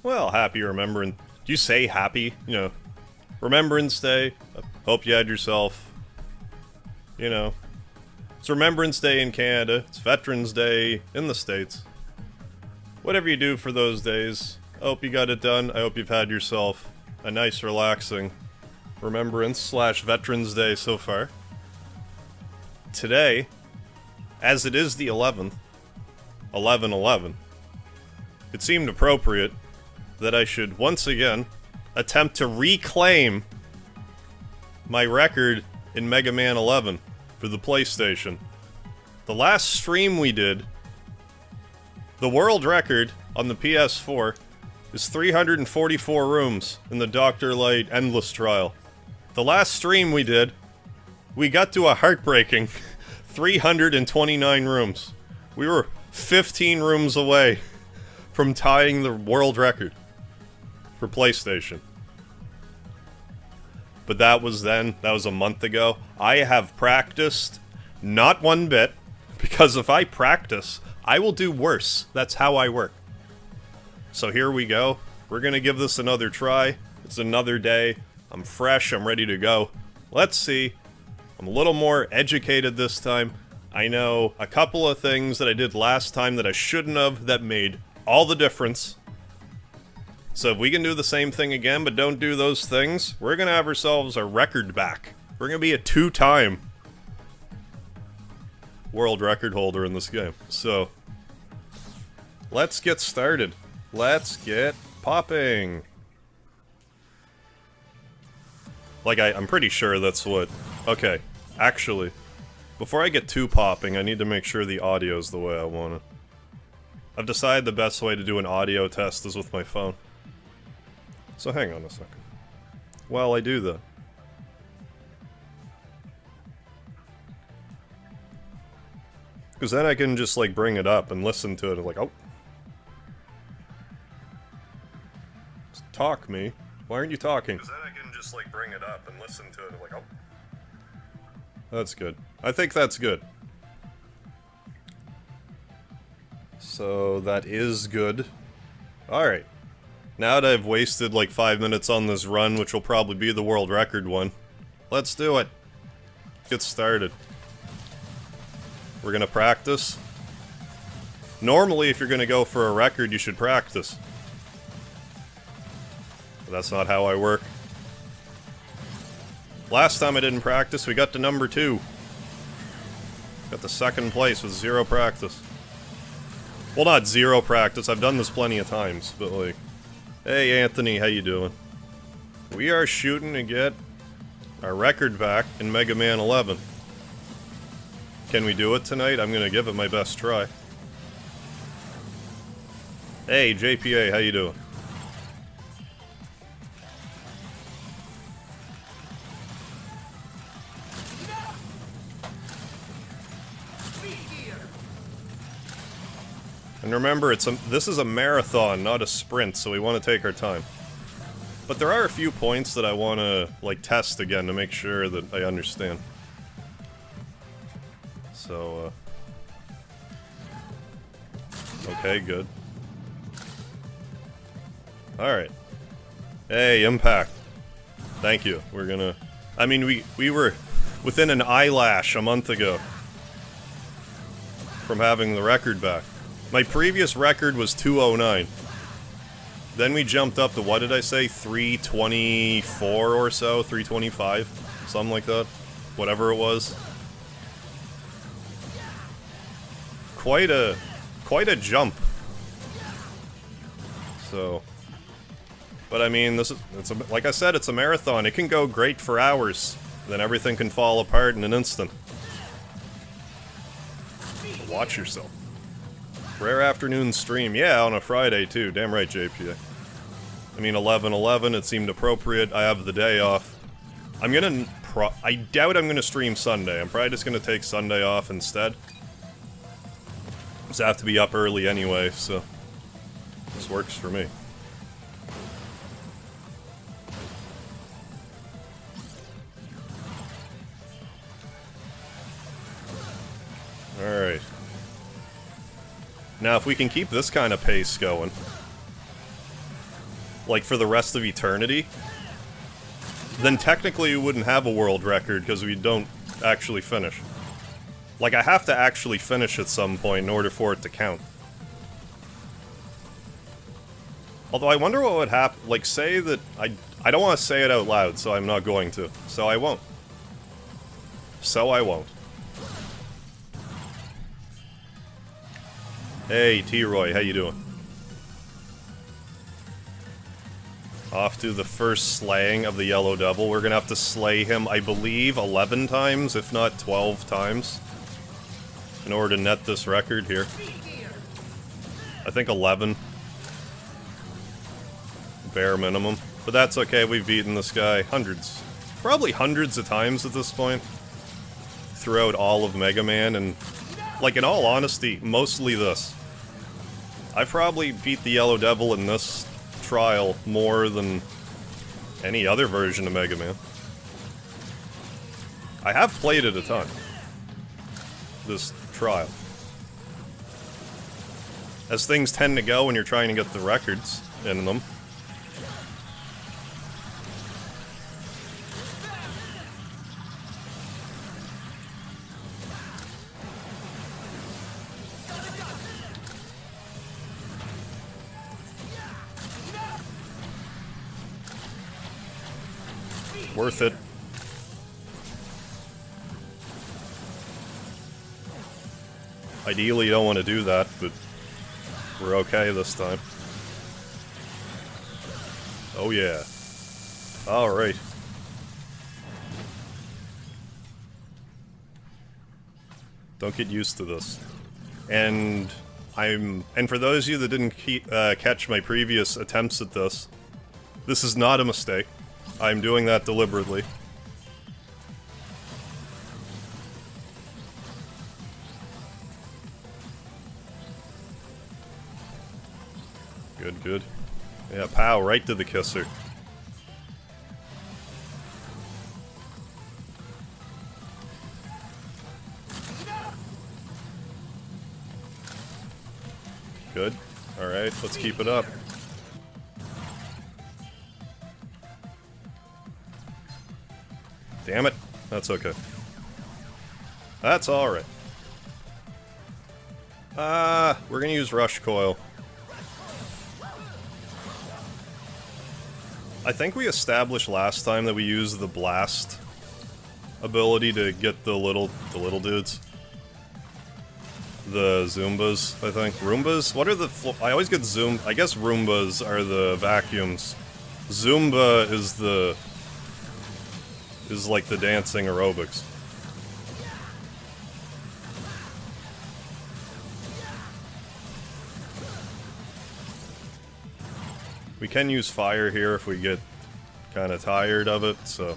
Well, happy Remembrance. Do you say happy? You know, Remembrance Day. Hope you had yourself. You know, it's Remembrance Day in Canada. It's Veterans Day in the States. Whatever you do for those days, I hope you got it done. I hope you've had yourself a nice, relaxing Remembrance/Veterans Day so far. Today, as it is the 11th, 11/11, it seemed appropriate that I should once again attempt to reclaim my record in Mega Man 11 for the PlayStation. The last stream we did, the world record on the PS4 is 344 rooms in the Dr. Light Endless Trial. The last stream we did, we got to a heartbreaking 329 rooms. We were 15 rooms away from tying the world record for PlayStation. But that was then, that was a month ago. I have practiced not one bit, because if I practice, I will do worse. That's how I work. So here we go. We're gonna give this another try. It's another day. I'm fresh, I'm ready to go. Let's see. I'm a little more educated this time. I know a couple of things that I did last time that I shouldn't have that made all the difference. So if we can do the same thing again but don't do those things, we're gonna have ourselves a record back. We're gonna be a 2-time world record holder in this game. So, let's get started. Let's get popping. Like, I'm pretty sure that's what... Okay, actually, before I get too popping, I need to make sure the audio's the way I want it. I've decided the best way to do an audio test is with my phone. So hang on a second. While I do that. Because then I can just, like, bring it up and listen to it and like, oh. Just talk me. Why aren't you talking? Because then I can just, like, bring it up and listen to it and like, oh. That's good. I think that's good. So, that is good. Alright. Now that I've wasted like 5 minutes on this run, which will probably be the world record one, let's do it. Get started. We're gonna practice. Normally, if you're gonna go for a record, you should practice. But that's not how I work. Last time I didn't practice, we got to number 2. Got the 2nd place with 0 practice. Well, not 0 practice, I've done this plenty of times, but like... Hey Anthony, how you doing? We are shooting to get our record back in Mega Man 11. Can we do it tonight? I'm gonna give it my best try. Hey JPA, how you doing? And remember, this is a marathon, not a sprint, so we want to take our time. But there are a few points that I want to, like, test again to make sure that I understand. So, okay, good. Alright. Hey, Impact. Thank you. We're gonna... I mean, we were within an eyelash a month ago from having the record back. My previous record was 209. Then we jumped up to, what did I say, 324 or so? 325? Something like that. Whatever it was. Quite a jump. So... But I mean, like I said, it's a marathon. It can go great for hours. Then everything can fall apart in an instant. So watch yourself. Rare afternoon stream. Yeah, on a Friday too. Damn right, JPA. I mean, 11/11, it seemed appropriate. I have the day off. I doubt I'm gonna stream Sunday. I'm probably just gonna take Sunday off instead. Just have to be up early anyway, so... This works for me. Alright. Now, if we can keep this kind of pace going... like for the rest of eternity, then technically you wouldn't have a world record because we don't actually finish. Like, I have to actually finish at some point in order for it to count. Although I wonder what would happen, like, say that I don't want to say it out loud, so I'm not going to. So I won't. So I won't. Hey, T-Roy, how you doing? Off to the first slaying of the Yellow Devil. We're gonna have to slay him, I believe, 11 times, if not 12 times, in order to net this record here. I think 11. Bare minimum. But that's okay, we've beaten this guy hundreds. Probably hundreds of times at this point. Throughout all of Mega Man, and, like, in all honesty, mostly this. I probably beat the Yellow Devil in this trial more than any other version of Mega Man. I have played it a ton. This trial. As things tend to go when you're trying to get the records in them. Worth it. Ideally, you don't want to do that, but we're okay this time. Oh yeah. Alright. Don't get used to this. And for those of you that didn't catch my previous attempts at this is not a mistake. I'm doing that deliberately. Good, good. Yeah, pow, right to the kisser. Good. Alright, let's keep it up. Damn it. That's okay. That's alright. We're gonna use Rush Coil. I think we established last time that we use the Blast ability to get the little dudes. The Zoombas, I think. Roombas? What are the I always get I guess Roombas are the vacuums. Zumba is like the dancing aerobics. We can use fire here if we get kind of tired of it, so...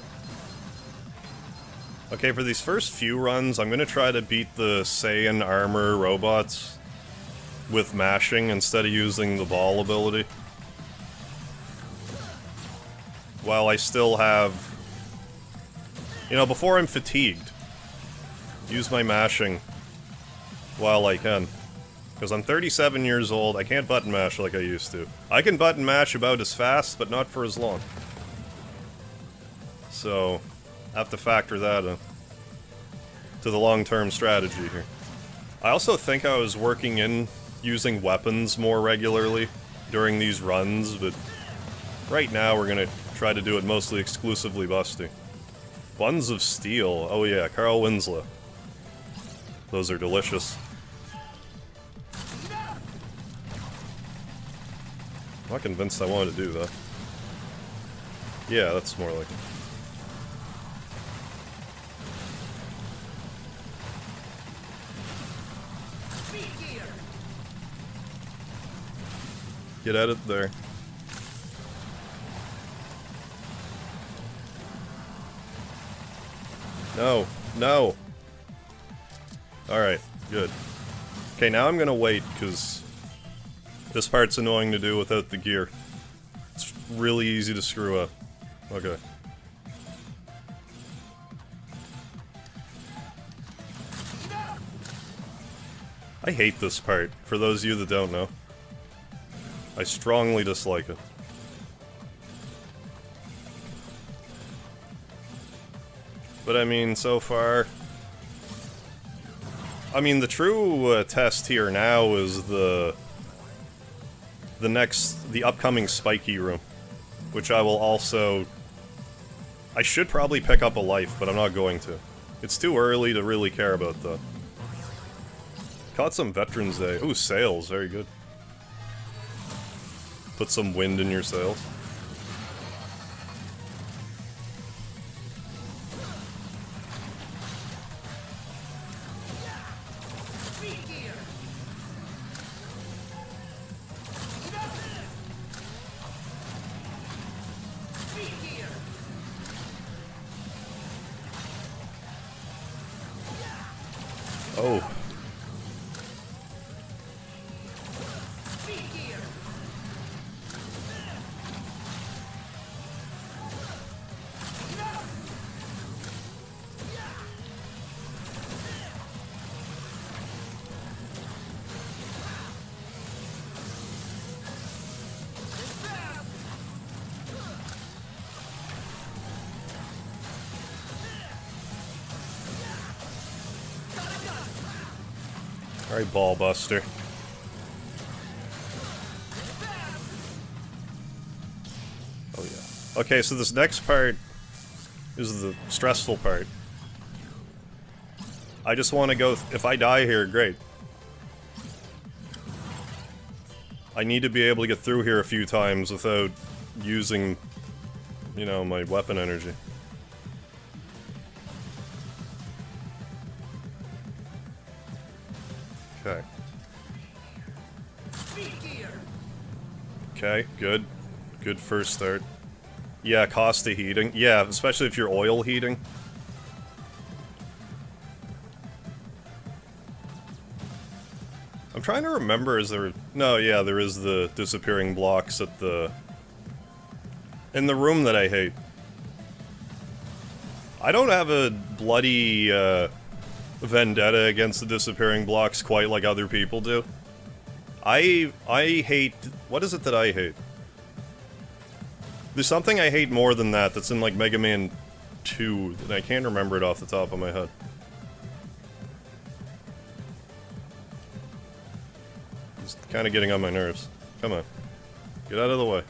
Okay, for these first few runs, I'm gonna try to beat the Saiyan armor robots with mashing instead of using the ball ability. While I still have... You know, before I'm fatigued, use my mashing while I can. Because I'm 37 years old, I can't button mash like I used to. I can button mash about as fast, but not for as long. So, I have to factor that in to the long-term strategy here. I also think I was working in using weapons more regularly during these runs, but right now we're gonna try to do it mostly exclusively busty. Buns of Steel. Oh yeah, Carl Winslow. Those are delicious. I'm not convinced I wanted to do that. Yeah, that's more like it. Get at it there. No, no. Alright, good. Okay, now I'm gonna wait, because this part's annoying to do without the gear. It's really easy to screw up. Okay. I hate this part, for those of you that don't know. I strongly dislike it. But I mean, so far... I mean, the true test here now is the upcoming spiky room, which I will also... I should probably pick up a life, but I'm not going to. It's too early to really care about that. Caught some Veterans Day. Ooh, sails, very good. Put some wind in your sails. Oh. Alright, ball buster. Oh yeah. Okay, so this next part is the stressful part. I just want to go... if I die here, great. I need to be able to get through here a few times without using, you know, my weapon energy. Okay. Okay, good. Good first start. Yeah, cost of heating. Yeah, especially if you're oil heating. I'm trying to remember, is there... no, yeah, there is the disappearing blocks at the... in the room that I hate. I don't have a bloody, vendetta against the disappearing blocks quite like other people do. I hate... what is it that I hate? There's something I hate more than that that's in, like, Mega Man 2, and I can't remember it off the top of my head. It's kind of getting on my nerves. Come on. Get out of the way.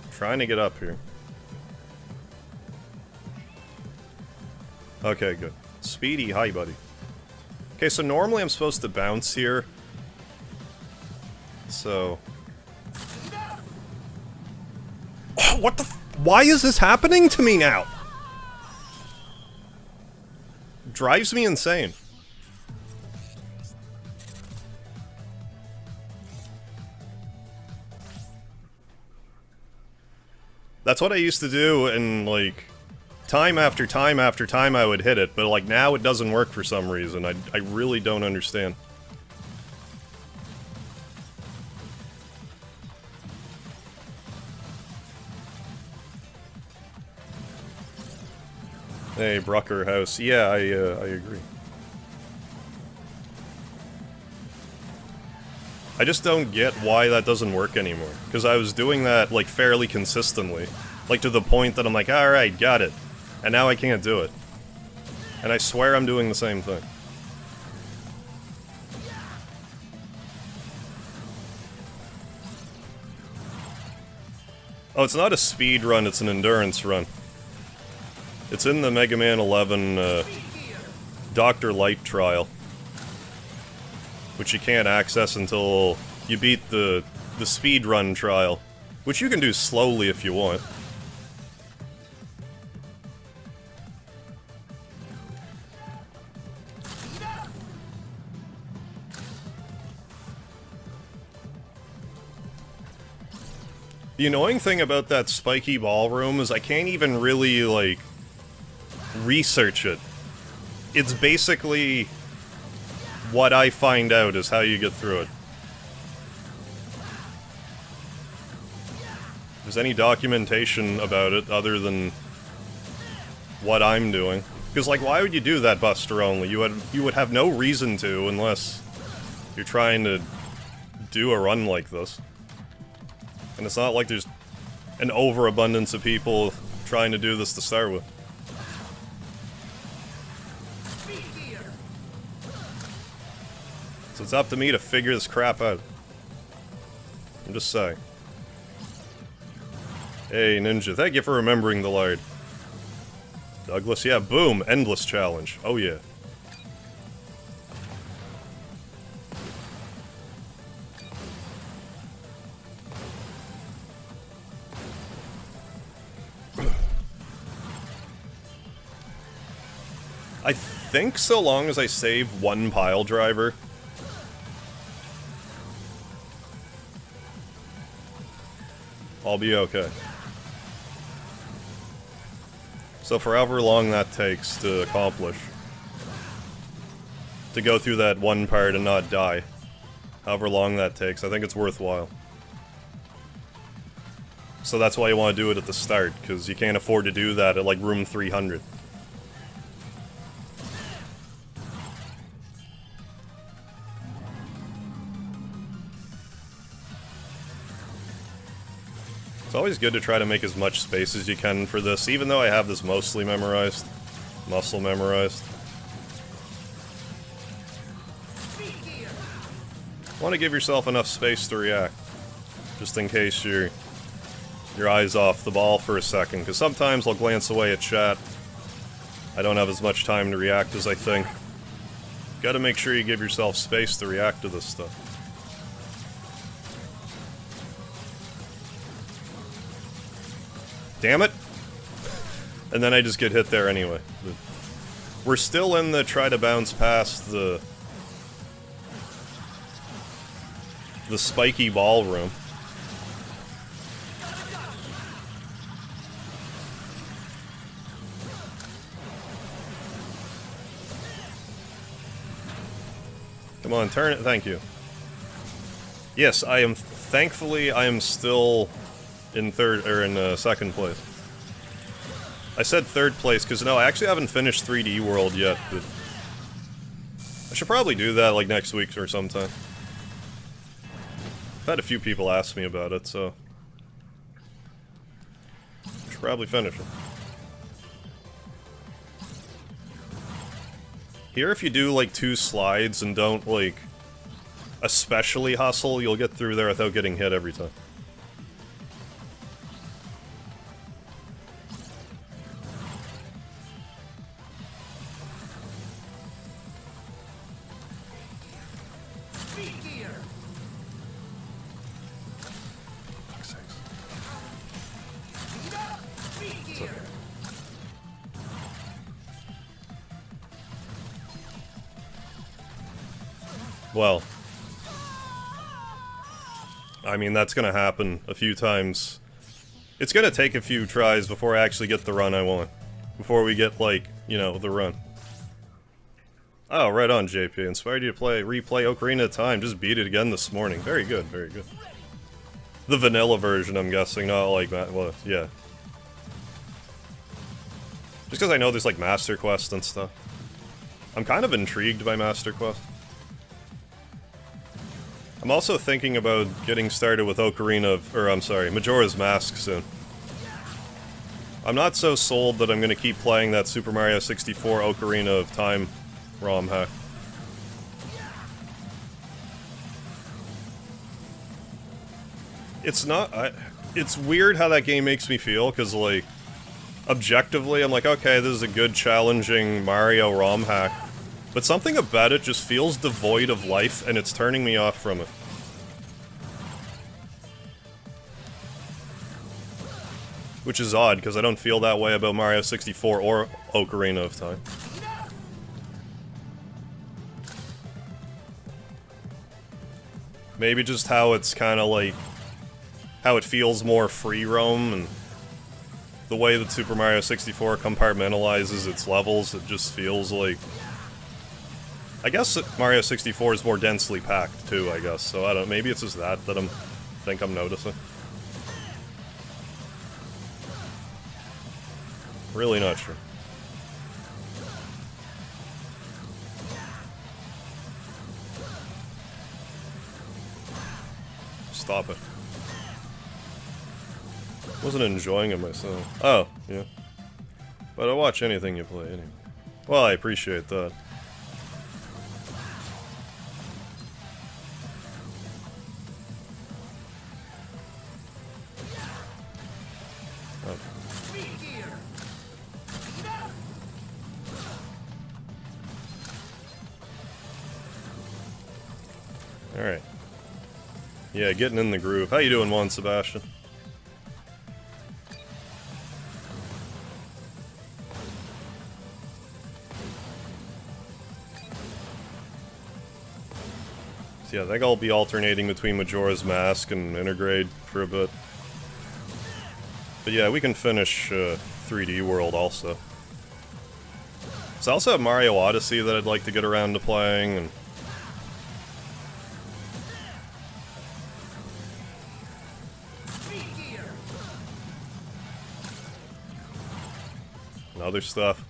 I'm trying to get up here. Okay, good. Speedy, hi, buddy. Okay, so normally I'm supposed to bounce here. So... oh, what the f- why is this happening to me now? Drives me insane. That's what I used to do, and, like... time after time after time I would hit it, but like now it doesn't work for some reason. I really don't understand. Hey, Brucker House. Yeah, I agree. I just don't get why that doesn't work anymore. Because I was doing that, like, fairly consistently. Like, to the point that I'm like, alright, got it. And now I can't do it. And I swear I'm doing the same thing. Oh, it's not a speed run, it's an endurance run. It's in the Mega Man 11, Dr. Light trial. Which you can't access until you beat the speed run trial. Which you can do slowly if you want. The annoying thing about that spiky ballroom is I can't even really, like, research it. It's basically what I find out is how you get through it. If there's any documentation about it other than what I'm doing. Because, like, why would you do that, Buster, only? You would have no reason to unless you're trying to do a run like this. And it's not like there's an overabundance of people trying to do this to start with. So it's up to me to figure this crap out. I'm just saying. Hey, Ninja, thank you for remembering the Lard. Douglas, yeah, boom, endless challenge. Oh yeah. I think so long as I save one pile driver, I'll be okay. So for however long that takes to accomplish, to go through that one part and not die, however long that takes, I think it's worthwhile. So that's why you want to do it at the start, because you can't afford to do that at like room 300. It's always good to try to make as much space as you can for this, even though I have this mostly memorized. Muscle memorized. Want to give yourself enough space to react, just in case your eye's off the ball for a second, because sometimes I'll glance away at chat. I don't have as much time to react as I think. Gotta make sure you give yourself space to react to this stuff. Damn it! And then I just get hit there anyway. We're still in the try to bounce past the spiky ballroom. Come on, turn it. Thank you. Yes, I am. Thankfully, I am still in second place. I said third place because no, I actually haven't finished 3D World yet, but I should probably do that like next week or sometime. I've had a few people ask me about it, so I should probably finish it. Here, if you do like 2 slides and don't like especially hustle, you'll get through there without getting hit every time. Well, I mean, that's gonna happen a few times. It's gonna take a few tries before I actually get the run I want. Before we get, like, you know, the run. Oh, right on, JP. Inspired you to replay Ocarina of Time. Just beat it again this morning. Very good, very good. The vanilla version, I'm guessing, not like that. Well, yeah. Just because I know there's, like, Master Quest and stuff. I'm kind of intrigued by Master Quest. I'm also thinking about getting started with Majora's Mask soon. I'm not so sold that I'm going to keep playing that Super Mario 64 Ocarina of Time ROM hack. It's not... it's weird how that game makes me feel, because, like, objectively, I'm like, okay, this is a good, challenging Mario ROM hack. But something about it just feels devoid of life, and it's turning me off from it. Which is odd, because I don't feel that way about Mario 64 or Ocarina of Time. Maybe just how it's kind of like... how it feels more free roam, and the way that Super Mario 64 compartmentalizes its levels, it just feels like... I guess Mario 64 is more densely packed, too, I guess, so I don't... maybe it's just that I think I'm noticing. Really not sure. Stop it. Wasn't enjoying it myself. Oh, Yeah. But I watch anything you play anyway. Well, I appreciate that. Alright. Yeah, getting in the groove. How you doing, Juan Sebastian? So yeah, I think I'll be alternating between Majora's Mask and Intergrade for a bit. But yeah, we can finish 3D World also. So I also have Mario Odyssey that I'd like to get around to playing, and other stuff.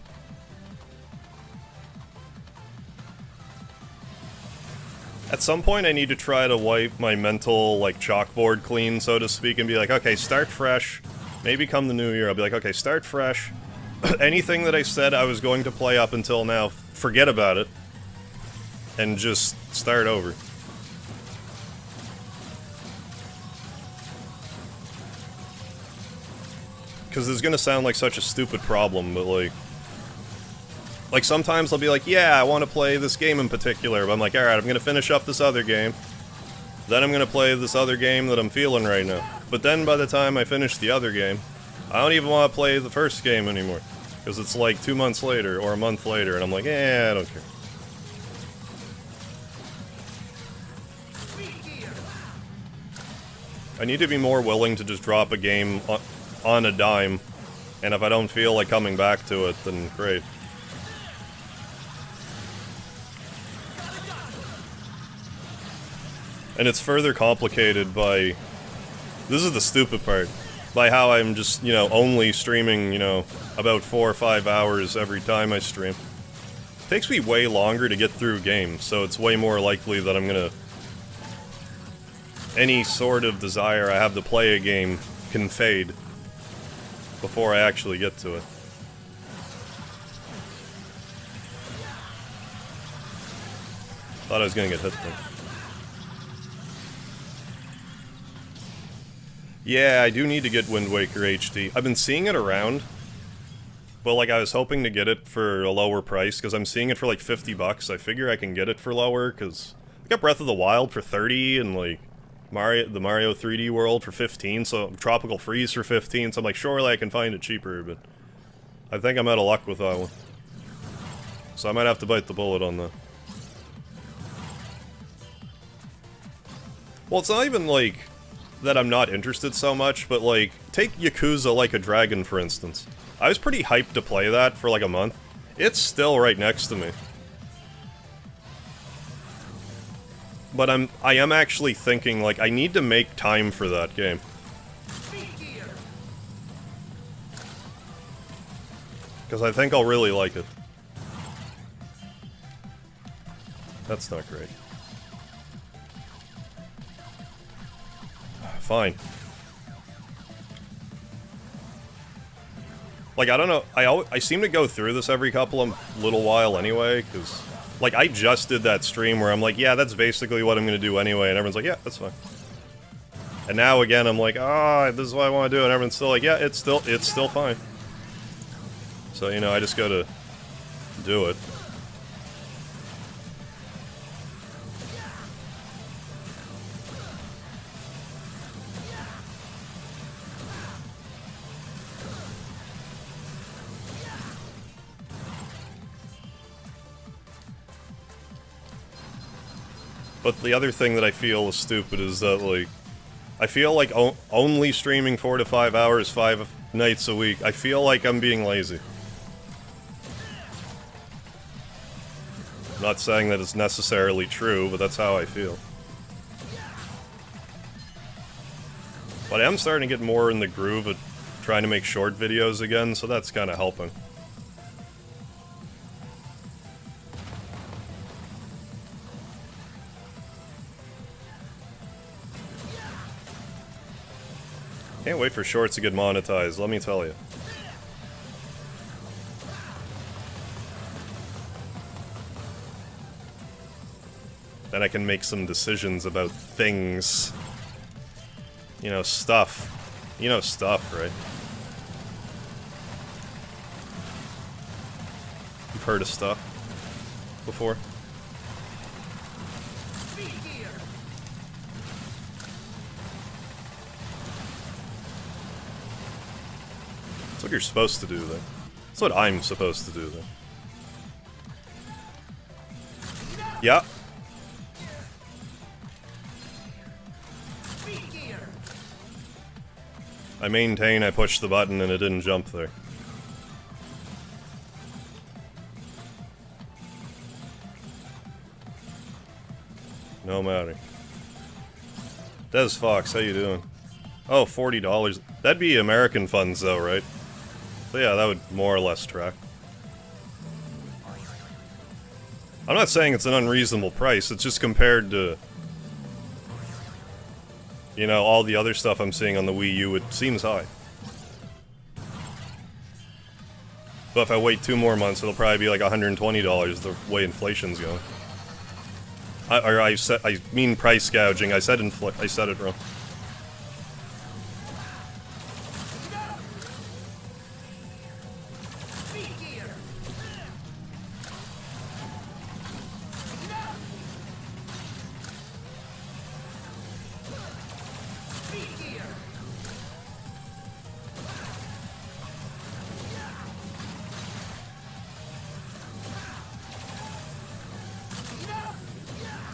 At some point I need to try to wipe my mental, like, chalkboard clean, so to speak, and be like, okay, start fresh. Maybe come the new year, I'll be like, okay, start fresh. Anything that I said I was going to play up until now, forget about it. And just start over. Because it's gonna sound like such a stupid problem, but like sometimes I'll be like, yeah, I want to play this game in particular, but I'm like, alright, I'm gonna finish up this other game. Then I'm gonna play this other game that I'm feeling right now. But then by the time I finish the other game, I don't even want to play the first game anymore. Because it's like 2 months later, or a month later, and I'm like, I don't care. I need to be more willing to just drop a game on a dime, and if I don't feel like coming back to it, then great. And it's further complicated by... This is the stupid part. By how I'm just, you know, only streaming, you know, about 4 or 5 hours every time I stream. It takes me way longer to get through games, so it's way more likely that I'm gonna... Any sort of desire I have to play a game can fade before I actually get to it. Thought I was gonna get hit there. Yeah, I do need to get Wind Waker HD. I've been seeing it around, but like I was hoping to get it for a lower price, because I'm seeing it for like 50 bucks. I figure I can get it for lower, because I got Breath of the Wild for 30, and like the Mario 3D World for 15, so Tropical Freeze for 15, so I'm like, surely I can find it cheaper, but I think I'm out of luck with that one. So I might have to bite the bullet on that. Well, it's not even like that I'm not interested so much, but like, take Yakuza Like a Dragon, for instance. I was pretty hyped to play that for like a month. It's still right next to me. But I am actually thinking, like, I need to make time for that game. Because I think I'll really like it. That's not great. Fine. Like, I don't know, I seem to go through this every couple of little while anyway, because... Like, I just did that stream where I'm like, yeah, that's basically what I'm gonna do anyway, and everyone's like, yeah, that's fine. And now again, I'm like, ah, this is what I want to do, and everyone's still like, yeah, it's still fine. So, you know, I just gotta do it. But the other thing that I feel is stupid is that, like, I feel like only streaming 4 to 5 hours 5 nights a week, I feel like I'm being lazy. I'm not saying that it's necessarily true, but that's how I feel. But I am starting to get more in the groove of trying to make short videos again, so that's kind of helping. Can't wait for shorts to get monetized, let me tell you. Then I can make some decisions about things. You know, stuff. You know stuff, right? You've heard of stuff before? That's what you're supposed to do, then. That's what I'm supposed to do, then. Yeah. I maintain I pushed the button and it didn't jump there. No matter. Des Fox, how you doing? Oh, $40. That'd be American funds though, right? So yeah, that would more or less track. I'm not saying it's an unreasonable price, it's just compared to, you know, all the other stuff I'm seeing on the Wii U, it seems high. But if I wait 2 more months, it'll probably be like $120 the way inflation's going. I mean price gouging, I said it wrong.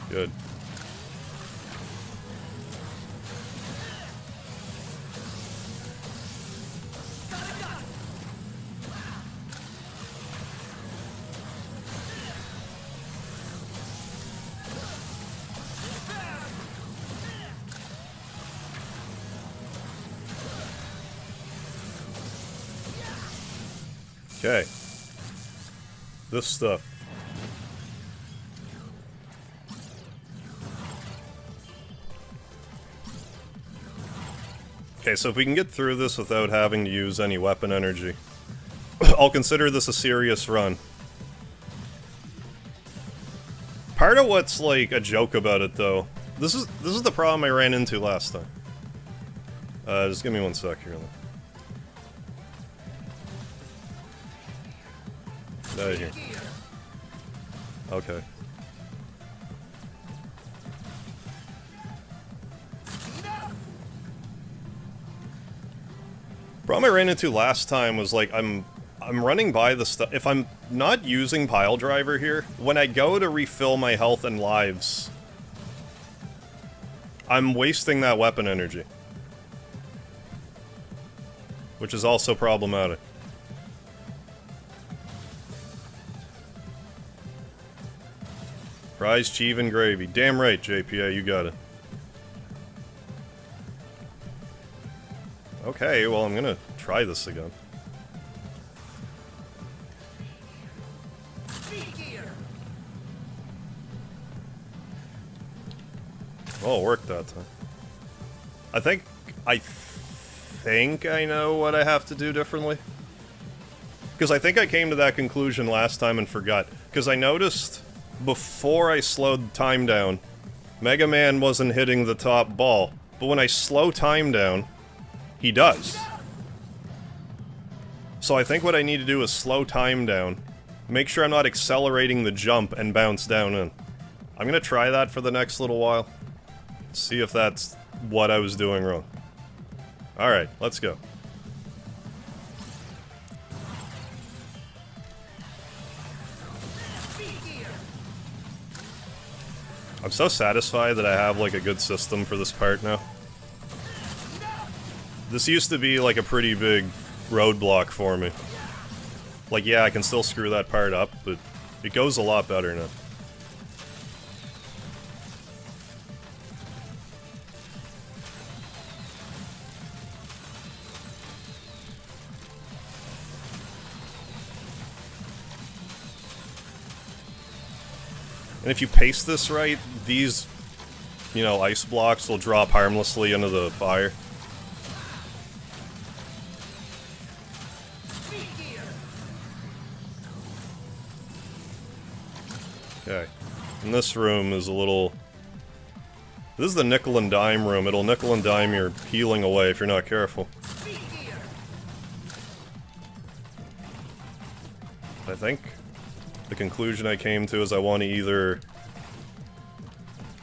Good. Okay. This stuff. Okay, so if we can get through this without having to use any weapon energy, I'll consider this a serious run. Part of what's like a joke about it though, this is the problem I ran into last time. Just give me 1 sec here. Out of here. Okay. Problem I ran into last time was like I'm running by the stuff. If I'm not using pile driver here, when I go to refill my health and lives, I'm wasting that weapon energy, which is also problematic. Fries, cheese, and gravy. Damn right, JPA, you got it. Okay, well, I'm gonna try this again. Oh, it worked that time. I think I know what I have to do differently. Because I think I came to that conclusion last time and forgot. Because I noticed before I slowed time down, Mega Man wasn't hitting the top ball. But when I slow time down, he does. So I think what I need to do is slow time down, make sure I'm not accelerating the jump and bounce down in. I'm gonna try that for the next little while. See if that's what I was doing wrong. Alright, let's go. I'm so satisfied that I have like a good system for this part now. This used to be like a pretty big roadblock for me. Like, yeah, I can still screw that part up, but it goes a lot better now. And if you pace this right, these, you know, ice blocks will drop harmlessly into the fire. Okay. And this room is a little... This is the nickel and dime room. It'll nickel and dime your healing away if you're not careful. I think the conclusion I came to is I want to either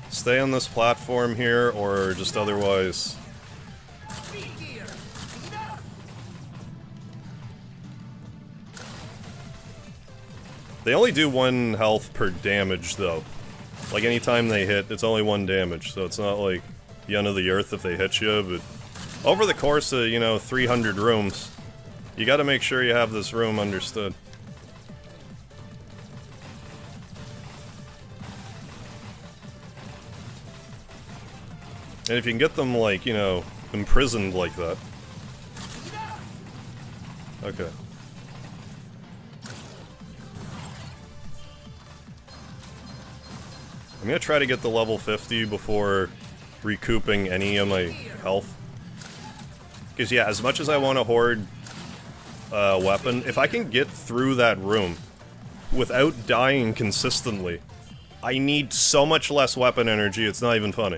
stay on this platform here or just otherwise... They only do 1 health per damage, though. Like, anytime they hit, it's only 1 damage, so it's not like the end of the earth if they hit you, but... Over the course of, you know, 300 rooms, you gotta make sure you have this room understood. And if you can get them, like, you know, imprisoned like that... Okay. I'm gonna try to get to level 50 before recouping any of my health. Because, yeah, as much as I want to hoard a weapon, if I can get through that room without dying consistently, I need so much less weapon energy, it's not even funny.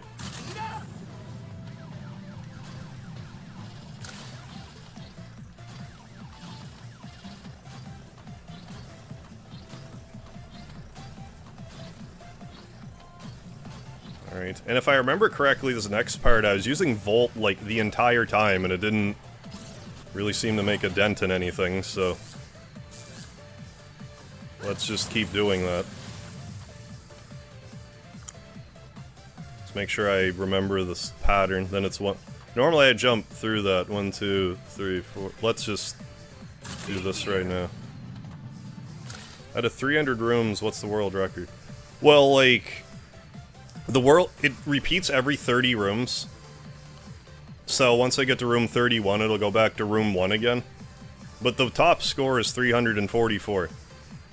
Alright, and if I remember correctly, this next part, I was using Volt, like, the entire time, and it didn't really seem to make a dent in anything, so... Let's just keep doing that. Let's make sure I remember this pattern, then it's one... Normally I jump through that, 1, 2, 3, 4... Let's just do this right now. Out of 300 rooms, what's the world record? Well, like... The world, it repeats every 30 rooms. So once I get to room 31, it'll go back to room 1 again. But the top score is 344.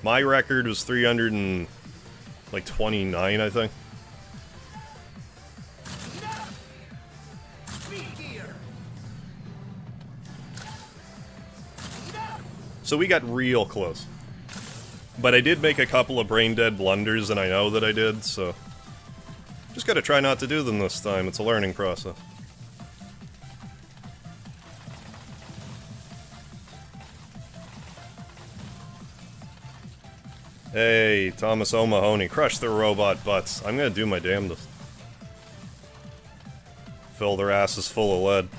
My record was 329, I think. So we got real close. But I did make a couple of brain-dead blunders, and I know that I did, so... Just gotta try not to do them this time, it's a learning process. Hey, Thomas O'Mahony, crush their robot butts. I'm gonna do my damnedest. Fill their asses full of lead.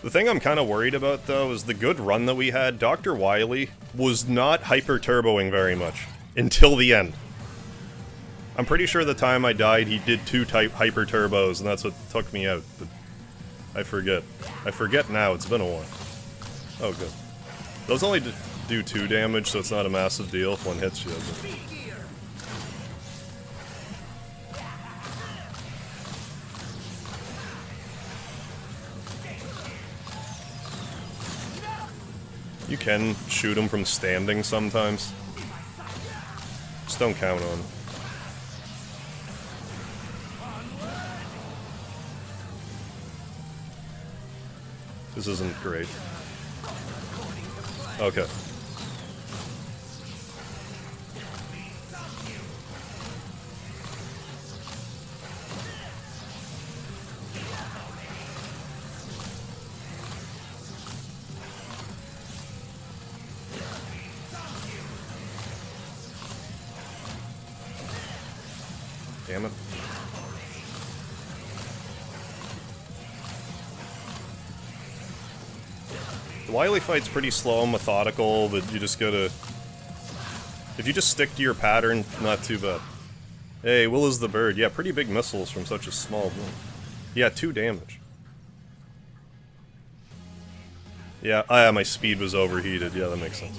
The thing I'm kind of worried about, though, is the good run that we had. Dr. Wily was not hyper-turboing very much. Until the end. I'm pretty sure the time I died, he did 2 hyper-turbos, and that's what took me out. But I forget. I forget now, it's been a while. Oh, good. Those only do 2 damage, so it's not a massive deal if one hits you. But... You can shoot him from standing sometimes. Just don't count on it. This isn't great. Okay. Damn it. The Wily fight's pretty slow and methodical, but you just gotta... If you just stick to your pattern, not too bad. Hey, Will is the bird. Yeah, pretty big missiles from such a small boom. Yeah, 2 damage. Yeah, my speed was overheated. Yeah, that makes sense.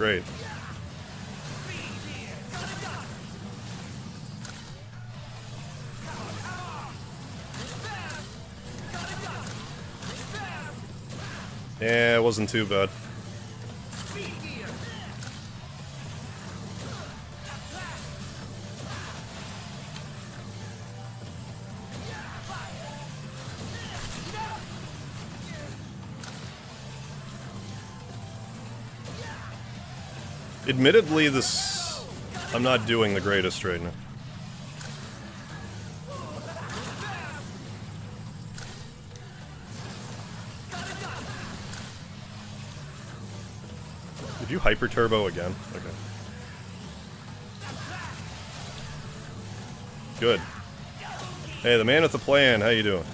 Great. Yeah, it wasn't too bad. Admittedly, this... I'm not doing the greatest right now. Did you hyper turbo again? Okay. Good. Hey, the man with the plan, how you doing?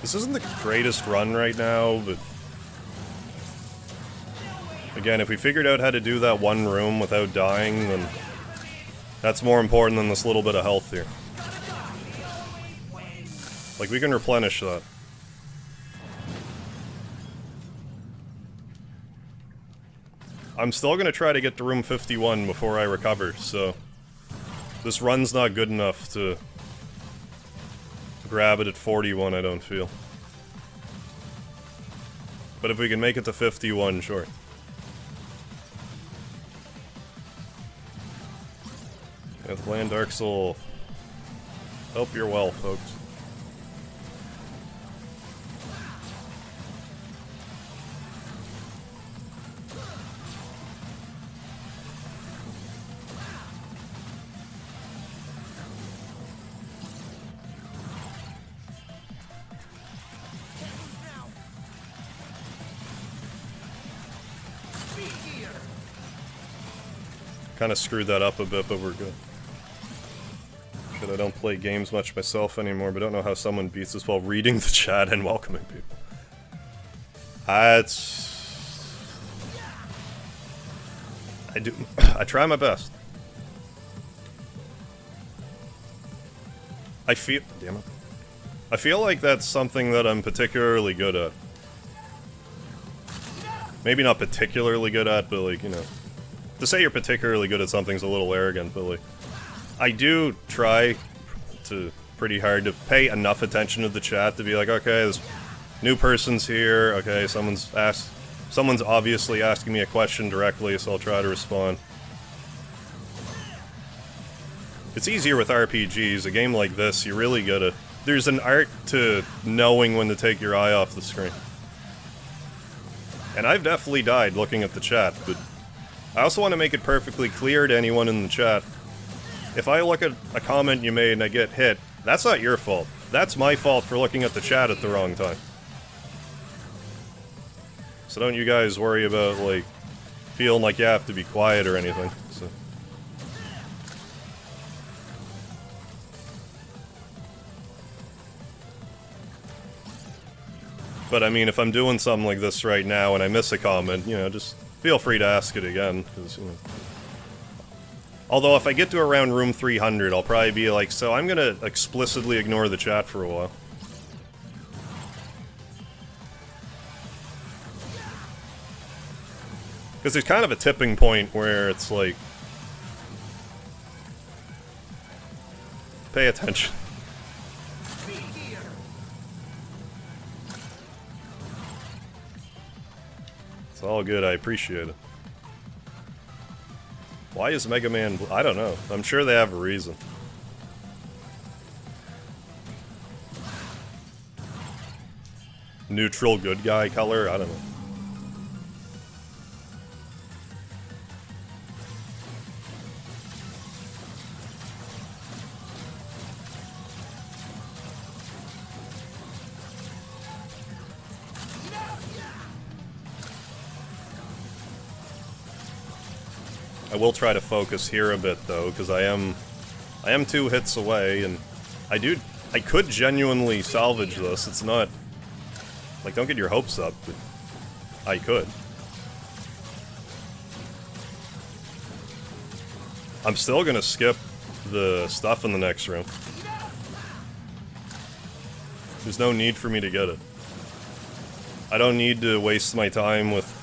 This isn't the greatest run right now, but... Again, if we figured out how to do that one room without dying, then... That's more important than this little bit of health here. Like, we can replenish that. I'm still gonna try to get to room 51 before I recover, so... This run's not good enough to... grab it at 41, I don't feel. But if we can make it to 51, sure. Yeah, the Land Dark Soul. Hope you're well, folks. Kind of screwed that up a bit, but we're good. Shit, I don't play games much myself anymore, but don't know how someone beats this while reading the chat and welcoming people. I try my best. Damn it. I feel like that's something that I'm particularly good at. Maybe not particularly good at, but like, you know. To say you're particularly good at something's a little arrogant, but like... I do try to pretty hard to pay enough attention to the chat to be like, okay, this new person's here, okay, someone's obviously asking me a question directly, so I'll try to respond. It's easier with RPGs. A game like this, you really gotta... There's an art to knowing when to take your eye off the screen. And I've definitely died looking at the chat, but... I also want to make it perfectly clear to anyone in the chat. If I look at a comment you made and I get hit, that's not your fault. That's my fault for looking at the chat at the wrong time. So don't you guys worry about, like, feeling like you have to be quiet or anything. So. But I mean, if I'm doing something like this right now and I miss a comment, you know, just feel free to ask it again, because, you know. Although, if I get to around room 300, I'll probably be like, so I'm gonna explicitly ignore the chat for a while. Because there's kind of a tipping point where it's like... Pay attention. It's all good, I appreciate it. Why is Megaman... I don't know. I'm sure they have a reason. Neutral good guy color? I don't know. I will try to focus here a bit though, because I am 2 hits away, and I could genuinely salvage this. It's not, like, don't get your hopes up, but I could. I'm still gonna skip the stuff in the next room. There's no need for me to get it. I don't need to waste my time with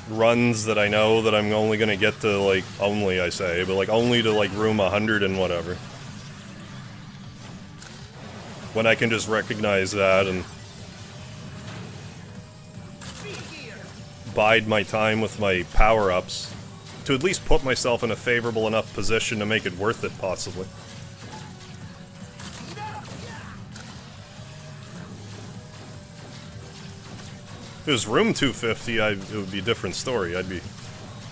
runs that I know that I'm only gonna get to, like, only, I say, but, like, only to, like, room 100 and whatever. When I can just recognize that and bide my time with my power-ups to at least put myself in a favorable enough position to make it worth it, possibly. If it was room 250, it would be a different story. I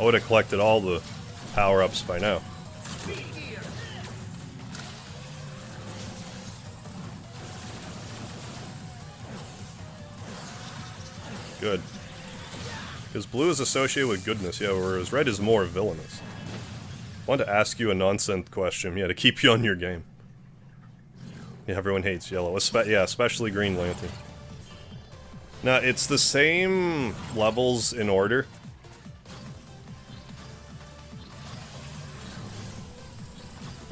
would have collected all the power-ups by now. Good. Because blue is associated with goodness, yeah, whereas red is more villainous. I wanted to ask you a nonsense question, yeah, to keep you on your game. Yeah, everyone hates yellow, yeah, especially Green Lantern. Now, it's the same levels in order.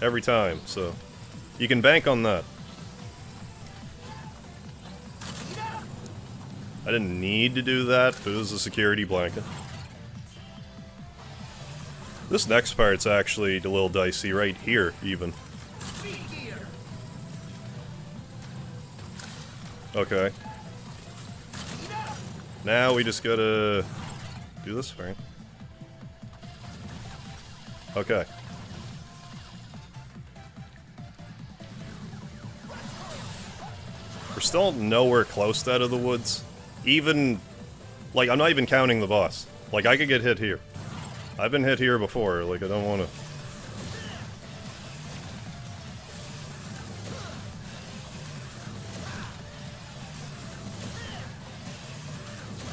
Every time, so you can bank on that. I didn't need to do that, but it was a security blanket. This next part's actually a little dicey right here, even. Okay. Now we just gotta do this, right? Okay. We're still nowhere close to out of the woods. Even, like, I'm not even counting the boss. Like, I could get hit here. I've been hit here before, like, I don't want to...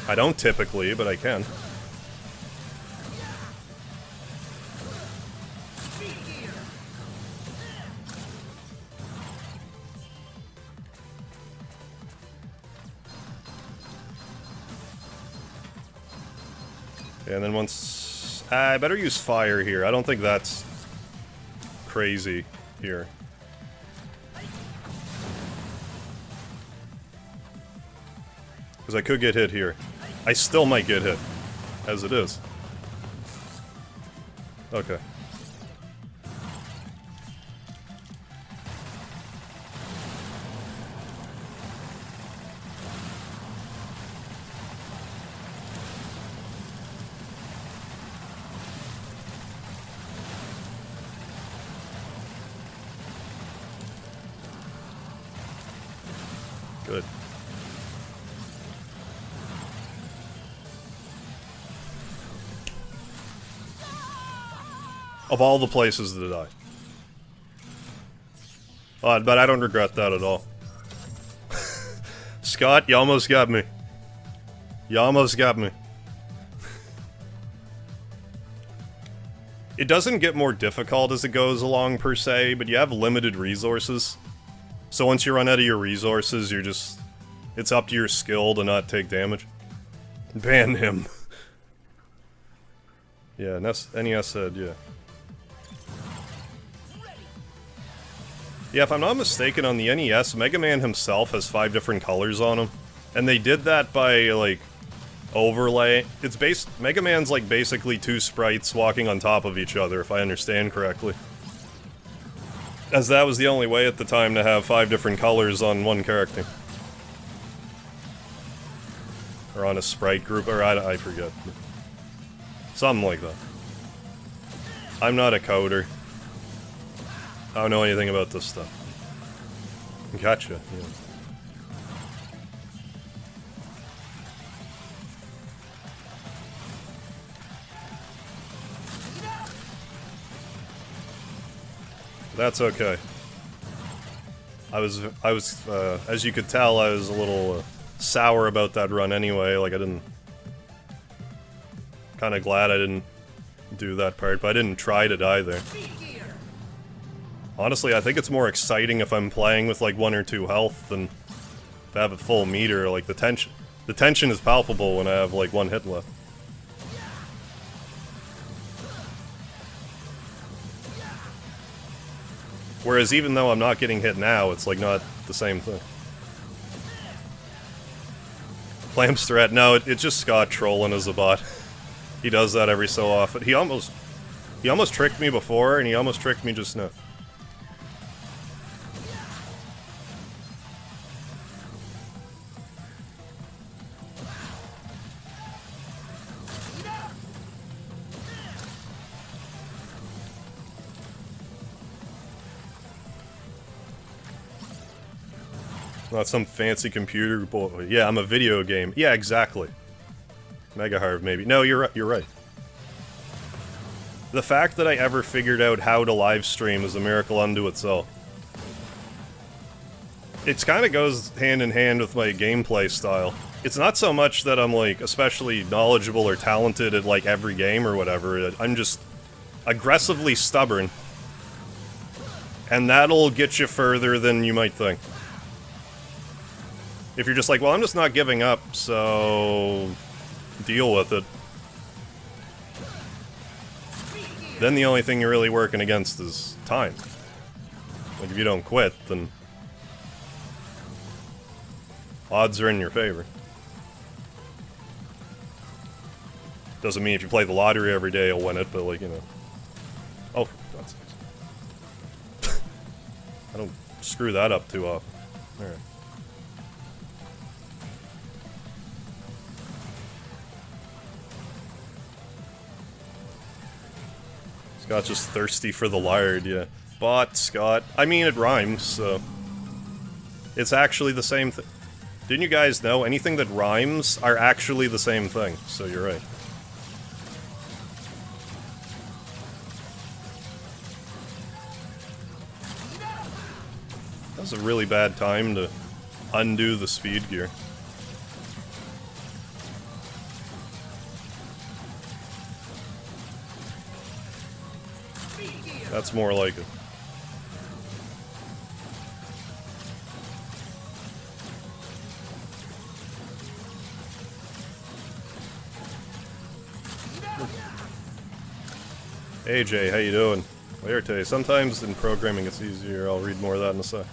I don't typically, but I can. And then once... I better use fire here. I don't think that's crazy here. Because I could get hit here. I still might get hit, as it is. Okay. Good. Of all the places to die. But I don't regret that at all. Scott, you almost got me. You almost got me. It doesn't get more difficult as it goes along, per se, but you have limited resources. So once you run out of your resources, you're just... It's up to your skill to not take damage. Ban him. Yeah, NES said, yeah. Yeah, if I'm not mistaken, on the NES, Mega Man himself has 5 different colors on him. And they did that by, like, overlay. It's Mega Man's, like, basically 2 sprites walking on top of each other, if I understand correctly. As that was the only way at the time to have 5 different colors on one character. Or on a sprite group, or I forget. Something like that. I'm not a coder. I don't know anything about this stuff. Gotcha, yeah. That's okay. I was, as you could tell, I was a little sour about that run anyway, like I didn't... Kinda glad I didn't do that part, but I didn't try to die there. Honestly, I think it's more exciting if I'm playing with like 1 or 2 health than if I have a full meter, like the tension is palpable when I have like 1 hit left. Whereas even though I'm not getting hit now, it's like not the same thing. Clams threat. No, it's just Scott trolling as a bot. He does that every so often. He almost tricked me before, and he almost tricked me just now. Not some fancy computer boy. Yeah, I'm a video game. Yeah, exactly. MegaHarv, maybe. No, you're right. The fact that I ever figured out how to live stream is a miracle unto itself. It kind of goes hand in hand with my gameplay style. It's not so much that I'm, like, especially knowledgeable or talented at, like, every game or whatever. I'm just aggressively stubborn. And that'll get you further than you might think. If you're just like, well, I'm just not giving up, so deal with it. Then the only thing you're really working against is time. Like, if you don't quit, then odds are in your favor. Doesn't mean if you play the lottery every day you'll win it, but, like, you know. Oh, for God's sakes. I don't screw that up too often. Alright. Scott's just thirsty for the lard, yeah. Bot, Scott. I mean, it rhymes, so... It's actually the same thing. Didn't you guys know? Anything that rhymes are actually the same thing, so you're right. That was a really bad time to undo the speed gear. That's more like it. Hey Jay, how you doing? Laerte, sometimes in programming it's easier. I'll read more of that in a sec.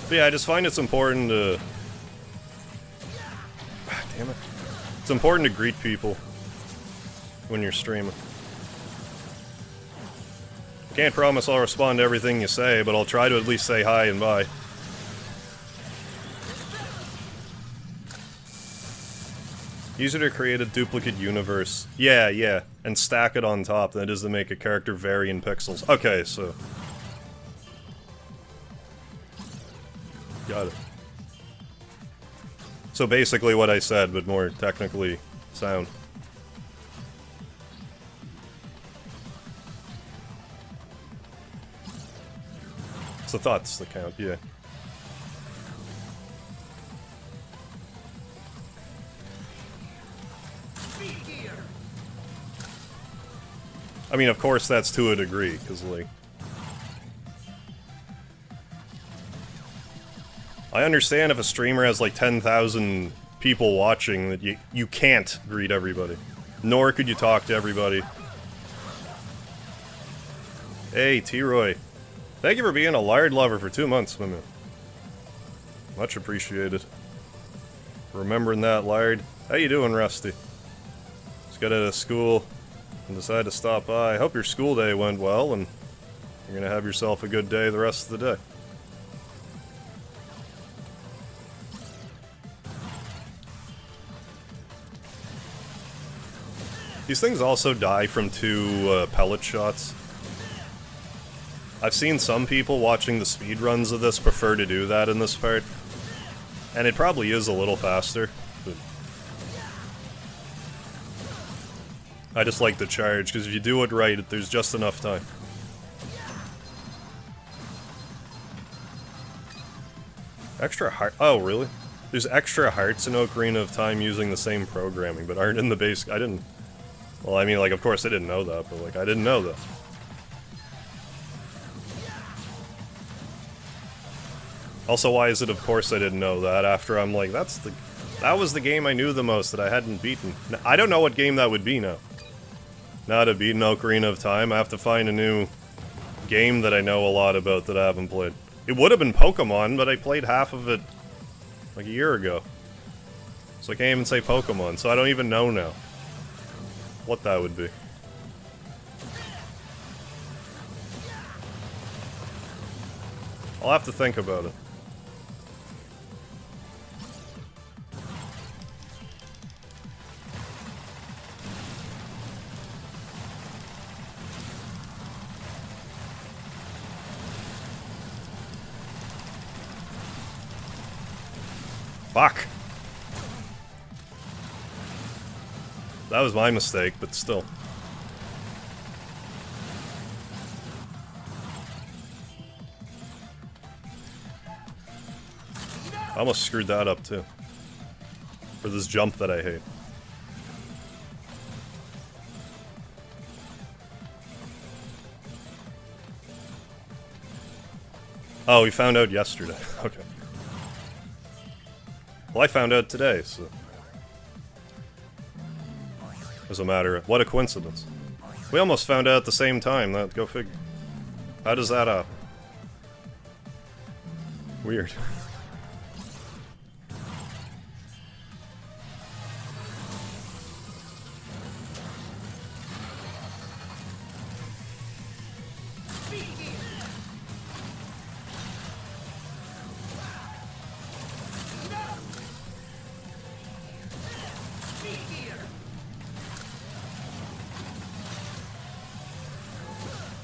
But yeah, I just find it's important to... Ah, damn it. It's important to greet people when you're streaming. I can't promise I'll respond to everything you say, but I'll try to at least say hi and bye. Easier to create a duplicate universe. Yeah, and stack it on top than it is to make a character vary in pixels. Okay, so... Got it. So basically what I said, but more technically sound. It's the thoughts that count, yeah. I mean, of course that's to a degree, because, like... I understand if a streamer has like 10,000 people watching that you can't greet everybody. Nor could you talk to everybody. Hey, T-Roy. Thank you for being a lard lover for 2 months, my man. Much appreciated. Remembering that, lard. How you doing, Rusty? Just got out of school and decided to stop by. I hope your school day went well and you're gonna have yourself a good day the rest of the day. These things also die from 2 pellet shots. I've seen some people watching the speedruns of this prefer to do that in this part. And it probably is a little faster, but... I just like the charge, because if you do it right, there's just enough time. Extra heart... Oh, really? There's extra hearts in Ocarina of Time using the same programming, but aren't in the base... I didn't... Well, I mean, like, of course I didn't know that, but, like, I didn't know that. Also, why is it of course I didn't know that after I'm like, that was the game I knew the most that I hadn't beaten. I don't know what game that would be now. Now to beat an Ocarina of Time, I have to find a new game that I know a lot about that I haven't played. It would have been Pokemon, but I played half of it like a year ago. So I can't even say Pokemon, so I don't even know now what that would be. I'll have to think about it. Fuck! That was my mistake, but still. I almost screwed that up, too. For this jump that I hate. Oh, we found out yesterday. Okay. Well, I found out today, so... Doesn't matter. What a coincidence. We almost found out at the same time. That go figure. How does that happen? Weird.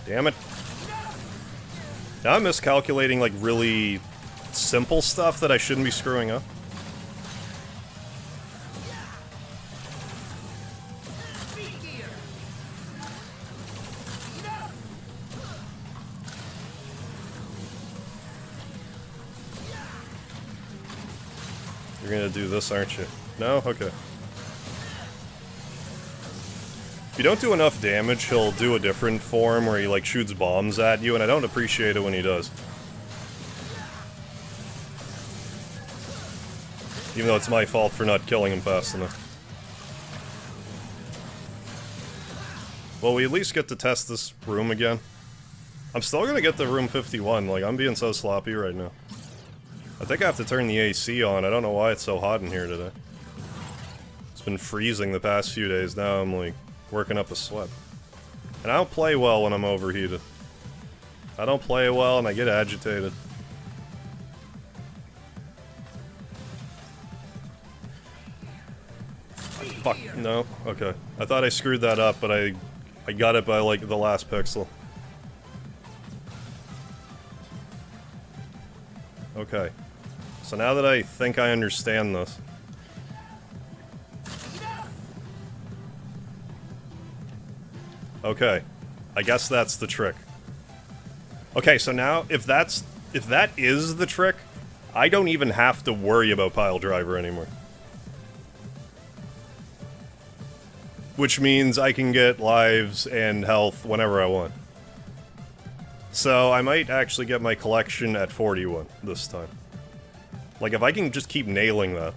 Damn it. Now I'm miscalculating, like, really simple stuff that I shouldn't be screwing up. You're gonna do this, aren't you? No? Okay. If you don't do enough damage, he'll do a different form where he, like, shoots bombs at you, and I don't appreciate it when he does. Even though it's my fault for not killing him fast enough. Well, we at least get to test this room again. I'm still gonna get to room 51, like, I'm being so sloppy right now. I think I have to turn the AC on, I don't know why it's so hot in here today. It's been freezing the past few days, now I'm, like, working up a sweat. And I don't play well when I'm overheated. I don't play well and I get agitated. Fuck, no. Okay. I thought I screwed that up, but I got it by, like, the last pixel. Okay. So now that I think I understand this... Okay, I guess that's the trick. Okay, so now, if that is the trick, I don't even have to worry about Pile Driver anymore. Which means I can get lives and health whenever I want. So I might actually get my collection at 41 this time. Like, if I can just keep nailing that.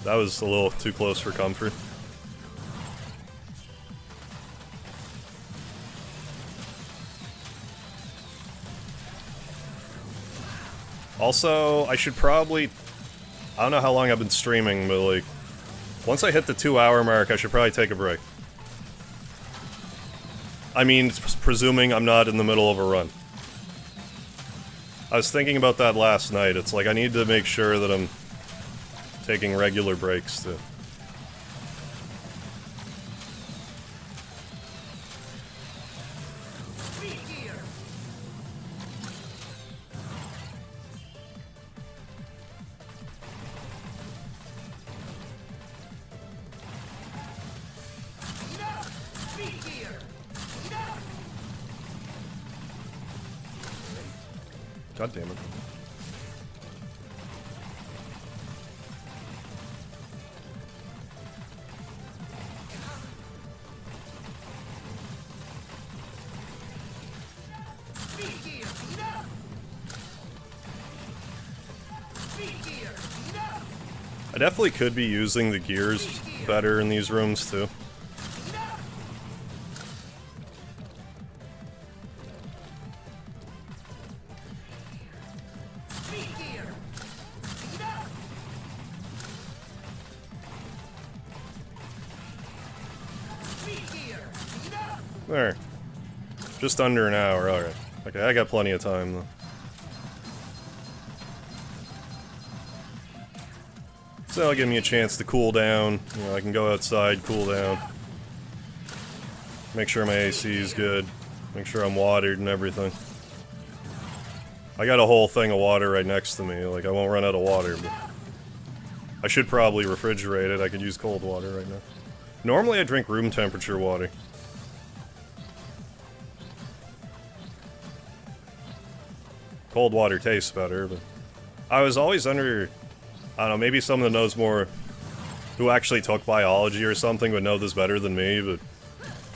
That was a little too close for comfort. Also, I should probably... I don't know how long I've been streaming, but, like... Once I hit the 2-hour mark, I should probably take a break. I mean, presuming I'm not in the middle of a run. I was thinking about that last night. It's like, I need to make sure that I'm taking regular breaks, too. God damn it. I definitely could be using the gears better in these rooms, too. There. Just under an hour, alright. Okay, I got plenty of time, though. So that'll give me a chance to cool down. You know, I can go outside, cool down. Make sure my AC is good. Make sure I'm watered and everything. I got a whole thing of water right next to me, like I won't run out of water, but... I should probably refrigerate it, I could use cold water right now. Normally I drink room temperature water. Cold water tastes better, but... I was always under... I don't know, maybe someone that knows more... who actually took biology or something would know this better than me, but...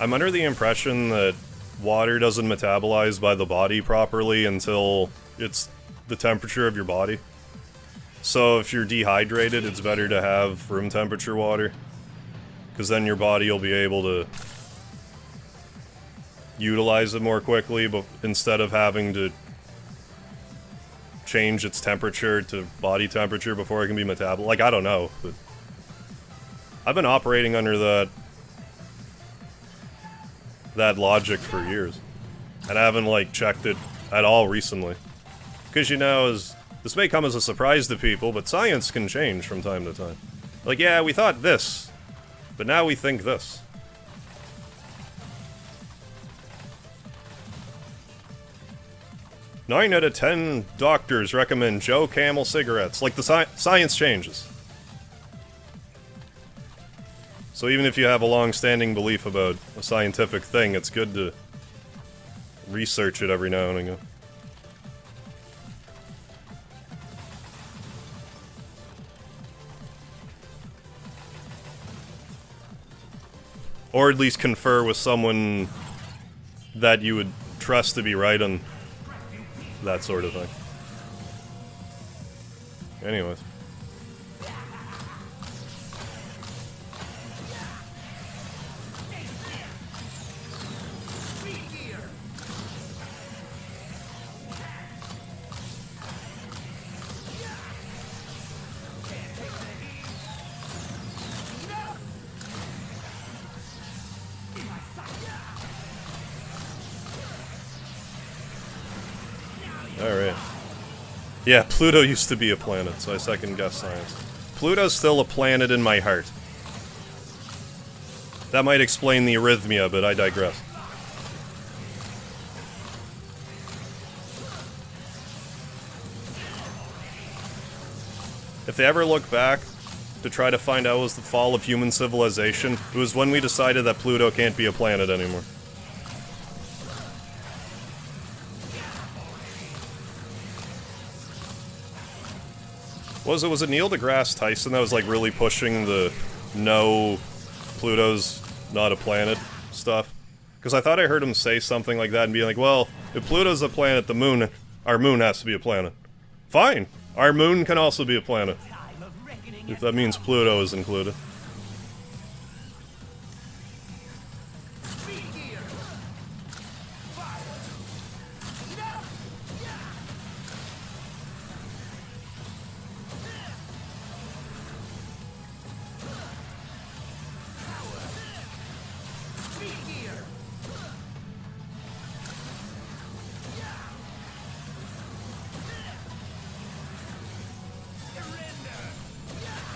I'm under the impression that water doesn't metabolize by the body properly until it's the temperature of your body. So if you're dehydrated, it's better to have room temperature water. Because then your body will be able to... utilize it more quickly, but instead of having to... change its temperature to body temperature before it can be metabolized. Like, I don't know, but... I've been operating under that logic for years. And I haven't, like, checked it at all recently. Because, you know, this may come as a surprise to people, but science can change from time to time. Like, yeah, we thought this, but now we think this. 9 out of 10 doctors recommend Joe Camel cigarettes. Like, the science changes. So even if you have a long-standing belief about a scientific thing, it's good to research it every now and again. Or at least confer with someone that you would trust to be right on that sort of thing. Anyways. Alright. Yeah, Pluto used to be a planet, so I second-guess science. Pluto's still a planet in my heart. That might explain the arrhythmia, but I digress. If they ever look back to try to find out what was the fall of human civilization, it was when we decided that Pluto can't be a planet anymore. Was it Neil deGrasse Tyson that was, like, really pushing the no, Pluto's not a planet stuff? Because I thought I heard him say something like that and be like, well, if Pluto's a planet, our moon has to be a planet. Fine! Our moon can also be a planet. If that means Pluto is included.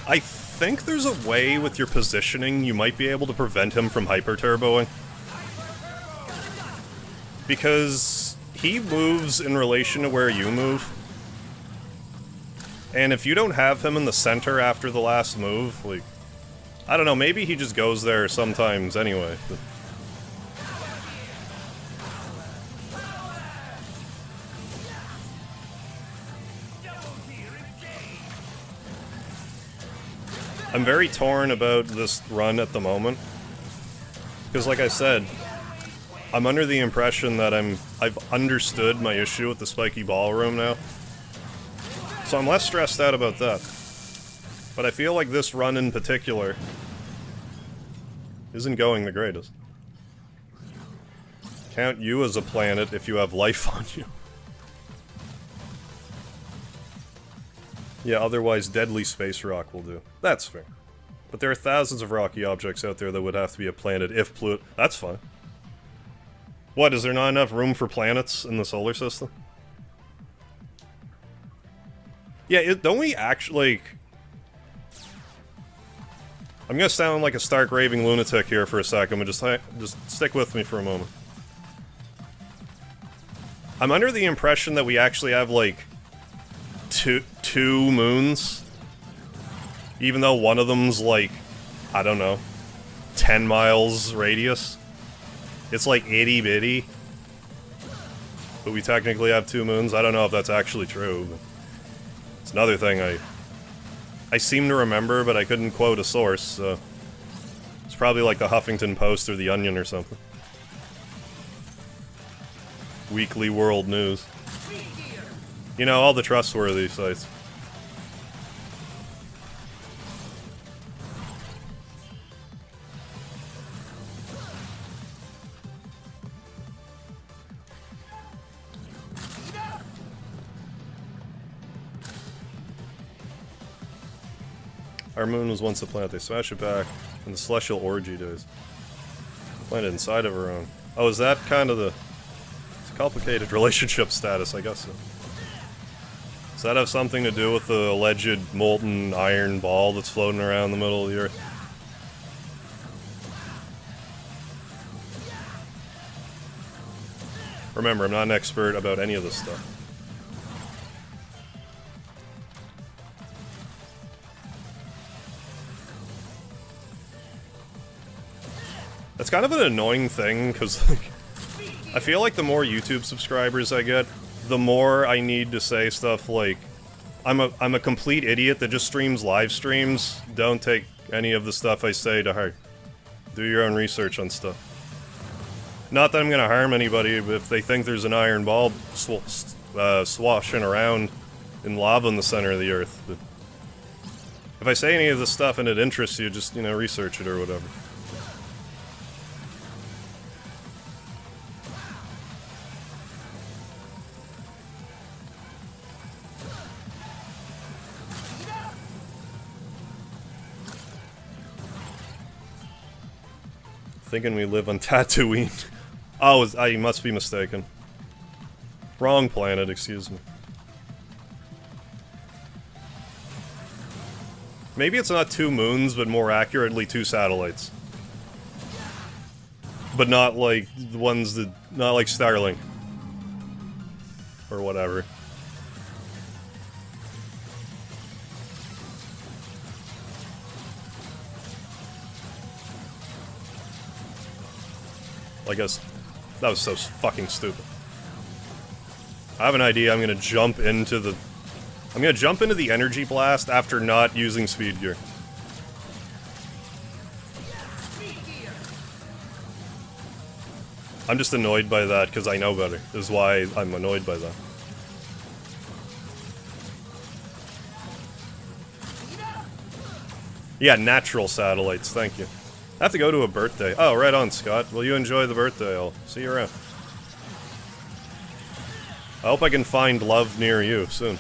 I think there's a way with your positioning you might be able to prevent him from hyper-turboing. Because he moves in relation to where you move. And if you don't have him in the center after the last move, like... I don't know, maybe he just goes there sometimes anyway, but... I'm very torn about this run at the moment. Because like I said, I'm under the impression that I've understood my issue with the spiky ballroom now. So I'm less stressed out about that. But I feel like this run in particular isn't going the greatest. Count you as a planet if you have life on you. Yeah, otherwise deadly space rock will do. That's fair. But there are thousands of rocky objects out there that would have to be a planet if Pluto... That's fine. What, is there not enough room for planets in the solar system? Yeah, don't we actually... Like, I'm gonna sound like a stark raving lunatic here for a second, but just stick with me for a moment. I'm under the impression that we actually have, like, two moons. Even though one of them's, like, I don't know, 10 miles radius. It's, like, itty-bitty. But we technically have 2 moons. I don't know if that's actually true, but it's another thing I seem to remember, but I couldn't quote a source, so... It's probably like the Huffington Post or the Onion or something. Weekly World News. You know, all the trustworthy sites. Our moon was once a planet, they smashed it back in the celestial orgy days. Planet inside of our own. Oh, is that kind of the... It's a complicated relationship status, I guess so. Does that have something to do with the alleged molten iron ball that's floating around the middle of the Earth? Remember, I'm not an expert about any of this stuff. It's kind of an annoying thing, because, like, I feel like the more YouTube subscribers I get, the more I need to say stuff like, I'm a complete idiot that just streams live streams, don't take any of the stuff I say to heart. Do your own research on stuff. Not that I'm gonna harm anybody if they think there's an iron ball swashing around in lava in the center of the Earth, but if I say any of this stuff and it interests you, just, you know, research it or whatever. Thinking we live on Tatooine. Oh, I must be mistaken. Wrong planet, excuse me. Maybe it's not 2 moons, but more accurately 2 satellites. But not like the ones that... not like Starlink. Or whatever. I guess that was so fucking stupid. I have an idea. I'm gonna jump into the energy blast after not using speed gear. I'm just annoyed by that because I know better. This is why I'm annoyed by that. Yeah, natural satellites. Thank you. I have to go to a birthday. Oh, right on, Scott. Will you enjoy the birthday? I'll see you around. I hope I can find love near you soon.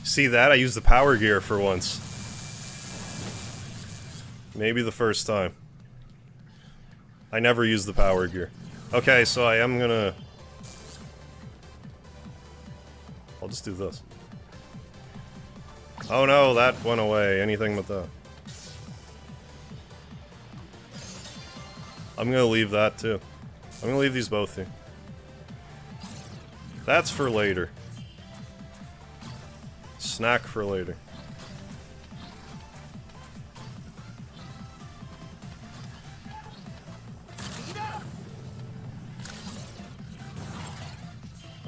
See that? I used the power gear for once. Maybe the first time. I never use the power gear. Okay, so I am gonna... I'll just do this. Oh no, that went away. Anything but that. I'm gonna leave that too. I'm gonna leave these both here. That's for later. Snack for later.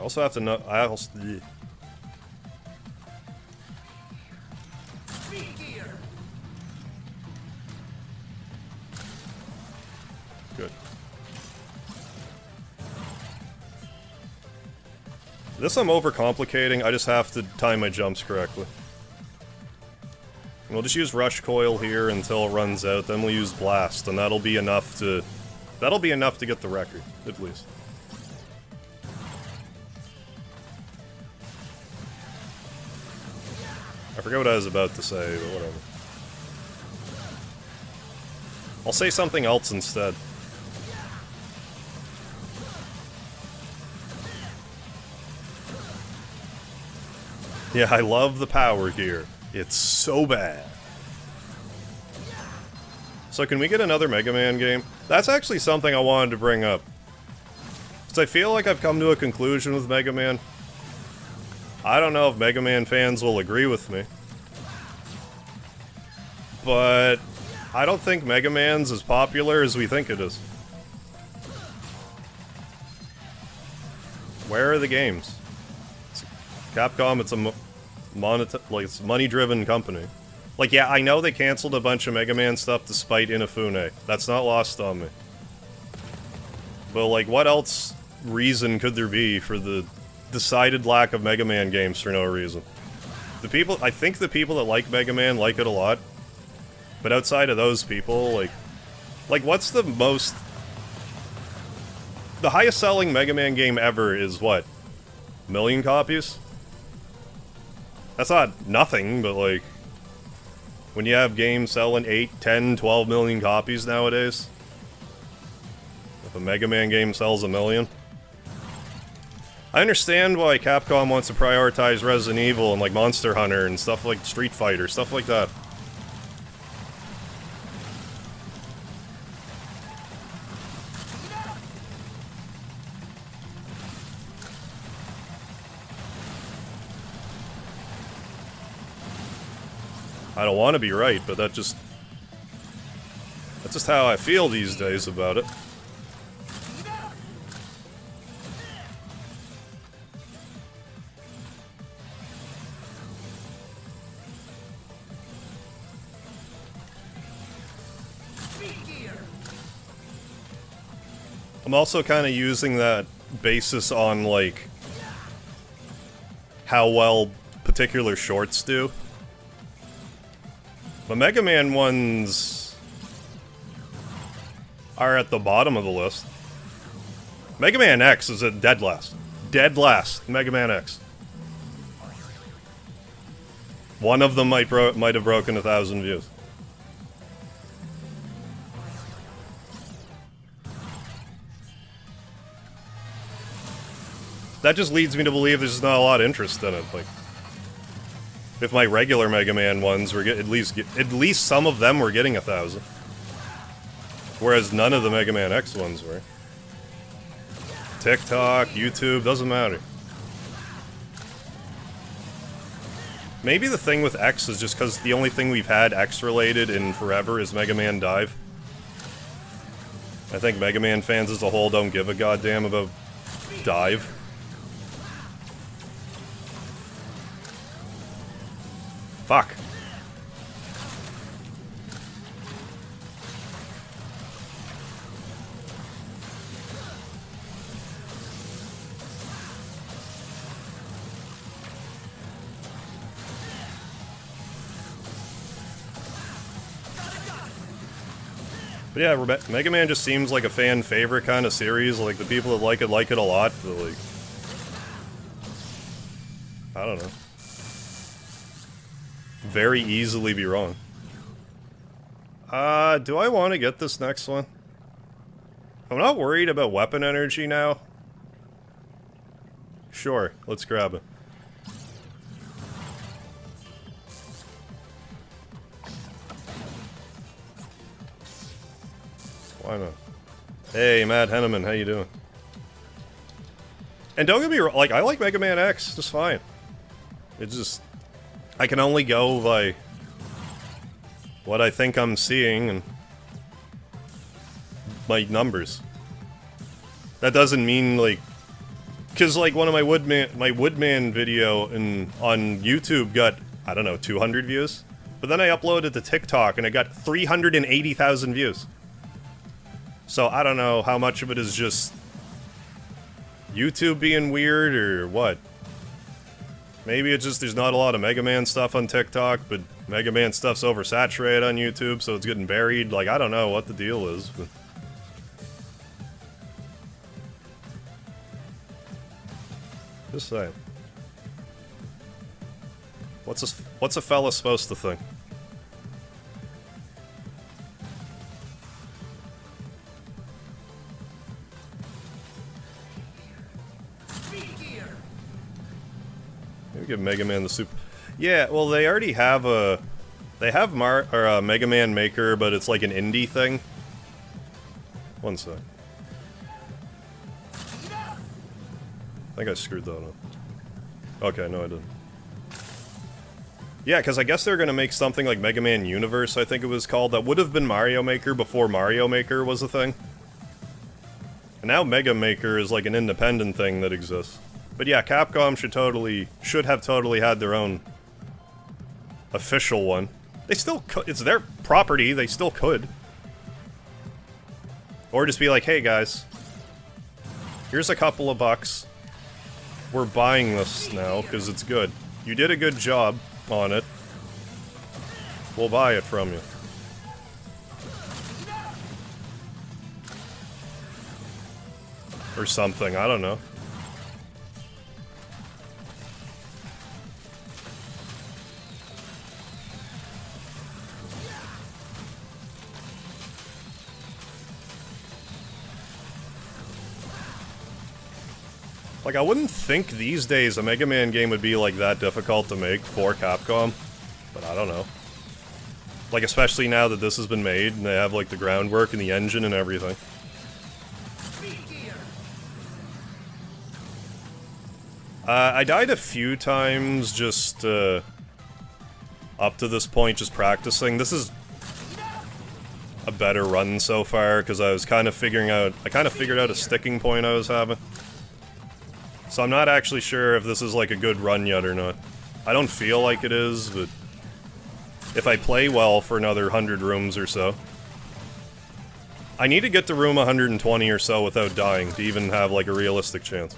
Also have to know. I also. Ugh. Good. This I'm overcomplicating. I just have to time my jumps correctly. We'll just use Rush Coil here until it runs out. Then we'll use Blast, and that'll be enough to. That'll be enough to get the record, at least. I forget what I was about to say, but whatever. I'll say something else instead. Yeah, I love the power here. It's so bad. So can we get another Mega Man game? That's actually something I wanted to bring up. Because I feel like I've come to a conclusion with Mega Man. I don't know if Mega Man fans will agree with me. But I don't think Mega Man's as popular as we think it is. Where are the games? Capcom, it's a it's a money-driven company. Like, yeah, I know they canceled a bunch of Mega Man stuff to spite Inafune. That's not lost on me. But, like, what else reason could there be for the decided lack of Mega Man games for no reason? I think the people that like Mega Man like it a lot. But outside of those people, like, what's the most... The highest selling Mega Man game ever is what? 1 million copies? That's not nothing, but like... When you have games selling 8, 10, 12 million copies nowadays... If a Mega Man game sells 1 million... I understand why Capcom wants to prioritize Resident Evil and like Monster Hunter and stuff like Street Fighter, stuff like that. I don't want to be right, but that's just how I feel these days about it. I'm also kind of using that basis on, like, how well particular shorts do. The Mega Man ones are at the bottom of the list. Mega Man X is at dead last. Dead last. Mega Man X. One of them might have broken 1,000 views. That just leads me to believe there's just not a lot of interest in it. Like, if my regular Mega Man ones were at least some of them were getting 1,000, whereas none of the Mega Man X ones were. TikTok, YouTube, doesn't matter. Maybe the thing with X is just because the only thing we've had X-related in forever is Mega Man Dive. I think Mega Man fans as a whole don't give a goddamn about Dive. Fuck. But yeah, Mega Man just seems like a fan favorite kind of series. Like, the people that like it a lot, but like... I don't know. Very easily be wrong. Do I want to get this next one? I'm not worried about weapon energy now. Sure, let's grab it. Why not? Hey, Matt Henneman, how you doing? And don't get me wrong, like, I like Mega Man X just fine. It's just... I can only go by what I think I'm seeing and my numbers. That doesn't mean, like, Because, like, one of my Woodman video on YouTube got, I don't know, 200 views? But then I uploaded to TikTok and it got 380,000 views. So I don't know how much of it is just YouTube being weird or what. Maybe it's just there's not a lot of Mega Man stuff on TikTok, but Mega Man stuff's oversaturated on YouTube, so it's getting buried. Like, I don't know what the deal is, but... Just saying. What's a fella supposed to think? Maybe give Mega Man the super... Yeah, well, they already have a... They have Mega Man Maker, but it's like an indie thing. One sec. I think I screwed that up. Okay, no I didn't. Yeah, because I guess they're gonna make something like Mega Man Universe, I think it was called, that would have been Mario Maker before Mario Maker was a thing. And now Mega Maker is like an independent thing that exists. But yeah, Capcom should have totally had their own official one. They still could. It's their property, they still could. Or just be like, hey guys, here's a couple of bucks. We're buying this now, because it's good. You did a good job on it. We'll buy it from you. Or something, I don't know. Like, I wouldn't think these days a Mega Man game would be, like, that difficult to make for Capcom. But I don't know. Like, especially now that this has been made, and they have, like, the groundwork and the engine and everything. I died a few times just, up to this point, just practicing. This is a better run so far, because I was kind of figuring out... I kind of figured out a sticking point I was having. So I'm not actually sure if this is like a good run yet or not. I don't feel like it is, but if I play well for another 100 rooms or so. I need to get to room 120 or so without dying to even have like a realistic chance.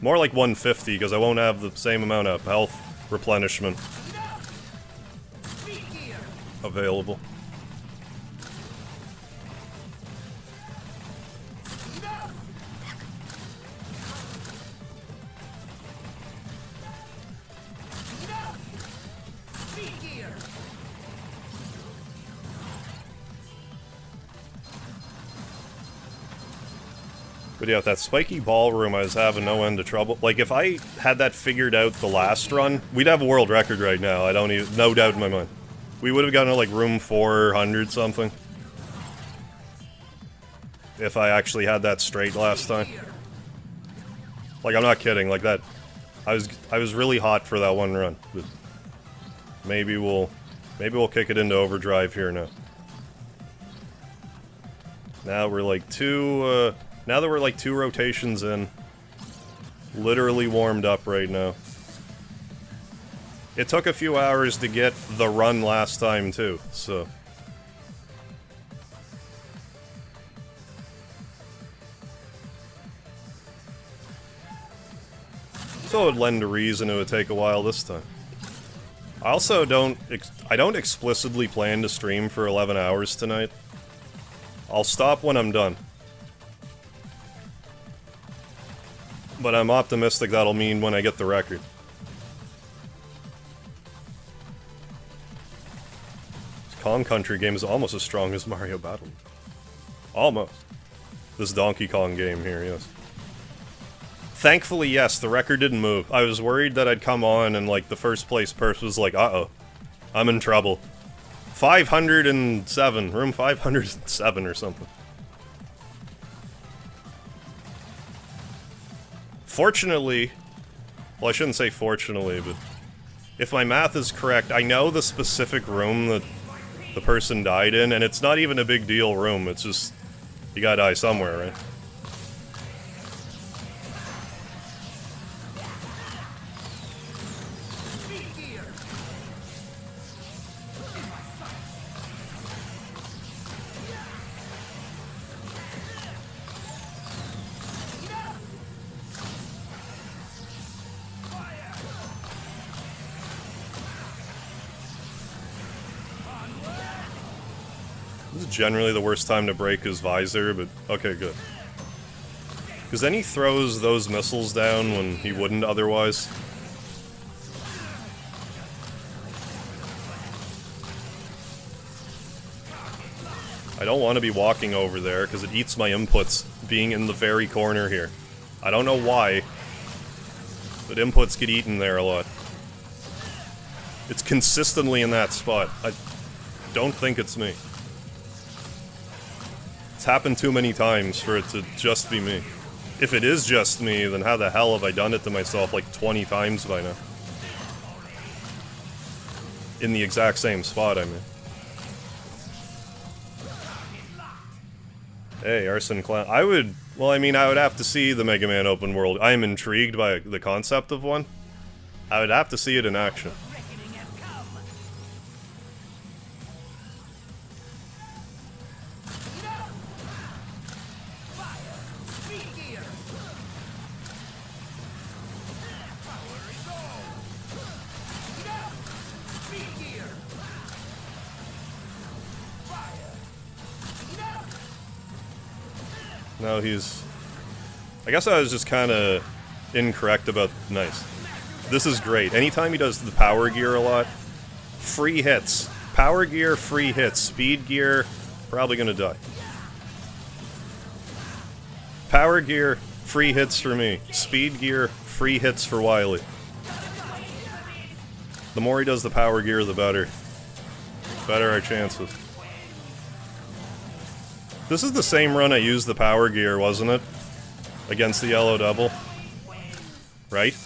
More like 150, because I won't have the same amount of health replenishment available. But yeah, with that spiky ballroom, I was having no end of trouble. Like, if I had that figured out the last run, we'd have a world record right now. I don't even... No doubt in my mind. We would have gotten to, like, room 400 something. If I actually had that straight last time. Like, I'm not kidding. Like, that... I was really hot for that one run. But maybe we'll kick it into overdrive here now. Now we're, like, now that we're like 2 rotations in, literally warmed up right now. It took a few hours to get the run last time too, so. So it would lend a reason it would take a while this time. I also don't explicitly plan to stream for 11 hours tonight. I'll stop when I'm done. But I'm optimistic that'll mean when I get the record. This Kong Country game is almost as strong as Mario Battle. Almost. This Donkey Kong game here, yes. Thankfully, yes, the record didn't move. I was worried that I'd come on and, like, the first place person was like, uh-oh, I'm in trouble. 507, room 507 or something. Fortunately, well, I shouldn't say fortunately, but if my math is correct, I know the specific room that the person died in, and it's not even a big deal room, it's just, you gotta die somewhere, right? This is generally the worst time to break his visor, but okay, good. Because then he throws those missiles down when he wouldn't otherwise. I don't want to be walking over there, because it eats my inputs being in the very corner here. I don't know why, but inputs get eaten there a lot. It's consistently in that spot. I don't think it's me. It's happened too many times for it to just be me. If it is just me, then how the hell have I done it to myself like 20 times by now? In the exact same spot, I mean. Hey, Arson Clown. I would have to see the Mega Man open world. I am intrigued by the concept of one. I would have to see it in action. No, he's... I guess I was just kind of incorrect about... Nice. This is great. Anytime he does the power gear a lot, free hits. Power gear, free hits. Speed gear, probably gonna die. Power gear, free hits for me. Speed gear, free hits for Wily. The more he does the power gear, the better. Better our chances. This is the same run I used the power gear, wasn't it? Against the Yellow Devil. Right?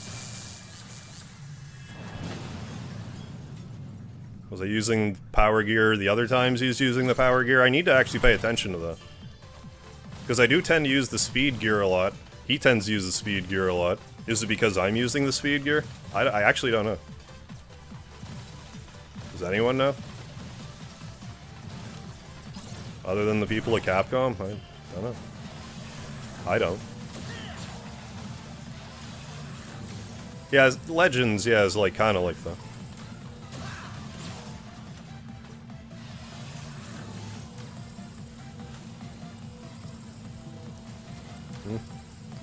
Was I using power gear the other times he's using the power gear? I need to actually pay attention to that. Because I do tend to use the speed gear a lot. He tends to use the speed gear a lot. Is it because I'm using the speed gear? I actually don't know. Does anyone know? Other than the people at Capcom? I don't know. I don't. Yeah, Legends, yeah, is like, kinda like that.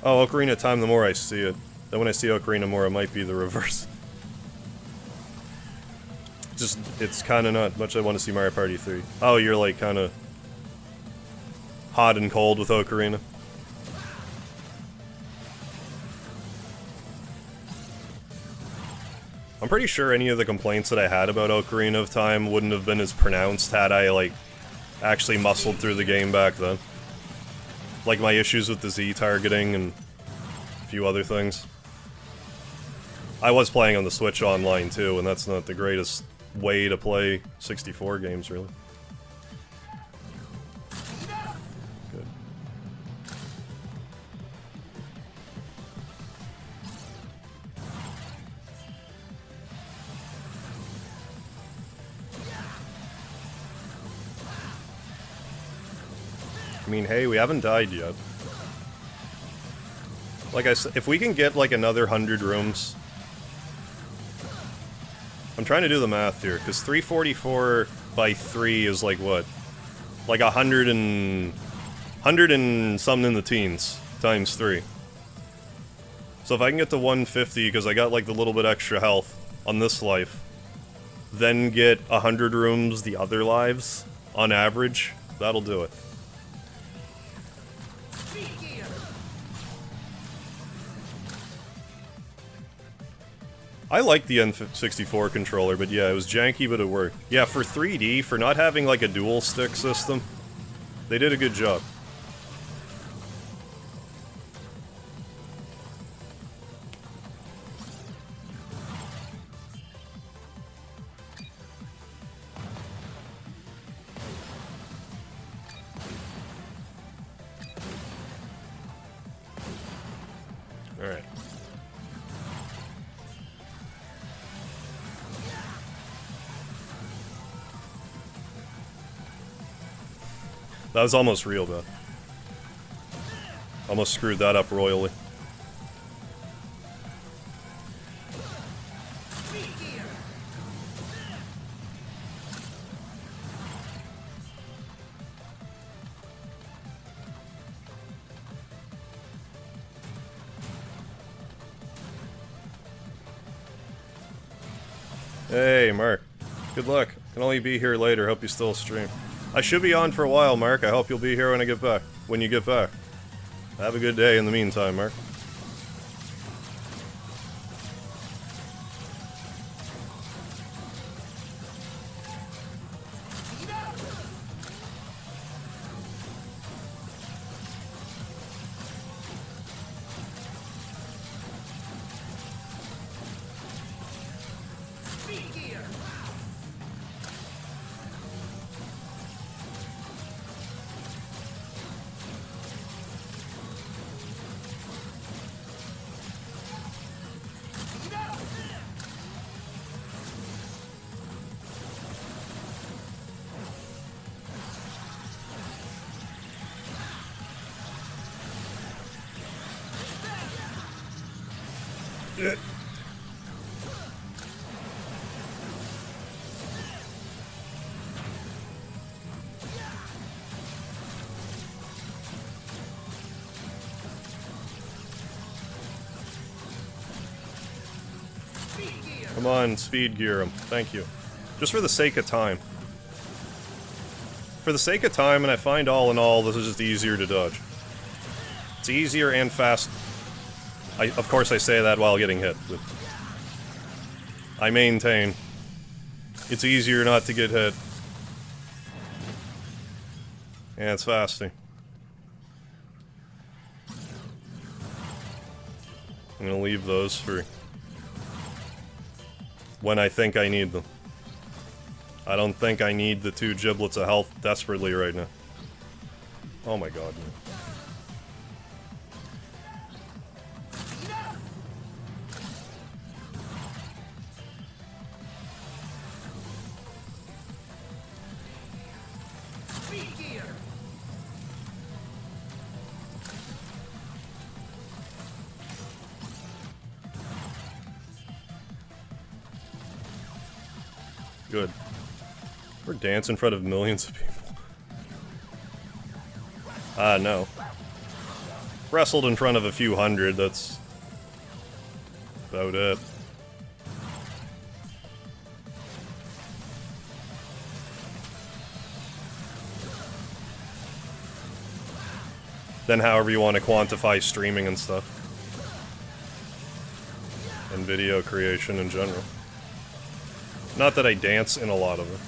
Oh, Ocarina of Time, the more I see it. Then when I see Ocarina more, it might be the reverse. Just, it's kinda not much I want to see Mario Party 3. Oh, you're like kinda... hot and cold with Ocarina. I'm pretty sure any of the complaints that I had about Ocarina of Time wouldn't have been as pronounced had I, like, actually muscled through the game back then. Like my issues with the Z targeting and a few other things. I was playing on the Switch online too, and that's not the greatest way to play 64 games, really. I mean, hey, we haven't died yet. Like I said, if we can get like another 100 rooms... I'm trying to do the math here, because 344 by 3 is like what? Like 100 and something in the teens, times 3. So if I can get to 150, because I got like the little bit extra health on this life, then get 100 rooms the other lives, on average, that'll do it. I like the N64 controller, but yeah, it was janky, but it worked. Yeah, for 3D, for not having like a dual stick system, they did a good job. Alright. That was almost real, though. Almost screwed that up royally. Hey, Mark. Good luck. Can only be here later. Hope you still stream. I should be on for a while, Mark. I hope you'll be here when I get back. When you get back. Have a good day in the meantime, Mark. Come on, speed gear him. Thank you. Just for the sake of time. For the sake of time, and I find all in all, this is just easier to dodge. It's easier and fast. Of course I say that while getting hit, but I maintain it's easier not to get hit. And it's fasting. I'm gonna leave those for when I think I need them. I don't think I need the 2 giblets of health desperately right now. Oh my god, man. Good. We're dancing in front of millions of people. No. Wrestled in front of a few hundred, that's about it. Then however you want to quantify streaming and stuff. And video creation in general. Not that I dance in a lot of it.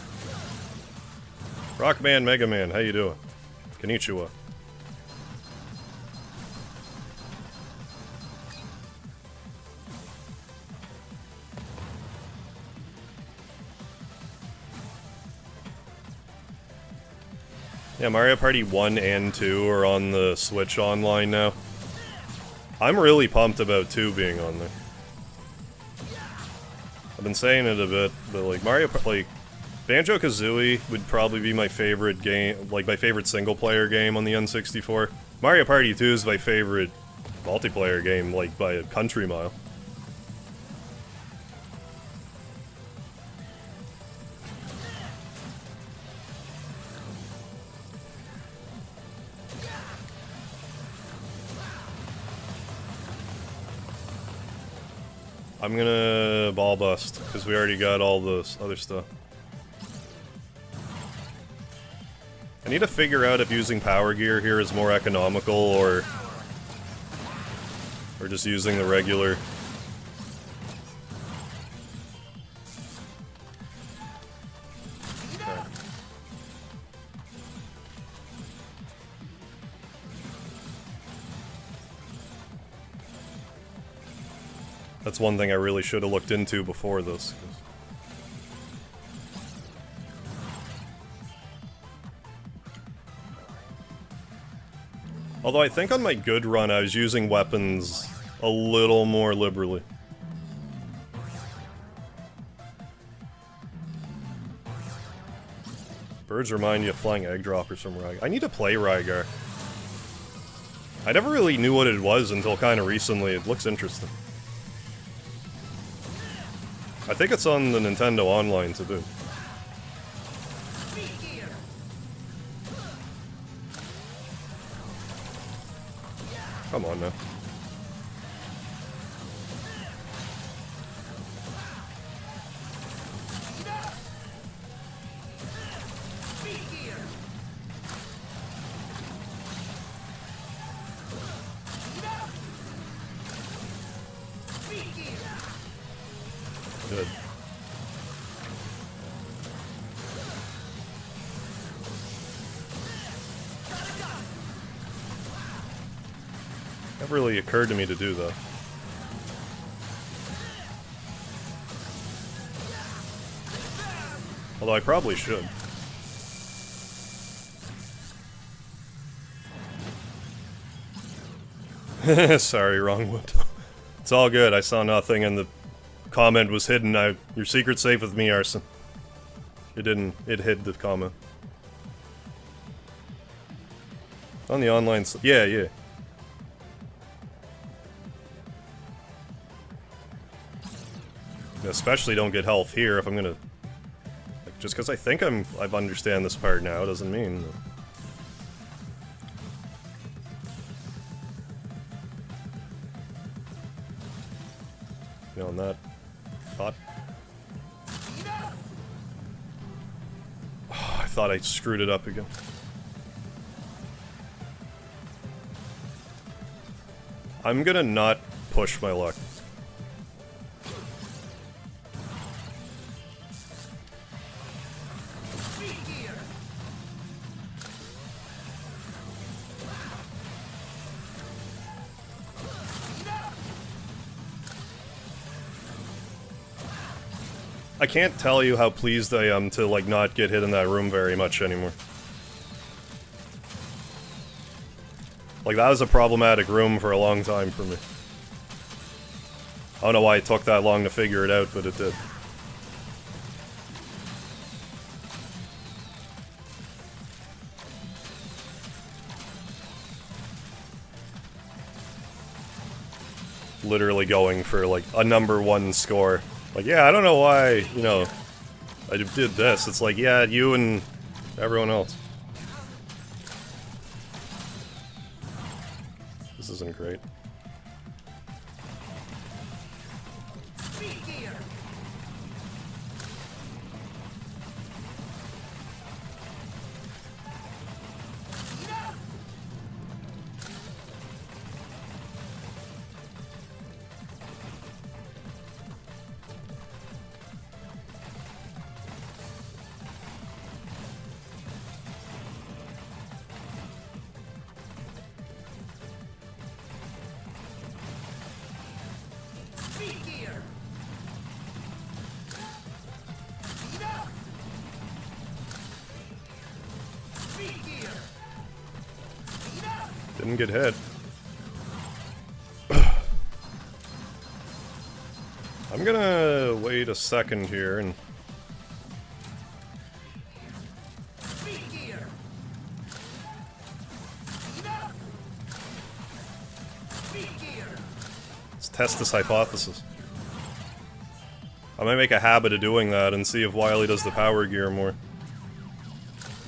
Rockman, Megaman, how you doing? Konnichiwa. Yeah, Mario Party 1 and 2 are on the Switch Online now. I'm really pumped about 2 being on there. I've been saying it a bit, but like Banjo-Kazooie would probably be my favorite game, like my favorite single-player game on the N64. Mario Party 2 is my favorite multiplayer game, like by a country mile. I'm gonna ball bust, because we already got all this other stuff. I need to figure out if using power gear here is more economical, or just using the regular. Okay. That's one thing I really should have looked into before this. Although I think on my good run I was using weapons a little more liberally. Birds remind you of flying egg droppers from Rygar. I need to play Rygar. I never really knew what it was until kind of recently. It looks interesting. I think it's on the Nintendo Online to do. Come on now. Good. Never really occurred to me to do that. Although I probably should. Sorry, wrong one. It's all good, I saw nothing and the comment was hidden. Your secret's safe with me, Arson. It hid the comment. On the online yeah, yeah. Especially don't get health here if I'm gonna... Like, just because I think I understand this part now doesn't mean... On that thought. Oh, I thought I screwed it up again. I'm gonna not push my luck. I can't tell you how pleased I am to, like, not get hit in that room very much anymore. Like, that was a problematic room for a long time for me. I don't know why it took that long to figure it out, but it did. Literally going for, like, a #1 score. Like, yeah, I don't know why, you know, I did this. It's like, yeah, you and everyone else. This isn't great. Didn't get hit. I'm gonna wait a second here and... Let's test this hypothesis. I might make a habit of doing that and see if Wily does the power gear more.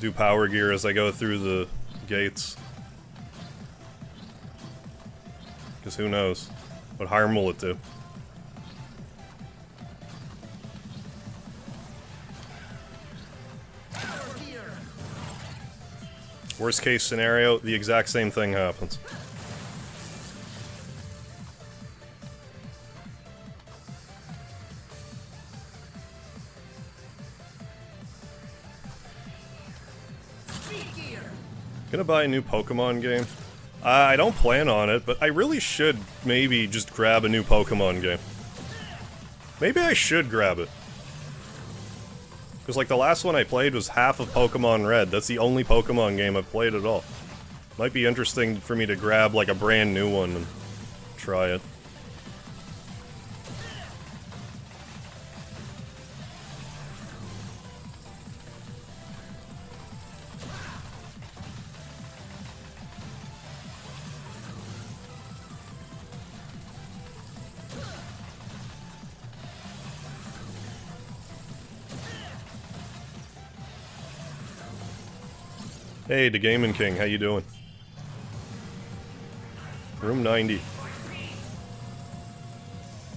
Do power gear as I go through the gates. Because who knows? What harm will it do? Worst case scenario, the exact same thing happens. Gonna buy a new Pokemon game? I don't plan on it, but I really should maybe just grab a new Pokemon game. Maybe I should grab it. Because, like, the last one I played was half of Pokemon Red. That's the only Pokemon game I've played at all. Might be interesting for me to grab, like, a brand new one and try it. Hey, the Gaming King, how you doing? Room 90.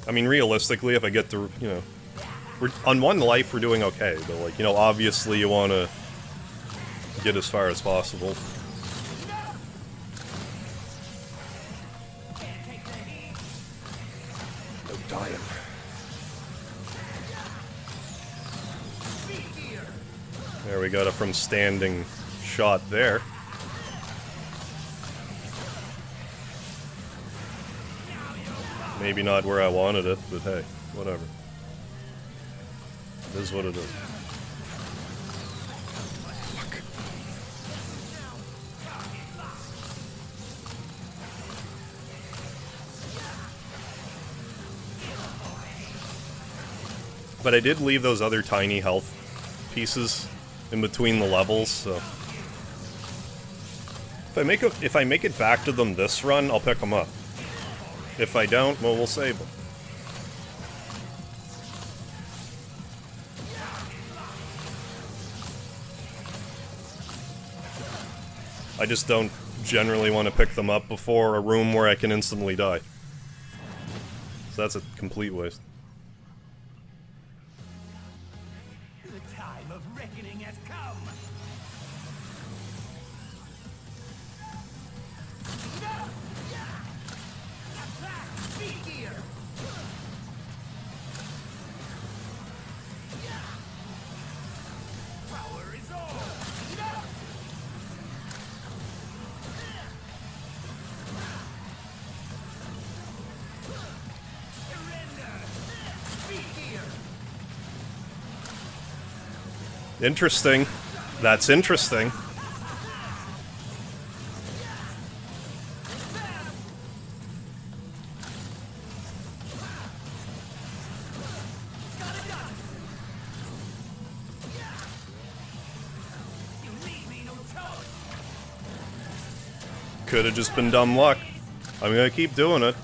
I mean, realistically, if I get to, you know... on one life, we're doing okay, but, like, you know, obviously you want to get as far as possible. No dying. There, we got a from standing shot there. Maybe not where I wanted it, but hey, whatever. It is what it is. Fuck. But I did leave those other tiny health pieces in between the levels, so if I make it back to them this run, I'll pick them up. If I don't, well, we'll save them. I just don't generally want to pick them up before a room where I can instantly die. So that's a complete waste. The time of reckoning has come. Power is all. Interesting. That's interesting. Could have just been dumb luck. I'm gonna keep doing it.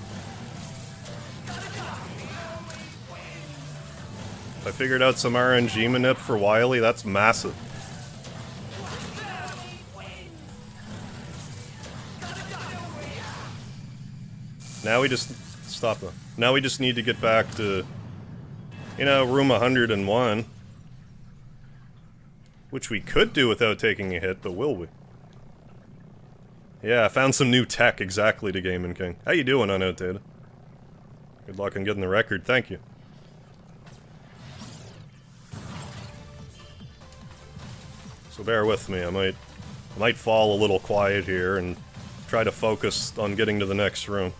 If I figured out some RNG manip for Wily, that's massive. Now we just... Stop that. Now we just need to get back to, you know, room 101. Which we could do without taking a hit, but will we? Yeah, I found some new tech exactly to Gaming King. How you doing, Unnotated? Good luck on getting the record, thank you. So bear with me, I might fall a little quiet here and try to focus on getting to the next room.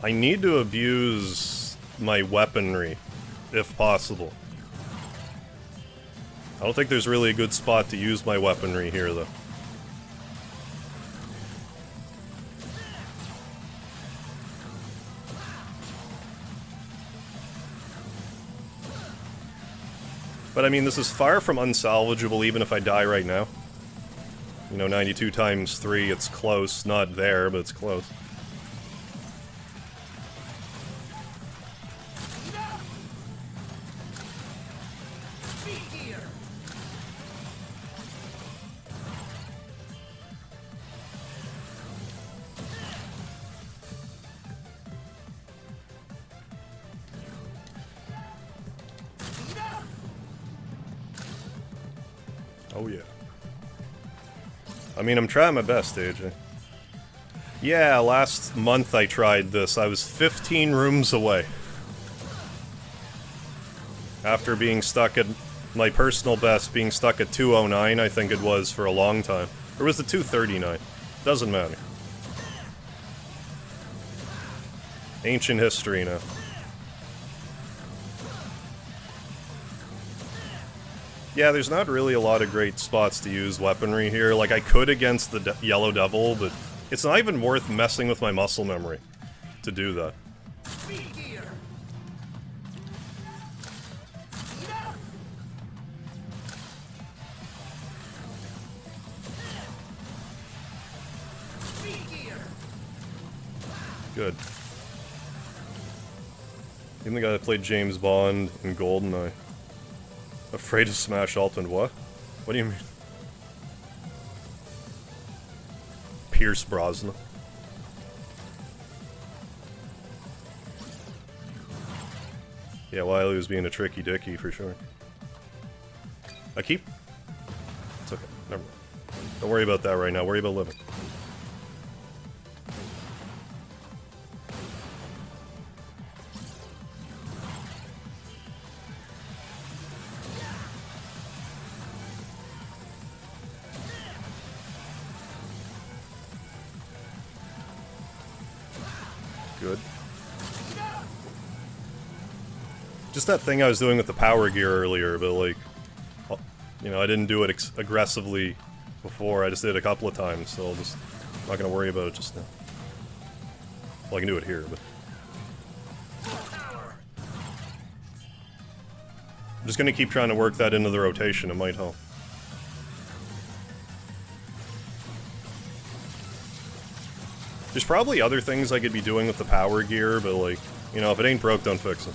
I need to abuse my weaponry, if possible. I don't think there's really a good spot to use my weaponry here, though. But I mean, this is far from unsalvageable even if I die right now. You know, 92 times 3, it's close. Not there, but it's close. Oh yeah. I mean, I'm trying my best, AJ. Yeah, last month I tried this. I was 15 rooms away. After being stuck at my personal best, being stuck at 209, I think it was, for a long time. Or was it 239? Doesn't matter. Ancient history now. Yeah, there's not really a lot of great spots to use weaponry here. Like, I could against the Yellow Devil, but it's not even worth messing with my muscle memory to do that. Good. Even the guy that played James Bond in GoldenEye. Afraid to smash alt and what? What do you mean? Pierce Brosnan. Yeah, Wily was being a tricky dicky for sure. I keep... It's okay, never mind. Don't worry about that right now, worry about living. Good. Just that thing I was doing with the power gear earlier, but like, you know, I didn't do it aggressively before. I just did it a couple of times, so I'm not gonna worry about it just now. Well, I can do it here, but I'm just gonna keep trying to work that into the rotation. It might help. There's probably other things I could be doing with the power gear, but like, you know, if it ain't broke, don't fix it.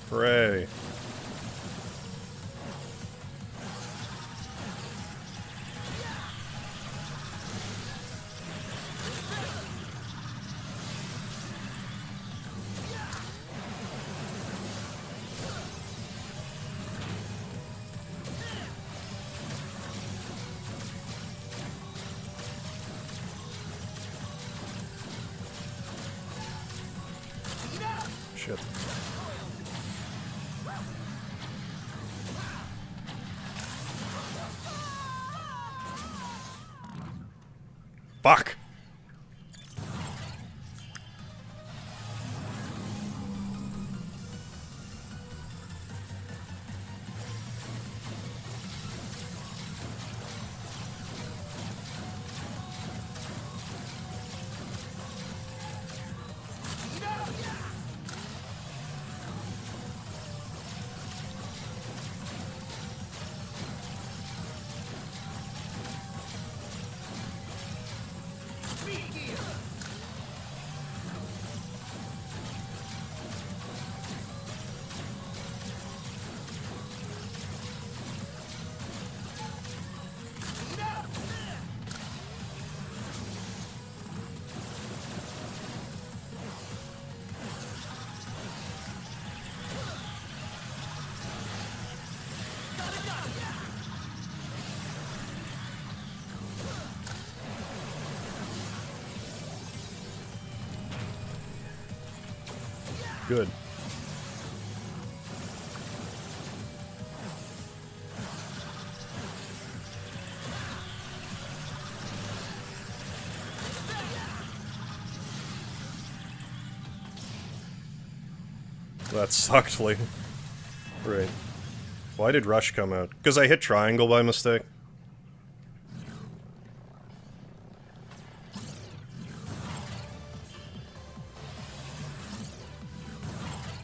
Hooray. Shit. Fuck! Good. That sucked, like... Right. Why did Rush come out? Because I hit triangle by mistake.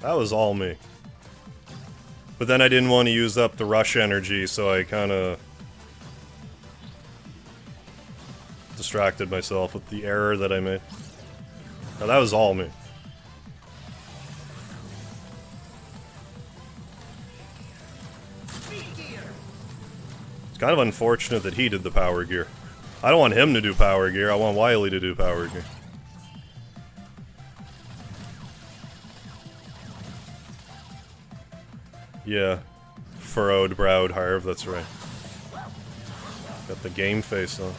That was all me. But then I didn't want to use up the rush energy, so I kinda... distracted myself with the error that I made. Now that was all me. It's kind of unfortunate that he did the power gear. I don't want him to do power gear, I want Wily to do power gear. Yeah. Furrowed browed Harv, that's right. Got the game face on.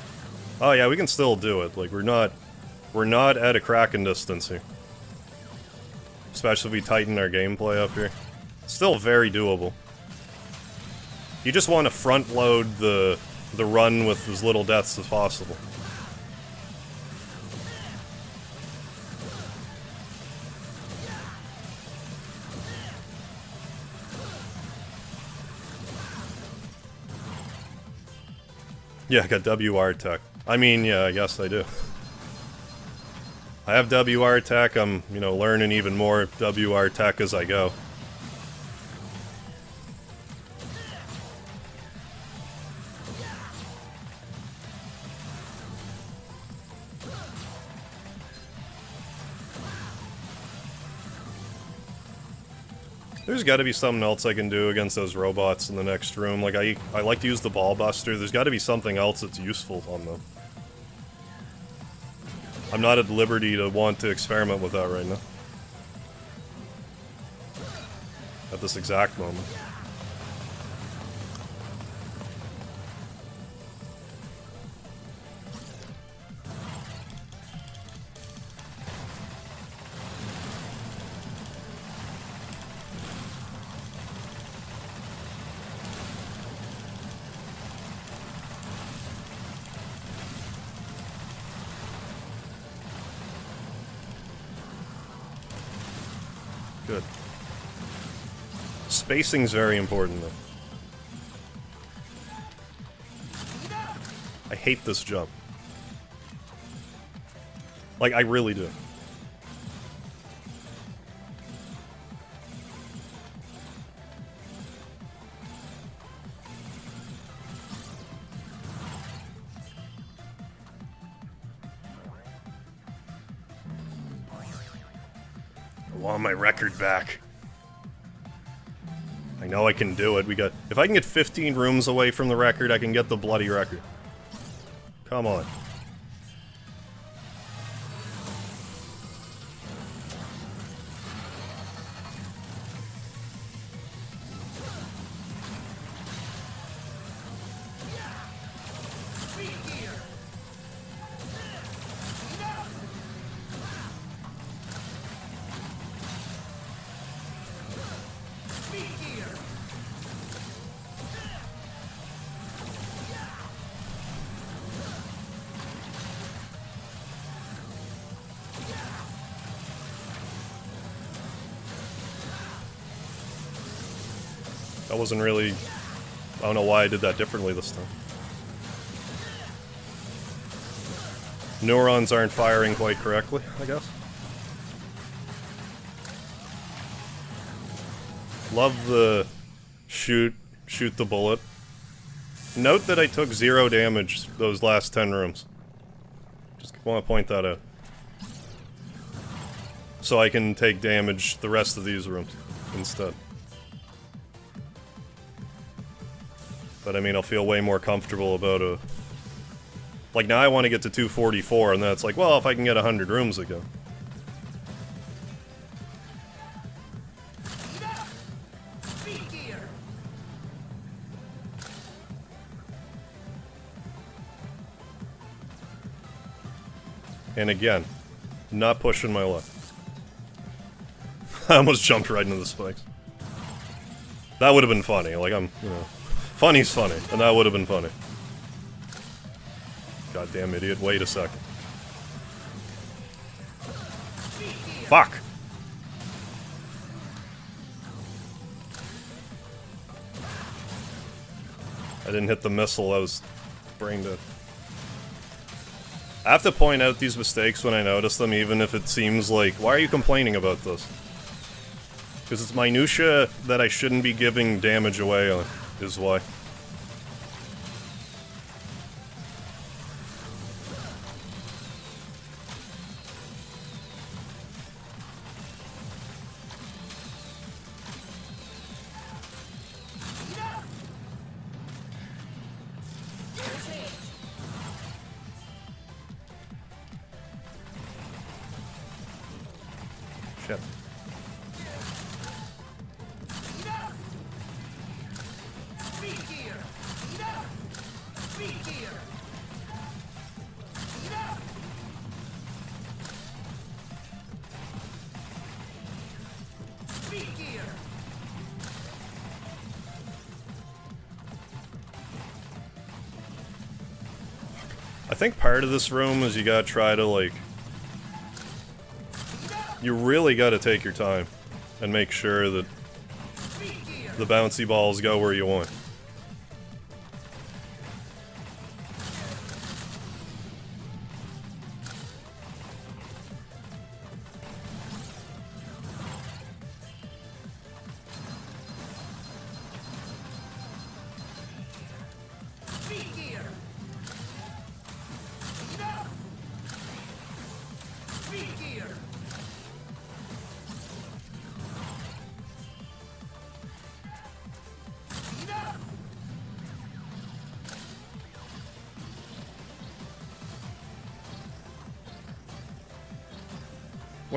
Oh yeah, we can still do it. Like, we're not at a cracking distance here. Especially if we tighten our gameplay up here. Still very doable. You just want to front load the run with as little deaths as possible. Yeah, I got WR tech. I mean, yeah, I guess I do. I have WR tech, I'm, you know, learning even more WR tech as I go. There's gotta be something else I can do against those robots in the next room. Like, I like to use the ball buster. There's gotta be something else that's useful on them. I'm not at liberty to want to experiment with that right now. At this exact moment. Good. Spacing's very important, though. I hate this jump. Like, I really do. I want my record back. I know I can do it. If I can get 15 rooms away from the record, I can get the bloody record. Come on. That wasn't really... I don't know why I did that differently this time. Neurons aren't firing quite correctly, I guess. Love the shoot the bullet. Note that I took 0 damage those last 10 rooms. Just want to point that out. So I can take damage the rest of these rooms instead. But I mean, I'll feel way more comfortable about a... Like, now I want to get to 244, and that's like, well, if I can get 100 rooms again. And again, not pushing my luck. I almost jumped right into the spikes. That would have been funny, like you know... Funny's funny, and that would have been funny. Goddamn idiot, wait a second. Fuck! I didn't hit the missile, I was brain dead. I have to point out these mistakes when I notice them, even if it seems like, why are you complaining about this? Because it's minutia that I shouldn't be giving damage away on. Is why. Shit. I think part of this room is you gotta try to, like... You really gotta take your time and make sure that the bouncy balls go where you want.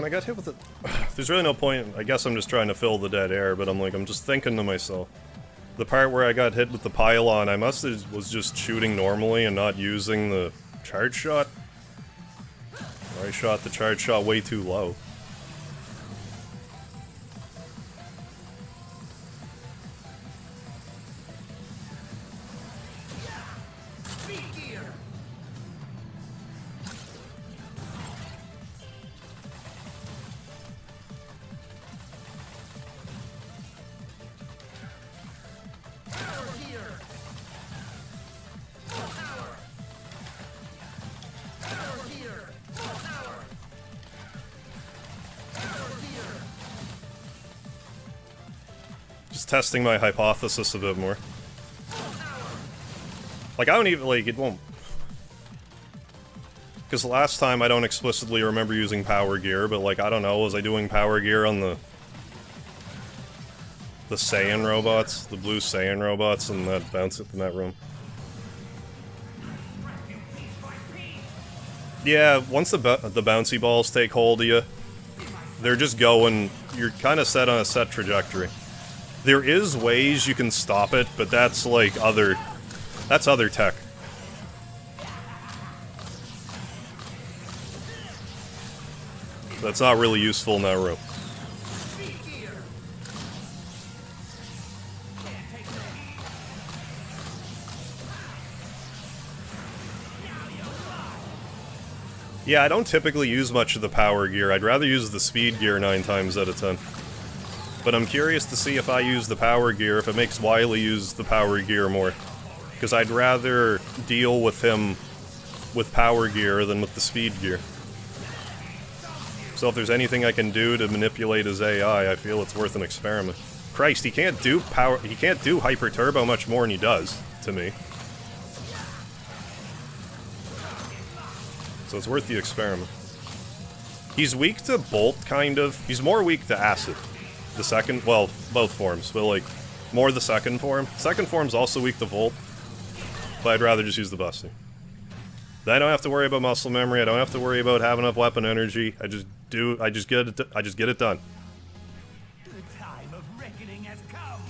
when I got hit with it... There's really no point, I guess I'm just trying to fill the dead air, but I'm just thinking to myself. The part where I got hit with the pylon, I must have was just shooting normally and not using the charge shot. Or I shot the charge shot way too low. Just testing my hypothesis a bit more. Like, I don't even, like, it won't... Because last time I don't explicitly remember using power gear, but, like, I don't know, was I doing power gear on the Saiyan robots? The blue Saiyan robots in that room? Yeah, once the bouncy balls take hold of you, they're just going... You're kind of set on a set trajectory. There is ways you can stop it, but that's like other... That's other tech. That's not really useful in that room. Yeah, I don't typically use much of the power gear. I'd rather use the speed gear 9 times out of 10. But I'm curious to see if I use the power gear, if it makes Wily use the power gear more. Because I'd rather deal with him with power gear than with the speed gear. So if there's anything I can do to manipulate his AI, I feel it's worth an experiment. Christ, he can't do hyper turbo much more than he does, to me. So it's worth the experiment. He's weak to bolt, kind of. He's more weak to acid. The second, well, both forms, but like, more the second form. Second form's also weak to Volt, but I'd rather just use the busting. Then I don't have to worry about muscle memory, I don't have to worry about having enough weapon energy, I just get it done. The time of reckoning has come.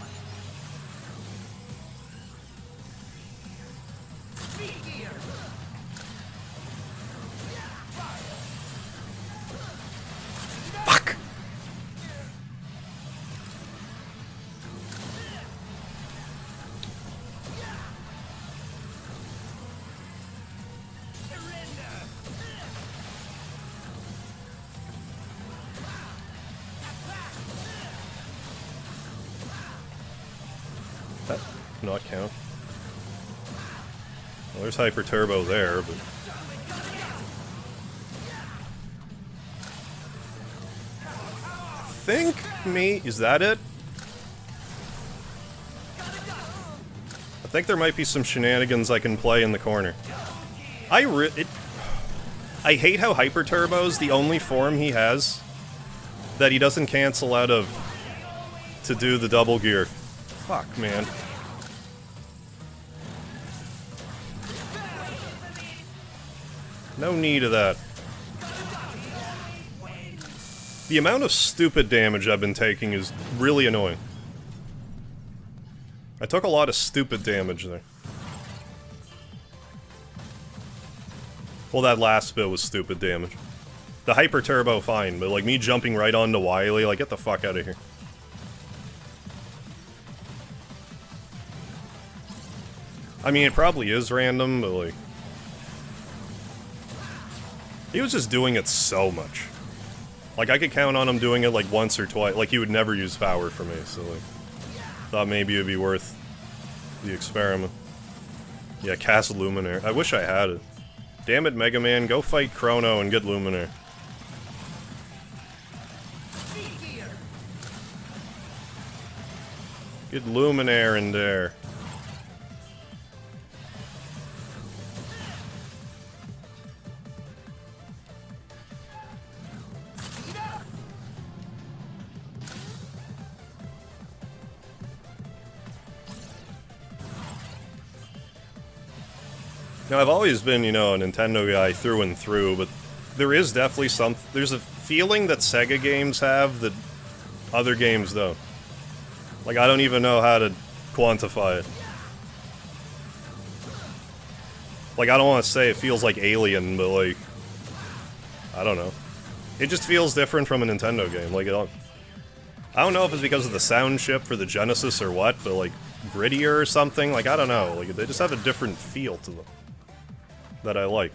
Fuck! That not count. Well, there's hyper turbo there, but think me is that it? I think there might be some shenanigans I can play in the corner. I hate how hyper turbo's the only form he has that he doesn't cancel out of to do the double gear. Fuck, man. No need of that. The amount of stupid damage I've been taking is really annoying. I took a lot of stupid damage there. Well, that last bit was stupid damage. The hyper turbo, fine, but like me jumping right onto Wily, like get the fuck out of here. I mean, it probably is random, but like... He was just doing it so much. Like, I could count on him doing it like once or twice. Like, he would never use power for me, so like... Thought maybe it'd be worth the experiment. Yeah, cast Luminaire. I wish I had it. Damn it, Megaman, go fight Chrono and get Luminaire. Get Luminaire in there. Now, I've always been, you know, a Nintendo guy through and through, but there is definitely there's a feeling that Sega games have that other games don't. Like, I don't even know how to quantify it. Like, I don't want to say it feels like Alien, but, like, I don't know. It just feels different from a Nintendo game. Like, I don't know if it's because of the sound chip for the Genesis or what, but, like, grittier or something. Like, I don't know. Like, they just have a different feel to them that I like.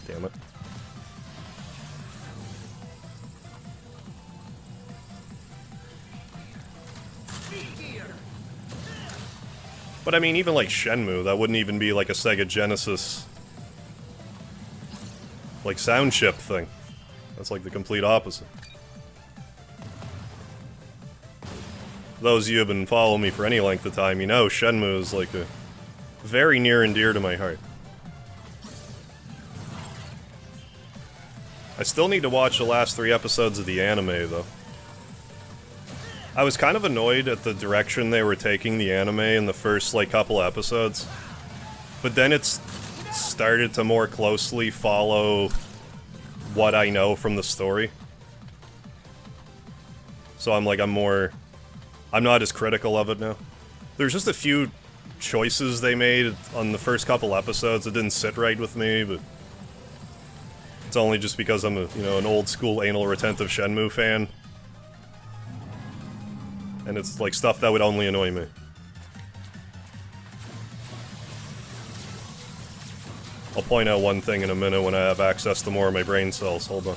Damn it. But I mean, even like Shenmue, that wouldn't even be like a Sega Genesis, like, sound chip thing. That's like the complete opposite. Those of you who have been following me for any length of time, you know Shenmue is like a very near and dear to my heart. I still need to watch the last 3 episodes of the anime, though. I was kind of annoyed at the direction they were taking the anime in the first, like, couple episodes. But then it's started to more closely follow what I know from the story. So I'm not as critical of it now. There's just a few choices they made on the first couple episodes that didn't sit right with me, but it's only just because I'm an old school anal retentive Shenmue fan. And it's like stuff that would only annoy me. I'll point out one thing in a minute when I have access to more of my brain cells. Hold on.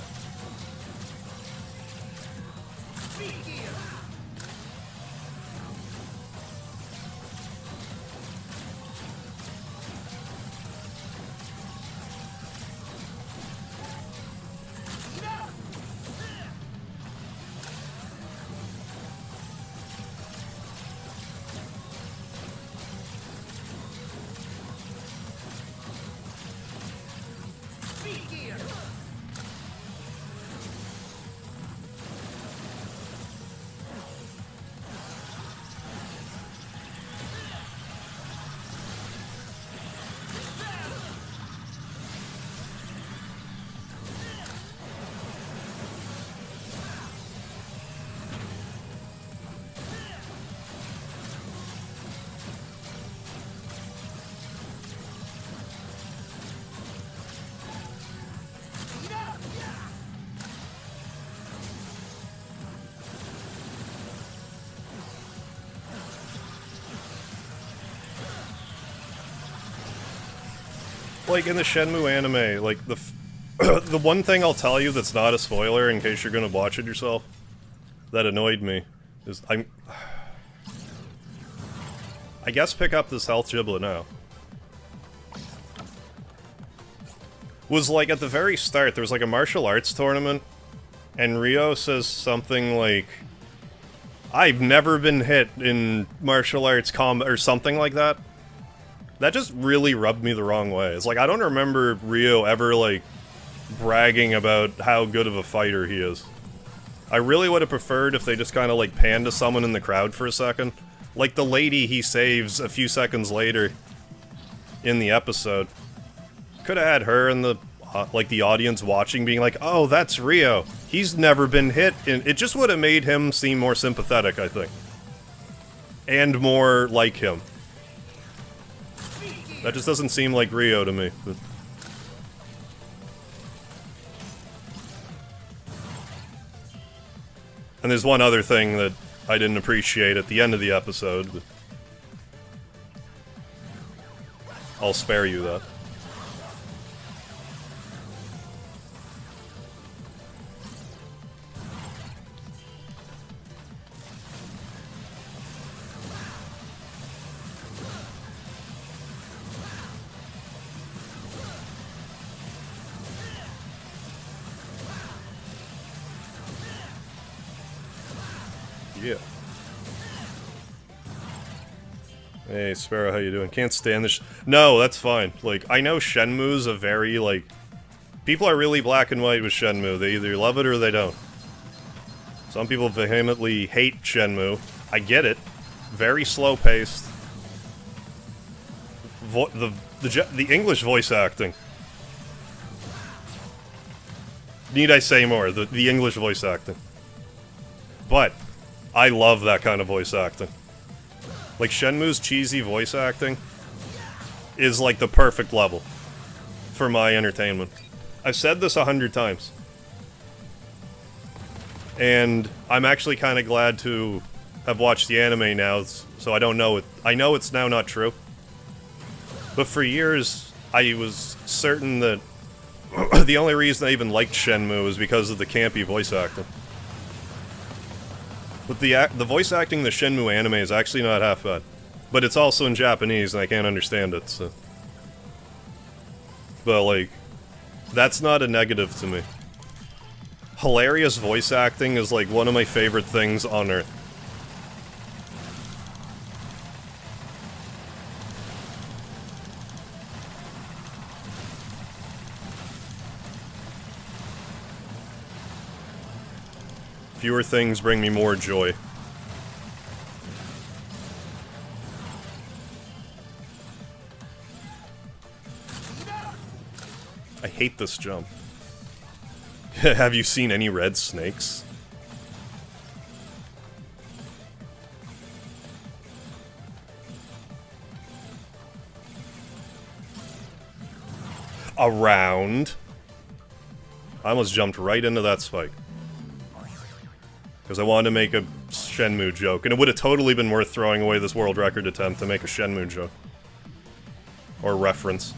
Like, in the Shenmue anime, like, the one thing I'll tell you that's not a spoiler, in case you're gonna watch it yourself, that annoyed me, is I guess pick up this health giblet now. Was, like, at the very start, there was, like, a martial arts tournament, and Ryo says something like, I've never been hit in martial arts combat, or something like that. That just really rubbed me the wrong way. It's like, I don't remember Ryo ever, like, bragging about how good of a fighter he is. I really would have preferred if they just kind of, like, panned to someone in the crowd for a second. Like the lady he saves a few seconds later in the episode. Could have had her in the, like, the audience watching being like, oh, that's Ryo. He's never been hit. It just would have made him seem more sympathetic, I think. And more like him. That just doesn't seem like Ryo to me. But and there's one other thing that I didn't appreciate at the end of the episode, but I'll spare you that. Yeah. Hey, Sparrow, how you doing? Can't stand this No, that's fine. Like, I know Shenmue's a very, like... People are really black and white with Shenmue. They either love it or they don't. Some people vehemently hate Shenmue. I get it. Very slow-paced. The English voice acting. Need I say more? The English voice acting. But I love that kind of voice acting. Like, Shenmue's cheesy voice acting is like the perfect level for my entertainment. I've said this 100 times. And I'm actually kind of glad to have watched the anime now, so I don't know it. I know it's now not true. But for years, I was certain that the only reason I even liked Shenmue was because of the campy voice acting. But the voice acting in the Shenmue anime is actually not half bad. But it's also in Japanese, and I can't understand it, so... But, like, that's not a negative to me. Hilarious voice acting is, like, one of my favorite things on Earth. Fewer things bring me more joy. I hate this jump. Have you seen any red snakes? Around. I almost jumped right into that spike. Because I wanted to make a Shenmue joke, and it would have totally been worth throwing away this world record attempt to make a Shenmue joke. Or reference.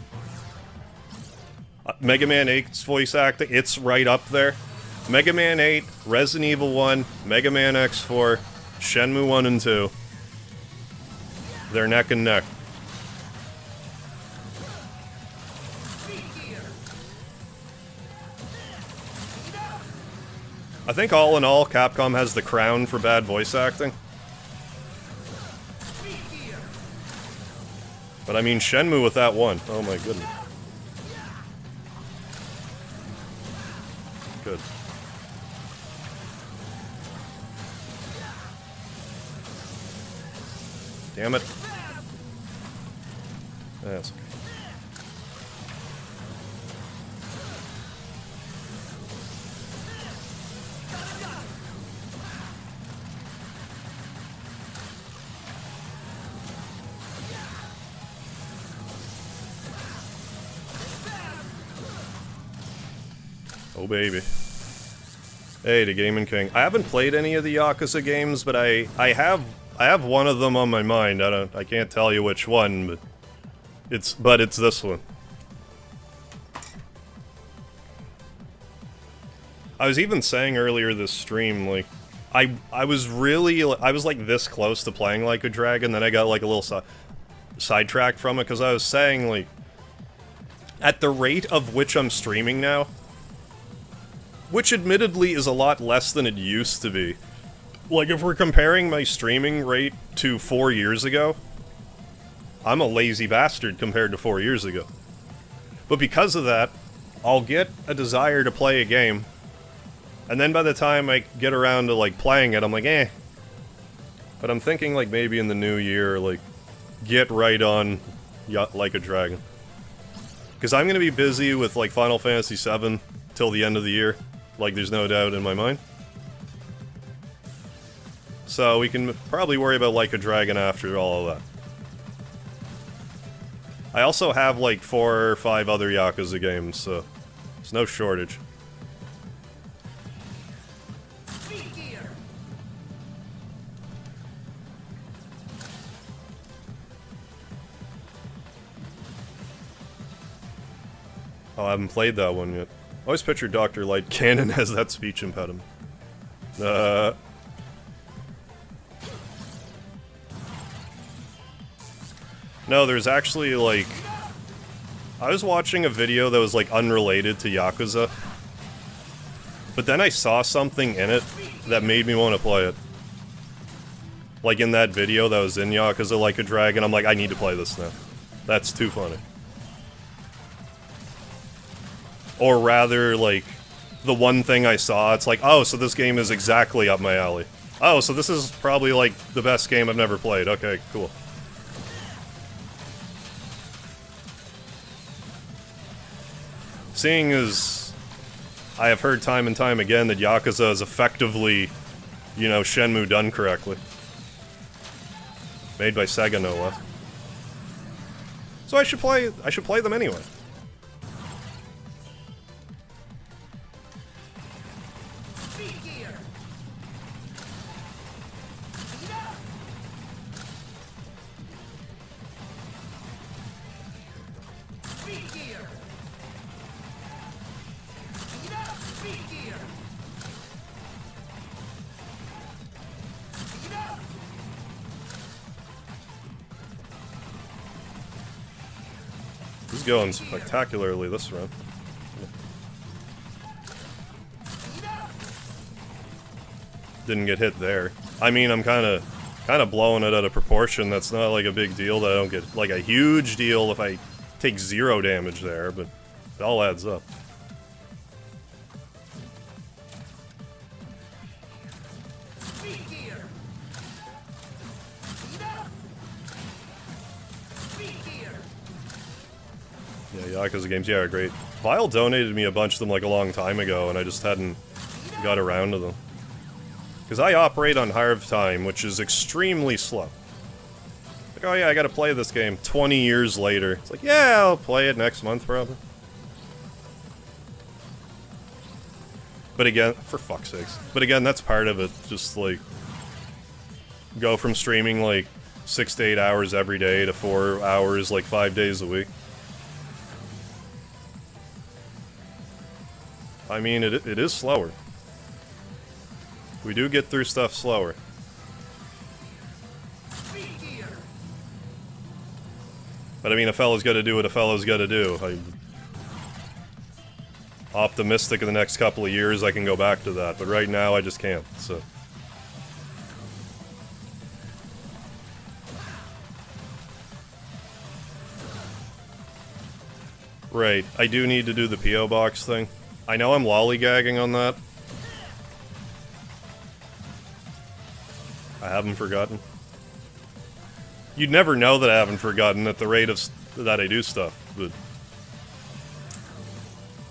Mega Man 8's voice acting, it's right up there. Mega Man 8, Resident Evil 1, Mega Man X4, Shenmue 1 and 2. They're neck and neck. I think all in all, Capcom has the crown for bad voice acting. But I mean, Shenmue with that one. Oh my goodness. Good. Damn it. That's okay. Oh baby. Hey, the Gaming King. I haven't played any of the Yakuza games, but I have one of them on my mind. I can't tell you which one, but it's this one. I was even saying earlier this stream, like, I was like this close to playing Like a Dragon, then I got like a little sidetracked from it, because I was saying, like, at the rate of which I'm streaming now, which admittedly is a lot less than it used to be. Like, if we're comparing my streaming rate to 4 years ago, I'm a lazy bastard compared to 4 years ago. But because of that, I'll get a desire to play a game, and then by the time I get around to, like, playing it, I'm like, eh. But I'm thinking, like, maybe in the new year, like, get right on Like a Dragon. Because I'm gonna be busy with, like, Final Fantasy VII till the end of the year. Like, there's no doubt in my mind. So we can probably worry about Like a Dragon after all of that. I also have like 4 or 5 other Yakuza games, so there's no shortage. Oh, I haven't played that one yet. I always picture Dr. Light Cannon has that speech impediment. No, there's actually, like... I was watching a video that was, like, unrelated to Yakuza. But then I saw something in it that made me want to play it. Like, in that video that was in Yakuza Like a Dragon, I'm like, I need to play this now. That's too funny. Or rather, like, the one thing I saw, it's like, oh, so this game is exactly up my alley. Oh, so this is probably, like, the best game I've never played. Okay, cool. Seeing as I have heard time and time again that Yakuza is effectively, you know, Shenmue done correctly. Made by Sega, no less. So I should play them anyway. This is going spectacularly this round. Didn't get hit there. I mean, I'm kind of blowing it out of proportion. That's not like a big deal that I don't get like a huge deal if I take 0 damage there, but it all adds up. Yeah, Yakuza games, yeah, are great. Vile donated me a bunch of them like a long time ago, and I just hadn't got around to them. Because I operate on Harv time, which is extremely slow. Like, oh yeah, I gotta play this game 20 years later. It's like, yeah, I'll play it next month probably. But again, for fuck's sakes. But again, that's part of it. Just like, go from streaming like 6 to 8 hours every day to 4 hours like 5 days a week. I mean, it is slower. We do get through stuff slower. But I mean, a fellow's gotta do what a fellow's gotta do. I'm optimistic in the next couple of years I can go back to that, but right now I just can't, so. Right, I do need to do the P.O. box thing. I know I'm lollygagging on that. I haven't forgotten. You'd never know that I haven't forgotten at the rate of that I do stuff, but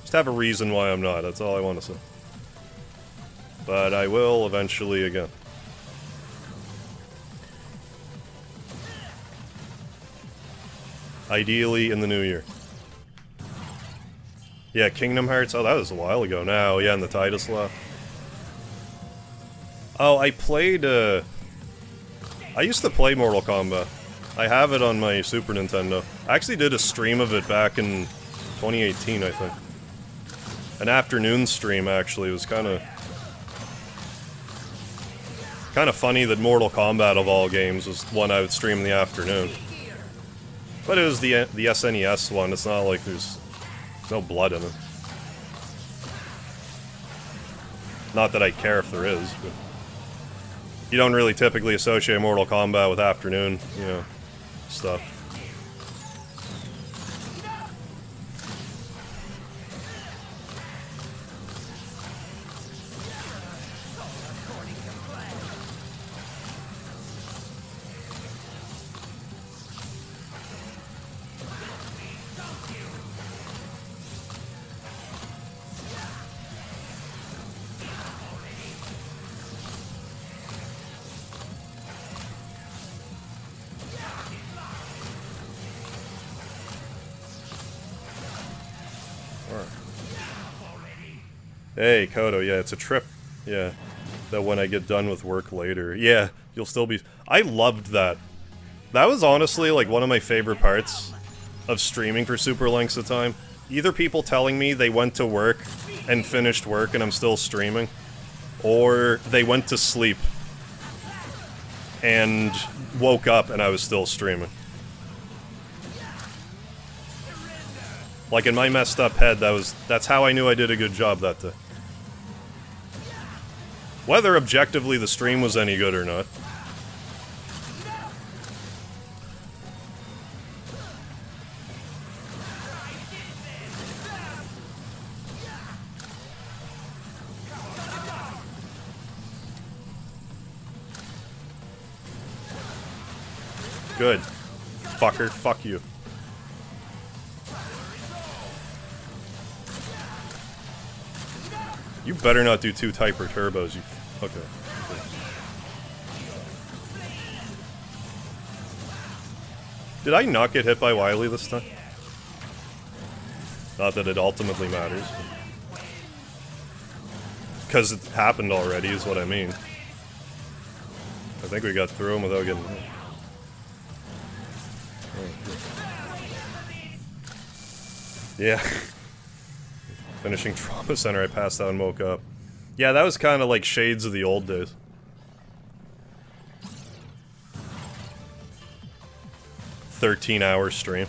just have a reason why I'm not, that's all I want to say. But I will eventually again. Ideally in the new year. Yeah, Kingdom Hearts, oh that was a while ago now, yeah, in the Tidal slot. Oh, I played, I used to play Mortal Kombat. I have it on my Super Nintendo. I actually did a stream of it back in 2018, I think. An afternoon stream, actually. It was kind of funny that Mortal Kombat, of all games, was one I would stream in the afternoon. But it was the SNES one. It's not like there's no blood in it. Not that I care if there is, but you don't really typically associate Mortal Kombat with afternoon, you know, stuff. Hey, Kodo, yeah, it's a trip. Yeah, that when I get done with work later. Yeah, you'll still be... I loved that. That was honestly, like, one of my favorite parts of streaming for super lengths of time. Either people telling me they went to work and finished work and I'm still streaming, or they went to sleep and woke up and I was still streaming. Like, in my messed up head, that's how I knew I did a good job that day. Whether objectively the stream was any good or not. Good. Fucker, fuck you. You better not do 2 Typer turbos, you... Okay. Did I not get hit by Wily this time? Not that it ultimately matters. Because it happened already is what I mean. I think we got through him without getting hit. Yeah. Finishing Trauma Center, I passed out and woke up. Yeah, that was kind of like shades of the old days. $13-hour stream.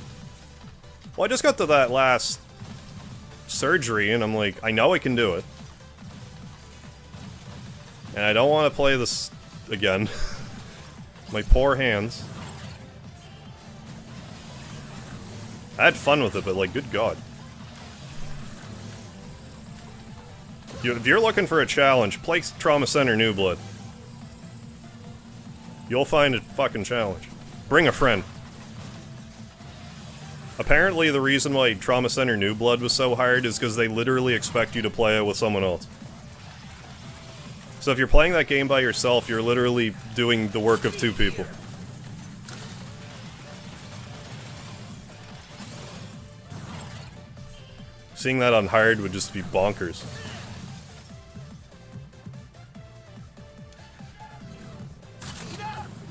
Well, I just got to that last surgery, and I'm like, I know I can do it. And I don't want to play this again. My poor hands. I had fun with it, but like, good god. If you're looking for a challenge, play Trauma Center New Blood. You'll find it fucking challenge. Bring a friend. Apparently the reason why Trauma Center New Blood was so hard is because they literally expect you to play it with someone else. So if you're playing that game by yourself, you're literally doing the work of 2 people. Seeing that on hard would just be bonkers.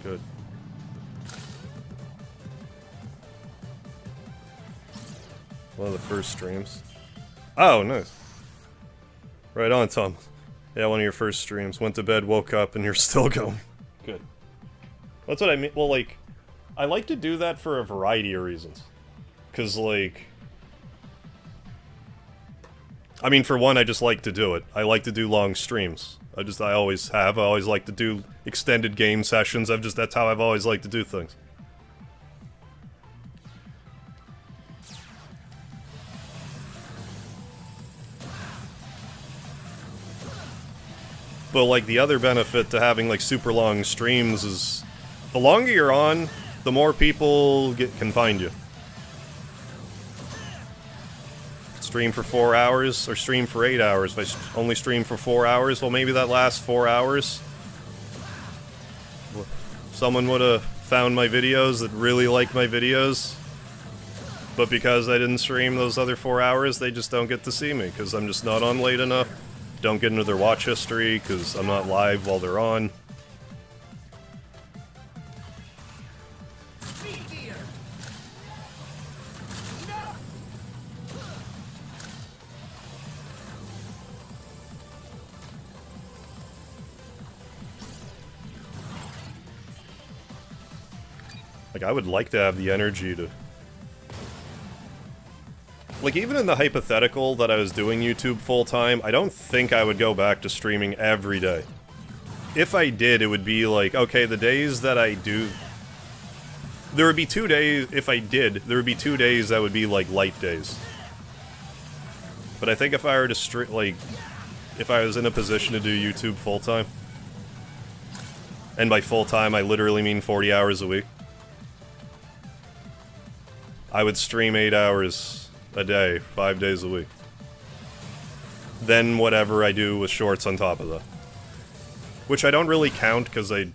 Good. One of the first streams. Oh, nice. Right on, Tom. Yeah, one of your first streams. Went to bed, woke up, and you're still going. Good. That's what I mean. Well, like, I like to do that for a variety of reasons. Because, like... I mean, for one, I just like to do it. I like to do long streams. I always have. I always like to do extended game sessions. That's how I've always liked to do things. But, like, the other benefit to having, like, super long streams is... the longer you're on, the more people can find you. Stream for 4 hours, or stream for 8 hours. If I only stream for 4 hours, well, maybe that last 4 hours... someone would have found my videos that really like my videos. But because I didn't stream those other 4 hours, they just don't get to see me, because I'm just not on late enough. Don't get into their watch history, because I'm not live while they're on. Like, I would like to have the energy to... like, even in the hypothetical that I was doing YouTube full-time, I don't think I would go back to streaming every day. If I did, it would be like, okay, the days that I do... there would be 2 days, if I did, there would be 2 days that would be, like, light days. But I think if I were to like, if I was in a position to do YouTube full-time, and by full-time I literally mean 40 hours a week, I would stream 8 hours a day, 5 days a week. Then whatever I do with shorts on top of that. Which I don't really count, because I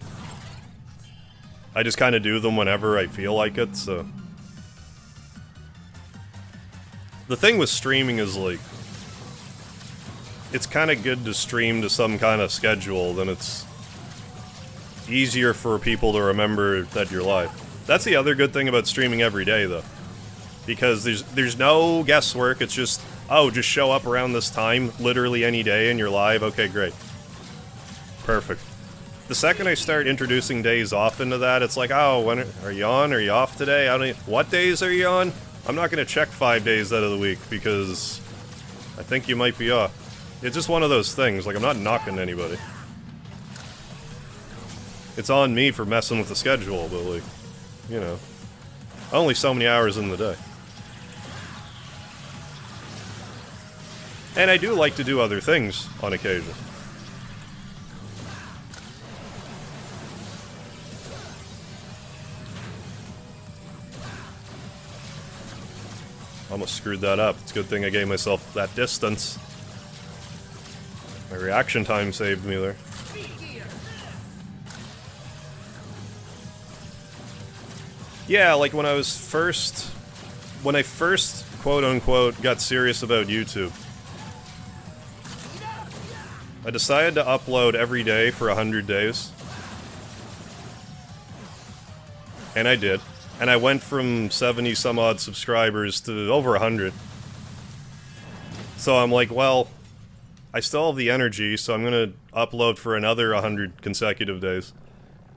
just kind of do them whenever I feel like it, so... the thing with streaming is, like... it's kind of good to stream to some kind of schedule, then it's easier for people to remember that you're live. That's the other good thing about streaming every day, though. Because there's no guesswork, it's just, oh, just show up around this time, literally any day, and you're live, okay, great. Perfect. The second I start introducing days off into that, it's like, oh, when are you on? Are you off today? I don't. What days are you on? I'm not going to check 5 days out of the week, because I think you might be off. It's just one of those things, like, I'm not knocking anybody. It's on me for messing with the schedule, but, like, you know, only so many hours in the day. And I do like to do other things on occasion. Almost screwed that up. It's a good thing I gave myself that distance. My reaction time saved me there. Yeah, like when I first quote-unquote got serious about YouTube, I decided to upload every day for 100 days. And I did. And I went from 70 some odd subscribers to over 100. So I'm like, well, I still have the energy, so I'm gonna upload for another 100 consecutive days.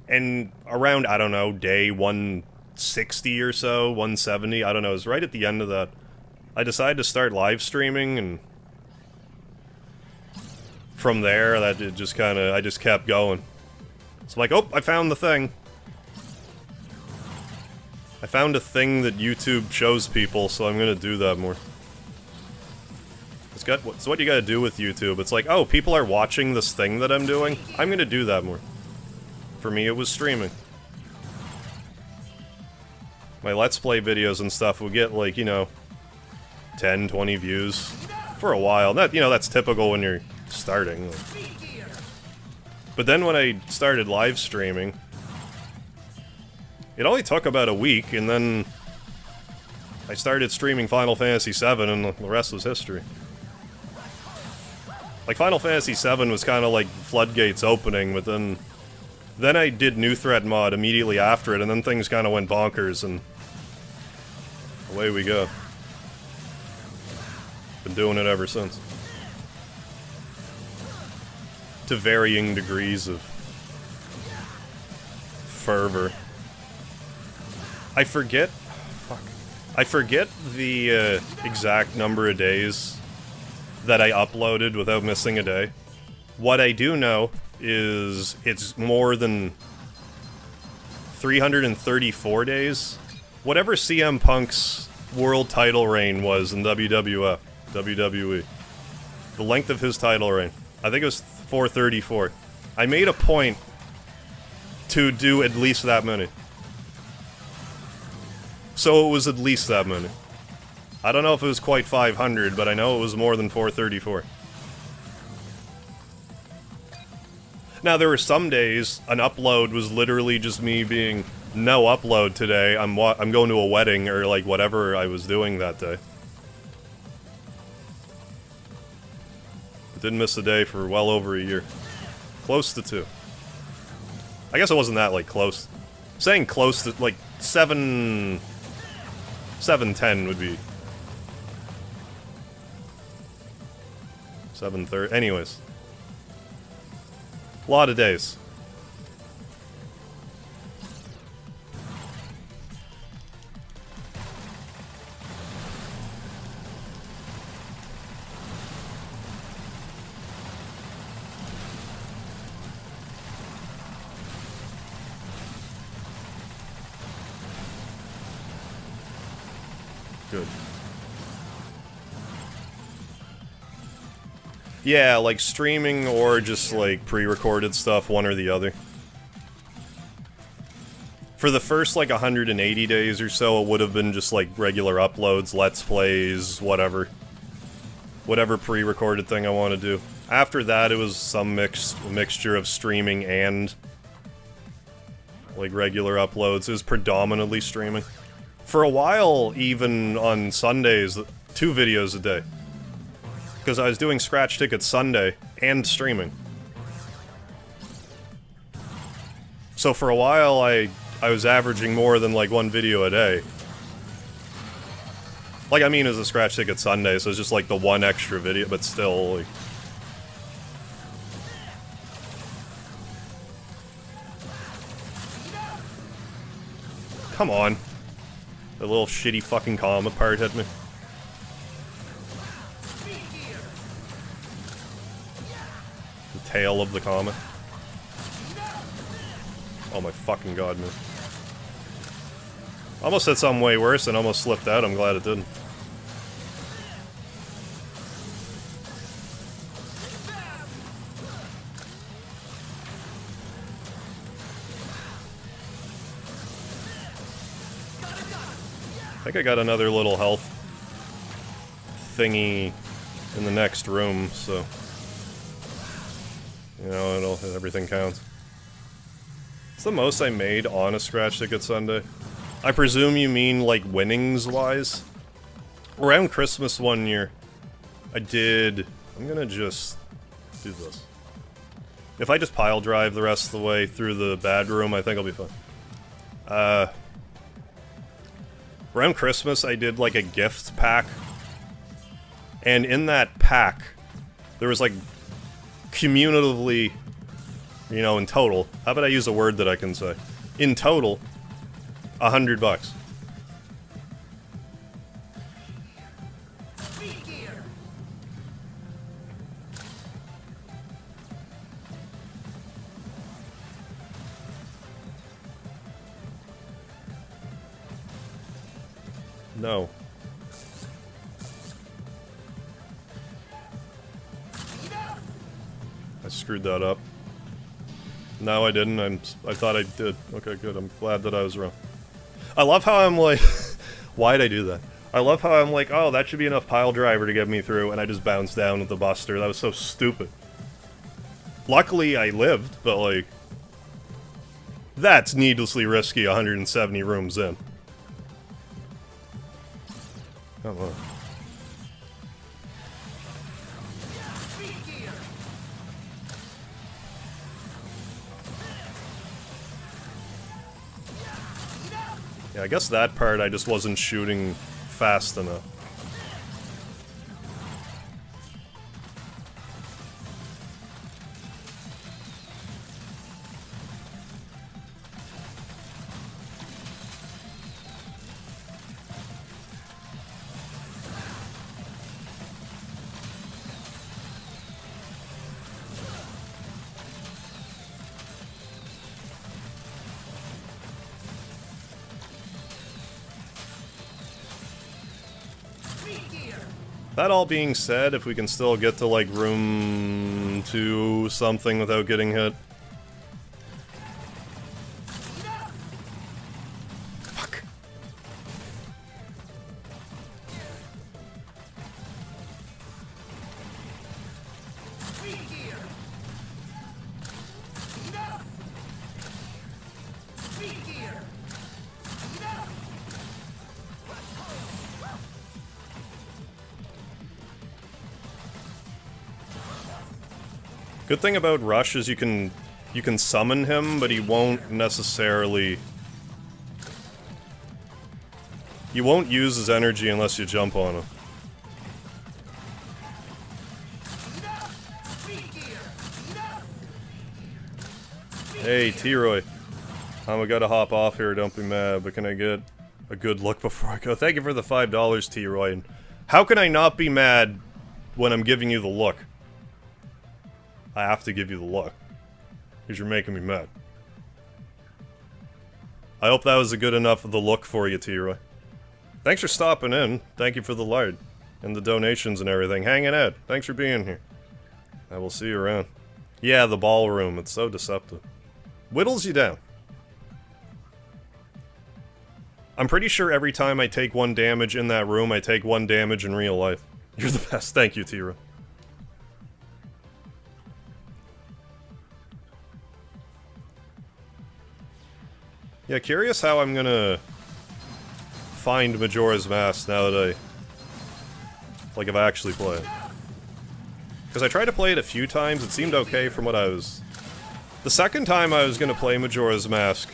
And around, I don't know, day 160 or so, 170, I don't know, it was right at the end of that, I decided to start live streaming, and from there, that it just kinda, I just kept going. So I'm like, oh, I found the thing. I found a thing that YouTube shows people, so I'm gonna do that more. It's what you gotta do with YouTube. It's like, oh, people are watching this thing that I'm doing. I'm gonna do that more. For me, it was streaming. My Let's Play videos and stuff would get, like, you know, 10, 20 views for a while. That, you know, that's typical when you're starting. But then when I started live streaming, it only took about a week, and then I started streaming Final Fantasy VII, and the rest was history. Like, Final Fantasy VII was kind of like floodgates opening, but then I did New Threat mod immediately after it, and then things kind of went bonkers, and away we go. Been doing it ever since. To varying degrees of fervor. I forget the exact number of days that I uploaded without missing a day. What I do know is it's more than 334 days. Whatever CM Punk's world title reign was in WWE. The length of his title reign. I think it was 434. I made a point to do at least that many. So it was at least that many. I don't know if it was quite 500, but I know it was more than 434. Now, there were some days an upload was literally just me being, no upload today, I'm going to a wedding, or like whatever I was doing that day. Didn't miss a day for well over a year. Close to 2. I guess it wasn't that, like, close. Saying close to, like, 710 would be 730. Anyways, a lot of days. Good. Yeah, like streaming or just like pre-recorded stuff, one or the other. For the first like 180 days or so, it would have been just like regular uploads, let's plays, whatever. Whatever pre-recorded thing I want to do. After that, it was some mixture of streaming and like regular uploads. It was predominantly streaming. For a while, even on Sundays, 2 videos a day. Because I was doing Scratch Ticket Sunday and streaming. So for a while, I was averaging more than like 1 video a day. Like, I mean, it was a Scratch Ticket Sunday, so it's just like the 1 extra video, but still, like... Come on. The little shitty fucking comet part hit me. The tail of the comet. Oh my fucking god, man. Almost said something way worse and almost slipped out. I'm glad it didn't. I think I got another little health thingy in the next room, so... You know, everything counts. It's the most I made on a Scratch Ticket Sunday. I presume you mean, like, winnings-wise? Around Christmas one year, I did... I'm gonna just do this. If I just pile drive the rest of the way through the bad room, I think I'll be fine. Around Christmas, I did, like, a gift pack. And in that pack, there was, like, cumulatively, you know, in total, how about I use a word that I can say? In total, $100. No. I screwed that up. No, I didn't. I thought I did. Okay, good. I'm glad that I was wrong. I love how I'm like... Why'd I do that? I love how I'm like, oh, that should be enough pile driver to get me through, and I just bounced down with the Buster. That was so stupid. Luckily, I lived, but like... That's needlessly risky 170 rooms in. Come on. Yeah, I guess that part I just wasn't shooting fast enough. That all being said, if we can still get to, like, room 2 something without getting hit. Fuck. Good thing about Rush is you can summon him, but he won't necessarily... You won't use his energy unless you jump on him. Hey, T-Roy. I gotta hop off here, don't be mad, but can I get a good look before I go? Thank you for the $5, T-Roy. And how can I not be mad when I'm giving you the look? I have to give you the look. Because you're making me mad. I hope that was a good enough of the look for you, T-Roy. Thanks for stopping in. Thank you for the lard. And the donations and everything. Hanging out. Thanks for being here. I will see you around. Yeah, the ballroom. It's so deceptive. Whittles you down. I'm pretty sure every time I take 1 damage in that room, I take 1 damage in real life. You're the best. Thank you, T-Roy. Yeah, curious how I'm gonna find Majora's Mask now that I've actually played. Because I tried to play it a few times, it seemed okay from what I was... The second time I was gonna play Majora's Mask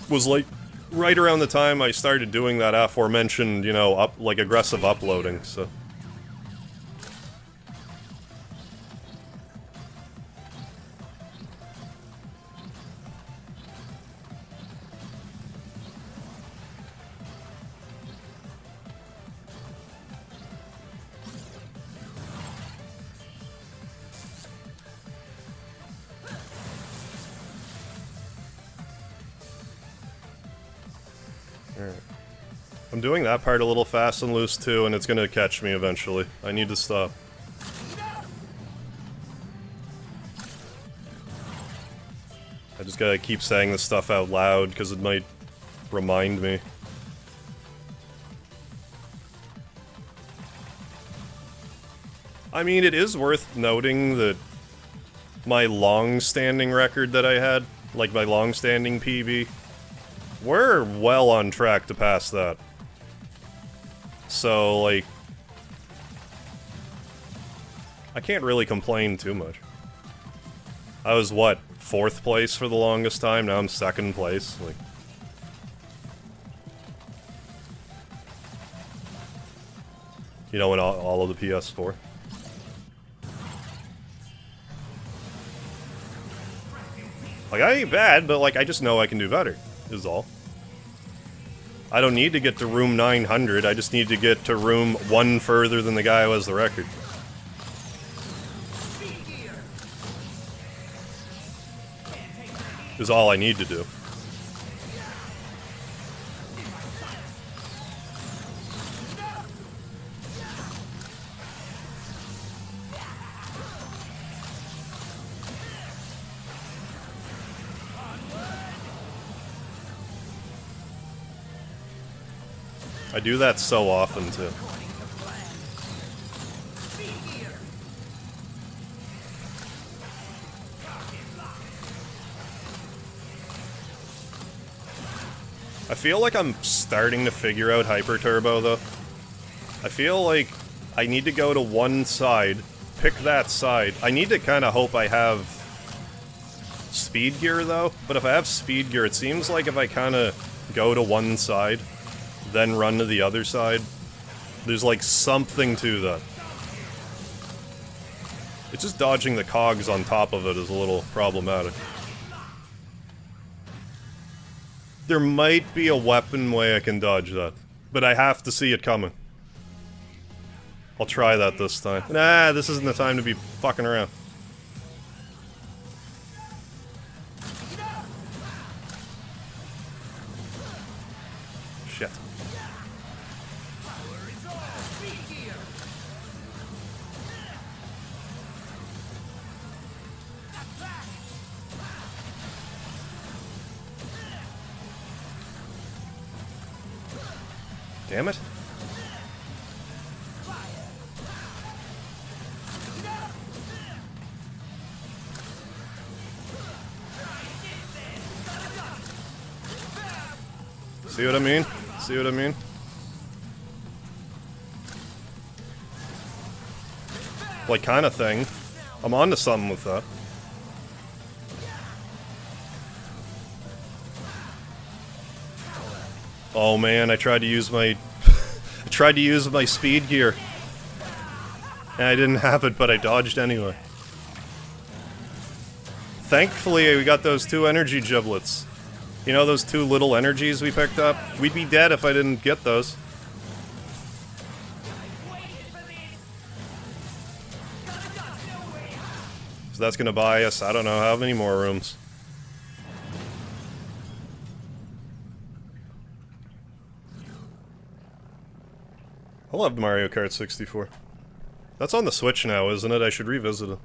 was like right around the time I started doing that aforementioned, you know, aggressive uploading, so... I'm doing that part a little fast and loose too, and it's gonna catch me eventually. I need to stop. I just gotta keep saying this stuff out loud, because it might remind me. I mean, it is worth noting that my long-standing record that I had, like my long-standing PB, we're well on track to pass that. So, like, I can't really complain too much. I was, what, 4th place for the longest time, now I'm 2nd place, like... You know, in all of the PS4. Like, I ain't bad, but, like, I just know I can do better, is all. I don't need to get to room 900, I just need to get to room 1 further than the guy who has the record. Is all I need to do. I do that so often, too. I feel like I'm starting to figure out Hyper Turbo, though. I feel like I need to go to one side, pick that side. I need to kind of hope I have speed gear, though. But if I have speed gear, it seems like if I kind of go to one side, then run to the other side, there's like something to that. It's just dodging the cogs on top of it is a little problematic. There might be a weapon way I can dodge that, but I have to see it coming. I'll try that this time. Nah, this isn't the time to be fucking around. Shit. Damn it. See what I mean? See what I mean? Like, kind of thing. I'm onto something with that. Oh man, I tried to use my... I tried to use my speed gear. And I didn't have it, but I dodged anyway. Thankfully, we got those 2 energy giblets. You know those 2 little energies we picked up? We'd be dead if I didn't get those. So that's gonna buy us, I don't know, how many more rooms. I loved Mario Kart 64. That's on the Switch now, isn't it? I should revisit it.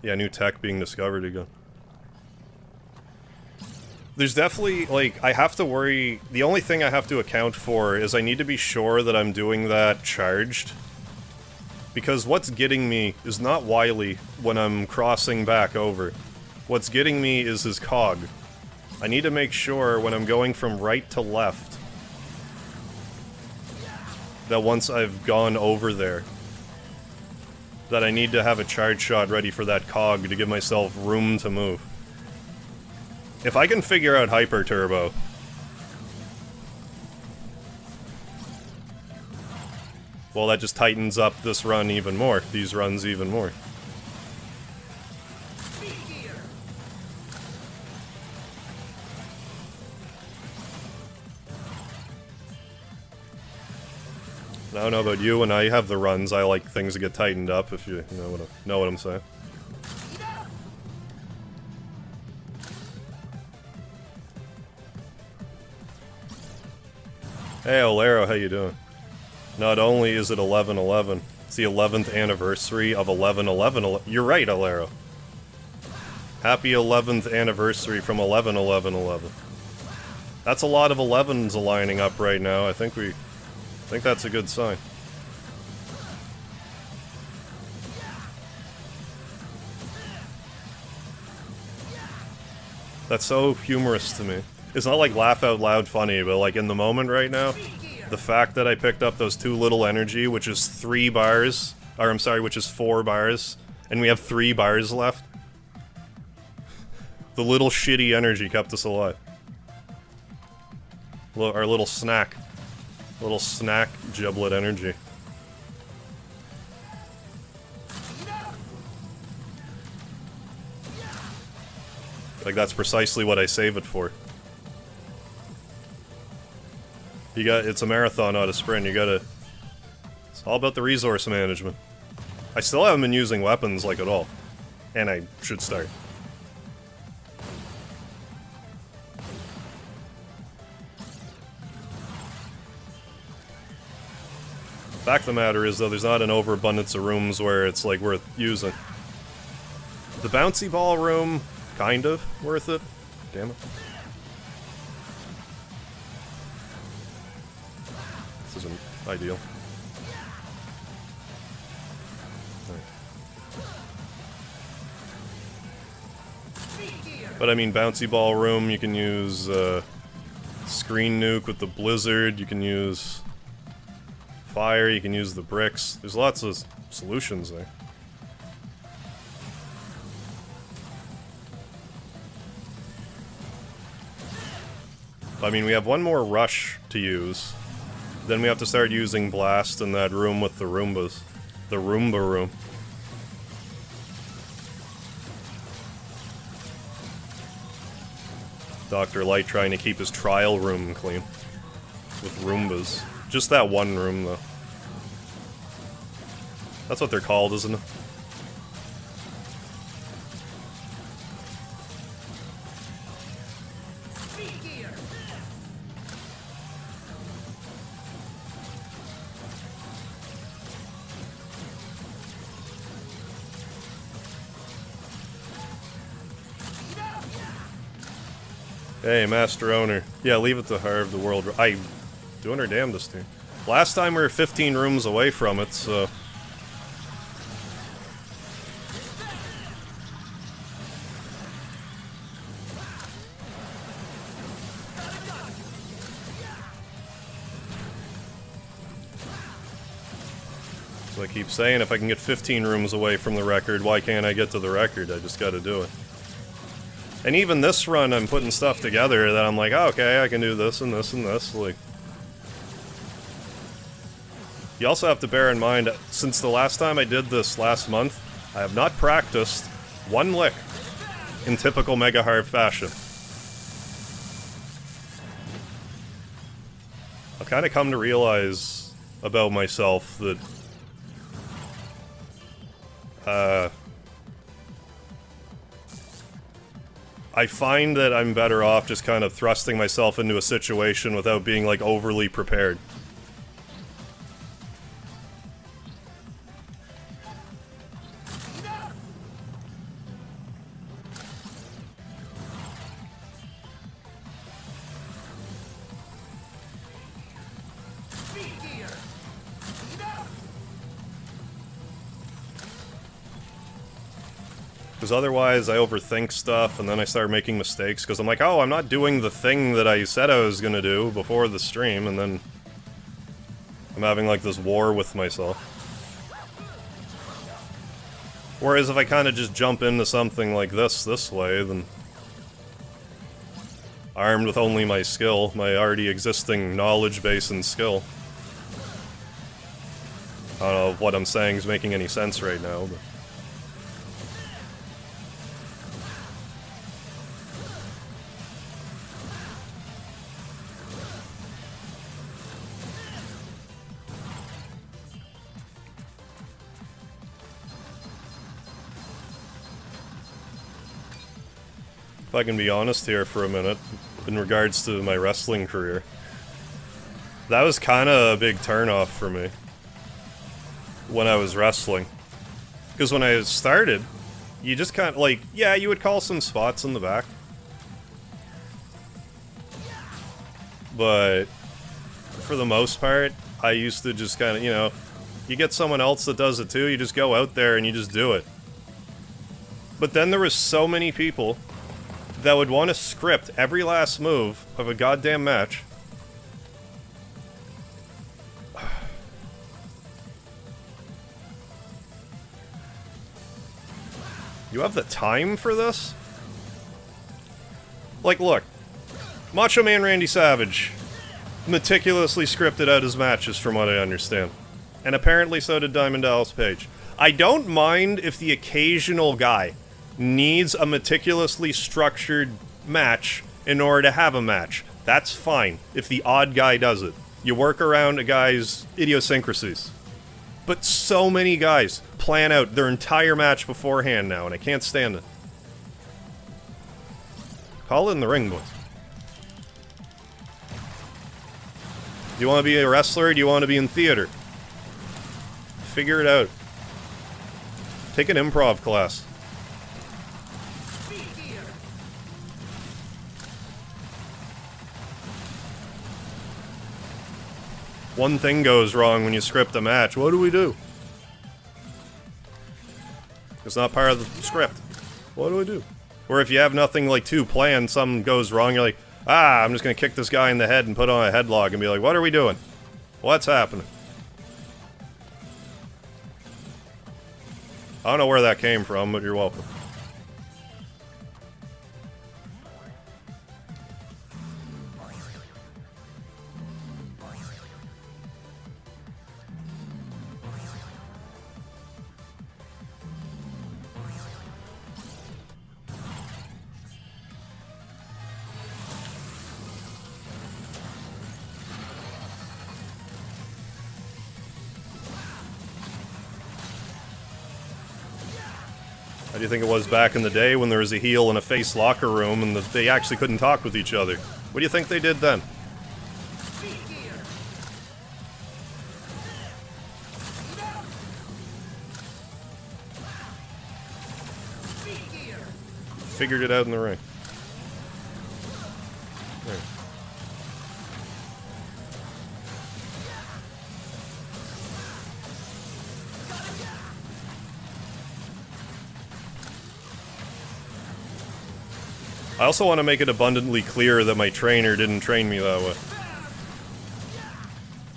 Yeah, new tech being discovered again. There's definitely, like, I have to worry... The only thing I have to account for is I need to be sure that I'm doing that charged. Because what's getting me is not Wily when I'm crossing back over. What's getting me is his cog. I need to make sure when I'm going from right to left that once I've gone over there, that I need to have a charge shot ready for that cog to give myself room to move. If I can figure out Hyper Turbo, well, that just tightens up this run even more, these runs even more. I don't know about you, when I have the runs, I like things to get tightened up, if you know what I'm saying. Hey, Olero, how you doing? Not only is it 11/11, it's the 11th anniversary of 11/11. You're right, Olero. Happy 11th anniversary from 11/11/11. That's a lot of 11s aligning up right now. I think that's a good sign. That's so humorous to me. It's not like laugh out loud funny, but like in the moment right now, the fact that I picked up those 2 little energy, which is 3 bars, or I'm sorry, which is 4 bars, and we have 3 bars left. The little shitty energy kept us alive. Our little snack. Little snack giblet energy. Like, that's precisely what I save it for. It's a marathon, not a sprint. It's all about the resource management. I still haven't been using weapons, like, at all. And I should start. Fact of the matter is, though, there's not an overabundance of rooms where it's, like, worth using. The bouncy ball room, kind of worth it. Damn it. This isn't ideal. But I mean, bouncy ball room, you can use screen nuke with the blizzard, you can use fire, you can use the bricks. There's lots of solutions there. I mean, we have one more rush to use. Then we have to start using blast in that room with the Roombas. The Roomba room. Dr. Light trying to keep his trial room clean. With Roombas. Just that one room, though. That's what they're called, isn't it? Hey, Master Owner. Yeah, leave it to Harv, the world. I doing her damnedest here. Last time we were 15 rooms away from it, so... So I keep saying, if I can get 15 rooms away from the record, why can't I get to the record? I just gotta do it. And even this run, I'm putting stuff together that I'm like, oh, okay, I can do this and this and this, like... You also have to bear in mind, since the last time I did this last month, I have not practiced one lick in typical MegaHarv fashion. I've kind of come to realize about myself that... I find that I'm better off just kind of thrusting myself into a situation without being, like, overly prepared. Because otherwise I overthink stuff and then I start making mistakes because I'm like, oh, I'm not doing the thing that I said I was gonna do before the stream, and then I'm having like this war with myself. Whereas if I kind of just jump into something like this way, then armed with only my skill, my already existing knowledge base and skill. I don't know if what I'm saying is making any sense right now, but... If I can be honest here for a minute, in regards to my wrestling career, that was kind of a big turnoff for me when I was wrestling. Because when I started, you just kind of, like, yeah, you would call some spots in the back. But for the most part, I used to just kind of, you know, you get someone else that does it too, you just go out there and you just do it. But then there was so many people that would want to script every last move of a goddamn match. You have the time for this? Like, look. Macho Man Randy Savage meticulously scripted out his matches, from what I understand. And apparently so did Diamond Dallas Page. I don't mind if the occasional guy needs a meticulously structured match in order to have a match. That's fine, if the odd guy does it. You work around a guy's idiosyncrasies. But so many guys plan out their entire match beforehand now, and I can't stand it. Call it in the ring, boys. Do you want to be a wrestler, or do you want to be in theater? Figure it out. Take an improv class. One thing goes wrong when you script a match. What do we do? It's not part of the script. What do we do? Or if you have nothing, like, too planned, something goes wrong, you're like, I'm just gonna kick this guy in the head and put on a headlock and be like, what are we doing? What's happening? I don't know where that came from, but you're welcome. How do you think it was back in the day when there was a heel and a face locker room and they actually couldn't talk with each other? What do you think they did then? Figured it out in the ring. There. I also want to make it abundantly clear that my trainer didn't train me that way.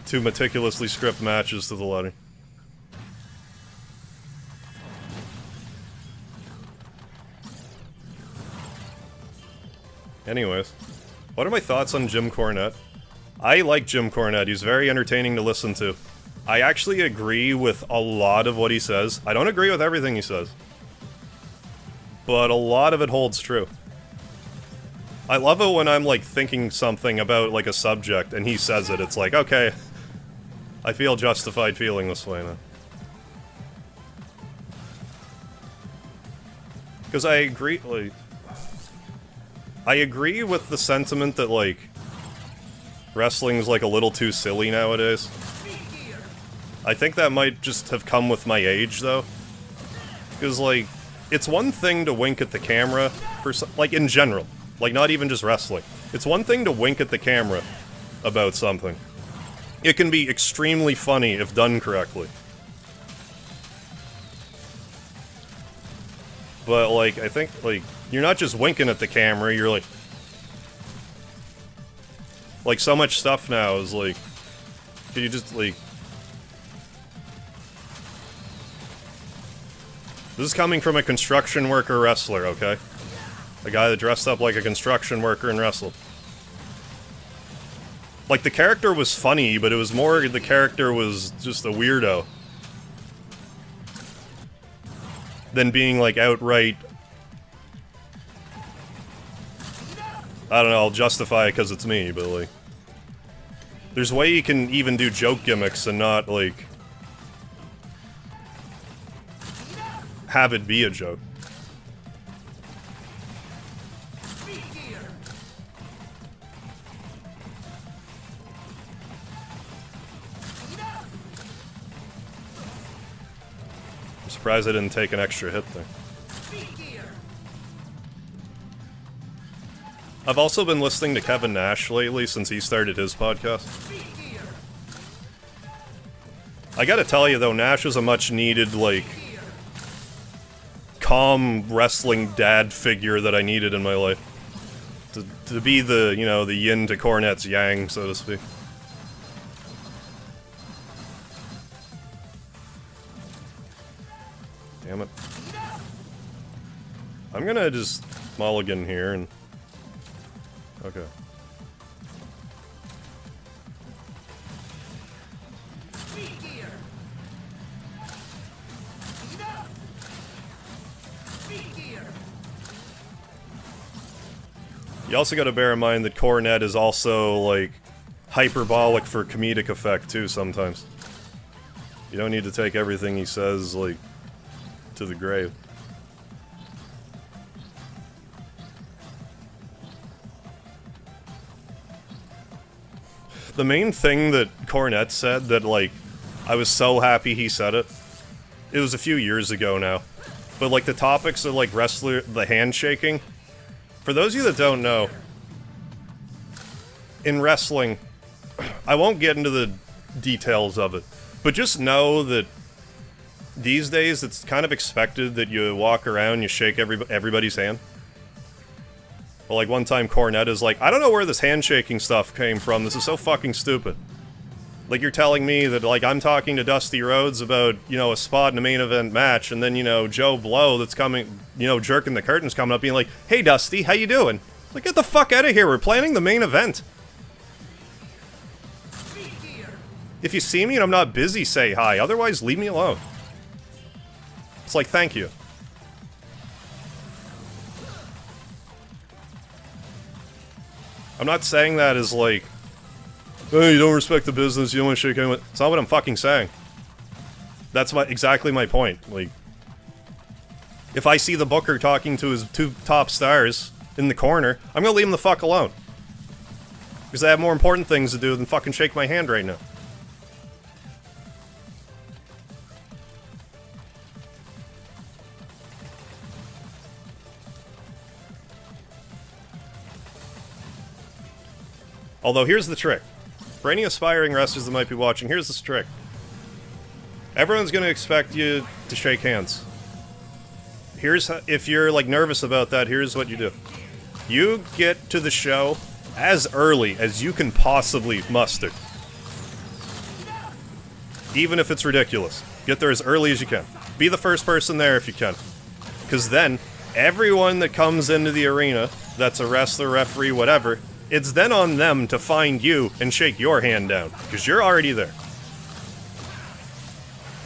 To meticulously script matches to the letter. Anyways, what are my thoughts on Jim Cornette? I like Jim Cornette, he's very entertaining to listen to. I actually agree with a lot of what he says. I don't agree with everything he says. But a lot of it holds true. I love it when I'm, like, thinking something about, like, a subject, and he says it. It's like, okay, I feel justified feeling this way now. Because I agree, like... I agree with the sentiment that, like, wrestling's, like, a little too silly nowadays. I think that might just have come with my age, though. Because, like, it's one thing to wink at the camera, for like, in general. Like, not even just wrestling. It's one thing to wink at the camera about something. It can be extremely funny if done correctly. But, like, I think, like, you're not just winking at the camera, you're like... Like, so much stuff now is like... Can you just, like... This is coming from a construction worker wrestler, okay? A guy that dressed up like a construction worker and wrestled. Like, the character was funny, but it was more the character was just a weirdo. Than being, like, outright... I don't know, I'll justify it because it's me, but, like... There's a way you can even do joke gimmicks and not, like... have it be a joke. I'm surprised I didn't take an extra hit there. I've also been listening to Kevin Nash lately since he started his podcast. I gotta tell you though, Nash was a much needed, like, calm wrestling dad figure that I needed in my life. To be the, you know, the yin to Cornet's yang, so to speak. Damn it. I'm gonna just mulligan here and... Okay. You also gotta bear in mind that Cornet is also, like, hyperbolic for comedic effect, too, sometimes. You don't need to take everything he says, like, to the grave. The main thing that Cornet said that, like, I was so happy he said it, it was a few years ago now, but, like, the topics of, like, wrestler, the handshaking, for those of you that don't know, in wrestling, I won't get into the details of it, but just know that these days it's kind of expected that you walk around, you shake everybody's hand. Well, like one time Cornette is like, I don't know where this handshaking stuff came from, this is so fucking stupid. Like, you're telling me that, like, I'm talking to Dusty Rhodes about, you know, a spot in a main event match, and then, you know, Joe Blow that's coming, you know, jerking the curtains coming up being like, hey, Dusty, how you doing? Like, get the fuck out of here, we're planning the main event. If you see me and I'm not busy, say hi, otherwise leave me alone. It's like, thank you. I'm not saying that as, like, hey, you don't respect the business, you don't want to shake hands with... It's not what I'm fucking saying. That's exactly my point. Like, if I see the booker talking to his two top stars in the corner, I'm gonna leave him the fuck alone. Because I have more important things to do than fucking shake my hand right now. Although, here's the trick. For any aspiring wrestlers that might be watching, here's this trick. Everyone's gonna expect you to shake hands. Here's how, if you're, like, nervous about that, here's what you do. You get to the show as early as you can possibly muster. Even if it's ridiculous. Get there as early as you can. Be the first person there if you can. Because then, everyone that comes into the arena, that's a wrestler, referee, whatever, it's then on them to find you and shake your hand down, because you're already there.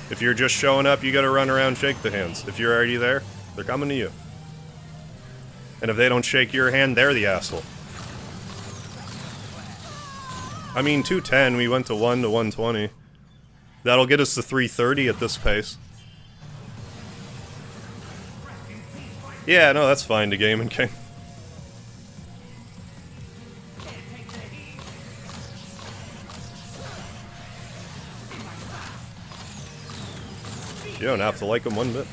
If you're just showing up, you gotta run around and shake the hands. If you're already there, they're coming to you. And if they don't shake your hand, they're the asshole. I mean, 210, we went to 1 to 120. That'll get us to 330 at this pace. Yeah, no, that's fine to Game and King. You don't have to like him one bit.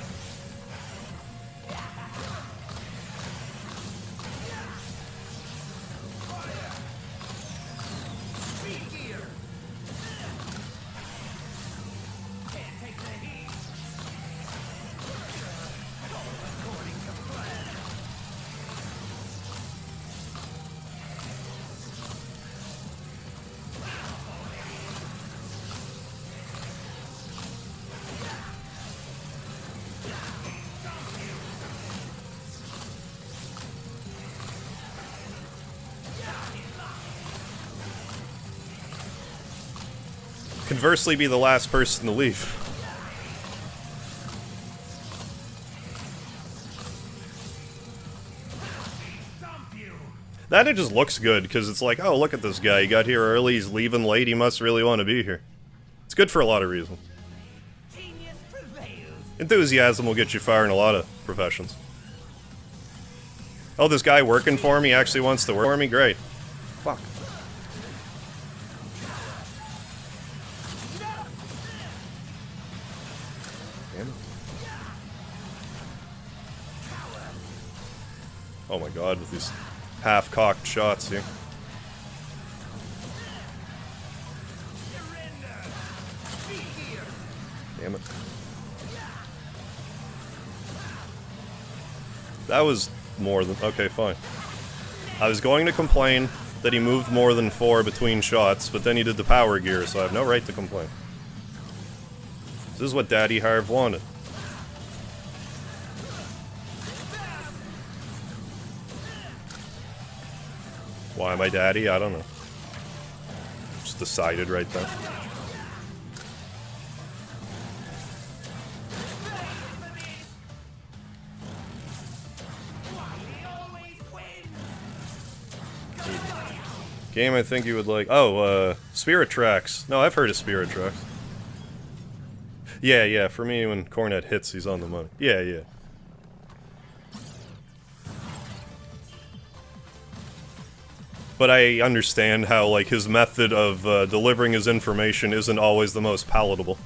Conversely, be the last person to leave. That it just looks good, because it's like, oh, look at this guy, he got here early, he's leaving late, he must really want to be here. It's good for a lot of reasons. Enthusiasm will get you far in a lot of professions. Oh, this guy working for me actually wants to work for me? Great. Fuck. Oh my god, with these half-cocked shots here. Damn it. That was more than... Okay, fine. I was going to complain that he moved more than 4 between shots, but then he did the power gear, so I have no right to complain. This is what Daddy Harv wanted. Why am I daddy? I don't know. Just decided right then. Game I think you would like. Oh, Spirit Tracks. No, I've heard of Spirit Tracks. Yeah, for me, when Cornet hits, he's on the money. Yeah. But I understand how, like, his method of delivering his information isn't always the most palatable.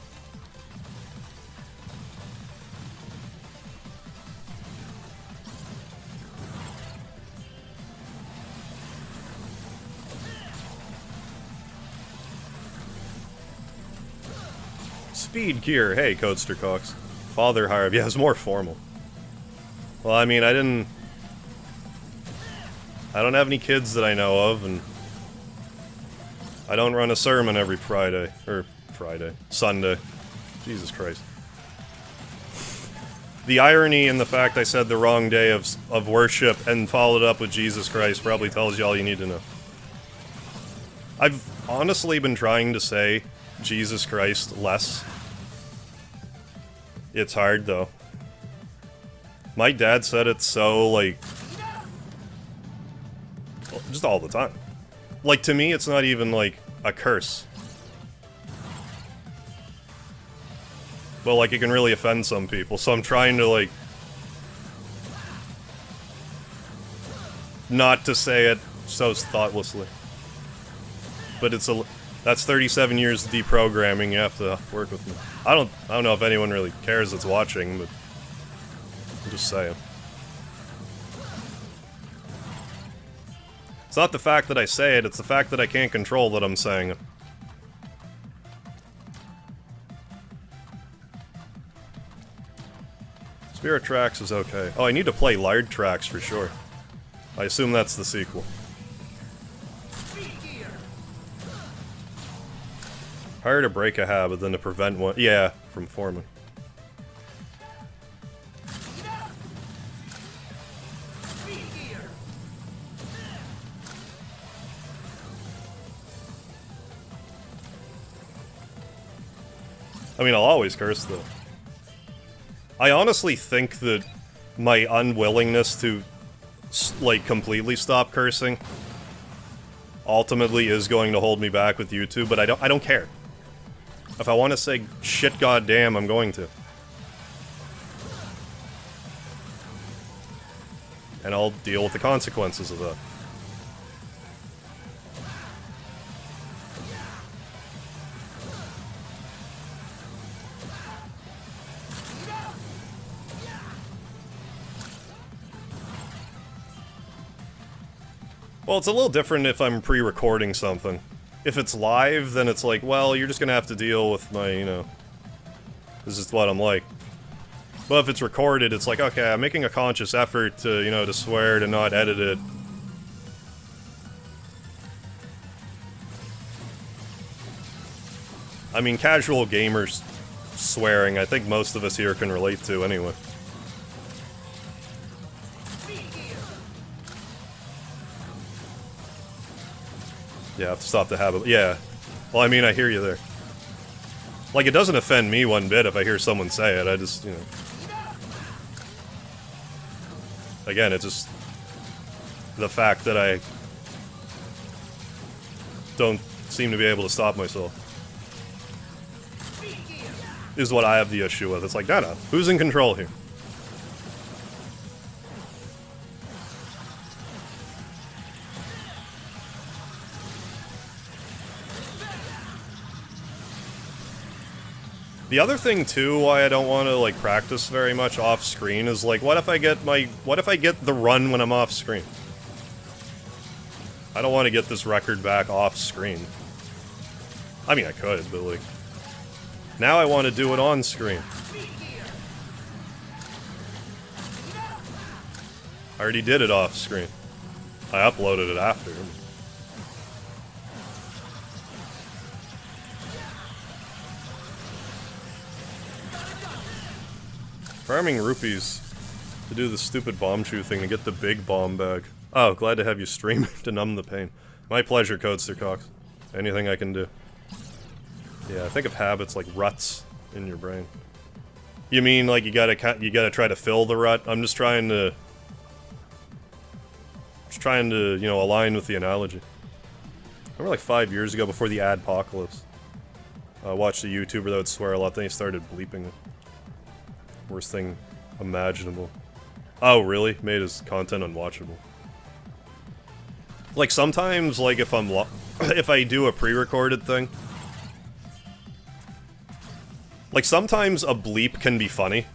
Speed gear. Hey, Codester Cox. Father Harv. Yeah, it was more formal. Well, I mean, I don't have any kids that I know of, and I don't run a sermon every Sunday. Jesus Christ. The irony in the fact I said the wrong day of worship and followed up with Jesus Christ probably tells you all you need to know. I've honestly been trying to say Jesus Christ less. It's hard, though. My dad said it so, like, just all the time. Like, to me, it's not even, like, a curse. But, like, it can really offend some people, so I'm trying to, like, not to say it so thoughtlessly. But it's that's 37 years of deprogramming. You have to work with me. I don't know if anyone really cares that's watching, but I'm just saying. It's not the fact that I say it, it's the fact that I can't control that I'm saying it. Spirit Tracks is okay. Oh, I need to play Lard Tracks for sure. I assume that's the sequel. Harder to break a habit than to prevent one. Yeah, from forming. I mean, I'll always curse, though. I honestly think that my unwillingness to, like, completely stop cursing ultimately is going to hold me back with YouTube, but I don't care. If I want to say shit goddamn, I'm going to. And I'll deal with the consequences of that. Well, it's a little different if I'm pre-recording something. If it's live, then it's like, well, you're just gonna have to deal with my, you know, this is what I'm like. But if it's recorded, it's like, okay, I'm making a conscious effort to, you know, to swear, to not edit it. I mean, casual gamers swearing, I think most of us here can relate to anyway. Yeah, I have to stop the habit. Yeah. Well, I mean, I hear you there. Like, it doesn't offend me one bit if I hear someone say it, I just, you know... Again, it's just... the fact that I... don't seem to be able to stop myself. Is what I have the issue with. It's like, no, who's in control here? The other thing, too, why I don't want to, like, practice very much off-screen is, like, what if I get the run when I'm off-screen? I don't want to get this record back off-screen. I mean, I could, but, like... Now I want to do it on-screen. I already did it off-screen. I uploaded it after. Farming rupees to do the stupid bomb chew thing to get the big bomb bag. Oh, glad to have you stream to numb the pain. My pleasure, Codester Cox. Anything I can do. Yeah, think of habits like ruts in your brain. You mean like you gotta try to fill the rut? I'm just trying to, you know, align with the analogy. I remember like 5 years ago, before the adpocalypse, I watched a YouTuber that would swear a lot. Then he started bleeping it. Worst thing imaginable. Oh, really? Made his content unwatchable. Like sometimes, like if I'm if I do a pre-recorded thing, like sometimes a bleep can be funny.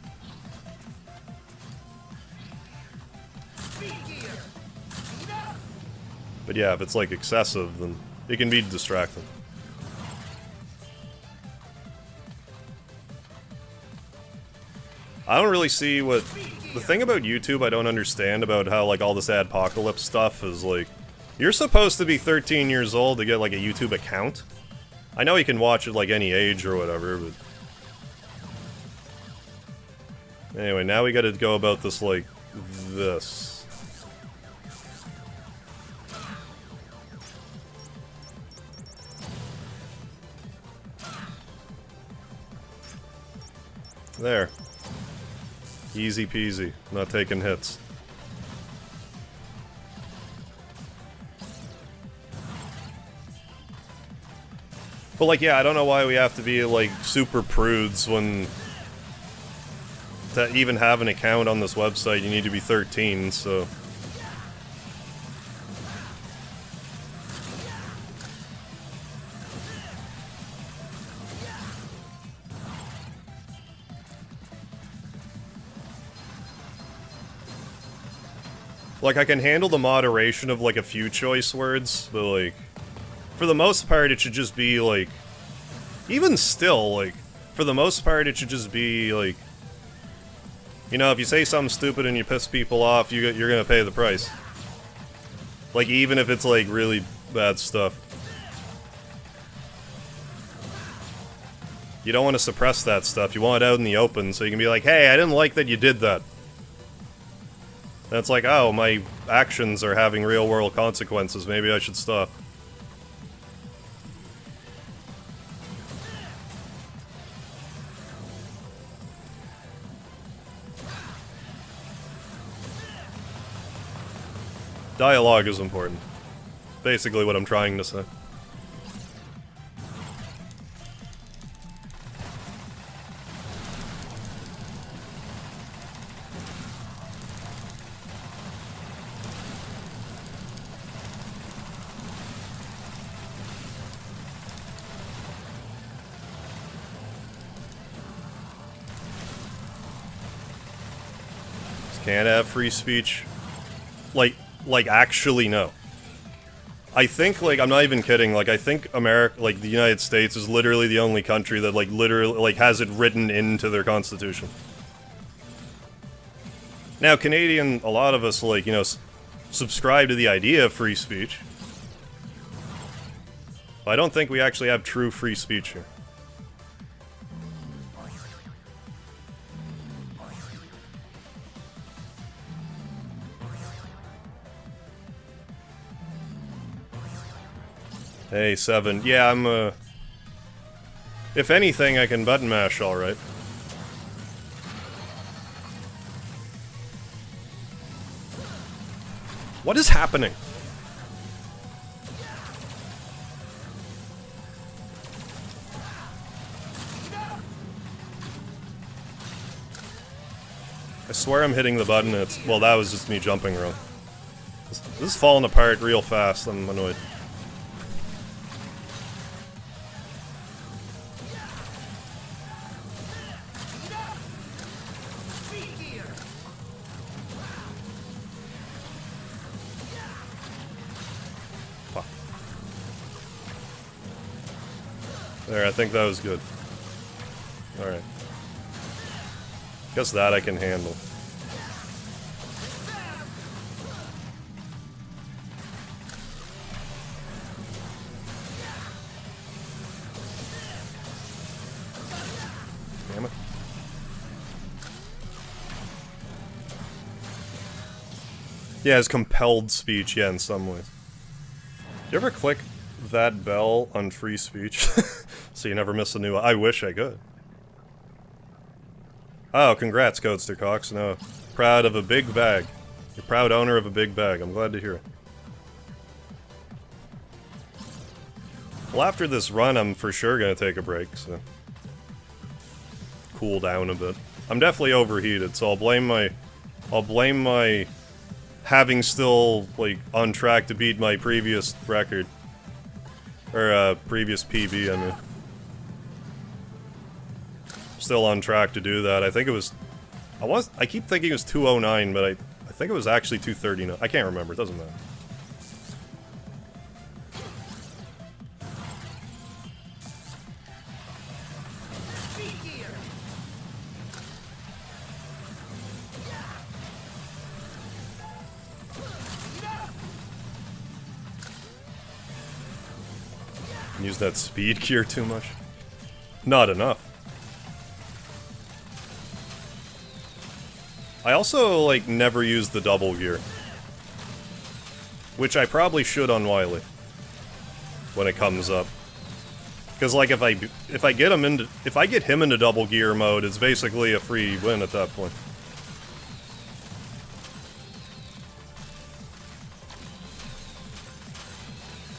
But yeah, if it's like excessive, then it can be distracting. I don't really see what... The thing about YouTube I don't understand about how, like, all this adpocalypse stuff is, like... You're supposed to be 13 years old to get, like, a YouTube account. I know you can watch it, like, any age or whatever, but... Anyway, now we gotta go about this, like, this. There. Easy peasy, not taking hits. But like, yeah, I don't know why we have to be like super prudes when to even have an account on this website you need to be 13, so... Like, I can handle the moderation of, like, a few choice words, but, like, for the most part, it should just be, like, even still, like, for the most part, it should just be, like, you know, if you say something stupid and you piss people off, you're gonna pay the price. Like, even if it's, like, really bad stuff. You don't want to suppress that stuff, you want it out in the open, so you can be like, hey, I didn't like that you did that. And it's like, oh, my actions are having real-world consequences, maybe I should stop. Dialogue is important. Basically what I'm trying to say. Can't have free speech. Like actually no. I think, like, I'm not even kidding, like, I think America, like, the United States is literally the only country that, like, literally, like, has it written into their constitution. Now, Canadian, a lot of us, like, you know, subscribe to the idea of free speech. But I don't think we actually have true free speech here. Hey, 7. Yeah, I'm, if anything, I can button mash alright. What is happening? I swear I'm hitting the button, it's... Well, that was just me jumping wrong. This is falling apart real fast, I'm annoyed. There, I think that was good. Alright. Guess that I can handle. Yeah, it's compelled speech, yeah, in some ways. Do you ever click that bell on free speech? So you never miss a new one? I wish I could. Oh, congrats, Codester Cox. No, proud of a big bag. You're proud owner of a big bag. I'm glad to hear it. Well, after this run, I'm for sure gonna take a break, so... cool down a bit. I'm definitely overheated, so I'll blame my having still, like, on track to beat my previous record. Or, previous PB, I mean. Still on track to do that. I think it was... I keep thinking it was 209, but I think it was actually 239. I can't remember, it doesn't matter. Use that speed gear too much? Not enough. I also, like, never use the double gear. Which I probably should on Wily. When it comes up. Because, like, if I get him into double gear mode, it's basically a free win at that point.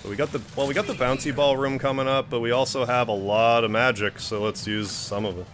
We got the bouncy ball room coming up, but we also have a lot of magic, so let's use some of it.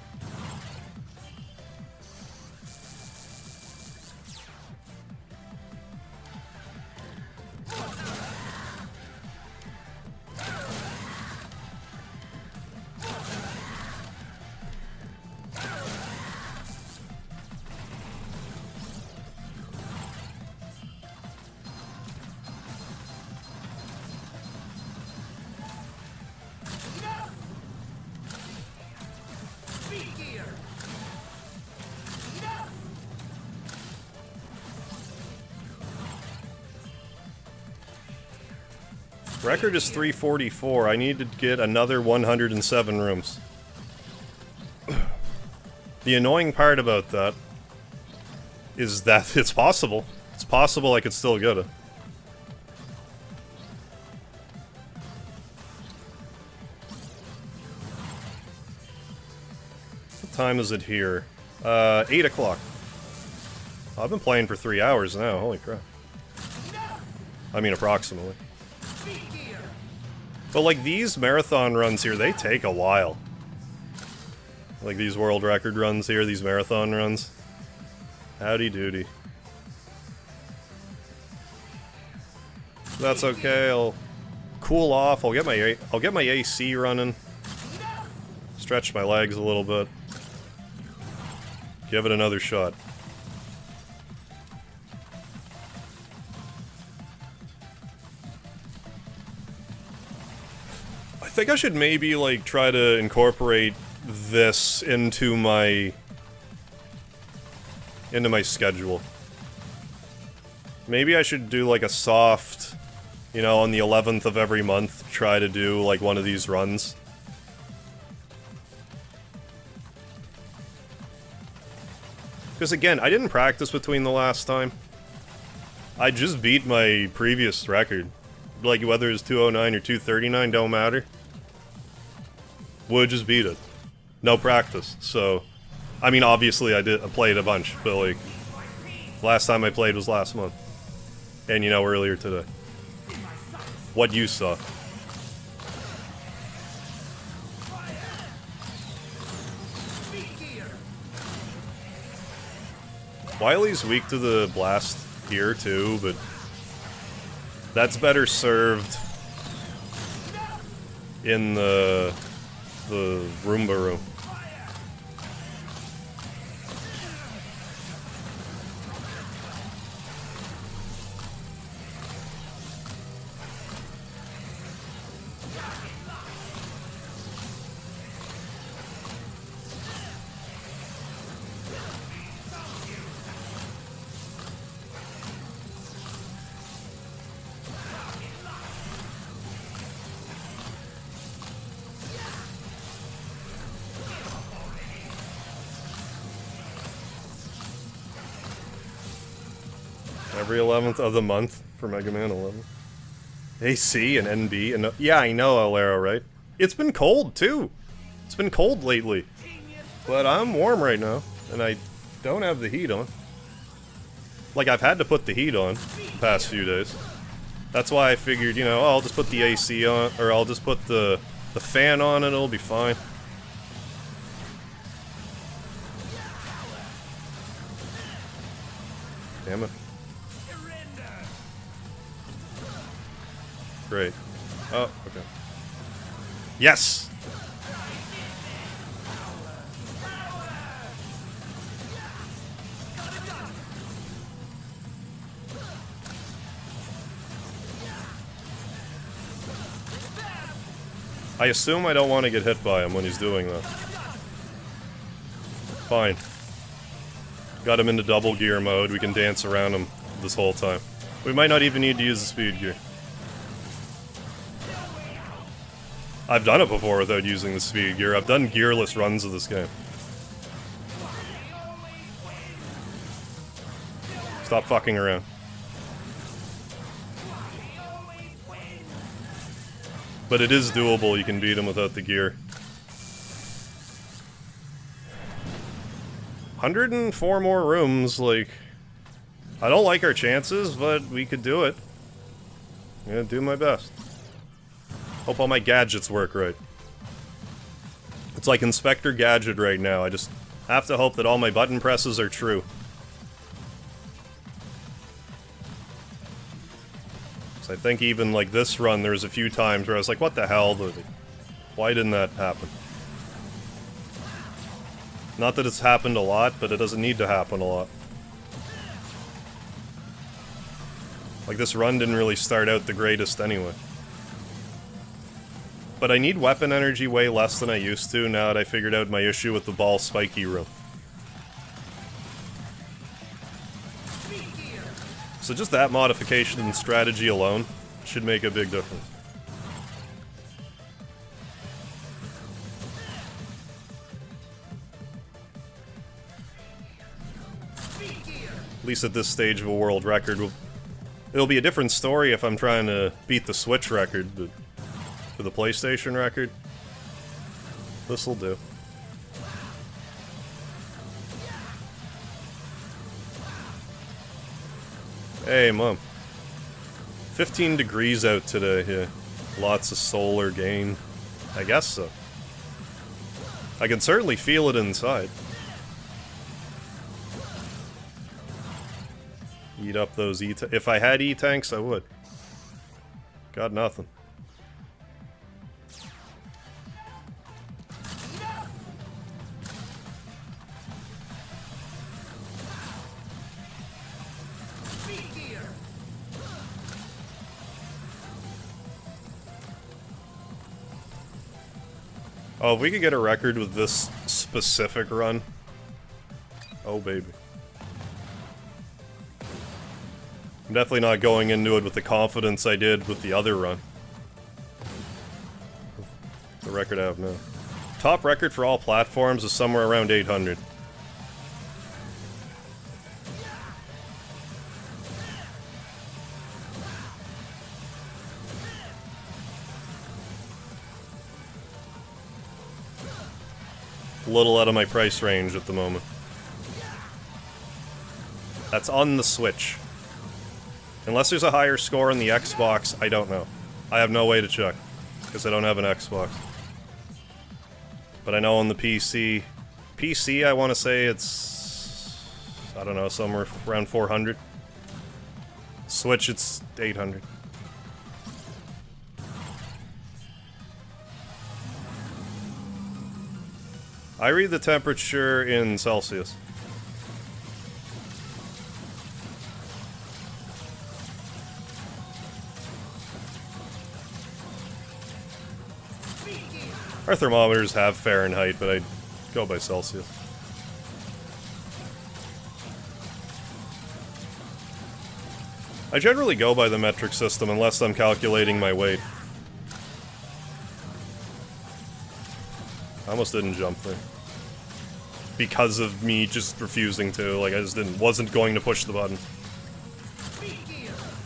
Record is 344. I need to get another 107 rooms. The annoying part about that is that it's possible. It's possible I could still get it. What time is it here? 8 o'clock. I've been playing for 3 hours now, holy crap. I mean, approximately. But, like, these marathon runs here, they take a while. Like, these world record runs here, these marathon runs. Howdy doody. That's okay, I'll cool off, I'll get my AC running. Stretch my legs a little bit. Give it another shot. I think I should maybe, like, try to incorporate this into my schedule. Maybe I should do, like, a soft, you know, on the 11th of every month, try to do, like, one of these runs. Because, again, I didn't practice between the last time. I just beat my previous record. Like, whether it's 209 or 239, don't matter. Would just beat it. No practice, so... I mean, obviously I played a bunch, but, like... last time I played was last month. And, you know, earlier today. What you saw. Wily's weak to the blast here, too, but... that's better served... in the Roomba room. Every 11th of the month for Mega Man 11. AC and NB and... Yeah, I know, Alero, right? It's been cold, too. It's been cold lately. But I'm warm right now, and I don't have the heat on. Like, I've had to put the heat on the past few days. That's why I figured, you know, oh, I'll just put the AC on, or I'll just put the fan on and it'll be fine. Damn it. Great. Oh, okay. Yes! I assume I don't want to get hit by him when he's doing that. Fine. Got him into double gear mode, we can dance around him this whole time. We might not even need to use the speed gear. I've done it before without using the speed gear. I've done gearless runs of this game. Stop fucking around. But it is doable, you can beat him without the gear. 104 more rooms, like... I don't like our chances, but we could do it. I'm gonna do my best. Hope all my gadgets work right. It's like Inspector Gadget right now, I just have to hope that all my button presses are true. So I think even like this run, there's a few times where I was like, what the hell? Why didn't that happen? Not that it's happened a lot, but it doesn't need to happen a lot. Like, this run didn't really start out the greatest anyway. But I need weapon energy way less than I used to now that I figured out my issue with the ball spiky room. So just that modification and strategy alone should make a big difference. At least at this stage of a world record. It'll be a different story if I'm trying to beat the Switch record, but for the PlayStation record, this'll do. Hey, Mom. 15 degrees out today, yeah. Lots of solar gain. I guess so. I can certainly feel it inside. Eat up those E-tanks. If I had E-tanks, I would. Got nothing. Oh, if we could get a record with this specific run. Oh, baby. I'm definitely not going into it with the confidence I did with the other run. The record I have now. Top record for all platforms is somewhere around 800. A little out of my price range at the moment. That's on the Switch. Unless there's a higher score on the Xbox, I don't know. I have no way to check, because I don't have an Xbox. But I know on the PC... PC, I want to say it's... I don't know, somewhere around 400. Switch, it's 800. I read the temperature in Celsius. Our thermometers have Fahrenheit, but I go by Celsius. I generally go by the metric system unless I'm calculating my weight. I almost didn't jump there. Because of me just refusing to, like I just wasn't going to push the button.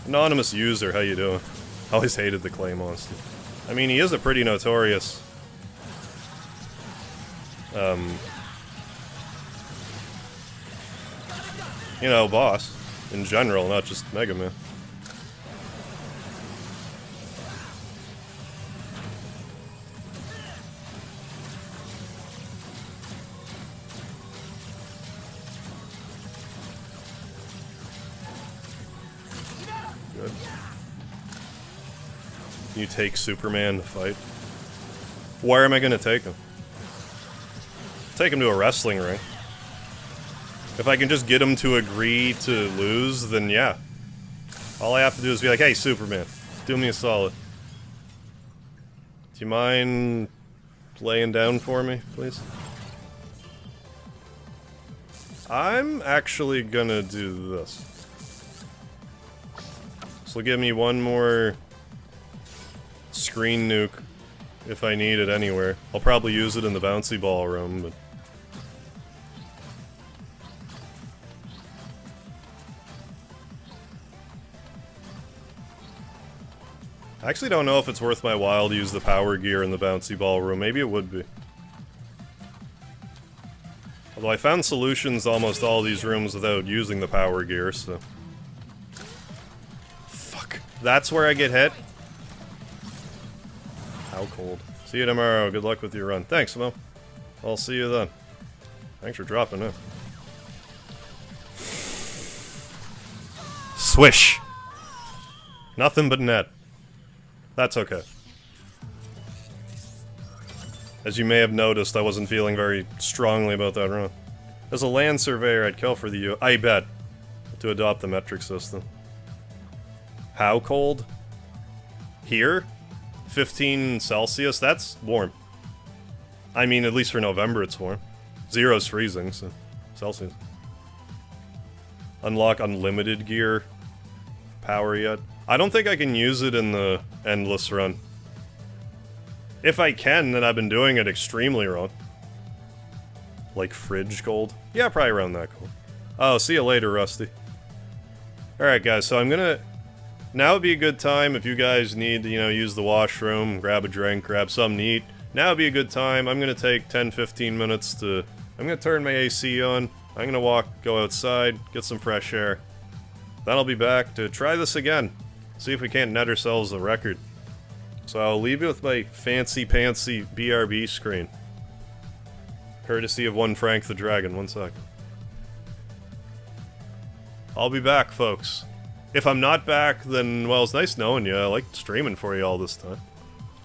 Anonymous user, how you doing? Always hated the clay monster. I mean, he is a pretty notorious... you know, boss. In general, not just Mega Man. Good. You take Superman to fight. Where am I gonna take him? Take him to a wrestling ring. If I can just get him to agree to lose, then yeah. All I have to do is be like, hey, Superman, do me a solid. Do you mind laying down for me, please? I'm actually gonna do this. This will give me one more screen nuke if I need it anywhere. I'll probably use it in the bouncy ball room, but... I actually don't know if it's worth my while to use the power gear in the bouncy ball room. Maybe it would be. Although I found solutions to almost all these rooms without using the power gear, so... Fuck. That's where I get hit? How cold. See you tomorrow. Good luck with your run. Thanks, Mo. I'll see you then. Thanks for dropping in. Swish! Nothing but net. That's okay. As you may have noticed, I wasn't feeling very strongly about that run. As a land surveyor, I'd kill for the U- I bet. To adopt the metric system. How cold? Here? 15 Celsius? That's warm. I mean, at least for November it's warm. Zero's freezing, so... Celsius. Unlock unlimited gear. Power yet? I don't think I can use it in the endless run. If I can, then I've been doing it extremely wrong. Like fridge cold? Yeah, probably around that cold. Oh, see you later, Rusty. Alright guys, so I'm gonna... Now would be a good time if you guys need to, you know, use the washroom, grab a drink, grab something to eat. Now would be a good time. I'm gonna take 10-15 minutes to... I'm gonna turn my AC on. I'm gonna walk, go outside, get some fresh air. Then I'll be back to try this again. See if we can't net ourselves a record. So I'll leave you with my fancy-pantsy BRB screen. Courtesy of one Frank the Dragon. 1 sec. I'll be back, folks. If I'm not back, then, well, it's nice knowing you. I liked streaming for you all this time.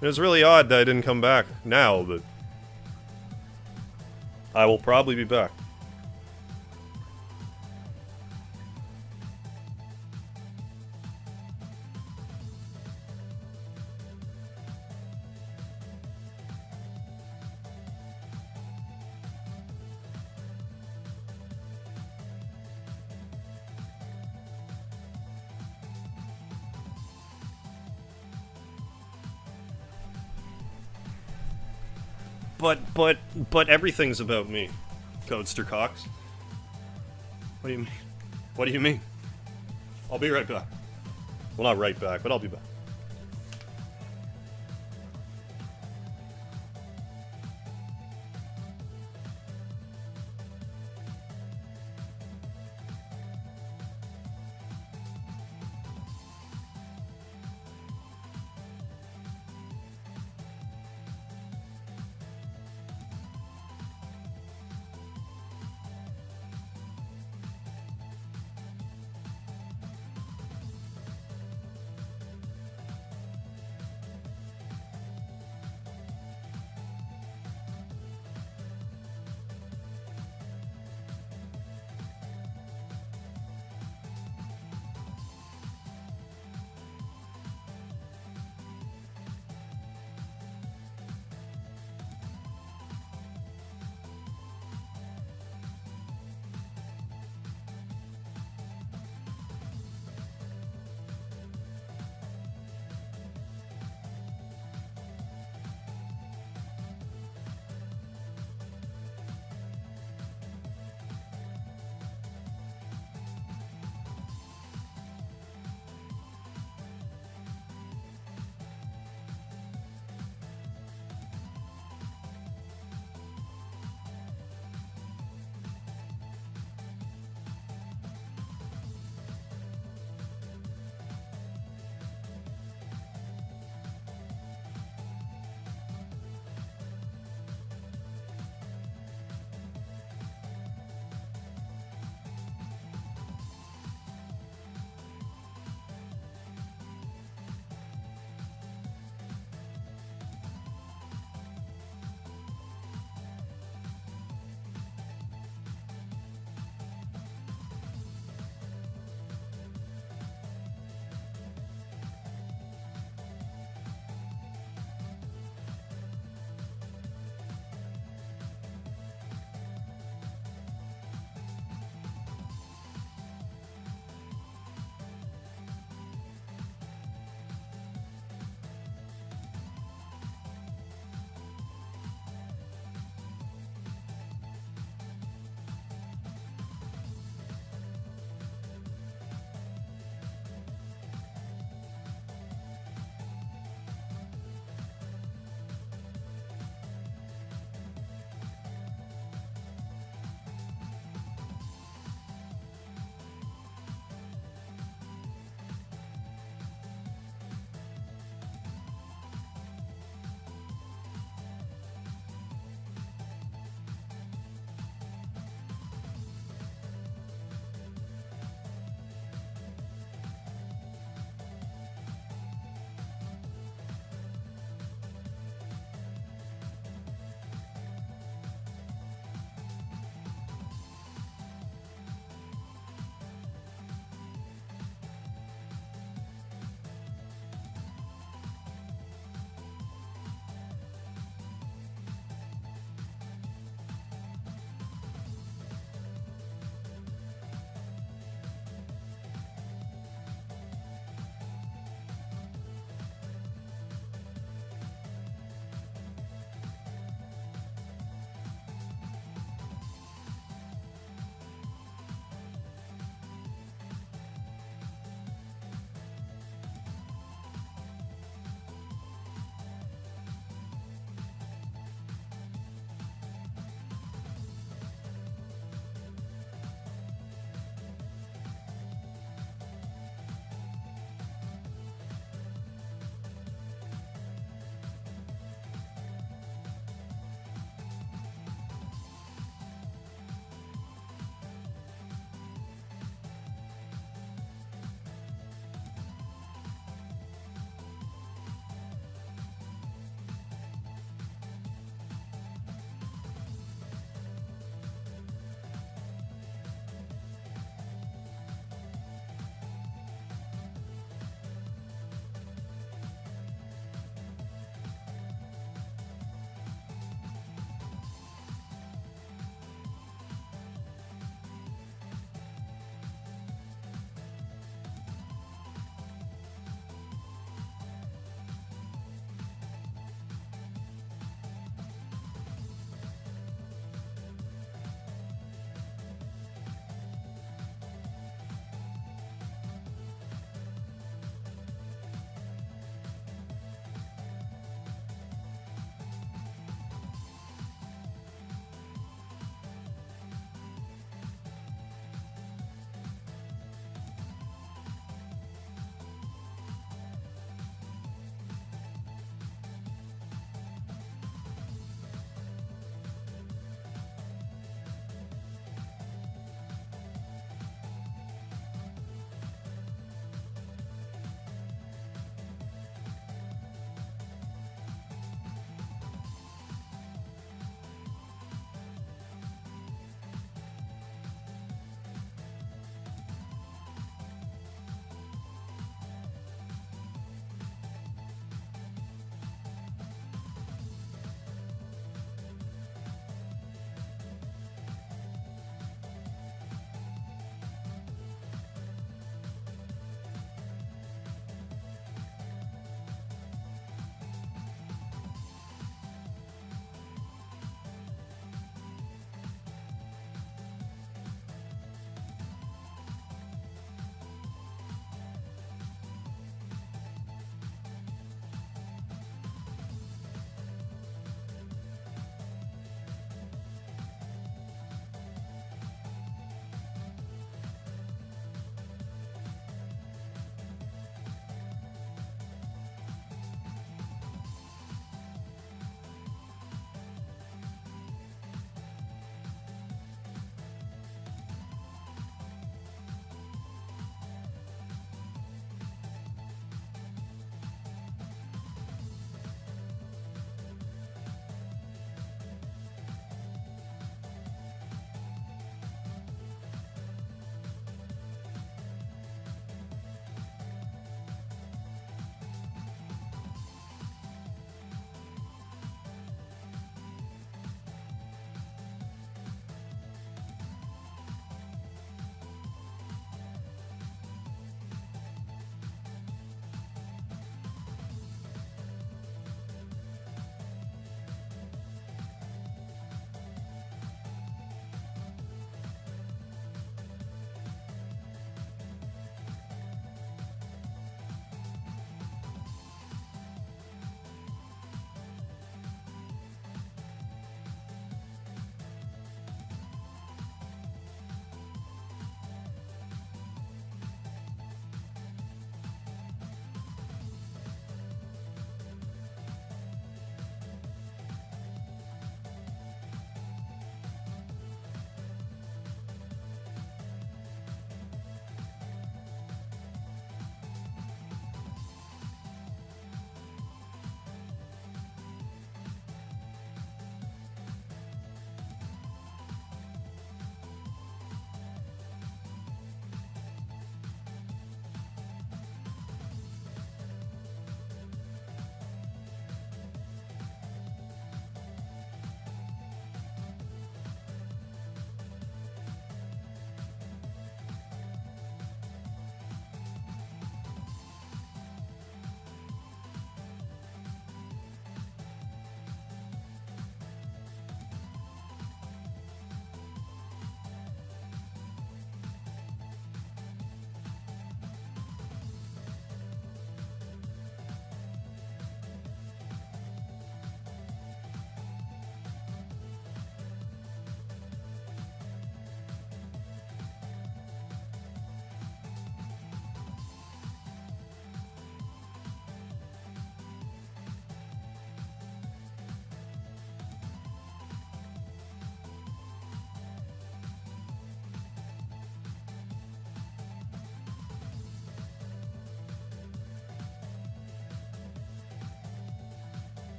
It was really odd that I didn't come back now, but... I will probably be back. But everything's about me, Codester Cox. What do you mean? What do you mean? I'll be right back. Well, not right back, but I'll be back.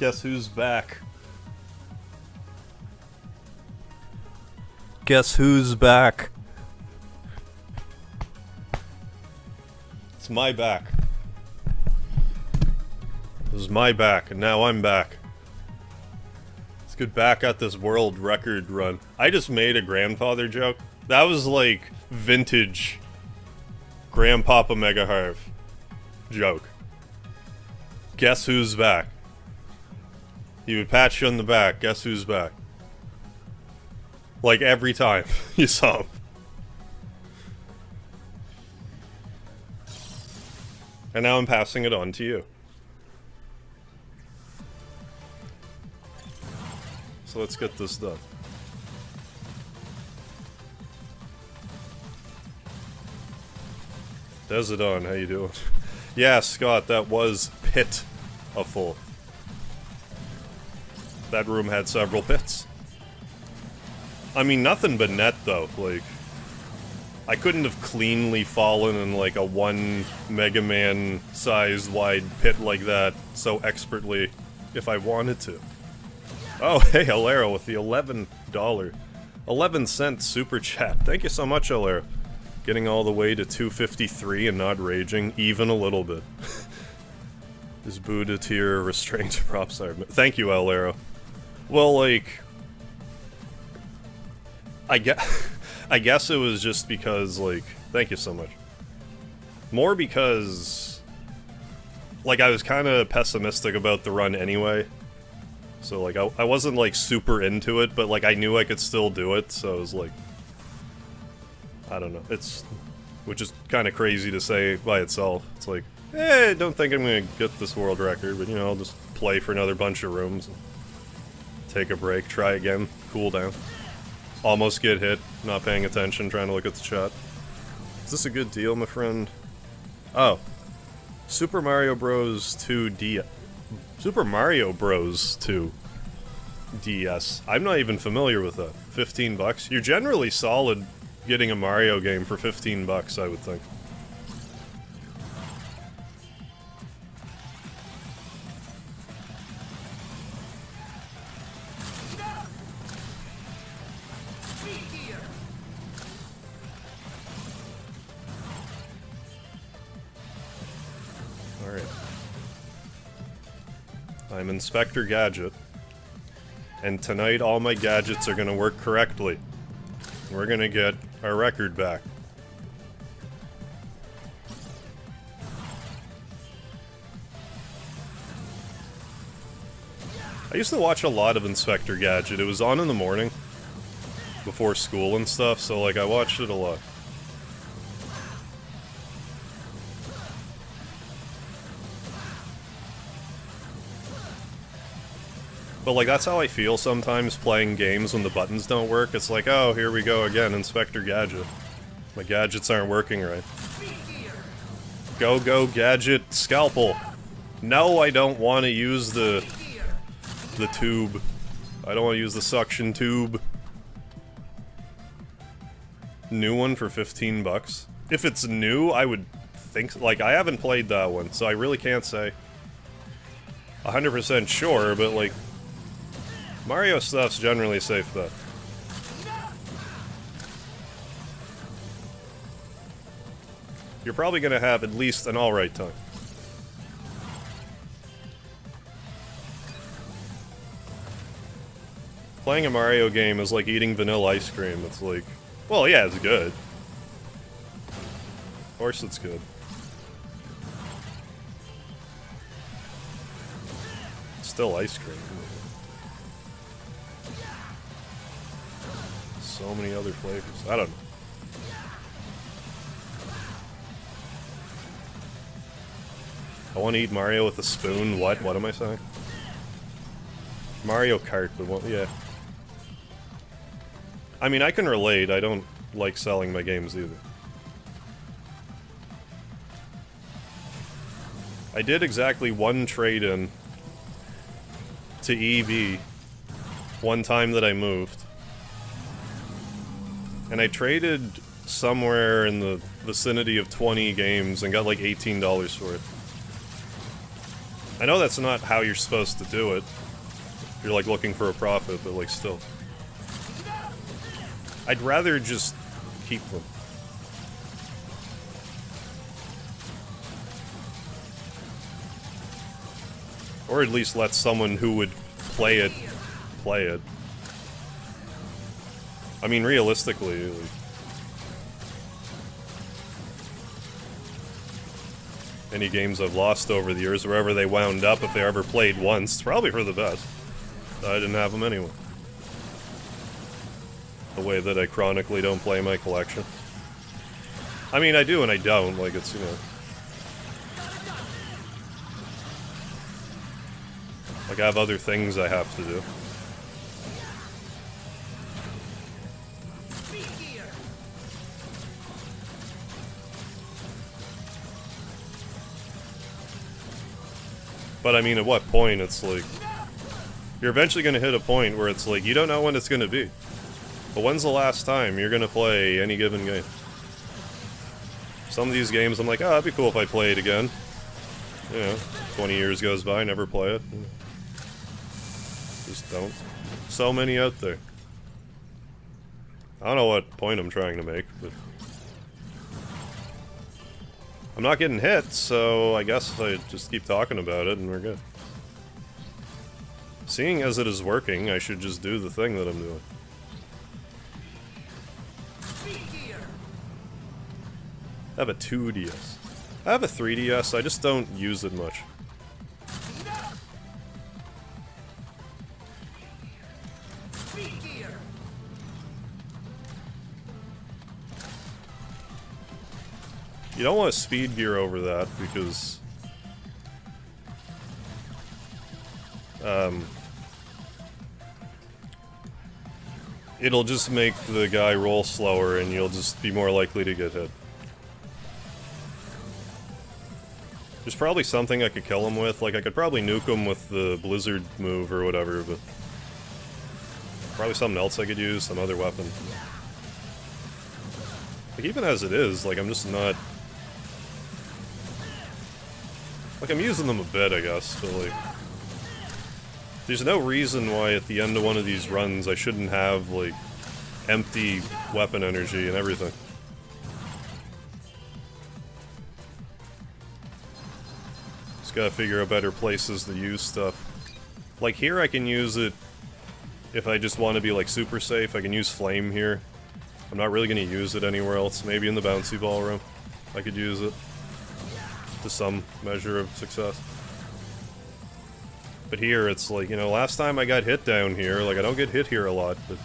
Guess who's back? Guess who's back? It's my back. This is my back, and now I'm back. Let's get back at this world record run. I just made a grandfather joke. That was like vintage Grandpapa MegaHarv joke. Guess who's back? He would pat you on the back. Guess who's back? Like every time you saw him. And now I'm passing it on to you. So let's get this done. Desidon, how you doing? Yeah, Scott, that was pit-a-full. That room had several pits. I mean, nothing but net, though. Like, I couldn't have cleanly fallen in, like, a one megaman-sized wide pit like that so expertly if I wanted to. Oh, hey, Alero with the $11, 11-cent super chat. Thank you so much, Alero. Getting all the way to 253 and not raging, even a little bit. Is Buddha tier restraint props? Thank you, Alero. Well, like, I guess it was just because, like, thank you so much. More because, like, I was kind of pessimistic about the run anyway. So, like, I wasn't, like, super into it, but, like, I knew I could still do it, so I was like, I don't know, which is kind of crazy to say by itself. It's like, I don't think I'm gonna get this world record, but, you know, I'll just play for another bunch of rooms. Take a break, try again, cool down. Almost get hit, not paying attention, trying to look at the chat. Is this a good deal, my friend? Oh. Super Mario Bros. 2 DS. Super Mario Bros. 2 DS. I'm not even familiar with that. 15 bucks? You're generally solid getting a Mario game for 15 bucks, I would think. Alright. I'm Inspector Gadget. And tonight all my gadgets are gonna work correctly. We're gonna get our record back. I used to watch a lot of Inspector Gadget. It was on in the morning. Before school and stuff, so like I watched it a lot. But like that's how I feel sometimes playing games when the buttons don't work. It's like, oh, here we go again, Inspector Gadget. My gadgets aren't working right. Go Gadget Scalpel. No, I don't want to use the tube. I don't want to use the suction tube. New one for 15 bucks. If it's new, I would think, like, I haven't played that one, so I really can't say 100% sure, but like Mario stuff's generally safe though. You're probably gonna have at least an alright time. Playing a Mario game is like eating vanilla ice cream. It's like, well, yeah, it's good. Of course it's good. It's still ice cream. So many other flavors. I don't know. I want to eat Mario with a spoon. What? What am I saying? Mario Kart, but what? Yeah. I mean, I can relate. I don't like selling my games either. I did exactly one trade-in to EB one time that I moved. And I traded somewhere in the vicinity of 20 games and got like $18 for it. I know that's not how you're supposed to do it. You're like looking for a profit, but like still. I'd rather just keep them. Or at least let someone who would play it. I mean, realistically, like, any games I've lost over the years, wherever they wound up, if they ever played once, probably for the best. I didn't have them anyway. The way that I chronically don't play my collection. I mean, I do and I don't, like, it's, you know... Like, I have other things I have to do. But I mean, at what point it's like... You're eventually going to hit a point where it's like, you don't know when it's going to be. But when's the last time you're going to play any given game? Some of these games I'm like, oh, that'd be cool if I play it again. You know, 20 years goes by, never play it. Just don't. So many out there. I don't know what point I'm trying to make, but... I'm not getting hit, so I guess I just keep talking about it and we're good. Seeing as it is working, I should just do the thing that I'm doing. I have a 2DS. I have a 3DS, I just don't use it much. You don't want to speed gear over that, because... it'll just make the guy roll slower, and you'll just be more likely to get hit. There's probably something I could kill him with, like I could probably nuke him with the blizzard move or whatever, but... Probably something else I could use, some other weapon. Like, even as it is, like, I'm just not... Like, I'm using them a bit, I guess, but, like... There's no reason why at the end of one of these runs I shouldn't have, like, empty weapon energy and everything. Just gotta figure out better places to use stuff. Like, here I can use it if I just want to be, like, super safe. I can use flame here. I'm not really gonna use it anywhere else. Maybe in the bouncy ball room I could use it. To some measure of success. But here, it's like, you know, last time I got hit down here, like, I don't get hit here a lot, but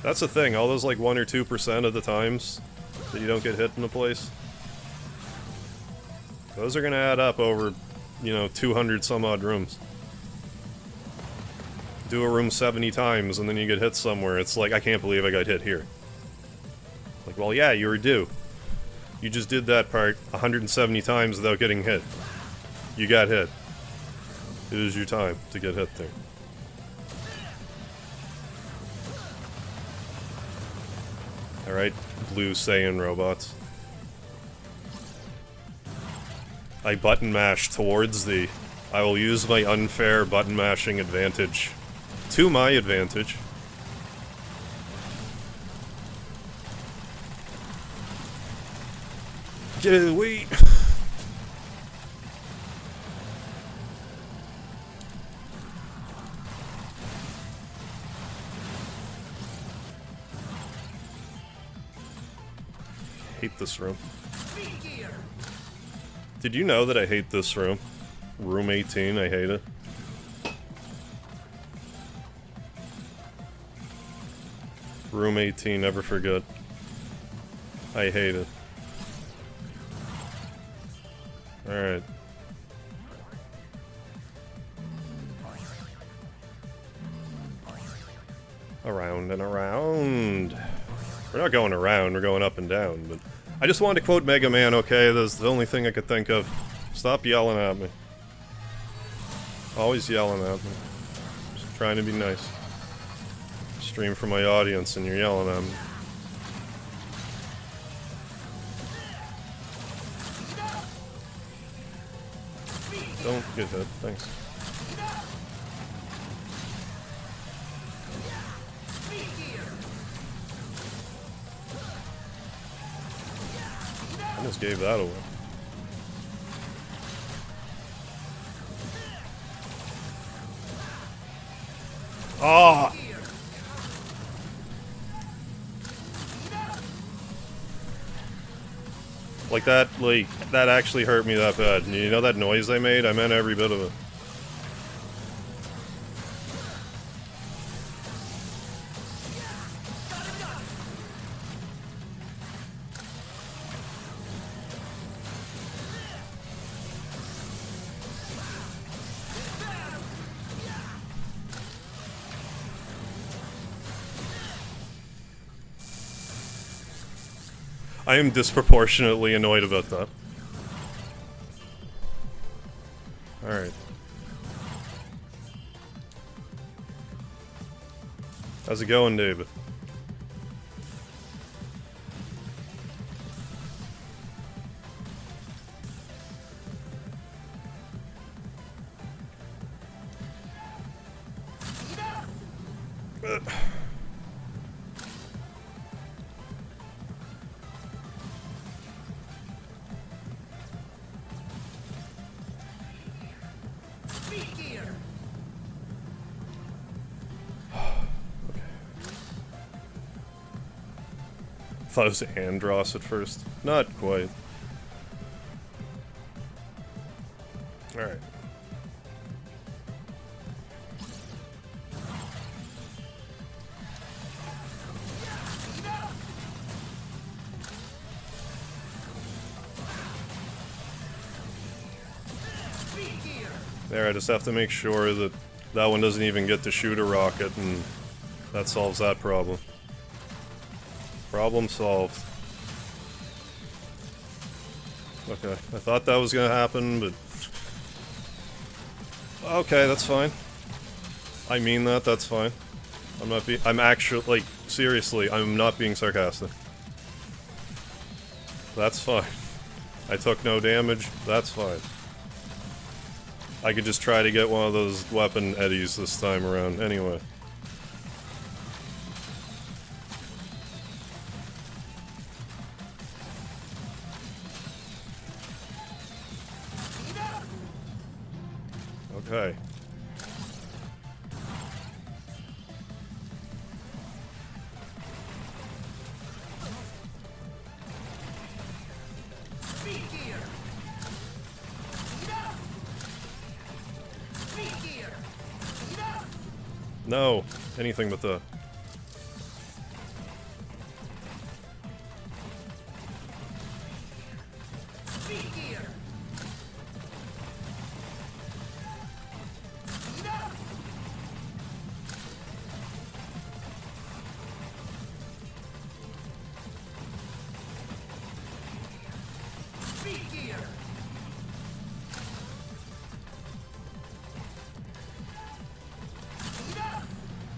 that's the thing, all those, like, 1 or 2% of the times that you don't get hit in a place, those are gonna add up over, you know, 200 some odd rooms. Do a room 70 times, and then you get hit somewhere, it's like, I can't believe I got hit here. Like, well, yeah, you were due. You just did that part 170 times without getting hit. You got hit. It was your time to get hit there. Alright, blue Saiyan robots. I button mash towards thee. I will use my unfair button mashing advantage. To my advantage. Get away! Hate this room. Did you know that I hate this room? Room 18, I hate it. Room 18, never forget. I hate it. Alright. Around and around. We're not going around, we're going up and down, but... I just wanted to quote Megaman, okay? That's the only thing I could think of. Stop yelling at me. Always yelling at me. Just trying to be nice. Stream for my audience and you're yelling at me. Don't get hit, thanks. Almost gave that away. Ah! Like that actually hurt me that bad. You know that noise I made? I meant every bit of it. I am disproportionately annoyed about that. Alright. How's it going, David? Thought it was Andros at first. Not quite. Alright. There, I just have to make sure that that one doesn't even get to shoot a rocket, and that solves that problem. Problem solved. Okay, I thought that was gonna happen, but... Okay, that's fine. I mean that, that's fine. I'm actually, like, seriously, I'm not being sarcastic. That's fine. I took no damage, that's fine. I could just try to get one of those weapon eddies this time around, anyway. Okay. No, anything but the...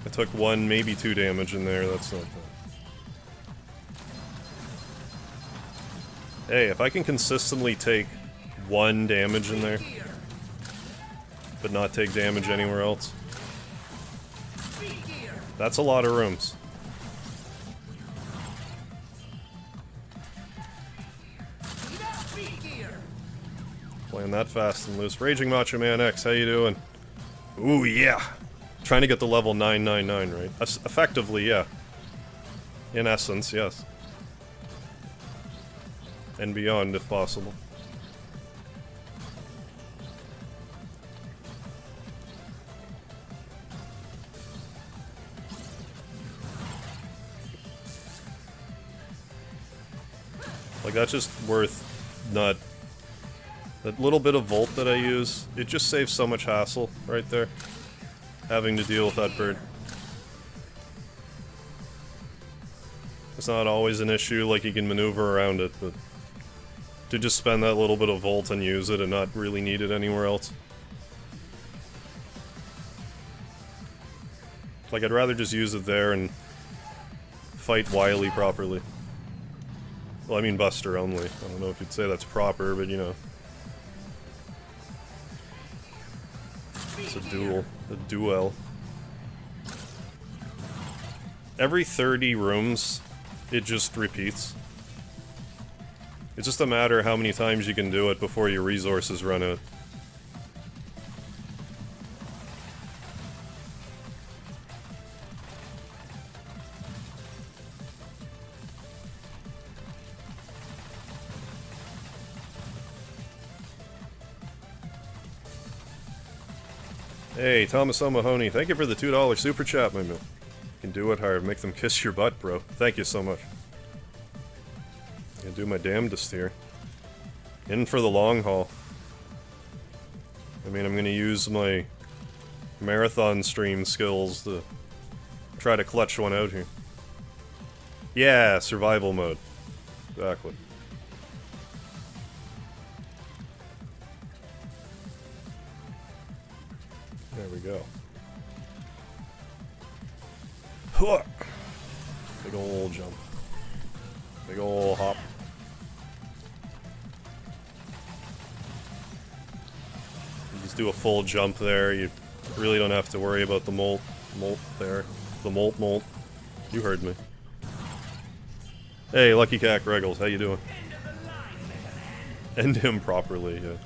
I took 1, maybe 2 damage in there, that's not bad. Hey, if I can consistently take 1 damage in there, but not take damage anywhere else, that's a lot of rooms. Playing that fast and loose. Raging Macho Man X, how you doing? Ooh, yeah! Trying to get the level 999, right? Effectively, yeah. In essence, yes. And beyond, if possible. Like, that's just worth not... That little bit of Volt that I use, it just saves so much hassle right there. Having to deal with that bird. It's not always an issue, like you can maneuver around it, but to just spend that little bit of Volt and use it and not really need it anywhere else. Like, I'd rather just use it there and fight Wily properly. Well, I mean Buster only. I don't know if you'd say that's proper, but you know. It's a duel. A duel. Every 30 rooms, it just repeats. It's just a matter of how many times you can do it before your resources run out. Hey, Thomas O'Mahony, thank you for the $2 super chat, my man. You can do it, Harv. Make them kiss your butt, bro. Thank you so much. I'm gonna do my damnedest here. In for the long haul. I mean, I'm gonna use my marathon stream skills to try to clutch one out here. Yeah, survival mode. Exactly. There we go. Big ol' jump. Big ol' hop. You just do a full jump there. You really don't have to worry about the molt there. The molt. You heard me. Hey, Lucky Cat Regals, how you doing? End him properly, yeah.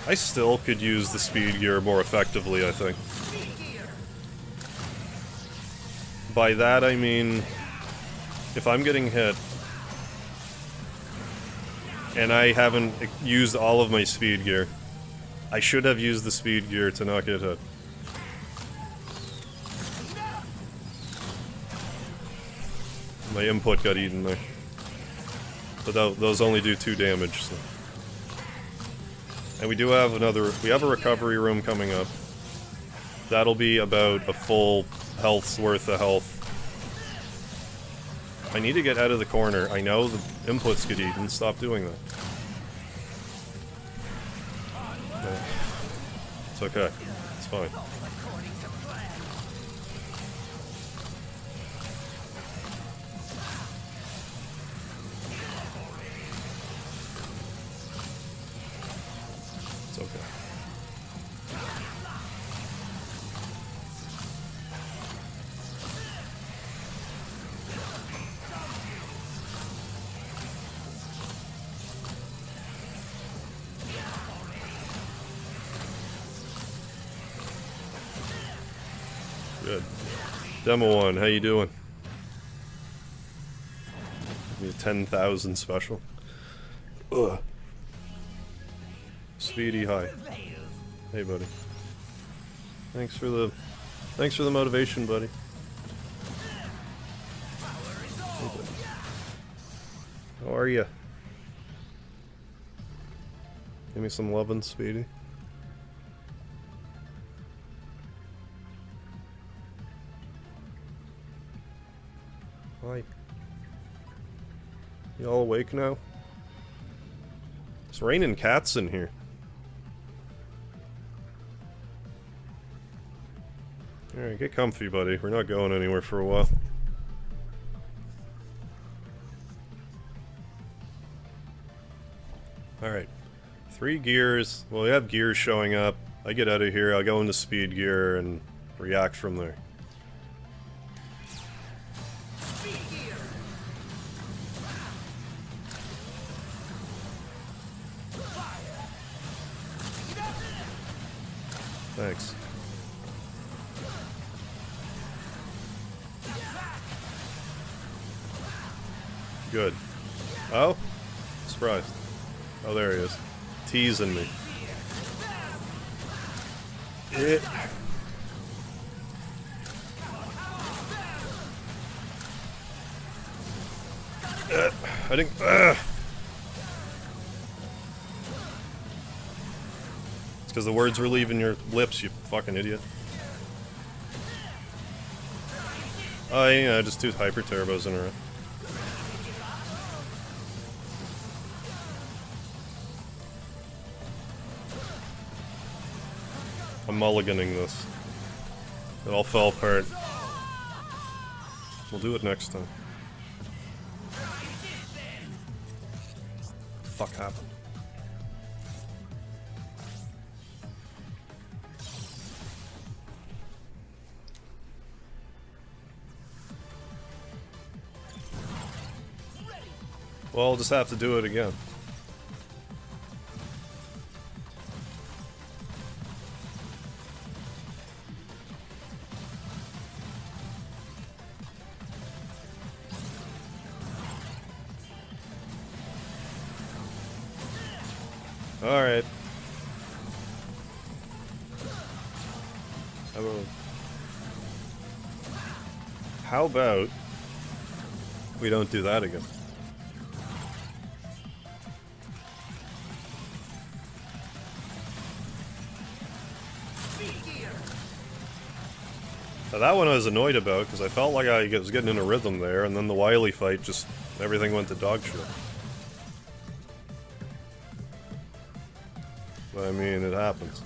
I still could use the speed gear more effectively, I think. By that I mean, if I'm getting hit, and I haven't used all of my speed gear, I should have used the speed gear to not get hit. My input got eaten there. But those only do 2 damage, so. And we do have we have a recovery room coming up. That'll be about a full health's worth of health. I need to get out of the corner. I know the inputs get eaten. Stop doing that. It's okay. It's fine. It's okay. Good. Demo 1, how you doing? Give me a 10,000 special. Ugh. Speedy, hi. Hey, buddy. Thanks for the motivation, buddy. How are ya? Give me some lovin', Speedy. Hi. You all awake now? It's raining cats in here. Alright, get comfy, buddy. We're not going anywhere for a while. Alright. 3 gears. Well, we have gears showing up. I get out of here, I'll go into speed gear and react from there. Thanks. Good. Oh? Surprised. Oh, there he is. Teasing me. I think. It's because the words were leaving your lips, you fucking idiot. Oh, yeah, just 2 hyper turbos in a row. I'm mulliganing this. It all fell apart. We'll do it next time. Fuck happened? Well, I'll just have to do it again. Alright. How about we don't do that again? Now that one I was annoyed about because I felt like I was getting in a rhythm there, and then the Wily fight just everything went to dog shit. But I mean, it happens.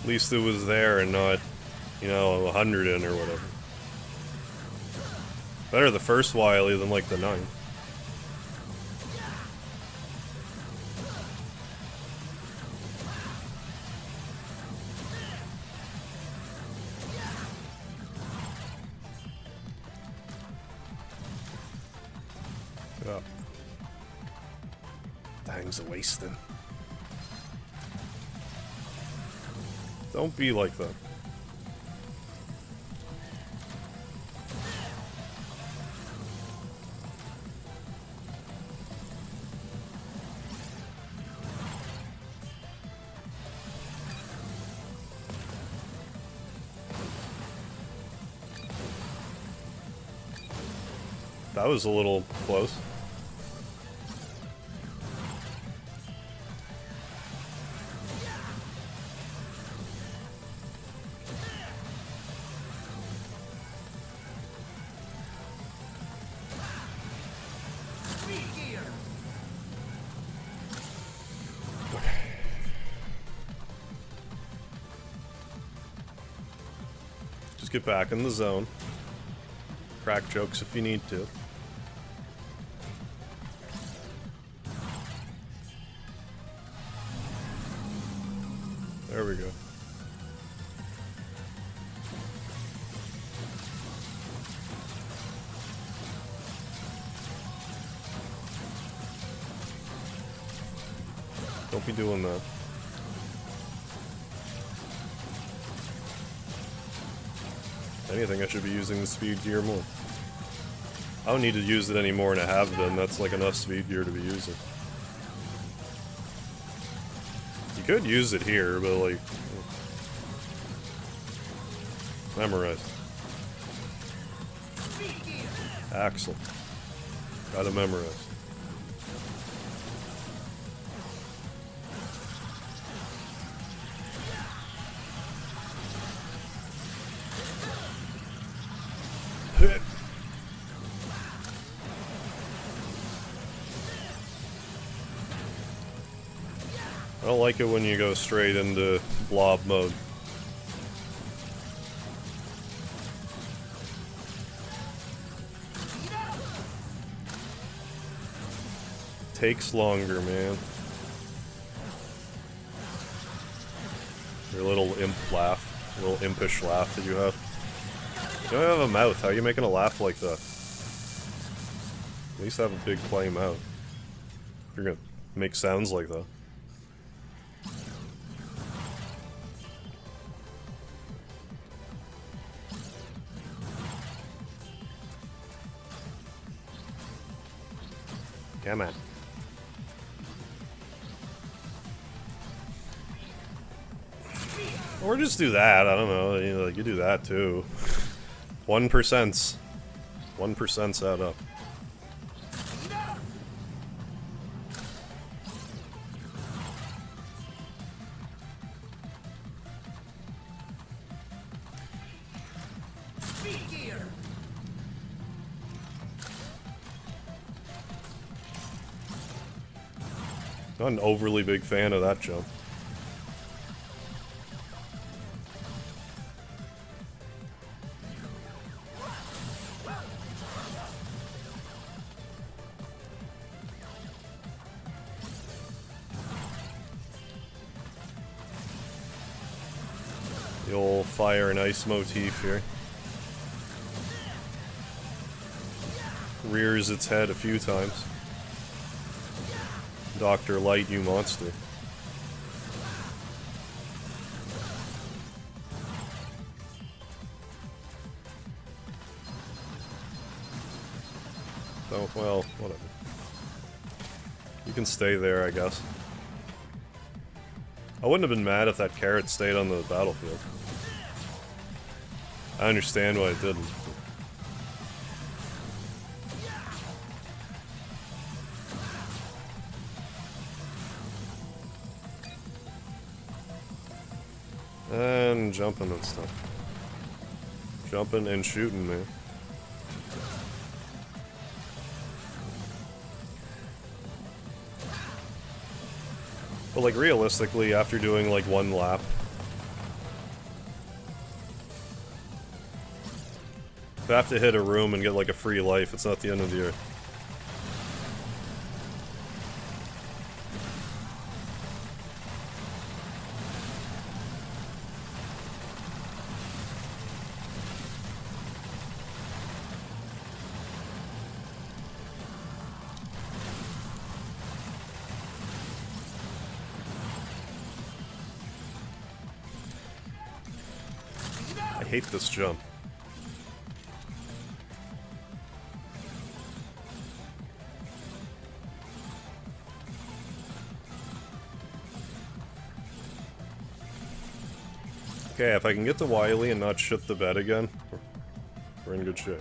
At least it was there and not, you know, 100 in or whatever. Better the first Wily than like the 9th. Yeah. Time's a wasting. Don't be like that. That was a little close. Just get back in the zone. Crack jokes if you need to. There we go. Don't be doing that. If anything, I should be using the speed gear more. I don't need to use it anymore, and I have been. That's like enough speed gear to be using. You could use it here, but like... memorize. Axel. Gotta memorize. I don't like it when you go straight into blob mode. Takes longer, man. Your little imp laugh. Little impish laugh that you have. You don't have a mouth. How are you making a laugh like that? At least have a big play mouth. If you're gonna make sounds like that. Come on. Or just do that, I don't know, you know, like you do that too. 1%'s. 1%'s add up. Not an overly big fan of that jump. The old fire and ice motif here. Rears its head a few times. Dr. Light, you monster. Oh, well, whatever. You can stay there, I guess. I wouldn't have been mad if that carrot stayed on the battlefield. I understand why it didn't. And jumping and stuff. Jumping and shooting, man. But like realistically, after doing like one lap, if I have to hit a room and get like a free life, it's not the end of the earth. I hate this jump. Okay, if I can get to Wily and not shit the bed again, we're in good shape.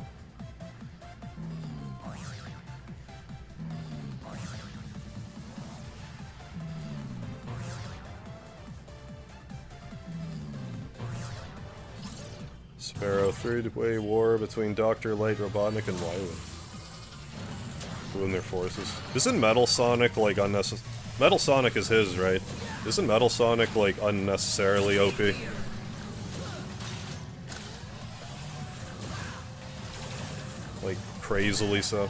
Sparrow, three-way war between Dr. Light, Robotnik, and Wily. Doing their forces. Isn't Metal Sonic, like, unnecessary? Metal Sonic is his, right? Isn't Metal Sonic, like, unnecessarily OP? Like, crazily so.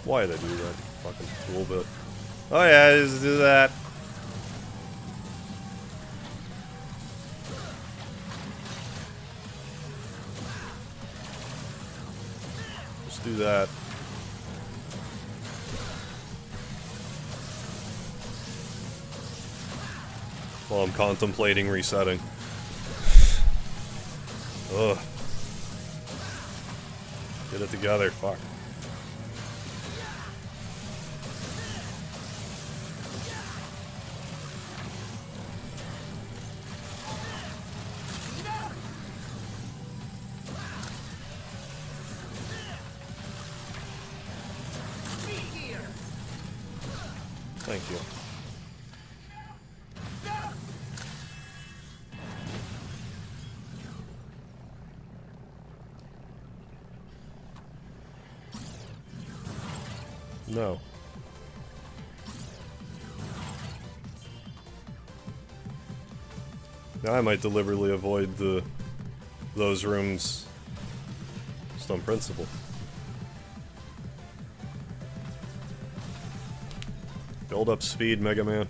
Why did I do that? Fucking tool bit. Oh yeah, just do that. Just do that. While I'm contemplating resetting. Ugh. Get it together, fuck. Thank you. No. Now I might deliberately avoid those rooms just on principle. Build up speed, Mega Man.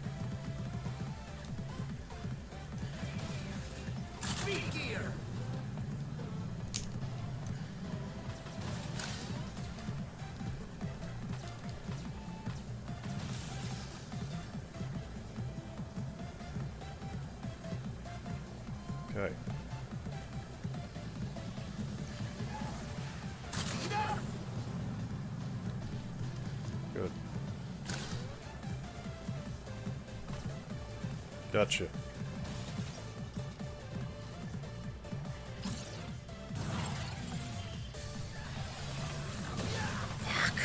Okay. Good. Gotcha. Fuck.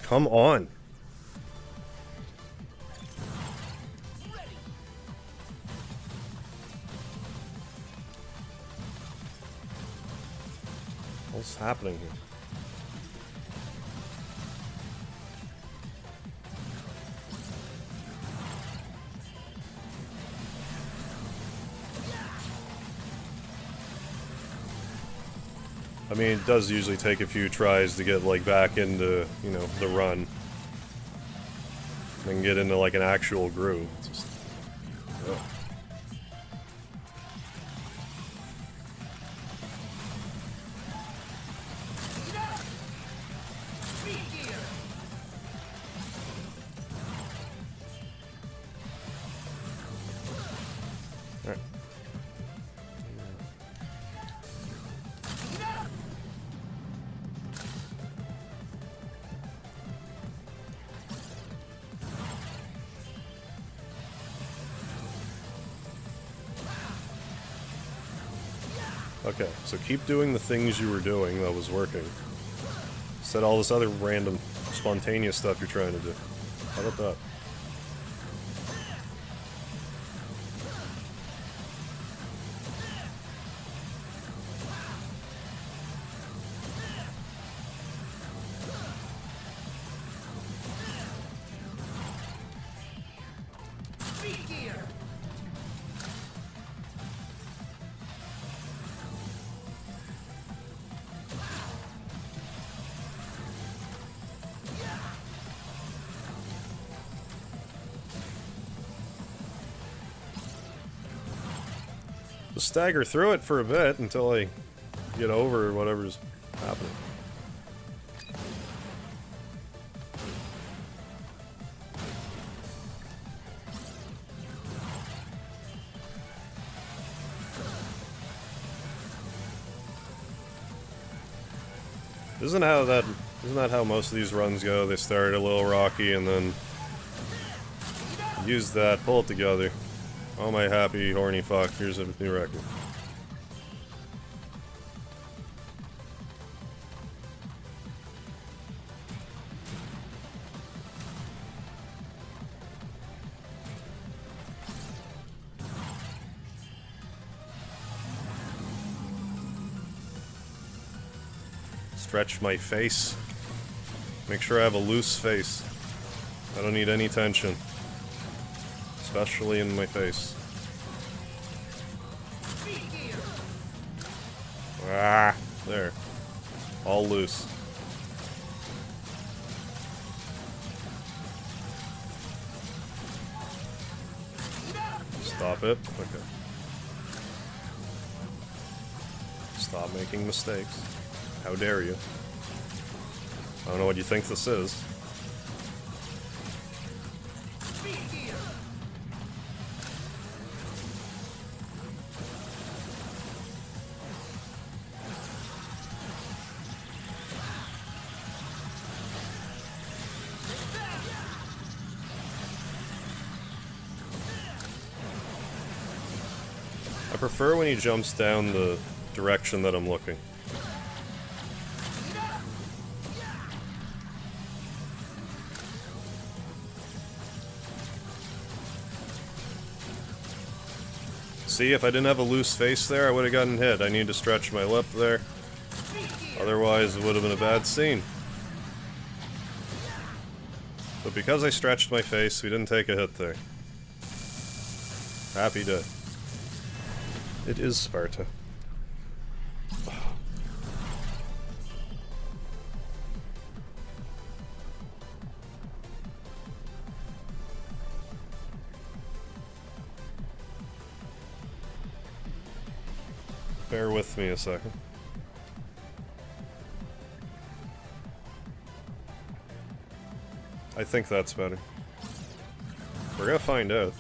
Come on. What's happening here? I mean, it does usually take a few tries to get, like, back into, you know, the run. And get into, like, an actual groove. It's just... ugh. Alright. Okay, so keep doing the things you were doing that was working. Instead of all this other random, spontaneous stuff you're trying to do. How about that? Just stagger through it for a bit until I get over whatever's happening. Isn't that how most of these runs go? They start a little rocky and then use that, pull it together. Oh my happy, horny fuck, here's a new record. Stretch my face. Make sure I have a loose face. I don't need any tension. Especially in my face. Ah, there. All loose. Stop it. Okay. Stop making mistakes. How dare you? I don't know what you think this is. I prefer when he jumps down the direction that I'm looking. See, if I didn't have a loose face there, I would have gotten hit. I need to stretch my lip there. Otherwise, it would have been a bad scene. But because I stretched my face, we didn't take a hit there. Happy day. It is Sparta. Bear with me a second. I think that's better. We're gonna find out.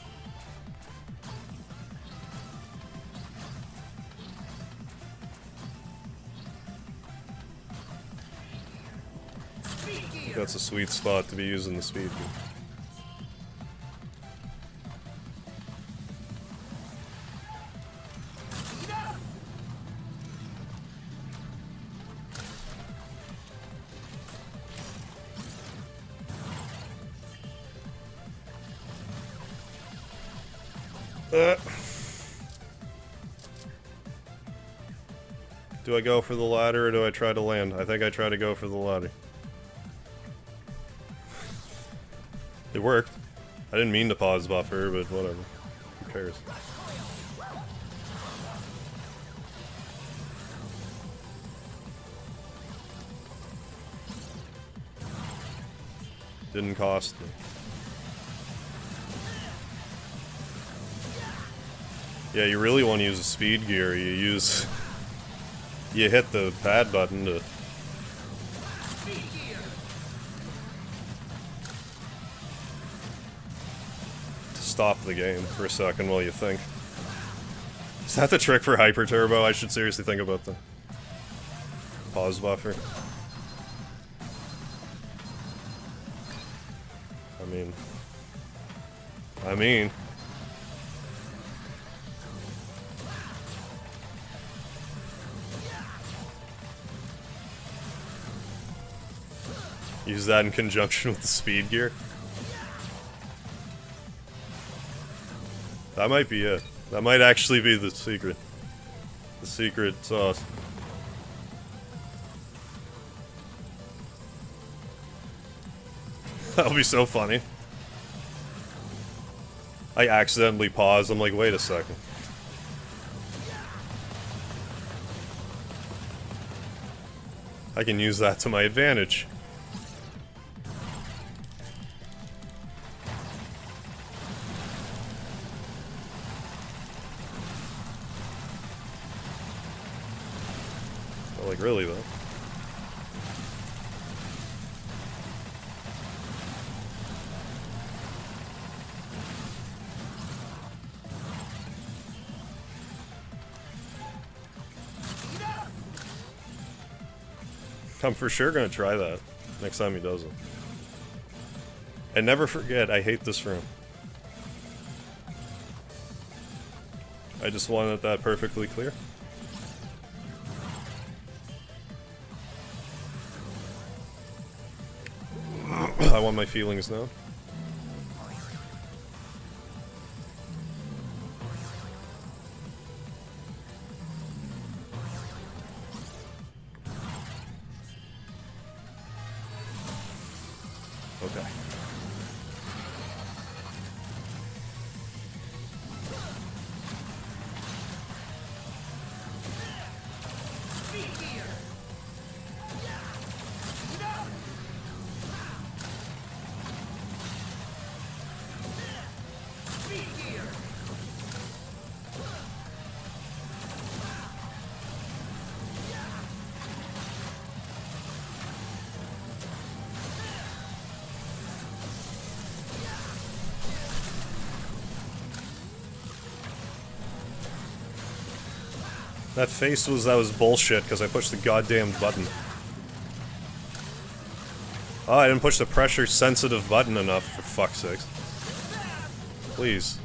That's a sweet spot to be using the speed. Do I go for the ladder or do I try to land? I think I try to go for the ladder. It worked. I didn't mean to pause buffer, but whatever. Who cares? Didn't cost me. Yeah, you really want to use a speed gear. You hit the pad button to stop the game for a second while you think. Is that the trick for Hyper Turbo? I should seriously think about the pause buffer. I mean... Use that in conjunction with the speed gear. That might be it. That might actually be the secret. The secret sauce. That'll be so funny. I accidentally pause. I'm like, wait a second. I can use that to my advantage. Well, like, really, though. I'm for sure gonna try that next time he does it. And never forget, I hate this room. I just wanted that perfectly clear. I want my feelings now. Okay. That was bullshit because I pushed the goddamn button. Oh, I didn't push the pressure sensitive button enough, for fuck's sakes. Please.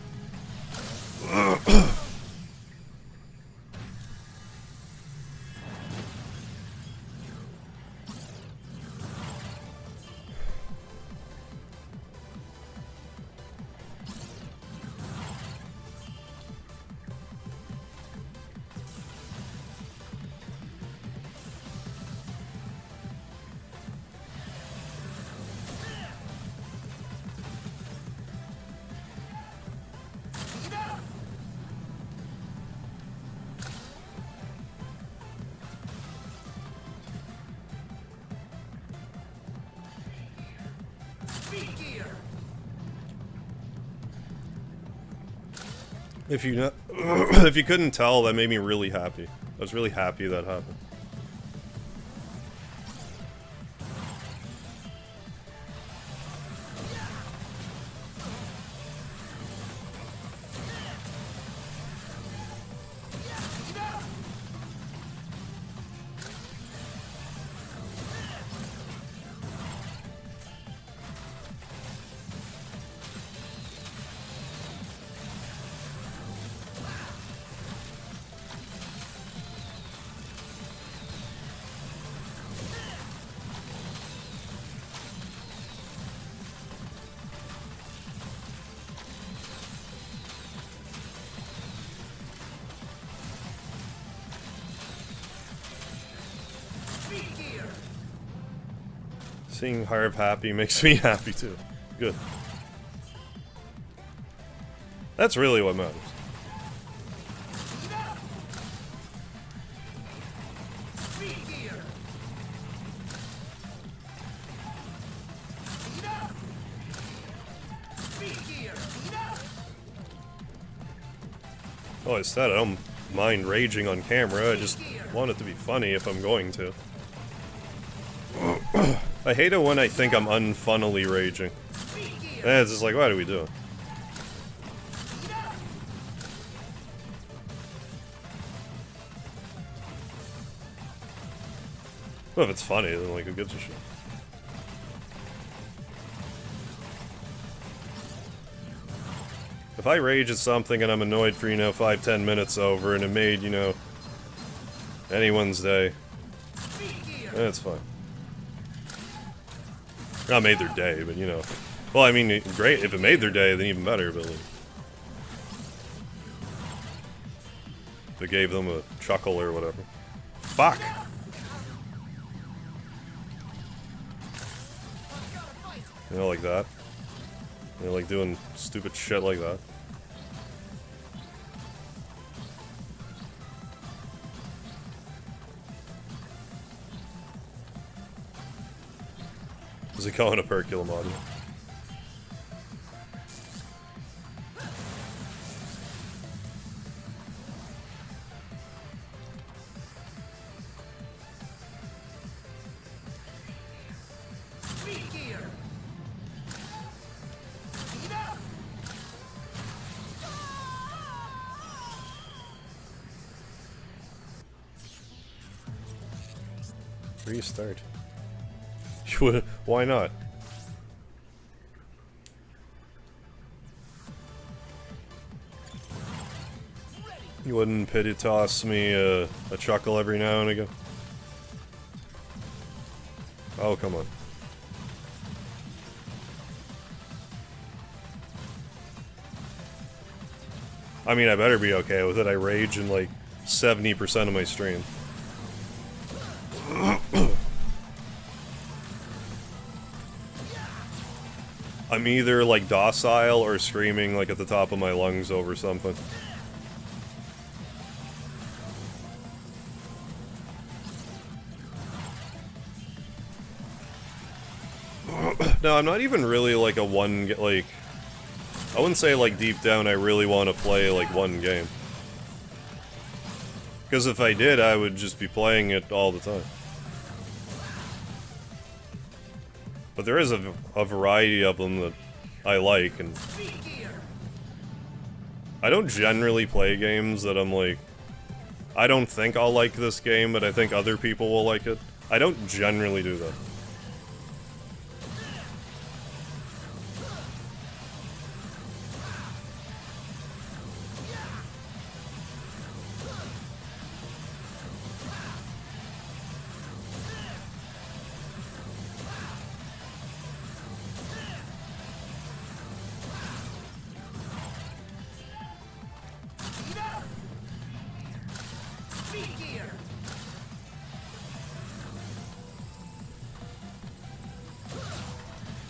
If you know, if you couldn't tell, that made me really happy. I was really happy that happened. Seeing Harv happy makes me happy too. Good. That's really what matters. Oh, I said I don't mind raging on camera, I just want it to be funny if I'm going to. I hate it when I think I'm unfunnily raging. And it's just like, what are we doing? Well, if it's funny, then like, who gives a shit? If I rage at something and I'm annoyed for, 5-10 minutes over and it made, anyone's day, then it's fine. Not made their day, but well, I mean, great, if it made their day, then even better, but like, if it gave them a chuckle or whatever. Fuck! Like that. Like doing stupid shit like that. Is he calling a perculum audio? Restart. Why not? You wouldn't pity toss me a chuckle every now and again? Oh, come on. I mean, I better be okay with it. I rage in like 70% of my stream. I'm either like docile or screaming like at the top of my lungs over something. No, I'm not even really like a like, I wouldn't say like deep down I really want to play like one game. Because if I did, I would just be playing it all the time. But there is a variety of them that I like, and I don't generally play games that I'm like, I don't think I'll like this game, but I think other people will like it. I don't generally do that.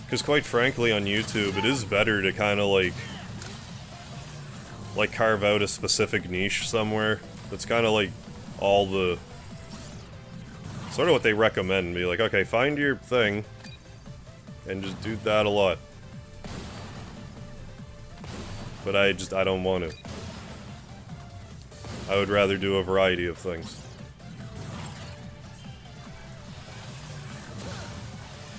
Because quite frankly, on YouTube, it is better to kind of like carve out a specific niche somewhere. That's kind of like all the sort of what they recommend. Be like, okay, find your thing and just do that a lot. But I don't want to. I would rather do a variety of things.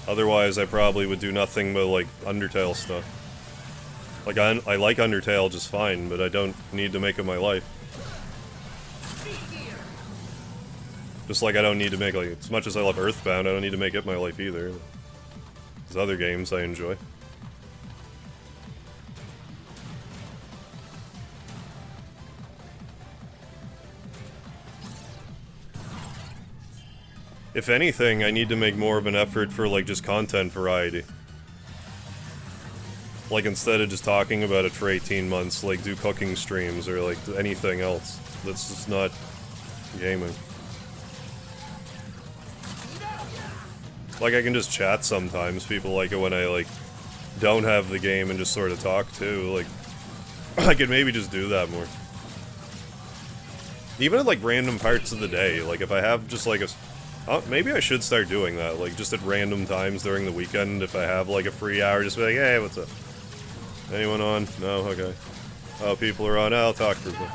Otherwise, I probably would do nothing but, like, Undertale stuff. Like, I like Undertale just fine, but I don't need to make it my life. Just like I don't need to make, like, as much as I love Earthbound, I don't need to make it my life either. There's other games I enjoy. If anything, I need to make more of an effort for, like, just content variety. Like, instead of just talking about it for 18 months, like, do cooking streams or, like, anything else that's just not gaming. Like, I can just chat sometimes. People like it when I, like, don't have the game and just sort of talk, too. Like, I could maybe just do that more. Even at, like, random parts of the day. Like, if I have just, like, a... maybe I should start doing that. Like, just at random times during the weekend, if I have, like, a free hour, just be like, hey, what's up? Anyone on? No? Okay. Oh, people are on. I'll talk for a bit.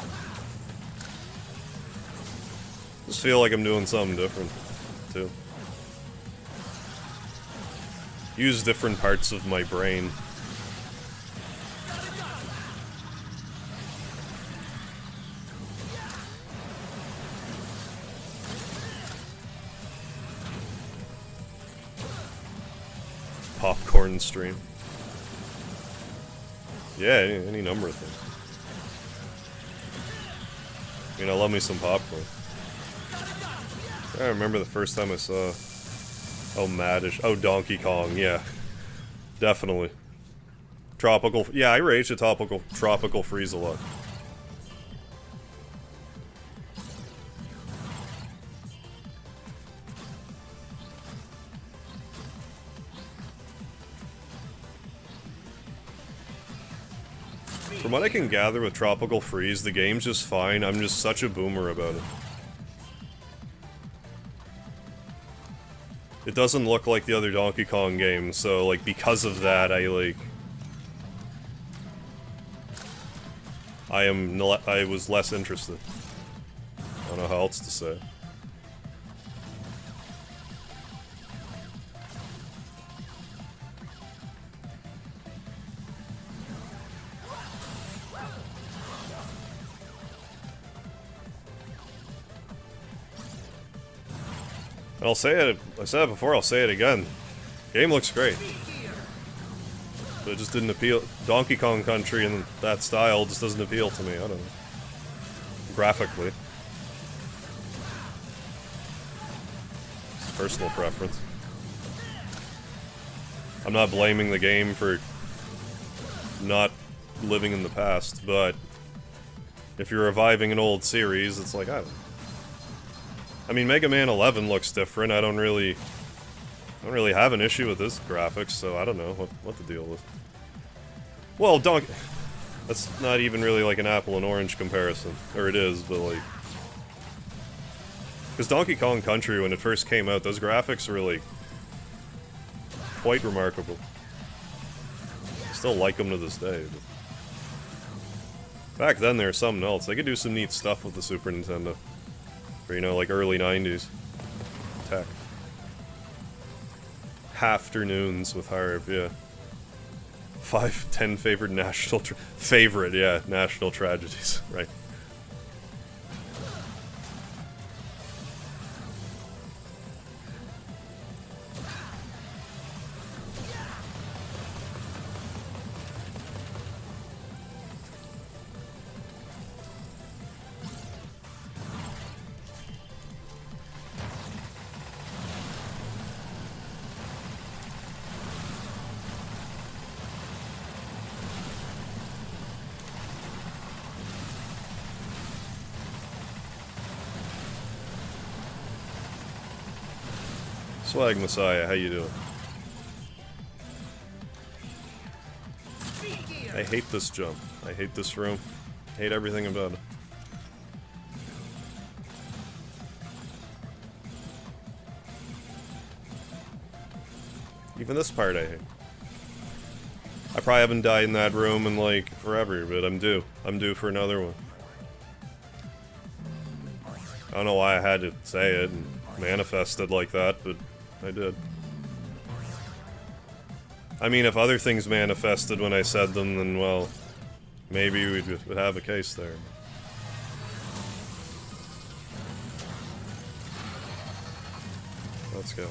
Just feel like I'm doing something different, too. Use different parts of my brain. Popcorn stream. Yeah, any number of things. I mean, I love me some popcorn. I remember the first time I saw... Oh, Madish. Oh, Donkey Kong, yeah. Definitely. Tropical... Yeah, I rage at Tropical Freeze a lot. From what I can gather with Tropical Freeze, the game's just fine. I'm just such a boomer about it. It doesn't look like the other Donkey Kong games, so, like, because of that, I was less interested. I don't know how else to say. And I'll say it, I said it before, I'll say it again. Game looks great. But it just didn't appeal. Donkey Kong Country in that style just doesn't appeal to me, I don't know. Graphically. It's personal preference. I'm not blaming the game for not living in the past, but if you're reviving an old series, it's like, I don't know. I mean, Mega Man 11 looks different. I don't really have an issue with this graphics, so I don't know what the deal is. Well, that's not even really like an apple and orange comparison. Or it is, but like... Because Donkey Kong Country, when it first came out, those graphics were like... quite remarkable. I still like them to this day, but... Back then, they were something else. They could do some neat stuff with the Super Nintendo. Or, you know, like early 90s tech. Afternoons with Harv, yeah. 10 favorite national national tragedies, right. Swag Messiah, how you doing? I hate this jump. I hate this room. I hate everything about it. Even this part I hate. I probably haven't died in that room in like forever, but I'm due. I'm due for another one. I don't know why I had to say it and manifest it like that, but I did. I mean, if other things manifested when I said them, then, well, maybe we would have a case there. Let's go.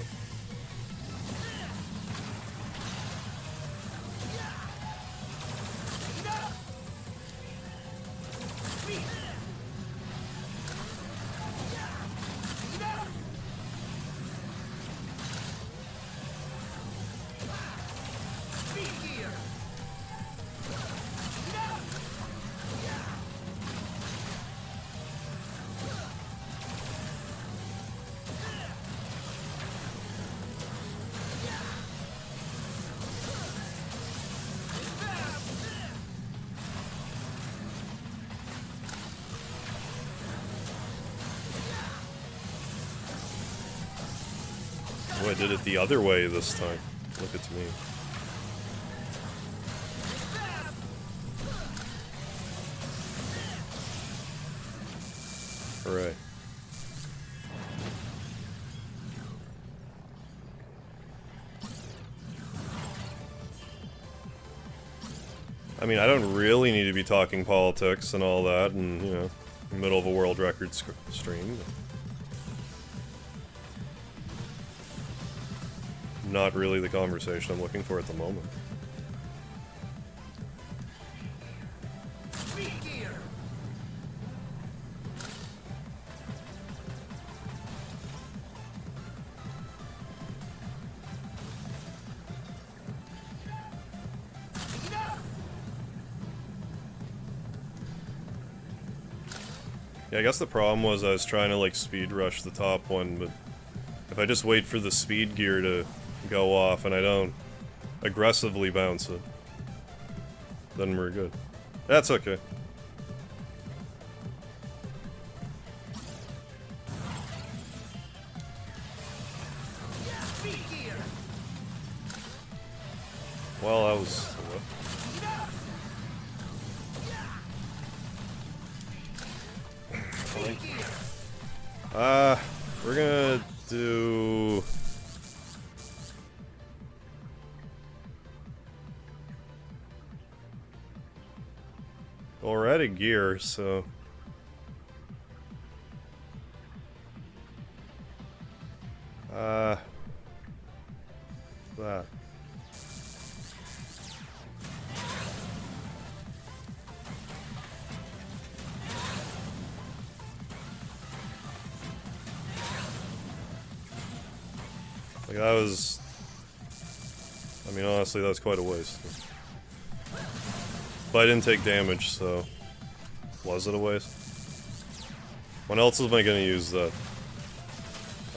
Oh, I did it the other way this time. Look at me. Hooray. I mean, I don't really need to be talking politics and all that, and, you know, in the middle of a world record stream. Not really the conversation I'm looking for at the moment. Yeah, I guess the problem was I was trying to, like, speed rush the top one, but if I just wait for the speed gear to go off and I don't aggressively bounce it, then we're good. That's okay. Well, that was... we're gonna do... Well, we're out of gear, so... that. Like, that was... I mean, honestly, that was quite a waste. But I didn't take damage, so... Was it a waste? When else am I gonna use that?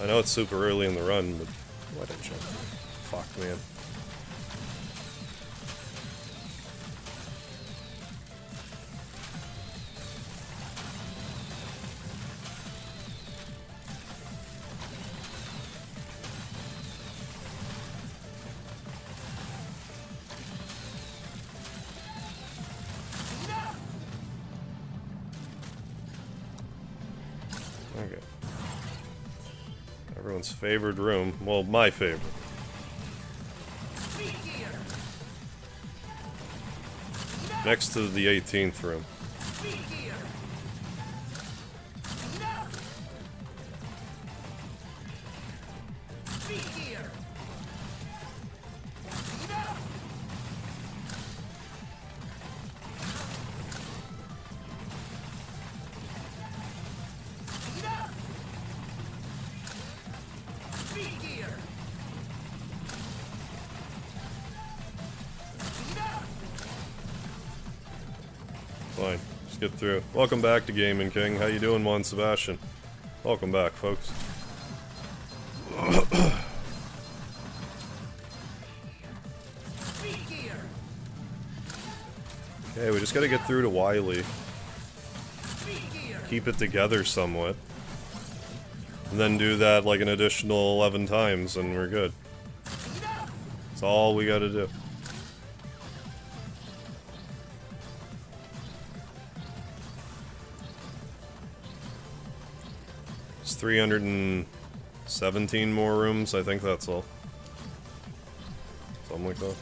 I know it's super early in the run, but... Why didn't you? Fuck, man. Okay. Everyone's favored room. Well, my favorite. Next to the 18th room. Fine, just get through. Welcome back to Gaming King. How you doing, Juan Sebastian? Welcome back, folks. Okay, we just gotta get through to Wily. Keep it together somewhat. And then do that like an additional 11 times and we're good. That's all we gotta do. It's 317 more rooms, I think that's all. Something like that.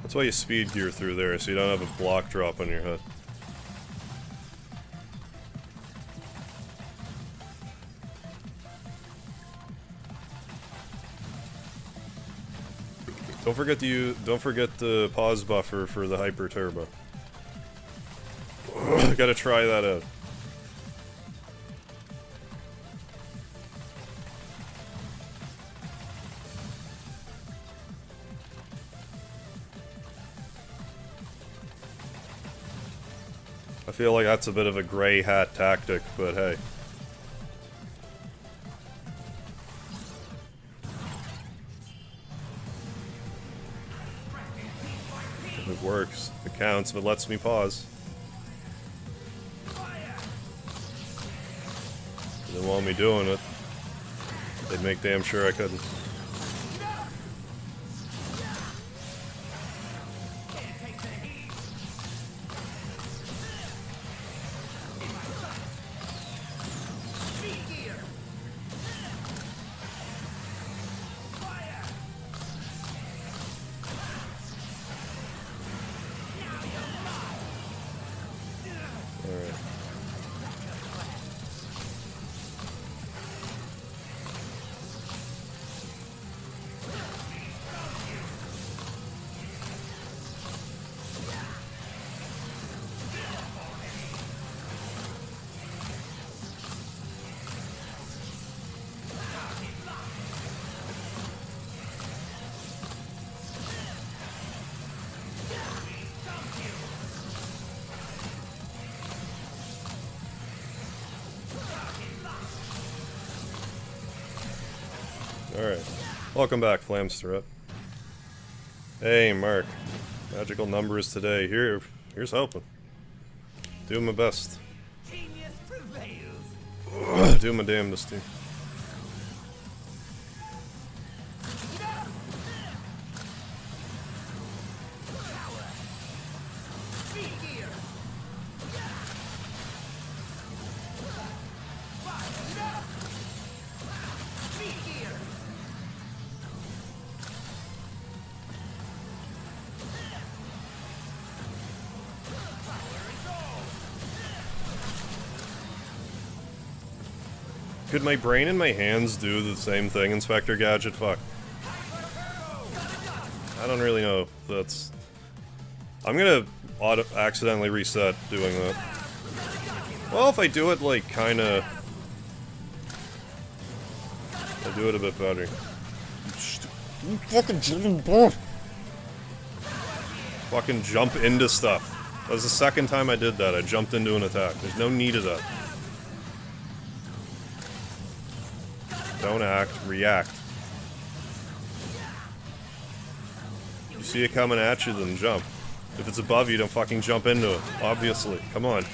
That's why you speed gear through there, so you don't have a block drop on your head. Don't forget the pause buffer for the hyper turbo. Gotta try that out. I feel like that's a bit of a gray hat tactic, but hey. works. If it counts, if it lets me pause. They didn't want me doing it. They'd make damn sure I couldn't. Alright. Welcome back, Flamsterette. Hey, Mark. Magical numbers today. Here's hoping. Doing my best. Genius prevails. Doing my damnedest, team. Could my brain and my hands do the same thing, Inspector Gadget? Fuck. I don't really know if that's... I'm gonna accidentally reset doing that. Well, if I do it, like, kinda... I do it a bit better. Fucking jump into stuff. That was the second time I did that. I jumped into an attack. There's no need of that. Don't act, react. You see it coming at you, then jump. If it's above you, don't fucking jump into it. Obviously. Come on.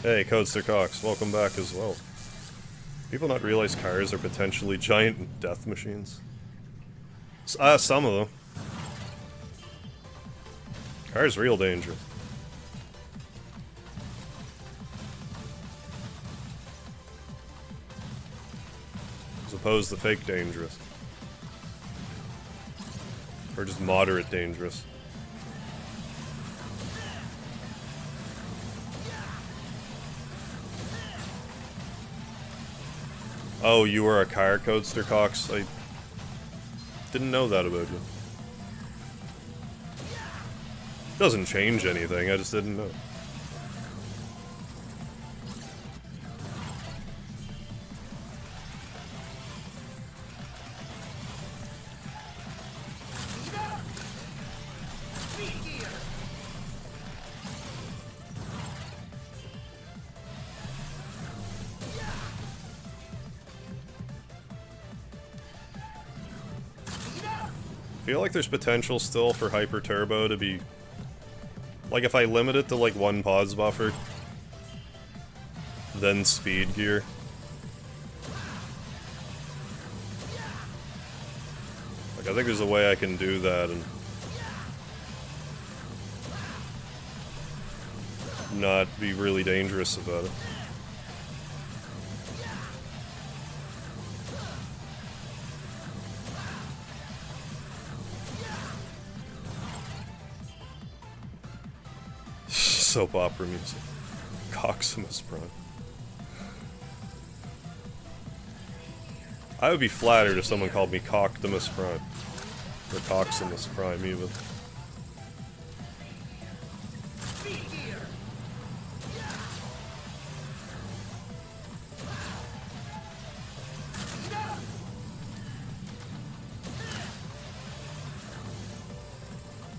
Hey, Codester Cox, welcome back as well. People not realize cars are potentially giant death machines? Some of them. Car's real dangerous. As opposed to fake dangerous. Or just moderate dangerous. Oh, you were a car, Codester Cox? I didn't know that about you. Doesn't change anything, I just didn't know. I feel like there's potential still for Hyper Turbo to be... Like, if I limit it to, like, one pause buffer, then speed gear. Like, I think there's a way I can do that and... not be really dangerous about it. Soap opera music. Coximus Prime. I would be flattered if someone called me Coctimus Prime. Or Coximus Prime, even.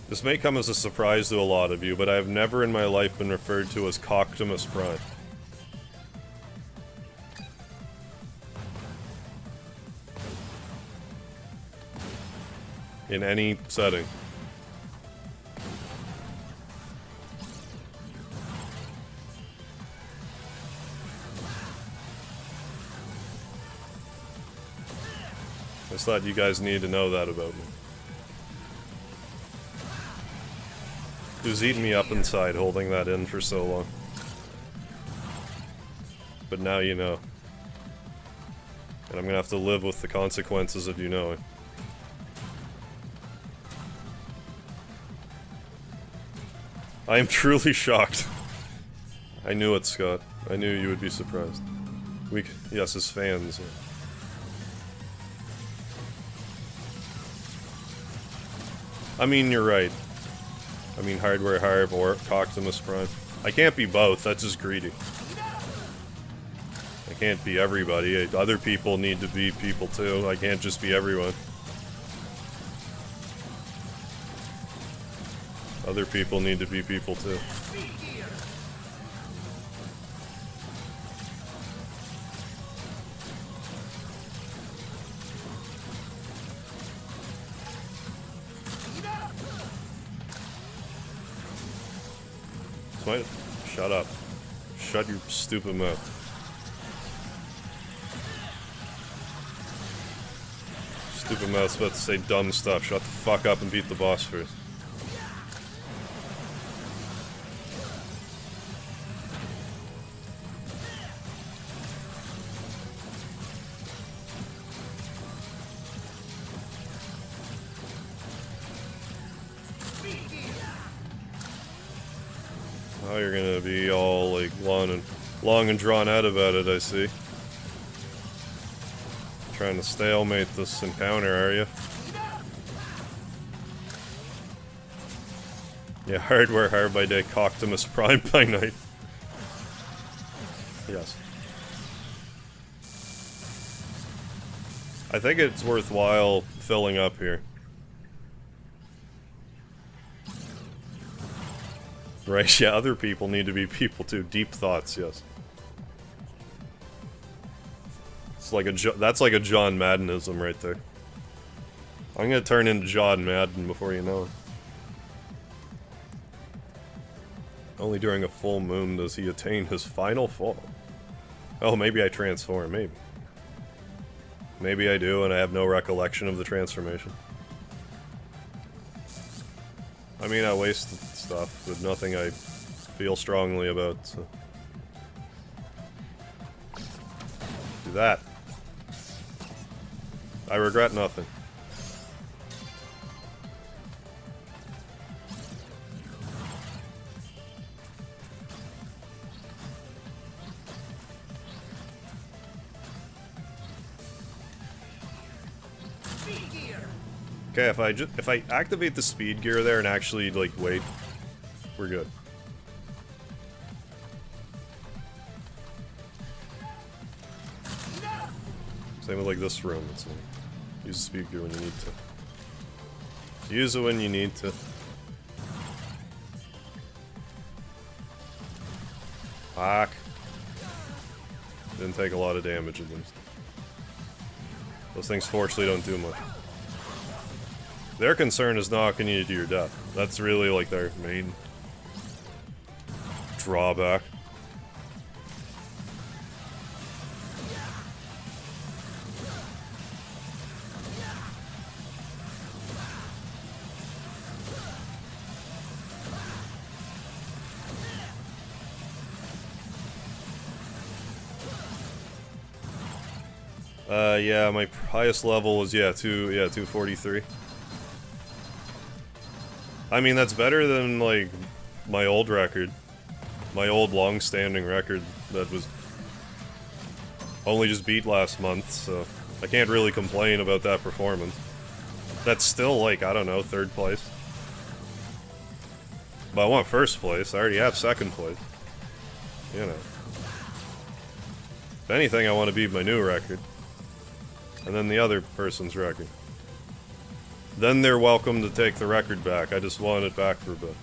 This may come as a surprise to a lot of you, but I have never in my life been referred to as Coctimus Prime. In any setting. I just thought you guys need to know that about me. It was eating me up inside holding that in for so long. But now you know. And I'm gonna have to live with the consequences of you knowing. I am truly shocked. I knew it, Scott. I knew you would be surprised. Yes, as fans. I mean, you're right. I mean, Hardware Harv or Optimus Prime. I can't be both, that's just greedy. I can't be everybody. Other people need to be people too. I can't just be everyone. Other people need to be people too. Shut up. Shut your stupid mouth. Stupid mouth's about to say dumb stuff. Shut the fuck up and beat the boss first. Oh, you're gonna be all like long and drawn out about it, I see. Trying to stalemate this encounter, are you? Yeah, Hardware Harv by day, Optimus Prime by night. Yes. I think it's worthwhile filling up here. Right, yeah, other people need to be people too. Deep thoughts, yes. It's like that's like a John Maddenism right there. I'm gonna turn into John Madden before you know it. Only during a full moon does he attain his final form. Oh, maybe I transform, maybe. Maybe I do, and I have no recollection of the transformation. I mean, I wasted stuff, but nothing I feel strongly about, so. Do that. I regret nothing. Okay, if I activate the speed gear there and actually like wait, we're good. Same with like this room. It's like, use the speed gear when you need to. Use it when you need to. Fuck. Didn't take a lot of damage at least. Those things fortunately don't do much. Their concern is knocking you to your death. That's really like their main drawback. Yeah, my highest level was 243. I mean, that's better than, like, my old record. My old long-standing record that was only just beat last month, so I can't really complain about that performance. That's still, like, I don't know, 3rd place. But I want 1st place. I already have 2nd place. You know. If anything, I want to beat my new record. And then the other person's record. Then they're welcome to take the record back. I just want it back for a bit.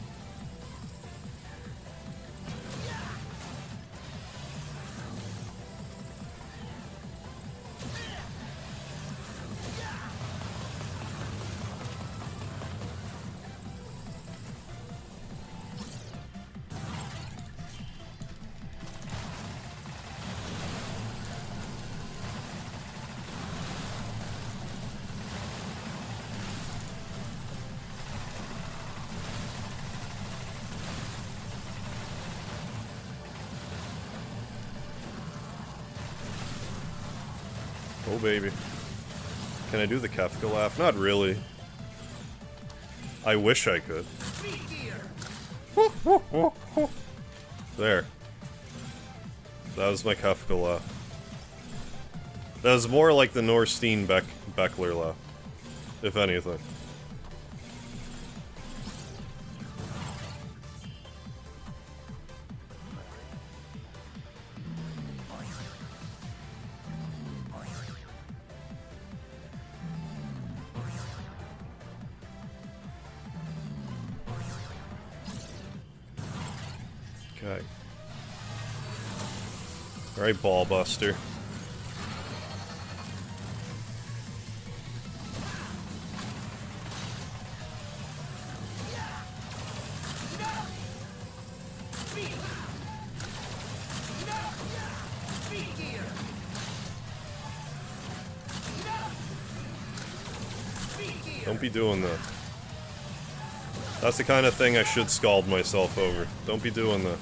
Oh, baby. Can I do the Kefka laugh? Not really. I wish I could. There. That was my Kefka laugh. That was more like the Norstein Beckler laugh, if anything. Okay. Alright, ball buster. Don't be doing that. That's the kind of thing I should scald myself over. Don't be doing that.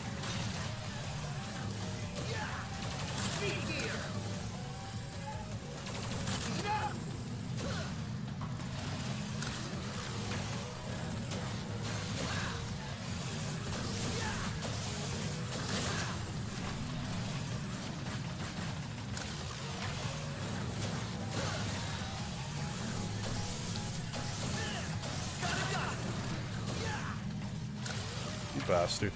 Bastard.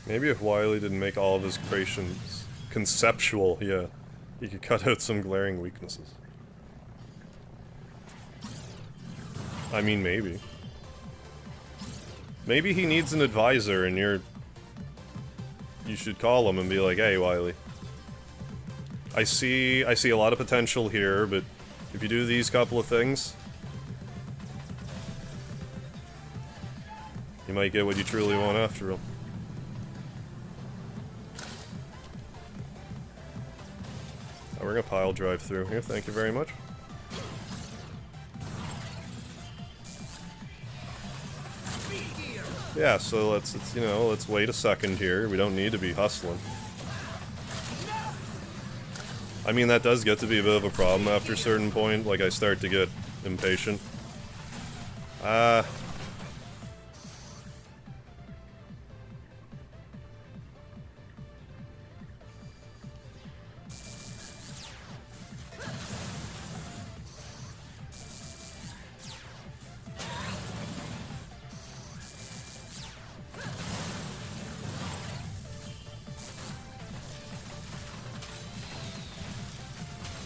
Maybe if Wily didn't make all of his creations conceptual, yeah, he could cut out some glaring weaknesses. I mean, maybe. Maybe he needs an advisor and you should call him and be like, hey, Wily. I see a lot of potential here, but if you do these couple of things, you might get what you truly want after all. Oh, we're gonna pile drive through here, thank you very much. Yeah, so let's you know, let's wait a second here. We don't need to be hustling. I mean, that does get to be a bit of a problem after a certain point, like I start to get impatient.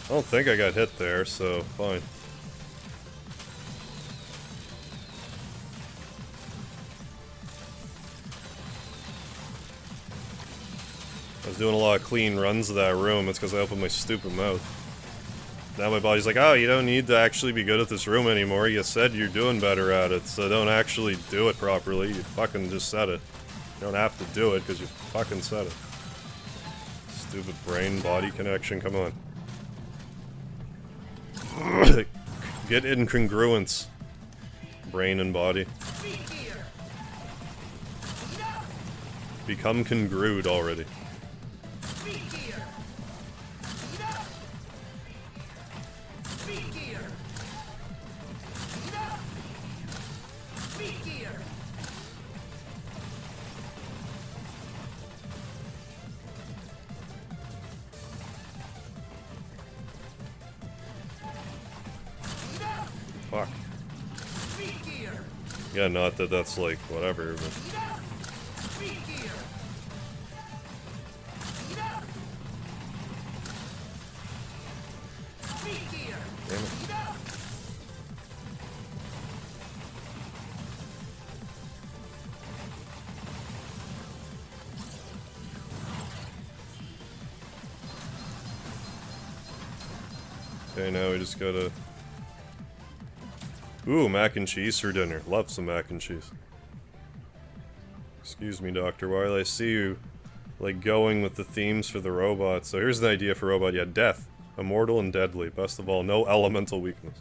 I don't think I got hit there, so fine. I was doing a lot of clean runs of that room, it's because I opened my stupid mouth. Now my body's like, oh, you don't need to actually be good at this room anymore, you said you're doing better at it, so don't actually do it properly, you fucking just said it. You don't have to do it, because you fucking said it. Stupid brain-body connection, come on. Get incongruence. Brain and body. Become congrued already. Fuck. Yeah, not that that's like, whatever, but... Damn it. Okay, now we just gotta... Ooh, mac and cheese for dinner. Love some mac and cheese. Excuse me, Dr. Wily, I see you, like, going with the themes for the robots. So here's an idea for robot. Yeah, death. Immortal and deadly. Best of all, no elemental weakness.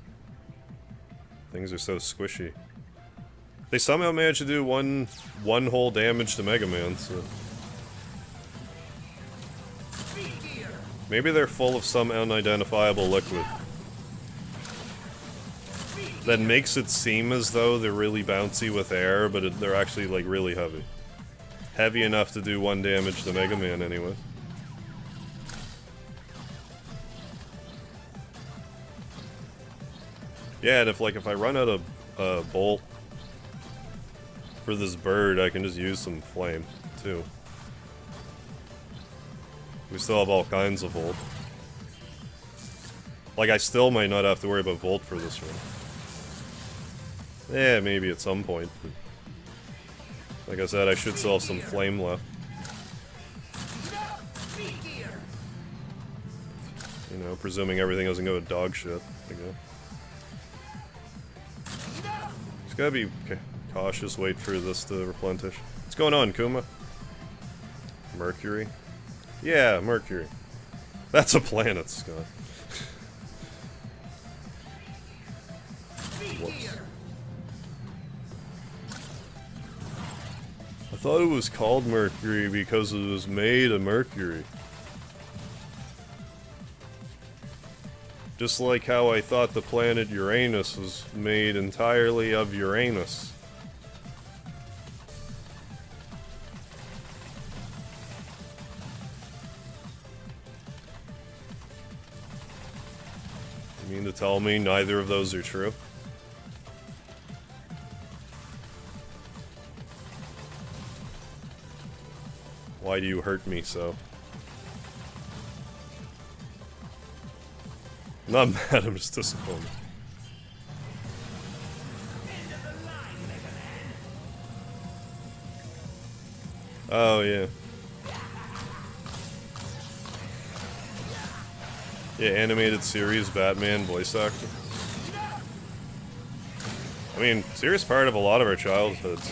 Things are so squishy. They somehow managed to do one whole damage to Megaman, so... Maybe they're full of some unidentifiable liquid that makes it seem as though they're really bouncy with air, but they're actually, like, really heavy. Heavy enough to do 1 damage to Megaman, anyway. Yeah, and if I run out of bolt for this bird, I can just use some flame, too. We still have all kinds of volt. Like, I still might not have to worry about volt for this run. Yeah, maybe at some point. But like I said, I should still have some flame left. You know, presuming everything doesn't go to dog shit, I guess. Just gotta be cautious, wait for this to replenish. What's going on, Kuma? Mercury? Yeah, Mercury. That's a planet, Scott. Whoops. I thought it was called Mercury because it was made of Mercury. Just like how I thought the planet Uranus was made entirely of Uranus. You mean to tell me neither of those are true? Why do you hurt me so? I'm not mad, I'm just disappointed. Oh, yeah. Yeah, animated series, Batman voice actor. I mean, serious part of a lot of our childhoods.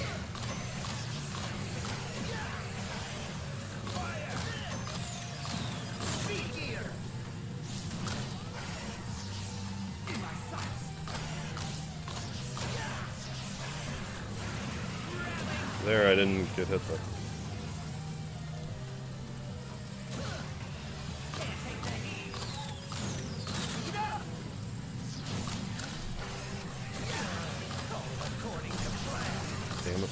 There, I didn't get hit though. Damn it.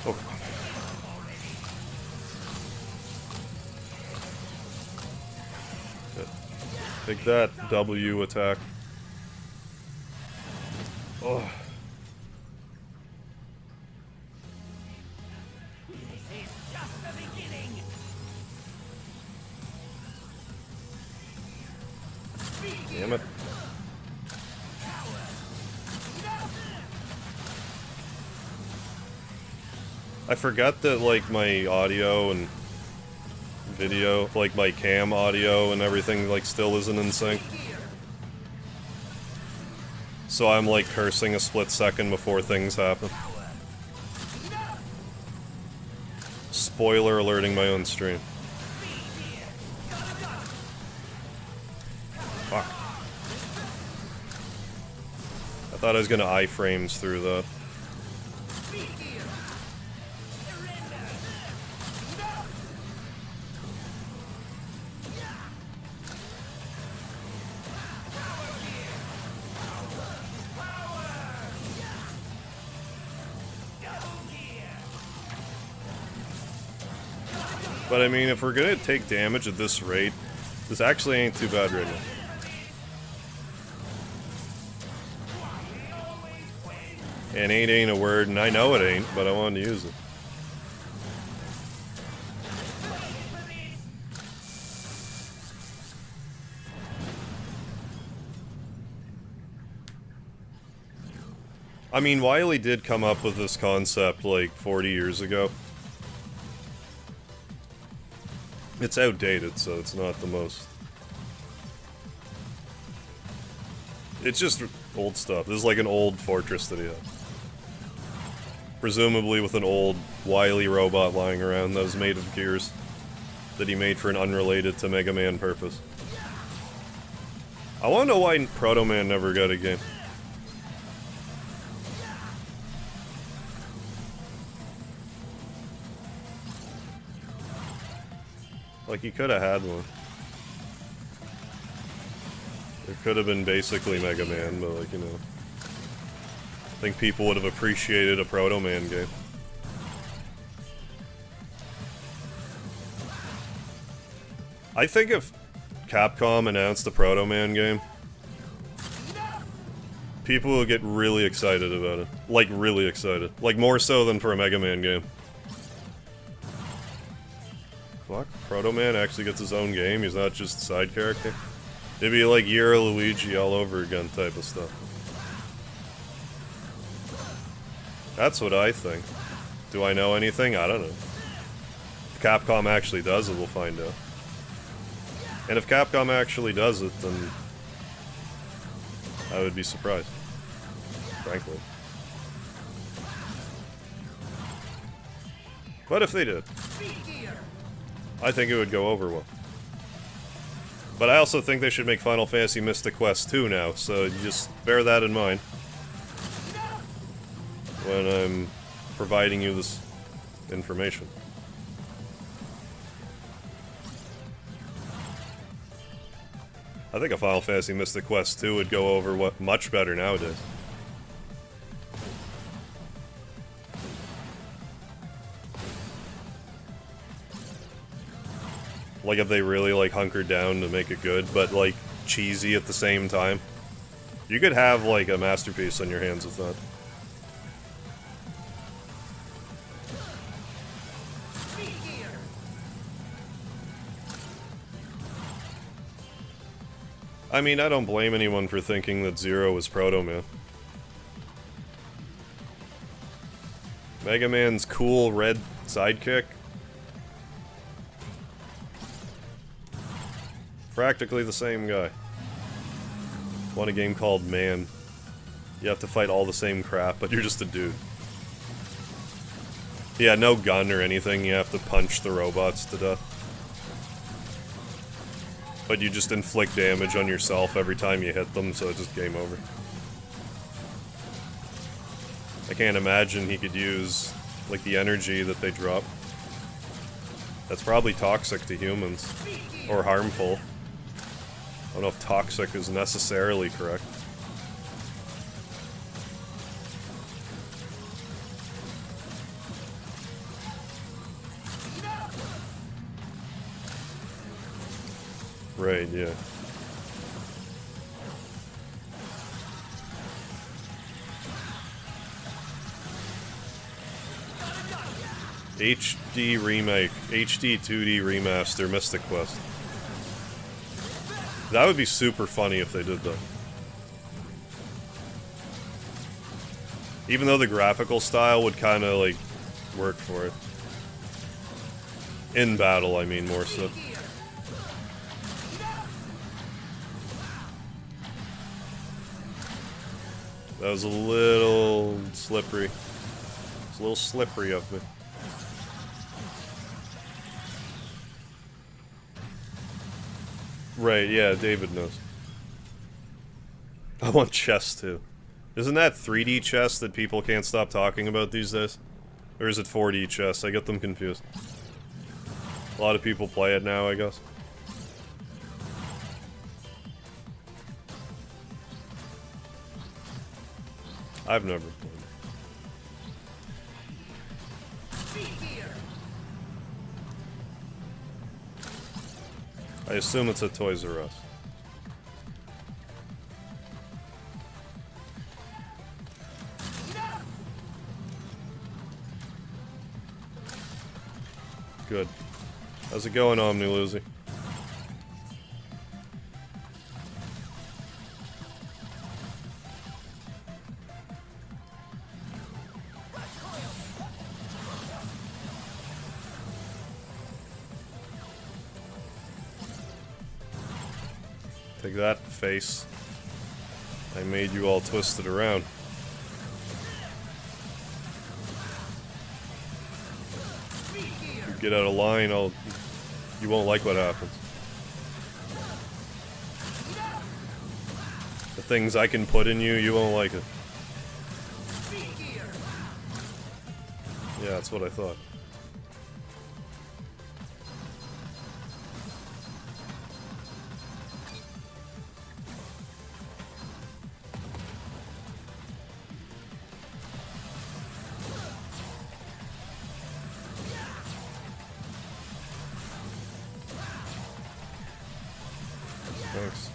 Oh. Take that, W attack. Oh. Damn it. I forgot that, like, my audio and video, like my cam audio and everything, like, still isn't in sync. So I'm, like, cursing a split second before things happen. Spoiler alerting my own stream. Fuck. I thought I was gonna iframes through that. But I mean, if we're gonna take damage at this rate, this actually ain't too bad right now. And ain't a word, and I know it ain't, but I wanted to use it. I mean, Wily did come up with this concept like 40 years ago. It's outdated, so it's not the most... It's just old stuff. This is like an old fortress that he had. Presumably with an old Wily robot lying around that was made of gears. That he made for an unrelated to Mega Man purpose. I wanna know why Proto Man never got a game. Like, he could have had one. It could have been basically Mega Man, but like, you know. I think people would have appreciated a Proto Man game. I think if Capcom announced a Proto Man game, people would get really excited about it. Like, really excited. Like, more so than for a Mega Man game. Fuck, Proto Man actually gets his own game, he's not just a side character. It'd be like Year Luigi all over again type of stuff. That's what I think. Do I know anything? I don't know. If Capcom actually does it, we'll find out. And if Capcom actually does it, then I would be surprised. Frankly. But if they did, I think it would go over well. But I also think they should make Final Fantasy Mystic Quest 2 now, so you just bear that in mind when I'm providing you this information. I think a Final Fantasy Mystic Quest 2 would go over what much better nowadays. Like, if they really, like, hunkered down to make it good, but, like, cheesy at the same time. You could have, like, a masterpiece on your hands with that. I mean, I don't blame anyone for thinking that Zero was Proto Man. Mega Man's cool red sidekick. Practically the same guy. Want a game called Man. You have to fight all the same crap, but you're just a dude. Yeah, no gun or anything, you have to punch the robots to death. But you just inflict damage on yourself every time you hit them, so it's just game over. I can't imagine he could use, like, the energy that they drop. That's probably toxic to humans. Or harmful. I don't know if toxic is necessarily correct. Right, yeah. HD remake, HD 2D remaster, Mystic Quest. That would be super funny if they did that. Even though the graphical style would kind of, like, work for it. In battle, I mean, more so. That was a little slippery. It's a little slippery of me. Right, yeah, David knows. I want chess too. Isn't that 3D chess that people can't stop talking about these days? Or is it 4D chess? I get them confused. A lot of people play it now, I guess. I've never played it. I assume it's at Toys R Us. Good. How's it going, Omniluzi? Take that, face. I made you all twisted around. You get out of line, you won't like what happens. The things I can put in you, you won't like it. Yeah, that's what I thought. Thanks.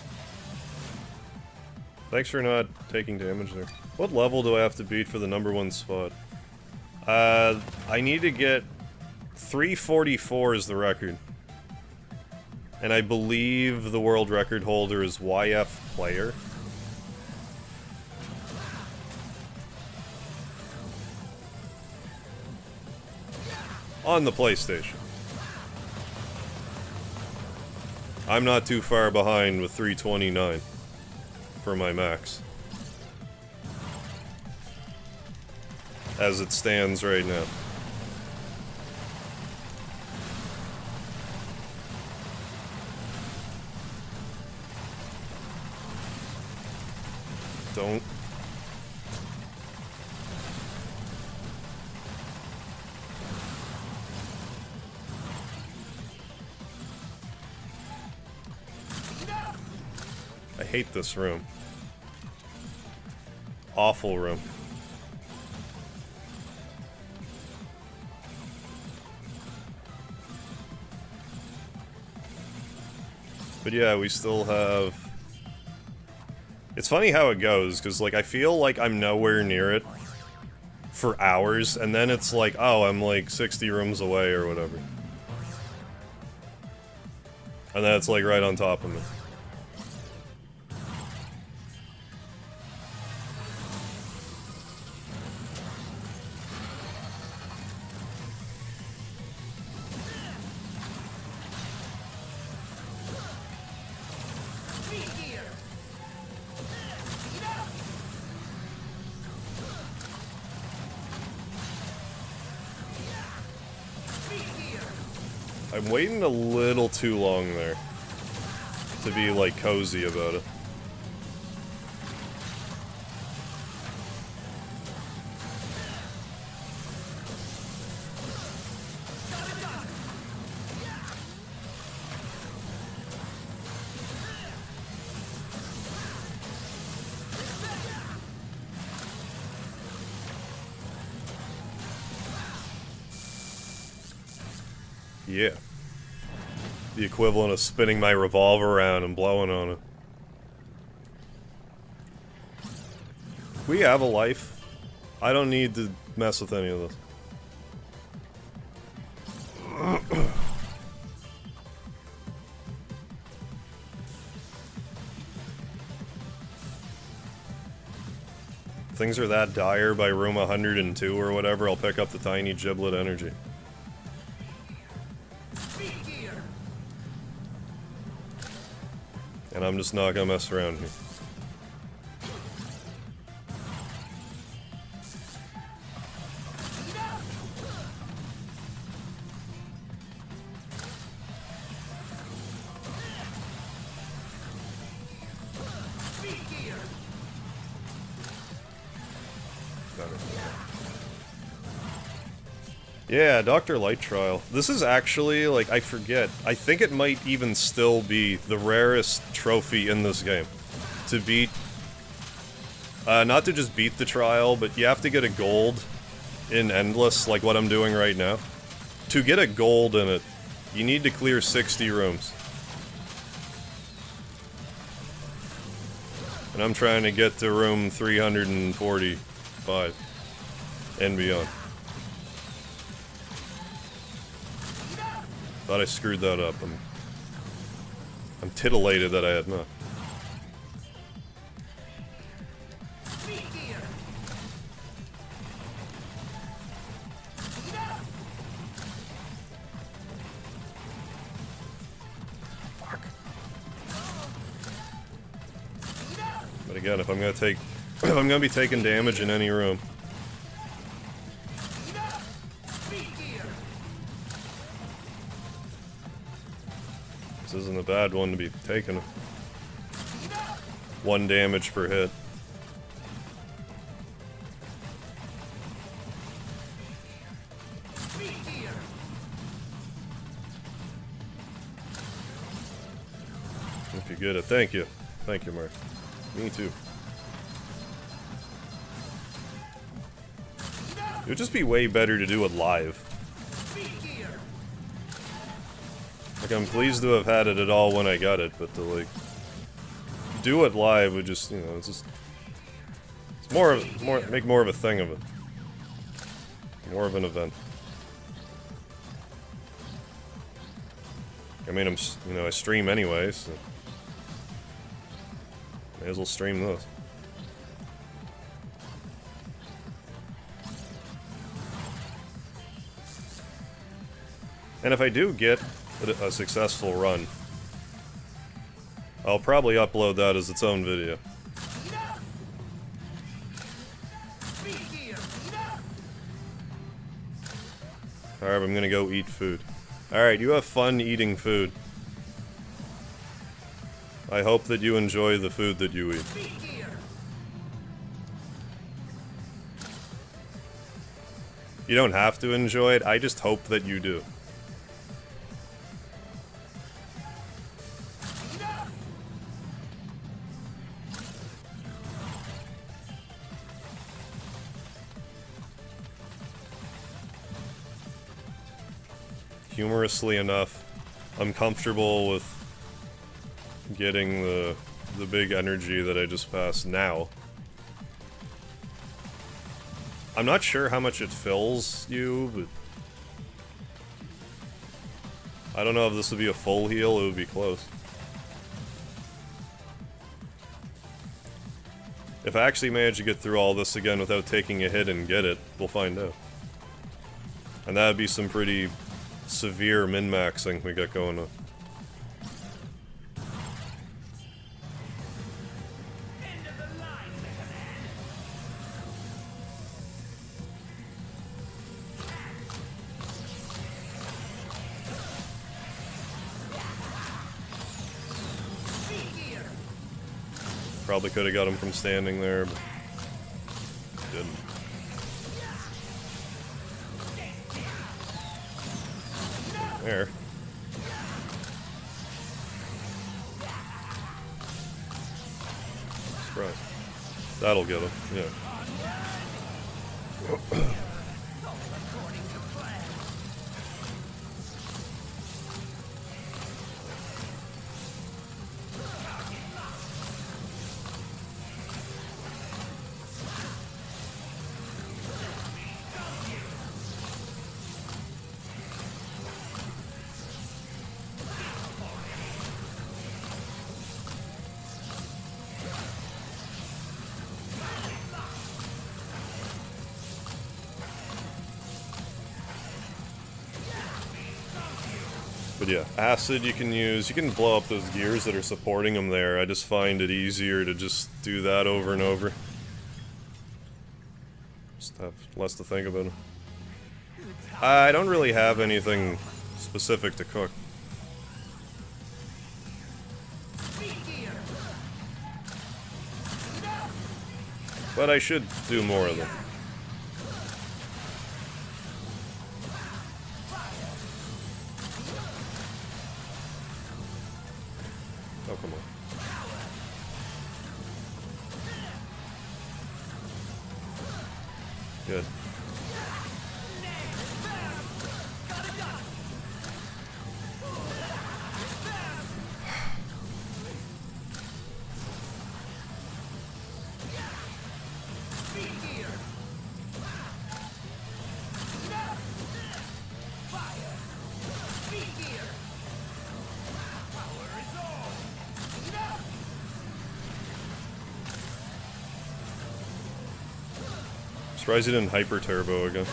Thanks for not taking damage there. What level do I have to beat for the #1 spot? I need to get 344 is the record. And I believe the world record holder is YF Player. On the PlayStation. I'm not too far behind with 329 for my max. As it stands right now. Don't. I hate this room. Awful room. But yeah, we still have... It's funny how it goes, because, like, I feel like I'm nowhere near it for hours, and then it's like, oh, I'm, like, 60 rooms away or whatever. And then it's, like, right on top of me. I'm waiting a little too long there to be, like, cozy about it. Yeah. The equivalent of spinning my revolver around and blowing on it. We have a life. I don't need to mess with any of this. Things are that dire by room 102 or whatever, I'll pick up the tiny giblet energy. And I'm just not gonna mess around here. Yeah, Dr. Light Trial. This is actually, like, I forget. I think it might even still be the rarest trophy in this game. To beat... not to just beat the trial, but you have to get a gold in Endless, like what I'm doing right now. To get a gold in it, you need to clear 60 rooms. And I'm trying to get to room 345 and beyond. Thought I screwed that up. I'm titillated that I had not. Fuck. But again, if I'm gonna take, if I'm gonna be taking damage in any room, this isn't a bad one to be taking. 1 damage per hit. If you get it, thank you. Thank you, Mark. Me too. It would just be way better to do it live. Like, I'm pleased to have had it at all when I got it, but to, like, do it live would just, you know, it's just... It's make more of a thing of it. More of an event. I mean, you know, I stream anyway, so... May as well stream this. And if I do get a successful run, I'll probably upload that as its own video. Alright, I'm gonna go eat food. Alright, you have fun eating food. I hope that you enjoy the food that you eat. You don't have to enjoy it, I just hope that you do. Humorously enough, I'm comfortable with getting the big energy that I just passed now. I'm not sure how much it fills you, but I don't know if this would be a full heal, it would be close. If I actually manage to get through all this again without taking a hit and get it, we'll find out. And that would be some pretty severe min-maxing we got going on. End of the line, megaman. Probably could have got him from standing there, but didn't. There. Surprise. That'll get him, yeah. But yeah, acid you can use, you can blow up those gears that are supporting them there. I just find it easier to just do that over and over. Just have less to think about it. I don't really have anything specific to cook. But I should do more of them. Oh, come on. Good. Surprised he didn't hyper turbo again.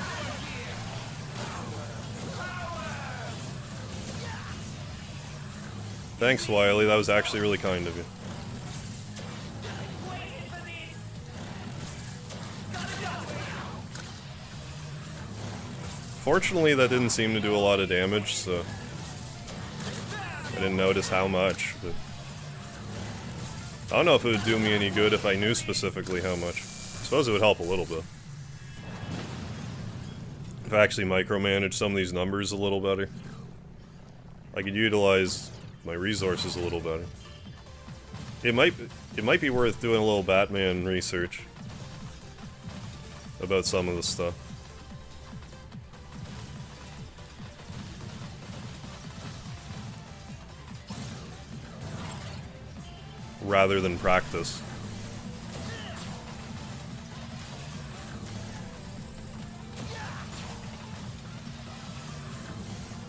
Thanks, Wily. That was actually really kind of you. Fortunately, that didn't seem to do a lot of damage, so I didn't notice how much, but I don't know if it would do me any good if I knew specifically how much. I suppose it would help a little bit. If I actually micromanage some of these numbers a little better, I could utilize my resources a little better. It might be worth doing a little Batman research about some of this stuff. Rather than practice.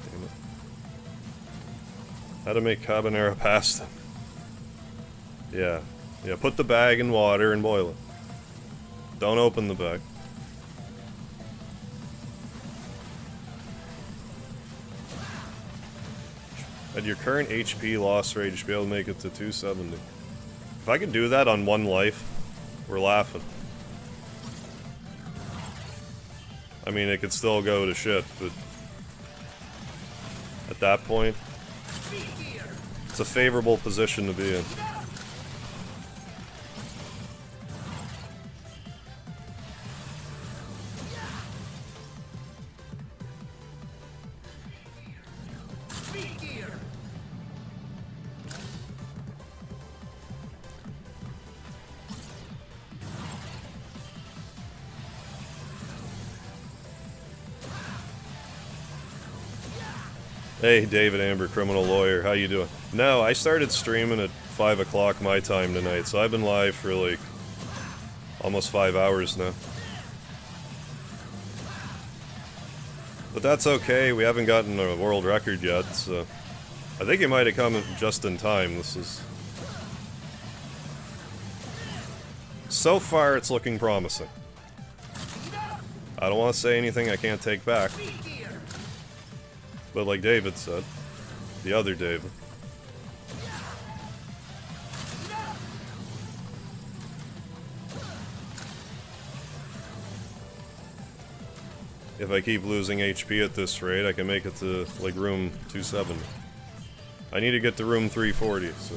Damn it. How to make carbonara pasta. Yeah. Yeah, put the bag in water and boil it. Don't open the bag. At your current HP loss rate, you should be able to make it to 270. If I could do that on one life, we're laughing. I mean, it could still go to shit, but at that point, it's a favorable position to be in. Hey, David Amber, criminal lawyer, how you doing? No, I started streaming at 5 o'clock my time tonight, so I've been live for like almost 5 hours now. But that's okay, we haven't gotten a world record yet, so I think it might have come just in time. This is... So far, it's looking promising. I don't want to say anything I can't take back. But like David said, the other David. If I keep losing HP at this rate, I can make it to, like, room 270. I need to get to room 340, so...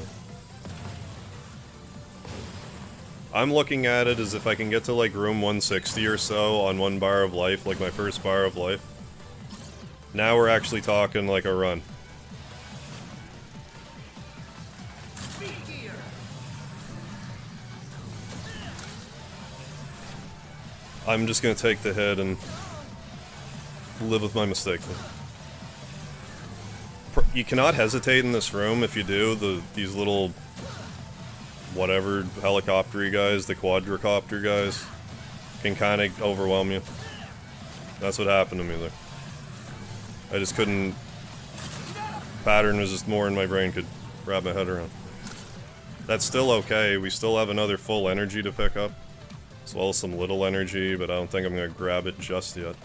I'm looking at it as if I can get to, like, room 160 or so on one bar of life, like my first bar of life. Now we're actually talking like a run. I'm just gonna take the hit and live with my mistake. You cannot hesitate in this room. If you do, these little whatever helicopter guys, the quadricopter guys, can kind of overwhelm you. That's what happened to me there. I just couldn't... Pattern was just more in my brain could wrap my head around. That's still okay, we still have another full energy to pick up. As well as some little energy, but I don't think I'm gonna grab it just yet.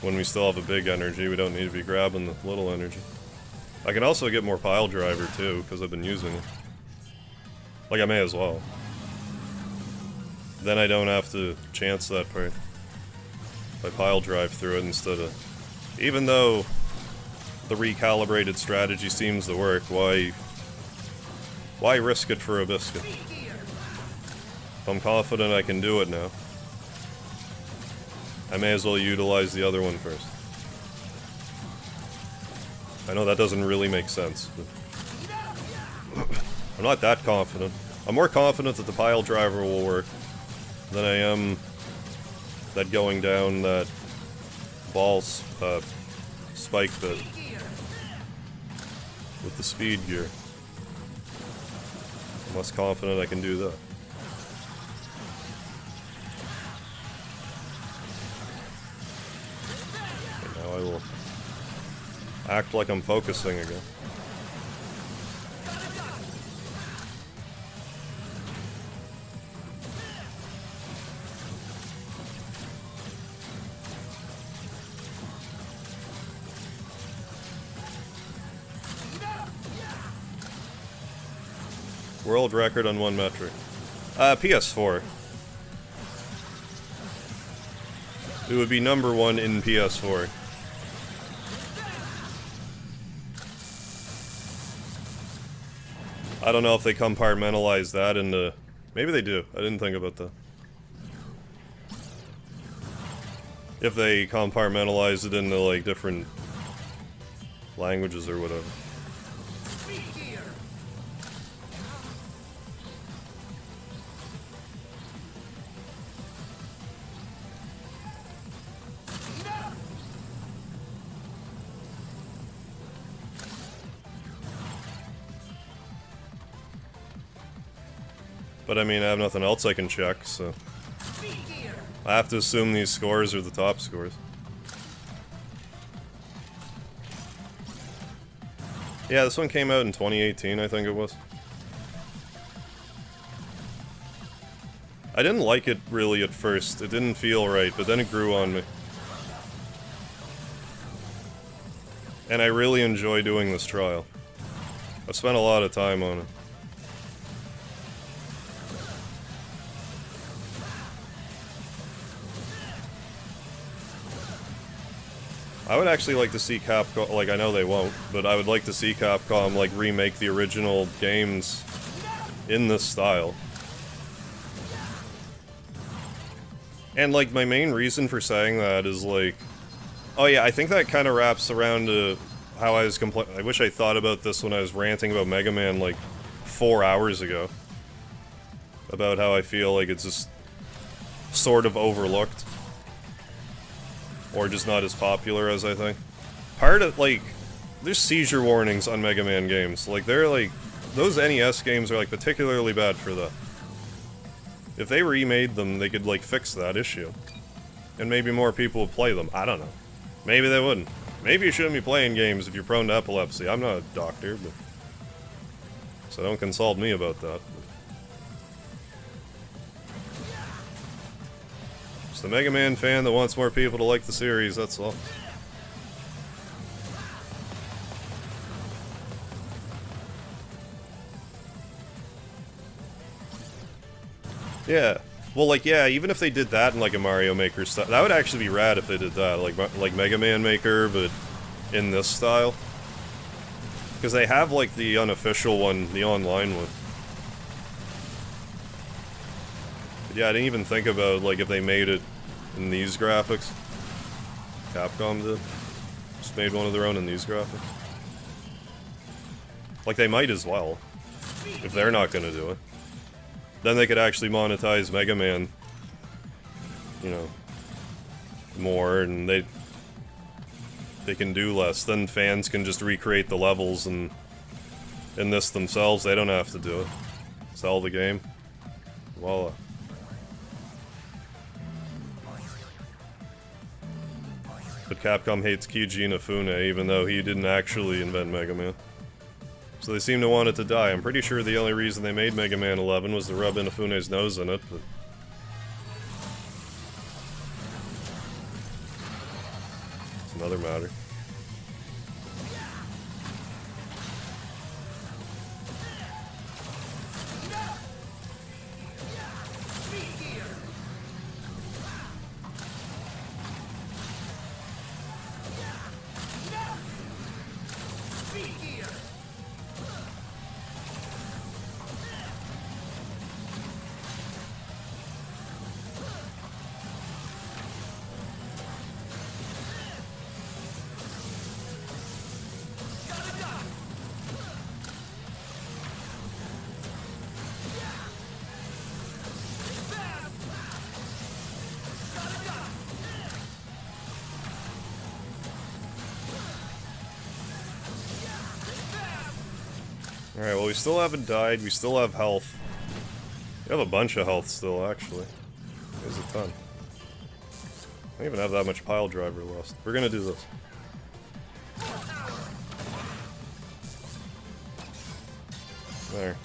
When we still have a big energy, we don't need to be grabbing the little energy. I can also get more pile driver too, because I've been using it. Like, I may as well. Then I don't have to chance that part. I pile drive through it instead of... Even though the recalibrated strategy seems to work, why risk it for a biscuit? If I'm confident I can do it now, I may as well utilize the other one first. I know that doesn't really make sense, but... I'm not that confident. I'm more confident that the pile driver will work than I am that going down that ball spike bit with the speed gear. I'm less confident I can do that. And now I will act like I'm focusing again. World record on one metric. PS4. it would be #1 in PS4. I don't know if they compartmentalize that into... Maybe they do. I didn't think about that. If they compartmentalize it into, like, different languages or whatever. But I mean, I have nothing else I can check, so... I have to assume these scores are the top scores. Yeah, this one came out in 2018, I think it was. I didn't like it really at first. It didn't feel right, but then it grew on me. And I really enjoy doing this trial. I've spent a lot of time on it. I would actually like to see Capcom, like, I know they won't, but I would like to see Capcom, like, remake the original games in this style. And, like, my main reason for saying that is, like... Oh yeah, I think that kind of wraps around to how I was I wish I thought about this when I was ranting about Mega Man, like, 4 hours ago. About how I feel like it's just sort of overlooked. Or just not as popular as I think. Part of, like, there's seizure warnings on Mega Man games. Like, they're, like, those NES games are, like, particularly bad for that. If they remade them, they could, like, fix that issue. And maybe more people would play them. I don't know. Maybe they wouldn't. Maybe you shouldn't be playing games if you're prone to epilepsy. I'm not a doctor, but... So don't consult me about that. Just a Mega Man fan that wants more people to like the series, that's all. Yeah. Well, like, yeah, even if they did that in, like, a Mario Maker style, that would actually be rad if they did that, like Mega Man Maker, but in this style. Because they have, like, the unofficial one, the online one. But yeah, I didn't even think about, like, if they made it in these graphics. Capcom did. Just made one of their own in these graphics. Like, they might as well, if they're not gonna do it. Then they could actually monetize Mega Man, you know, more, and they can do less. Then fans can just recreate the levels and in this themselves. They don't have to do it. Sell the game. Voila. But Capcom hates Keiji Inafune, even though he didn't actually invent Mega Man. So they seem to want it to die. I'm pretty sure the only reason they made Mega Man 11 was to rub Inafune's nose in it, but... It's another matter. Alright, well, we still haven't died, we still have health. We have a bunch of health still, actually. There's a ton. I don't even have that much pile driver left. We're gonna do this. There.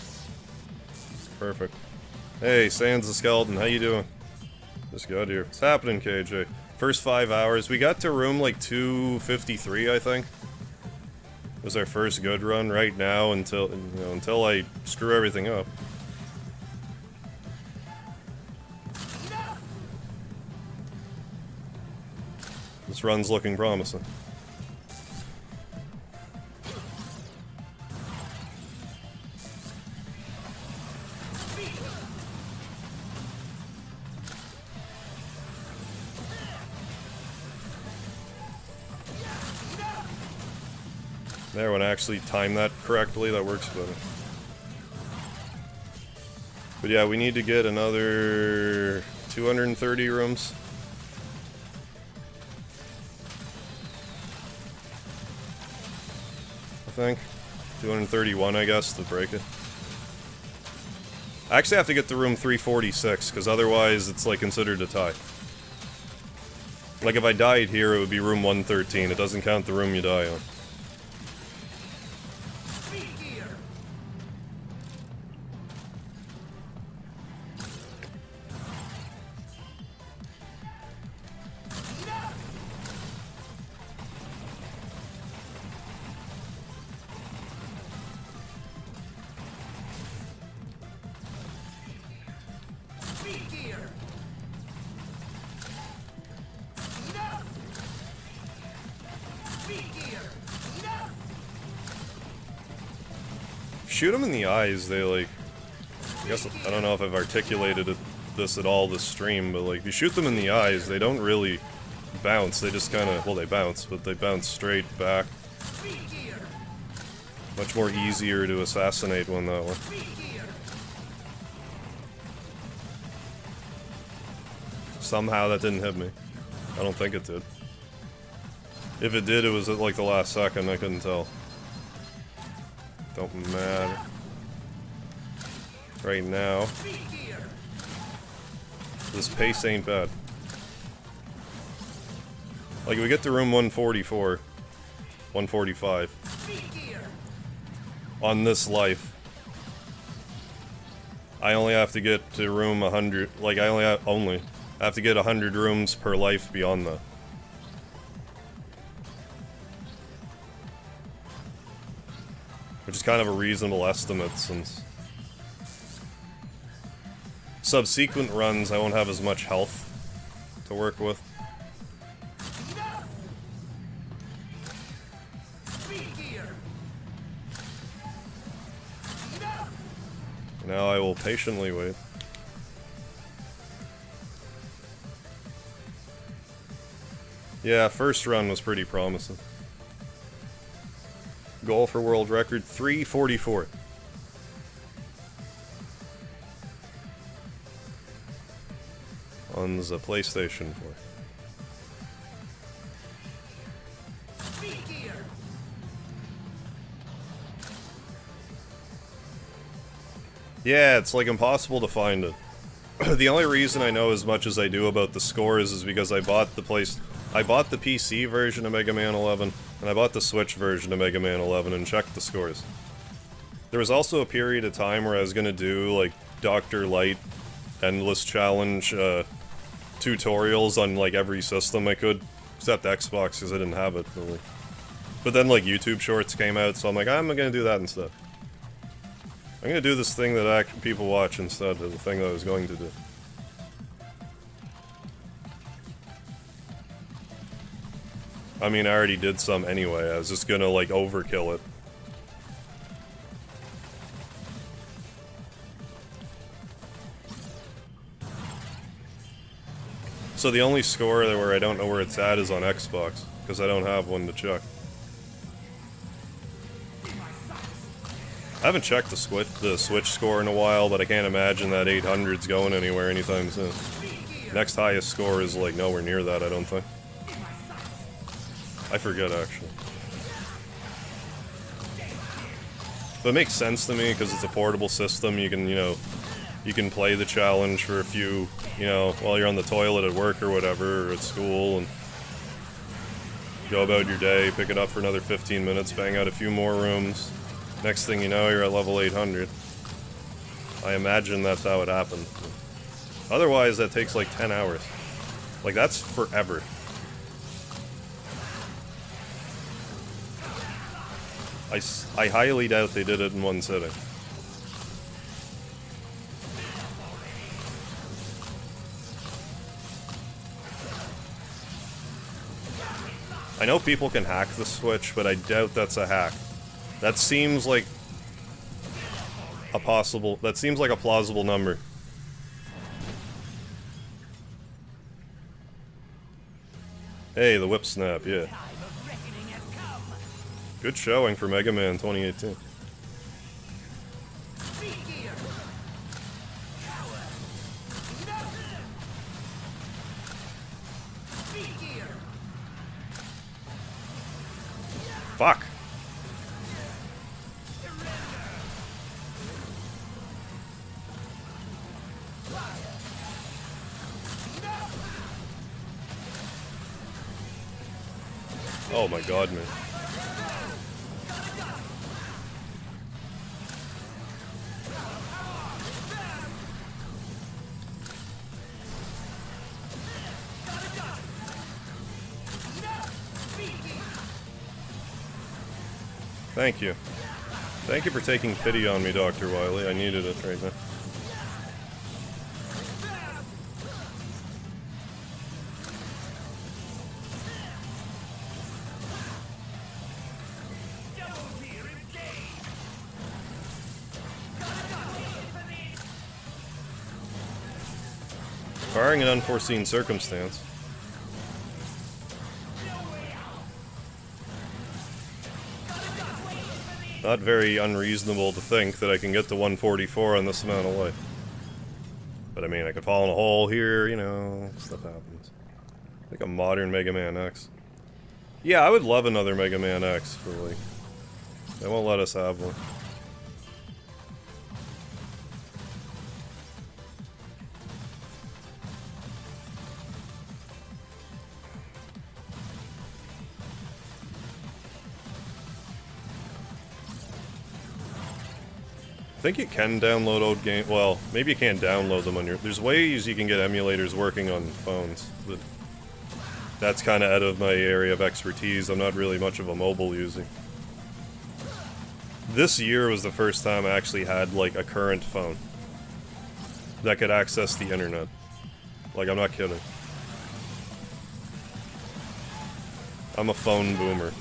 Perfect. Hey, Sans the Skeleton, how you doing? Just got here. What's happening, KJ? First 5 hours. We got to room, like, 253, I think. It was our first good run right now until, you know, until I screw everything up. This run's looking promising. There, when I actually time that correctly, that works better. But yeah, we need to get another 230 rooms. I think. 231, I guess, to break it. I actually have to get to room 346, because otherwise it's like considered a tie. Like if I died here, it would be room 113. It doesn't count the room you die on. Shoot them in the eyes, they like... I guess, I don't know if I've articulated this at all this stream, but like, if you shoot them in the eyes, they don't really bounce, they just kinda... well, they bounce, but they bounce straight back. Much more easier to assassinate one that way. Somehow that didn't hit me. I don't think it did. If it did, it was at like the last second, I couldn't tell. Don't matter. Right now, this pace ain't bad. Like, if we get to room 144, 145, on this life, I only have to get to room 100, like, I have to get 100 rooms per life beyond that. Which is kind of a reasonable estimate, since subsequent runs I won't have as much health to work with. Now I will patiently wait. Yeah, first run was pretty promising. Goal for world record, 344. On the PlayStation 4. Yeah, it's like impossible to find it. The only reason I know as much as I do about the scores is because I bought the PC version of Mega Man 11, and I bought the Switch version of Mega Man 11 and checked the scores. There was also a period of time where I was gonna do, like, Dr. Light Endless Challenge tutorials on, like, every system I could, except Xbox, because I didn't have it, really. But then, like, YouTube Shorts came out, so I'm like, I'm gonna do that instead. I'm gonna do this thing that people watch instead of the thing that I was going to do. I mean, I already did some anyway, I was just gonna, like, overkill it. So the only score where I don't know where it's at is on Xbox, because I don't have one to check. I haven't checked the Switch score in a while, but I can't imagine that 800's going anywhere anytime soon. Next highest score is, like, nowhere near that, I don't think. I forget, actually. But it makes sense to me, because it's a portable system, you can, you know, you can play the challenge for a few, you know, while you're on the toilet at work or whatever, or at school, and go about your day, pick it up for another 15 minutes, bang out a few more rooms. Next thing you know, you're at level 800. I imagine that's how it happened. Otherwise, that takes like 10 hours. Like, that's forever. I highly doubt they did it in one sitting. I know people can hack the Switch, but I doubt that's a hack. That seems like a possible... That seems like a plausible number. Hey, the whip snap, yeah. Time of reckoning has come. Good showing for Mega Man 2018. Speed gear. Power. Speed gear. Fuck! Oh my god, man. Thank you. Thank you for taking pity on me, Dr. Wily. I needed it right now. Barring an unforeseen circumstance. Not very unreasonable to think that I can get to 144 on this amount of life. But I mean, I could fall in a hole here, you know, stuff happens. Like a modern Mega Man X. Yeah, I would love another Mega Man X, but like, they won't let us have one. I think you can download old game. Well, maybe you can't download them on your. There's ways you can get emulators working on phones, but that's kind of out of my area of expertise. I'm not really much of a mobile user. This year was the first time I actually had like a current phone that could access the internet. Like, I'm not kidding. I'm a phone boomer.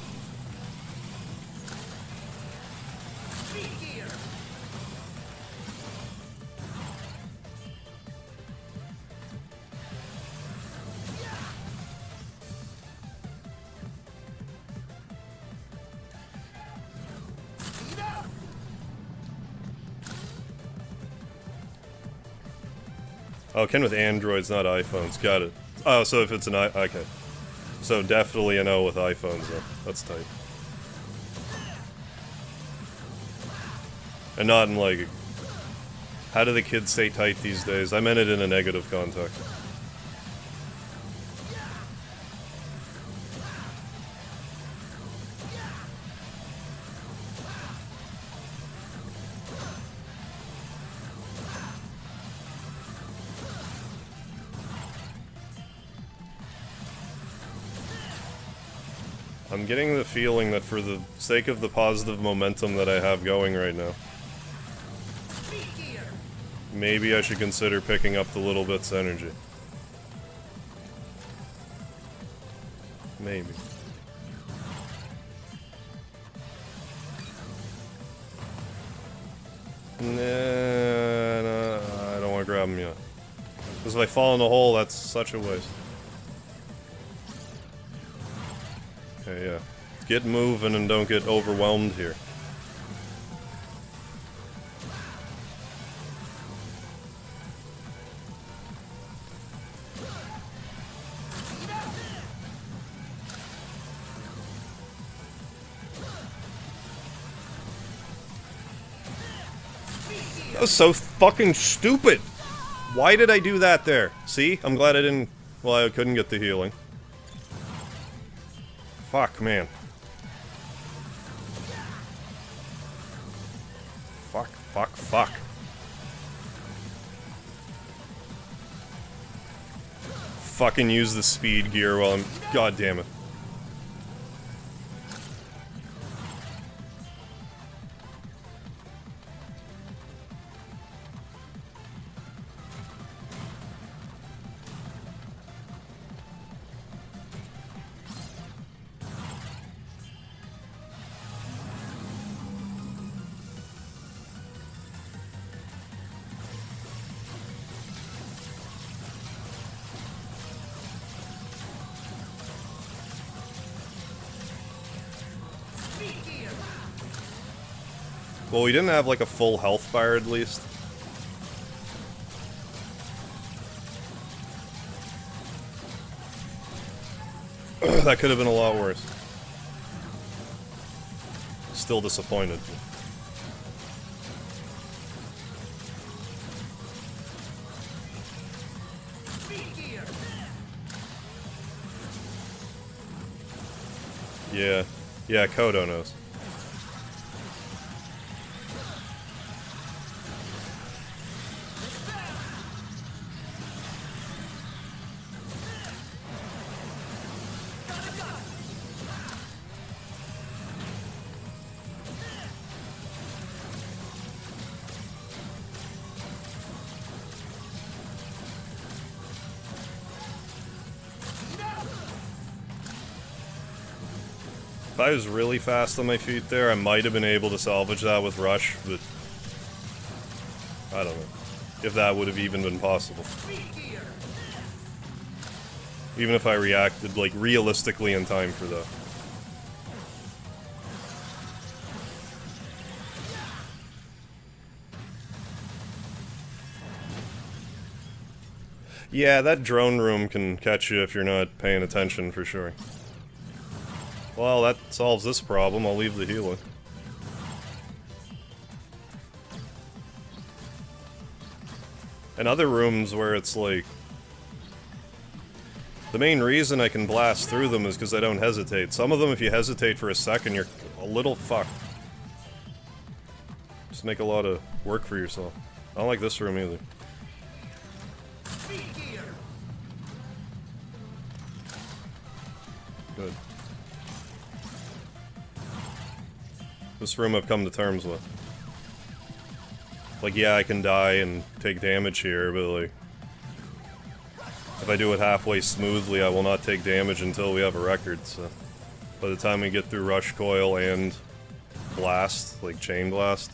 Oh, Ken with Androids, not iPhones. Got it. Oh, so if it's an okay. So definitely a no with iPhones, though. That's tight. And not in, like... How do the kids stay tight these days? I meant it in a negative context. I'm getting the feeling that for the sake of the positive momentum that I have going right now, maybe I should consider picking up the Little Bits energy. Maybe. Nah, I don't want to grab him yet. Because if I fall in the hole, that's such a waste. Okay, yeah. Get moving and don't get overwhelmed here. That was so fucking stupid! Why did I do that there? See? I'm glad I didn't... Well, I couldn't get the healing. Fuck, man. Fuck, fuck, fuck. Fucking use the speed gear while I'm... God damn it. Well, we didn't have like a full health bar at least. That could have been a lot worse. Still disappointed. Yeah. Yeah, Kodo knows. If I was really fast on my feet there, I might have been able to salvage that with Rush, but I don't know if that would have even been possible. Even if I reacted, like, realistically in time for that. Yeah, that drone room can catch you if you're not paying attention, for sure. Well, that solves this problem. I'll leave the healer. And other rooms where it's like... The main reason I can blast through them is because I don't hesitate. Some of them, if you hesitate for a second, you're a little fucked. Just make a lot of work for yourself. I don't like this room either. Good. This room I've come to terms with. Like, yeah, I can die and take damage here, but like... If I do it halfway smoothly, I will not take damage until we have a record, so... By the time we get through Rush Coil and Blast, like Chain Blast...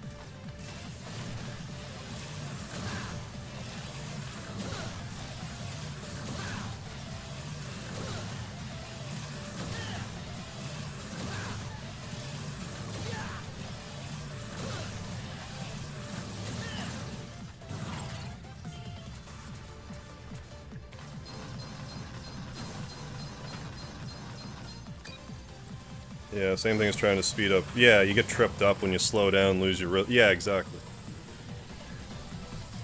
Yeah, same thing as trying to speed up. Yeah, you get tripped up when you slow down, lose your yeah, exactly.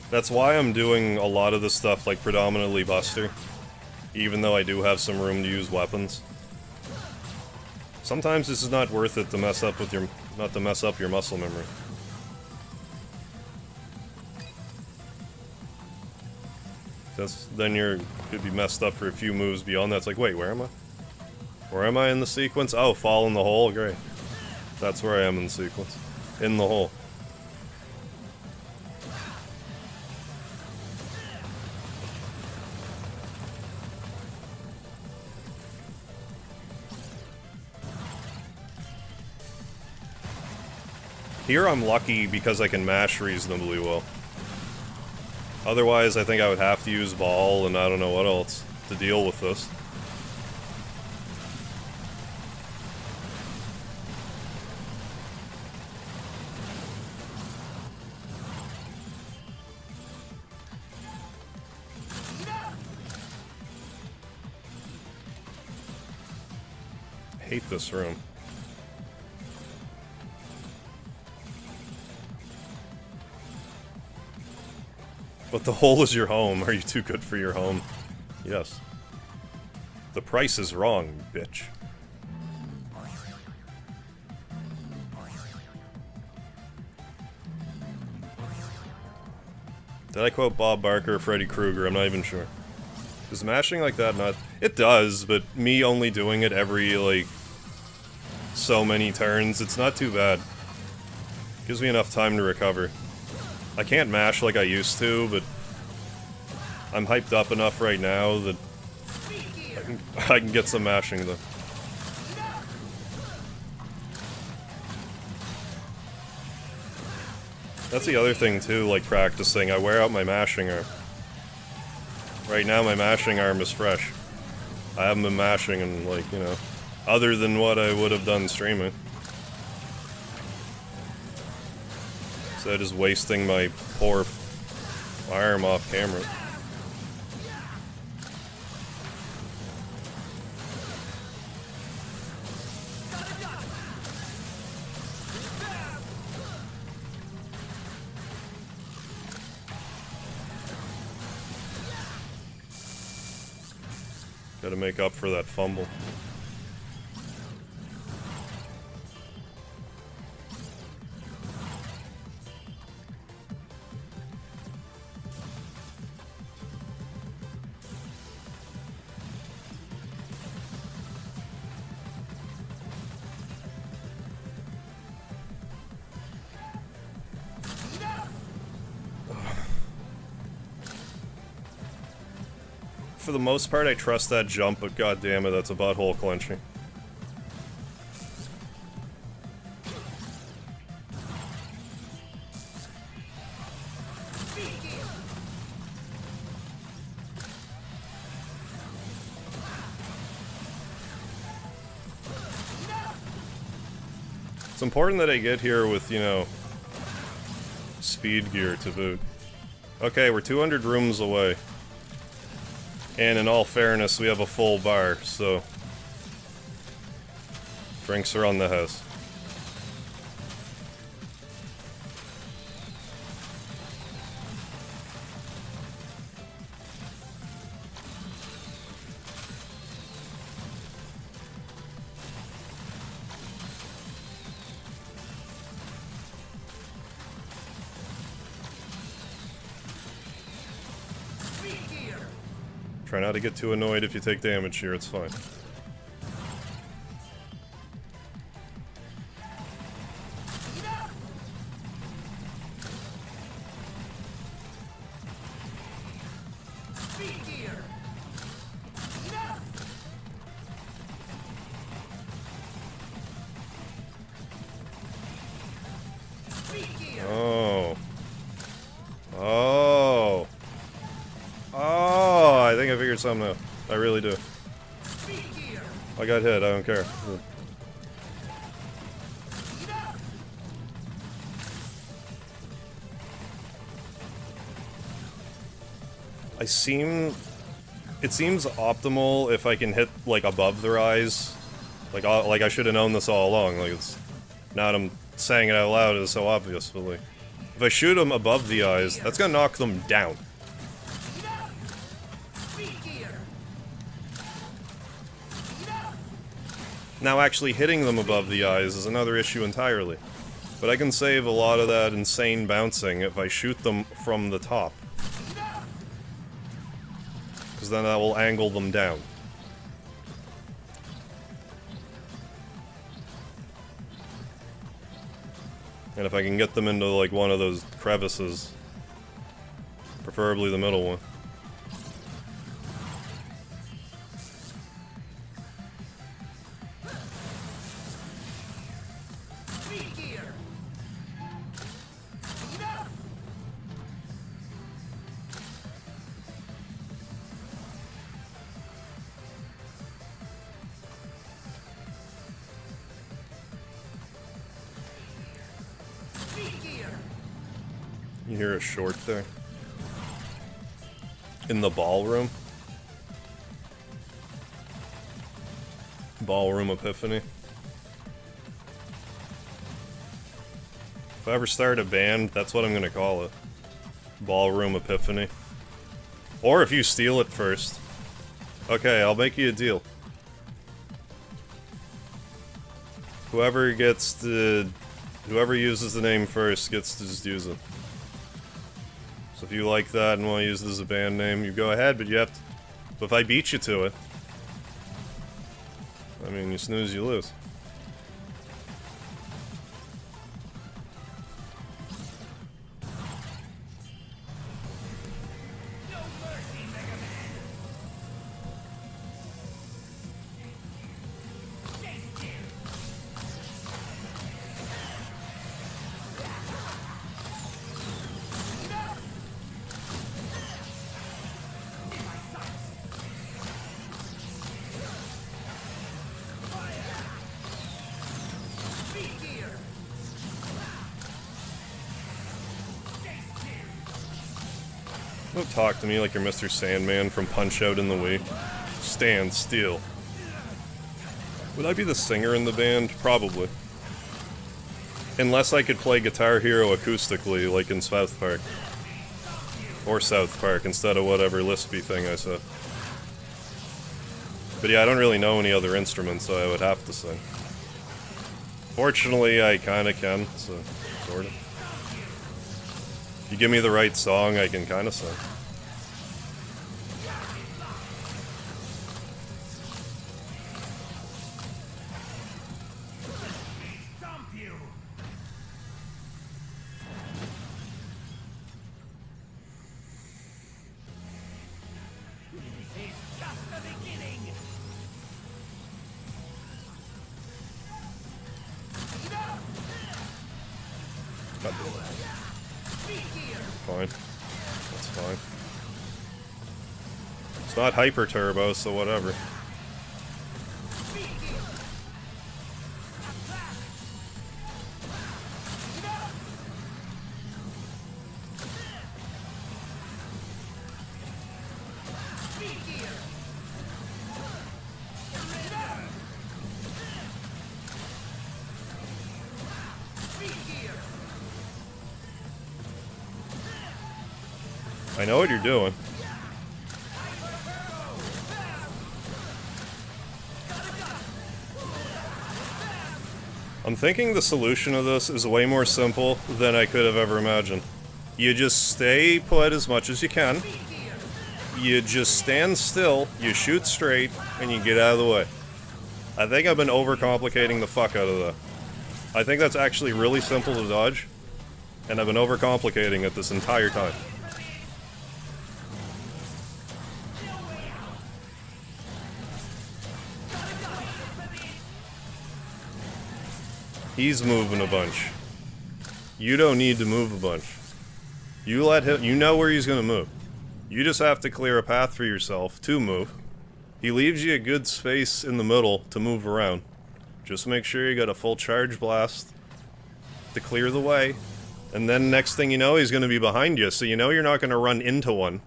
That's why I'm doing a lot of this stuff, like, predominantly Buster. Even though I do have some room to use weapons. Sometimes this is not worth it to mess up with your... not to mess up your muscle memory. Because then you're... could be messed up for a few moves beyond that. It's like, wait, where am I? Where am I in the sequence? Oh, fall in the hole? Great. That's where I am in the sequence. In the hole. Here I'm lucky because I can mash reasonably well. Otherwise, I think I would have to use ball and I don't know what else to deal with this. Hate this room. But the hole is your home. Are you too good for your home? Yes. The price is wrong, bitch. Did I quote Bob Barker or Freddy Krueger? I'm not even sure. Is mashing like that not... It does, but me only doing it every, like... so many turns, it's not too bad. Gives me enough time to recover. I can't mash like I used to, but... I'm hyped up enough right now that... I can get some mashing, though. That's the other thing, too, like practicing. I wear out my mashing arm. Right now, my mashing arm is fresh. I haven't been mashing in, like, you know... Other than what I would have done streaming. Instead of wasting my poor firearm off camera. Gotta make up for that fumble. For the most part, I trust that jump, but god damn it, that's a butthole clenching. It's important that I get here with, you know, speed gear to boot. Okay, we're 200 rooms away. And in all fairness, we have a full bar, so drinks are on the house. Try not to get too annoyed if you take damage here, it's fine. Oh. Oh. Oh, I think I figured something out. I really do. I got hit, I don't care. It seems optimal if I can hit, like, above their eyes. Like I should have known this all along. Like, it's... Now that I'm saying it out loud, it's so obvious, but, like... If I shoot them above the eyes, that's gonna knock them down. Now, actually hitting them above the eyes is another issue entirely. But I can save a lot of that insane bouncing if I shoot them from the top. Because then that will angle them down. And if I can get them into, like, one of those crevices, preferably the middle one. You hear a short there? In the ballroom? Ballroom epiphany. If I ever start a band, that's what I'm gonna call it. Ballroom epiphany. Or if you steal it first. Okay, I'll make you a deal. Whoever uses the name first gets to just use it. So if you like that and want to use it as a band name, you go ahead, but you have to... But if I beat you to it... I mean, you snooze, you lose. No mercy, Megaman. Taste you. Don't talk to me like you're Mr. Sandman from Punch-Out in the Wii. Stand still. Would I be the singer in the band? Probably. Unless I could play Guitar Hero acoustically, like in South Park. Or South Park, instead of whatever lispy thing I said. But yeah, I don't really know any other instruments, so I would have to sing. Fortunately, I kinda can, so sorta. If you give me the right song, I can kinda sing. Stomp you. This is just the beginning. God damn it. Fine. That's fine. It's not hyper turbo, so whatever. I know what you're doing. I'm thinking the solution of this is way more simple than I could have ever imagined. You just stay put as much as you can. You just stand still, you shoot straight, and you get out of the way. I think I've been overcomplicating the fuck out of that. I think that's actually really simple to dodge, and I've been overcomplicating it this entire time. He's moving a bunch. You don't need to move a bunch. You let him, you know where he's gonna move. You just have to clear a path for yourself to move. He leaves you a good space in the middle to move around. Just make sure you got a full charge blast to clear the way. And then next thing you know, he's gonna be behind you, so you know you're not gonna run into one.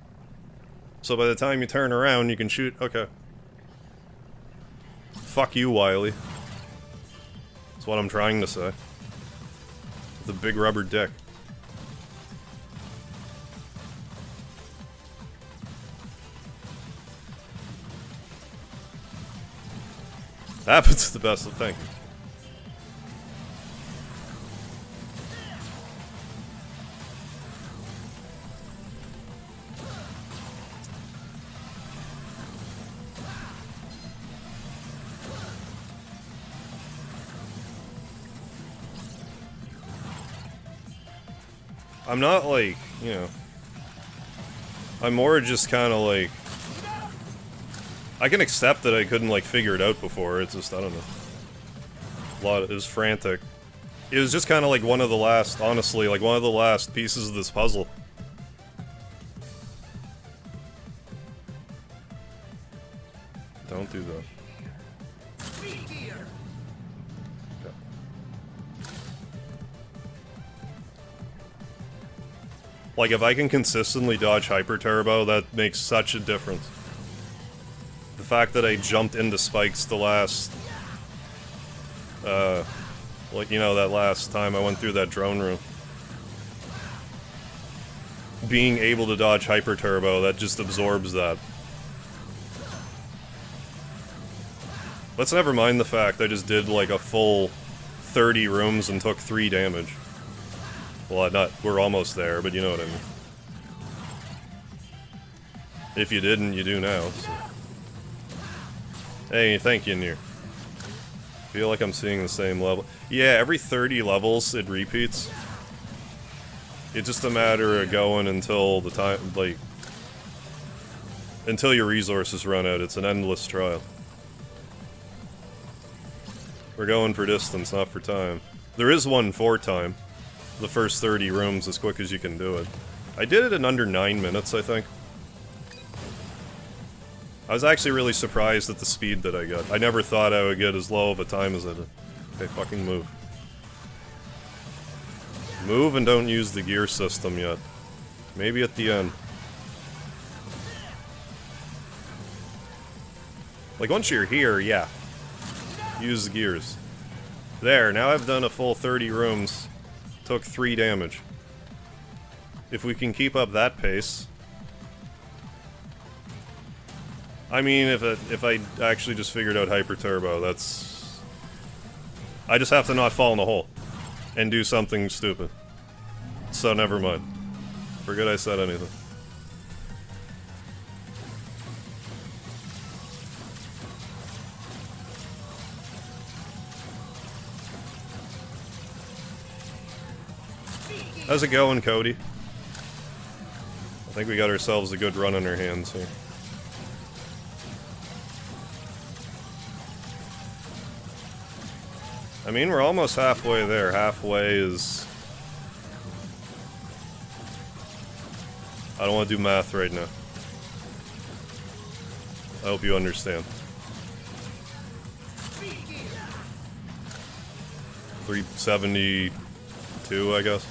So by the time you turn around, you can shoot. Okay. Fuck you, Wily. That's what I'm trying to say. The big rubber dick. Happens the best of things. I'm not like, you know, I'm more just kind of like, I can accept that I couldn't like figure it out before, it's just, I don't know. It was frantic. It was just kind of like one of the last, honestly, like one of the last pieces of this puzzle. Don't do that. Like, if I can consistently dodge Hyper Turbo, that makes such a difference. The fact that I jumped into spikes the last... like, you know, that last time I went through that drone room. Being able to dodge Hyper Turbo, that just absorbs that. Let's never mind the fact I just did, like, a full 30 rooms and took 3 damage. Well, we're almost there, but you know what I mean. If you didn't, you do now. So. Hey, thank you, Nier. Feel like I'm seeing the same level. Yeah, every 30 levels, it repeats. It's just a matter of going until the time, like... until your resources run out. It's an endless trial. We're going for distance, not for time. There is one for time. The first 30 rooms as quick as you can do it. I did it in under 9 minutes, I think. I was actually really surprised at the speed that I got. I never thought I would get as low of a time as I did. Okay, fucking move. Move and don't use the gear system yet. Maybe at the end. Like, once you're here, yeah. Use the gears. There, now I've done a full 30 rooms. Took 3 damage. If we can keep up that pace... I mean, if I actually just figured out Hyper Turbo, that's... I just have to not fall in the hole. And do something stupid. So never mind. Forget I said anything. How's it going, Cody? I think we got ourselves a good run on our hands here. I mean, we're almost halfway there. Halfway is... I don't want to do math right now. I hope you understand. 372, I guess.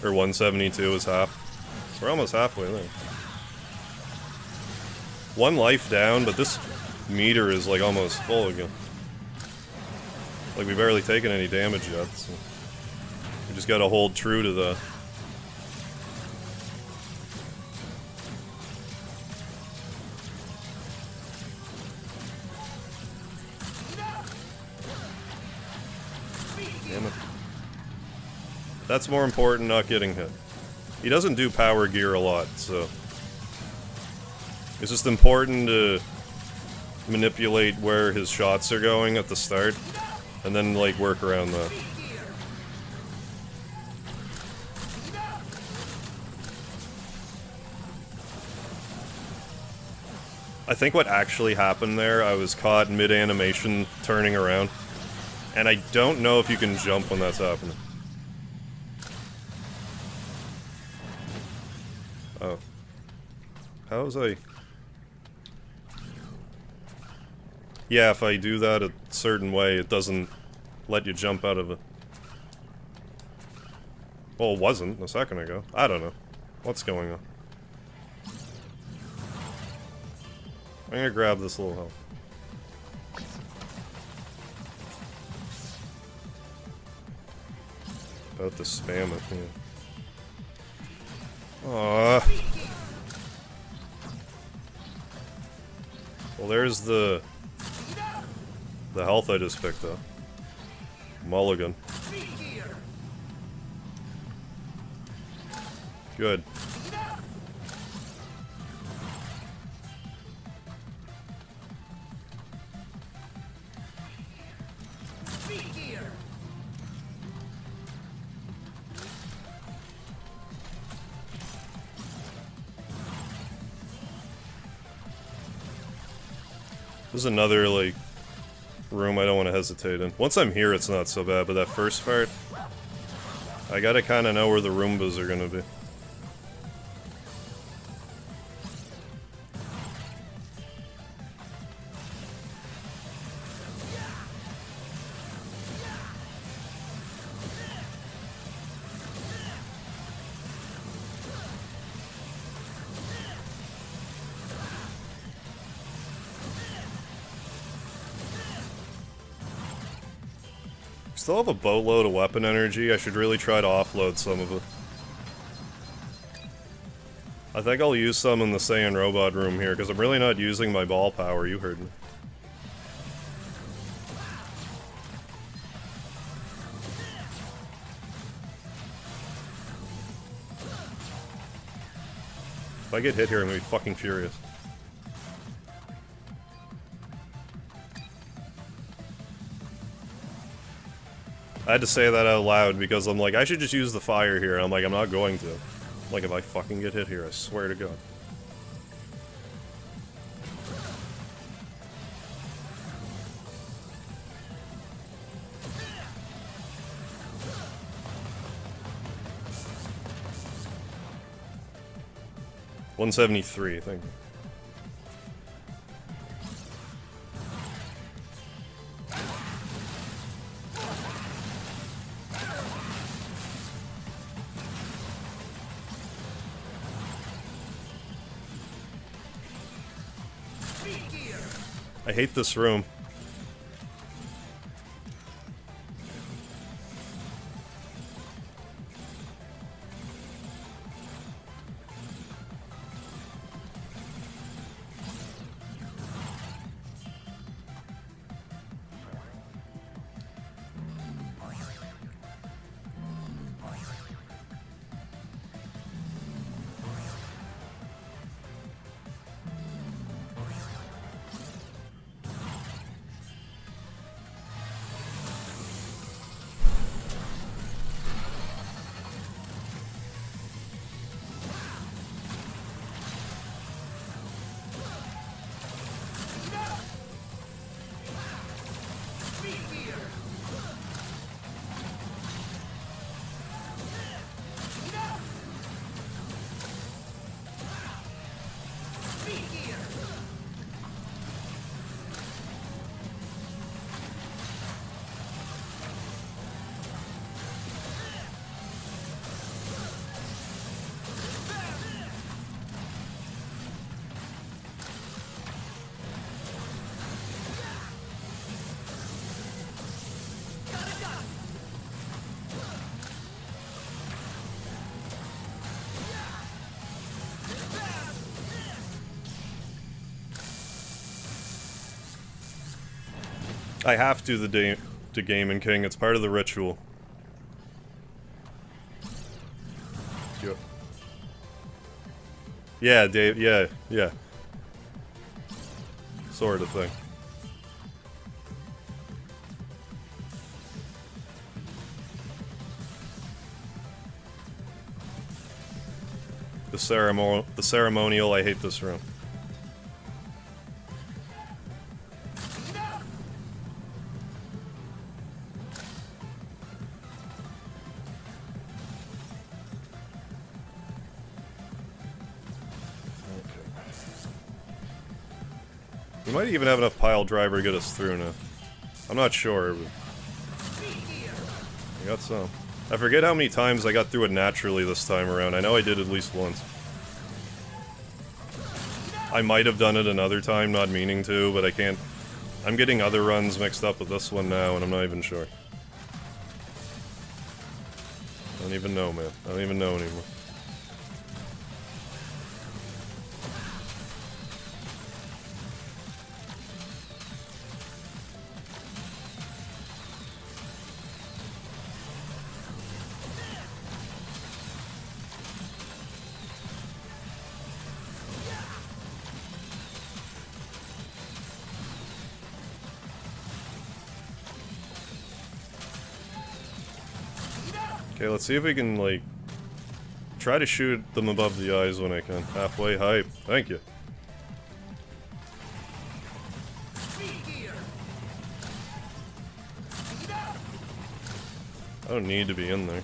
Or 172 is half. We're almost halfway there. 1 life down, but this meter is like almost full again. Like, we've barely taken any damage yet, so we just gotta hold true to the... Damn it. That's more important, not getting hit. He doesn't do power gear a lot, so... It's just important to manipulate where his shots are going at the start. And then, like, work around that. I think what actually happened there, I was caught mid-animation turning around. And I don't know if you can jump when that's happening. Oh. How was I... Yeah, if I do that a certain way, it doesn't let you jump out of it. Well, it wasn't a second ago. I don't know. What's going on? I'm gonna grab this little help. About to spam it, yeah. Aww. Well, there's the health I just picked up. Mulligan. Good. This is another, like, room I don't want to hesitate in. Once I'm here, it's not so bad, but that first part, I gotta kind of know where the Roombas are gonna be. Still have a boatload of weapon energy. I should really try to offload some of it. I think I'll use some in the Saiyan robot room here, because I'm really not using my ball power. You heard me. If I get hit here, I'm gonna be fucking furious. I had to say that out loud because I'm like, I should just use the fire here. And I'm like, I'm not going to. Like, if I fucking get hit here, I swear to God. $173, thank you. I hate this room. I have to the Gaming King. It's part of the ritual. Yeah, Dave. Yeah. Sort of thing. The ceremonial. I hate this room. We might even have enough pile driver to get us through now. I'm not sure, but I got some. I forget how many times I got through it naturally this time around. I know I did at least once. I might have done it another time, not meaning to, but I can't. I'm getting other runs mixed up with this one now, and I'm not even sure. I don't even know, man. I don't even know anymore. Okay, let's see if we can, like, try to shoot them above the eyes when I can. Halfway hype. Thank you. I don't need to be in there.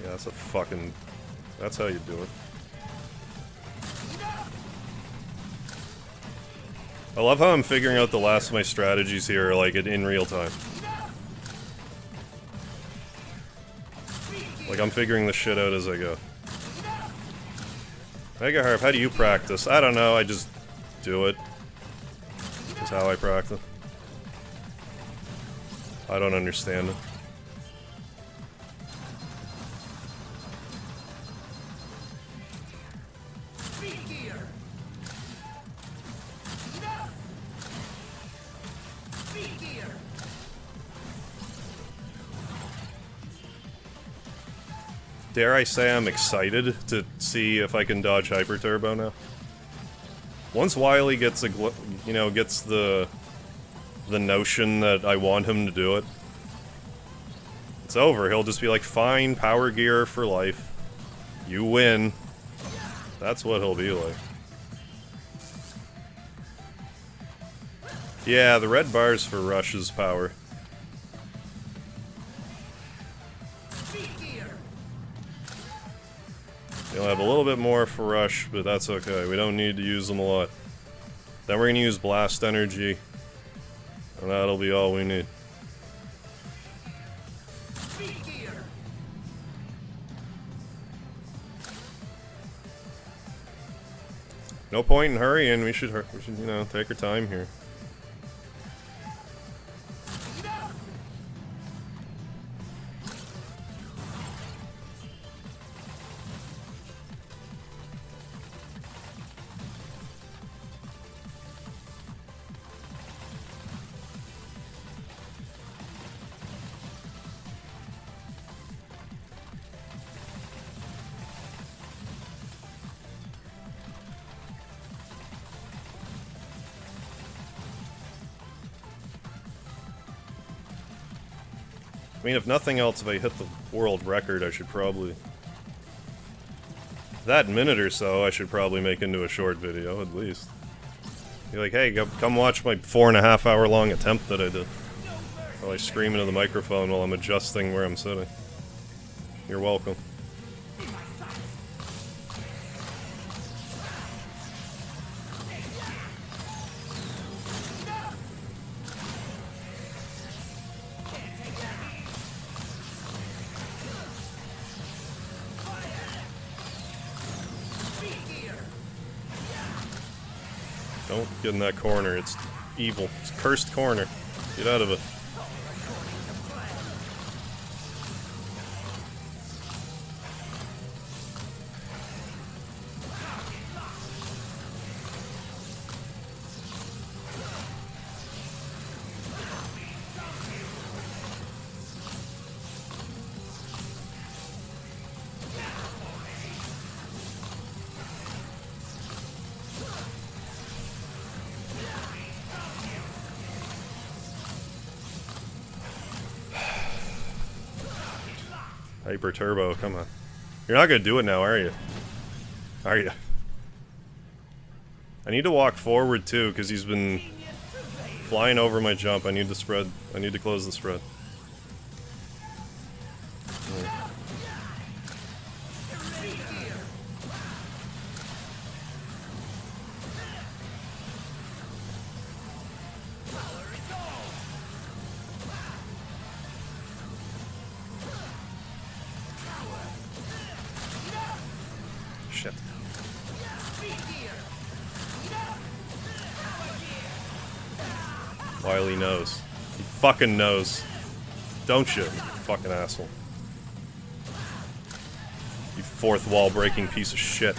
Yeah, that's a fucking... That's how you do it. I love how I'm figuring out the last of my strategies here, like, in real time. Like, I'm figuring this shit out as I go. MegaHarv, how do you practice? I don't know, I just do it. That's how I practice. I don't understand it. Dare I say I'm excited to see if I can dodge Hyper Turbo now? Once Wily gets gets the notion that I want him to do it, it's over. He'll just be like, fine, power gear for life. You win. That's what he'll be like. Yeah, the red bar's for Rush's power. You'll have a little bit more for Rush, but that's okay. We don't need to use them a lot. Then we're going to use Blast Energy, and that'll be all we need. No point in hurrying. We should, you know, take our time here. I mean, if nothing else, if I hit the world record, I should probably... That minute or so, I should probably make into a short video, at least. Be like, hey, come watch my 4.5 hour long attempt that I did. While I scream into the microphone while I'm adjusting where I'm sitting. You're welcome. Don't get in that corner, it's evil. It's a cursed corner. Get out of it. Hyper Turbo, come on. You're not gonna do it now, are you? Are you? I need to walk forward too, because he's been flying over my jump. I need to spread. I need to close the spread. Shit. Wily knows. He fucking knows. Don't you, you fucking asshole. You fourth wall breaking piece of shit.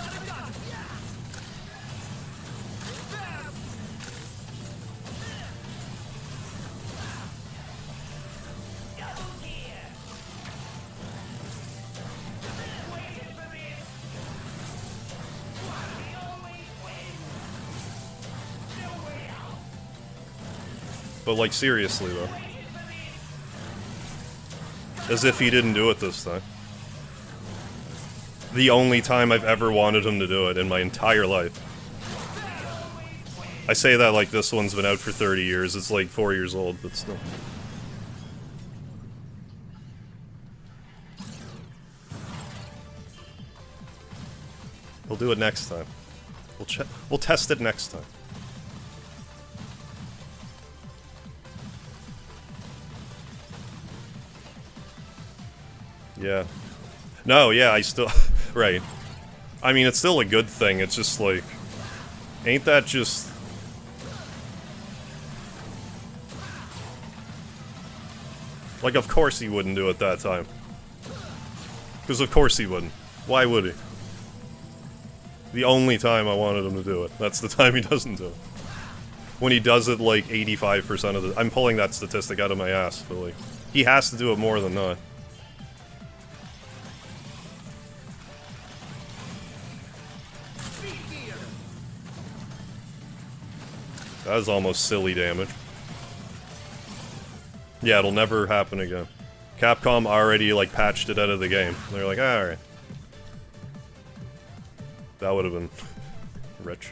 But, like, seriously, though. As if he didn't do it this time. The only time I've ever wanted him to do it in my entire life. I say that like this one's been out for 30 years. It's like 4 years old, but still. We'll do it next time. We'll test it next time. Yeah. No, yeah, I still... right. I mean, it's still a good thing, it's just like... Ain't that just... Like, of course he wouldn't do it that time. Because of course he wouldn't. Why would he? The only time I wanted him to do it. That's the time he doesn't do it. When he does it, like, 85% of the... I'm pulling that statistic out of my ass, but, like... He has to do it more than not. That was almost silly damage. Yeah, it'll never happen again. Capcom already, like, patched it out of the game. They're like, ah, alright. That would have been rich.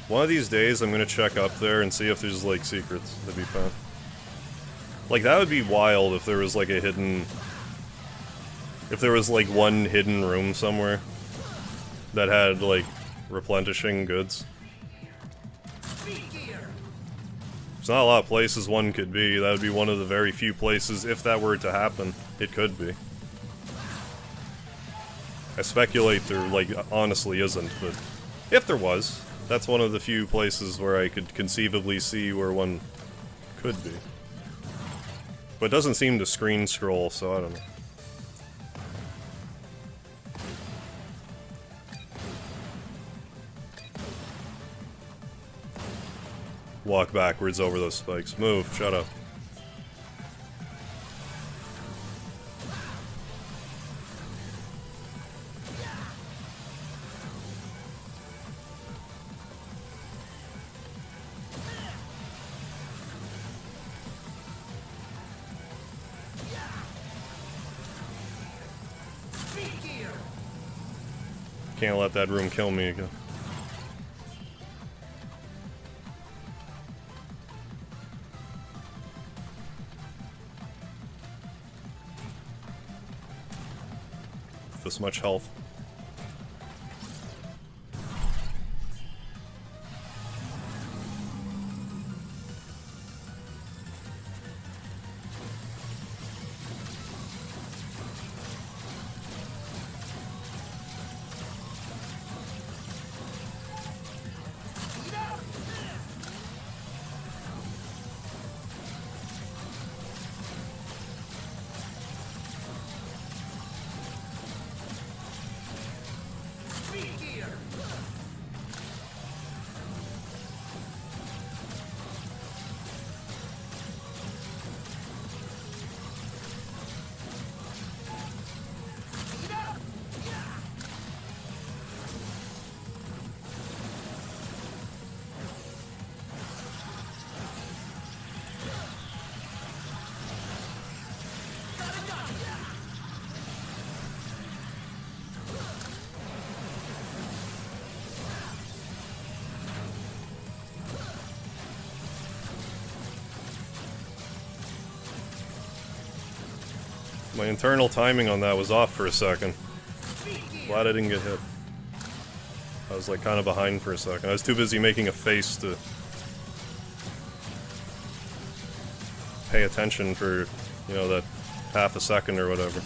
One of these days, I'm gonna check up there and see if there's, like, secrets to be found. Like, that would be wild if there was, like, a hidden... If there was, like, one hidden room somewhere that had, like, replenishing goods. There's not a lot of places one could be. That would be one of the very few places, if that were to happen, it could be. I speculate there, like, honestly isn't, but if there was, that's one of the few places where I could conceivably see where one could be. But it doesn't seem to screen scroll, so I don't know. Walk backwards over those spikes. Move, shut up. Can't let that room kill me again. This much health. My internal timing on that was off for a second. Glad I didn't get hit. I was like kind of behind for a second. I was too busy making a face to pay attention for, you know, that half a second or whatever.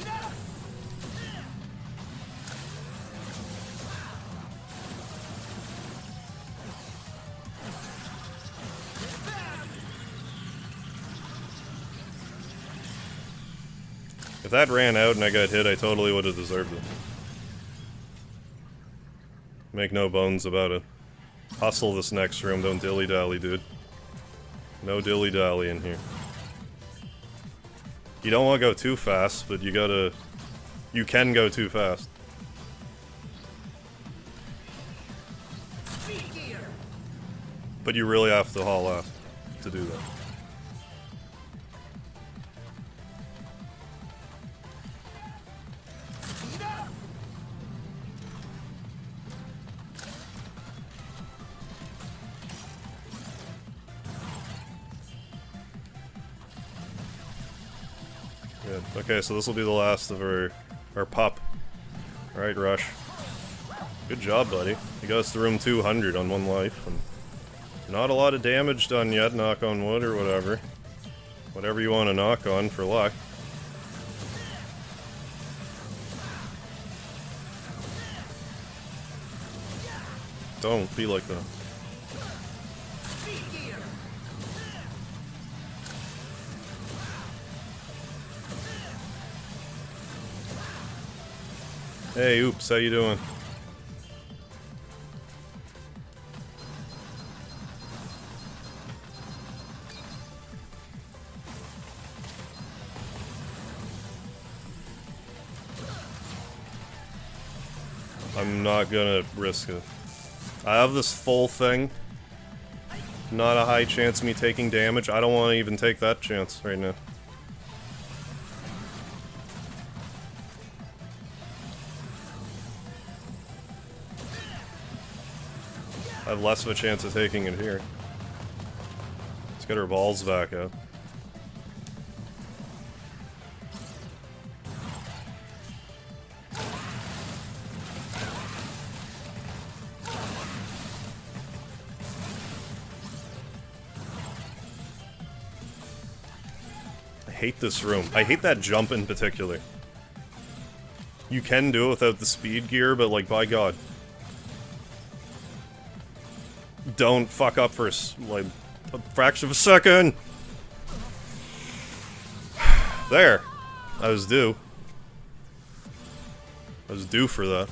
If that ran out and I got hit, I totally would have deserved it. Make no bones about it. Hustle this next room, don't dilly-dally, dude. No dilly-dally in here. You don't want to go too fast, but you gotta... You can go too fast. But you really have to haul out to do that. Good. Okay, so this will be the last of our pup. Alright, Rush. Good job, buddy. You got us to room 200 on one life, and not a lot of damage done yet, knock on wood or whatever. Whatever you want to knock on for luck. Don't be like that. Hey, oops, how you doing? I'm not gonna risk it. I have this full thing. Not a high chance of me taking damage. I don't want to even take that chance right now. I have less of a chance of taking it here. Let's get our balls back up. hate this room. I hate that jump in particular. You can do it without the speed gear, but like, by God. Don't fuck up for, like, a fraction of a second! There! I was due. I was due for that.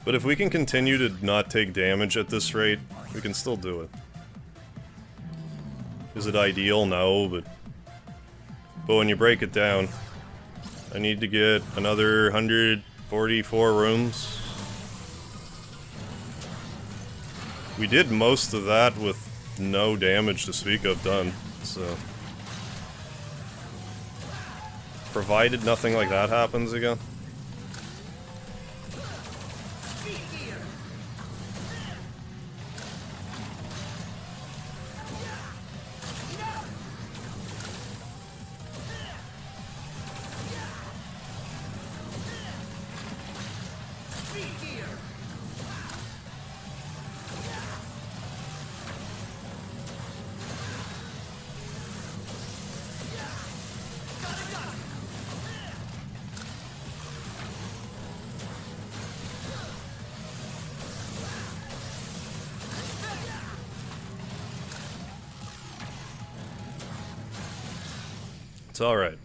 But if we can continue to not take damage at this rate, we can still do it. Is it ideal? No, but when you break it down, I need to get another 144 rooms. We did most of that with no damage to speak of done, so... Provided nothing like that happens again. It's alright.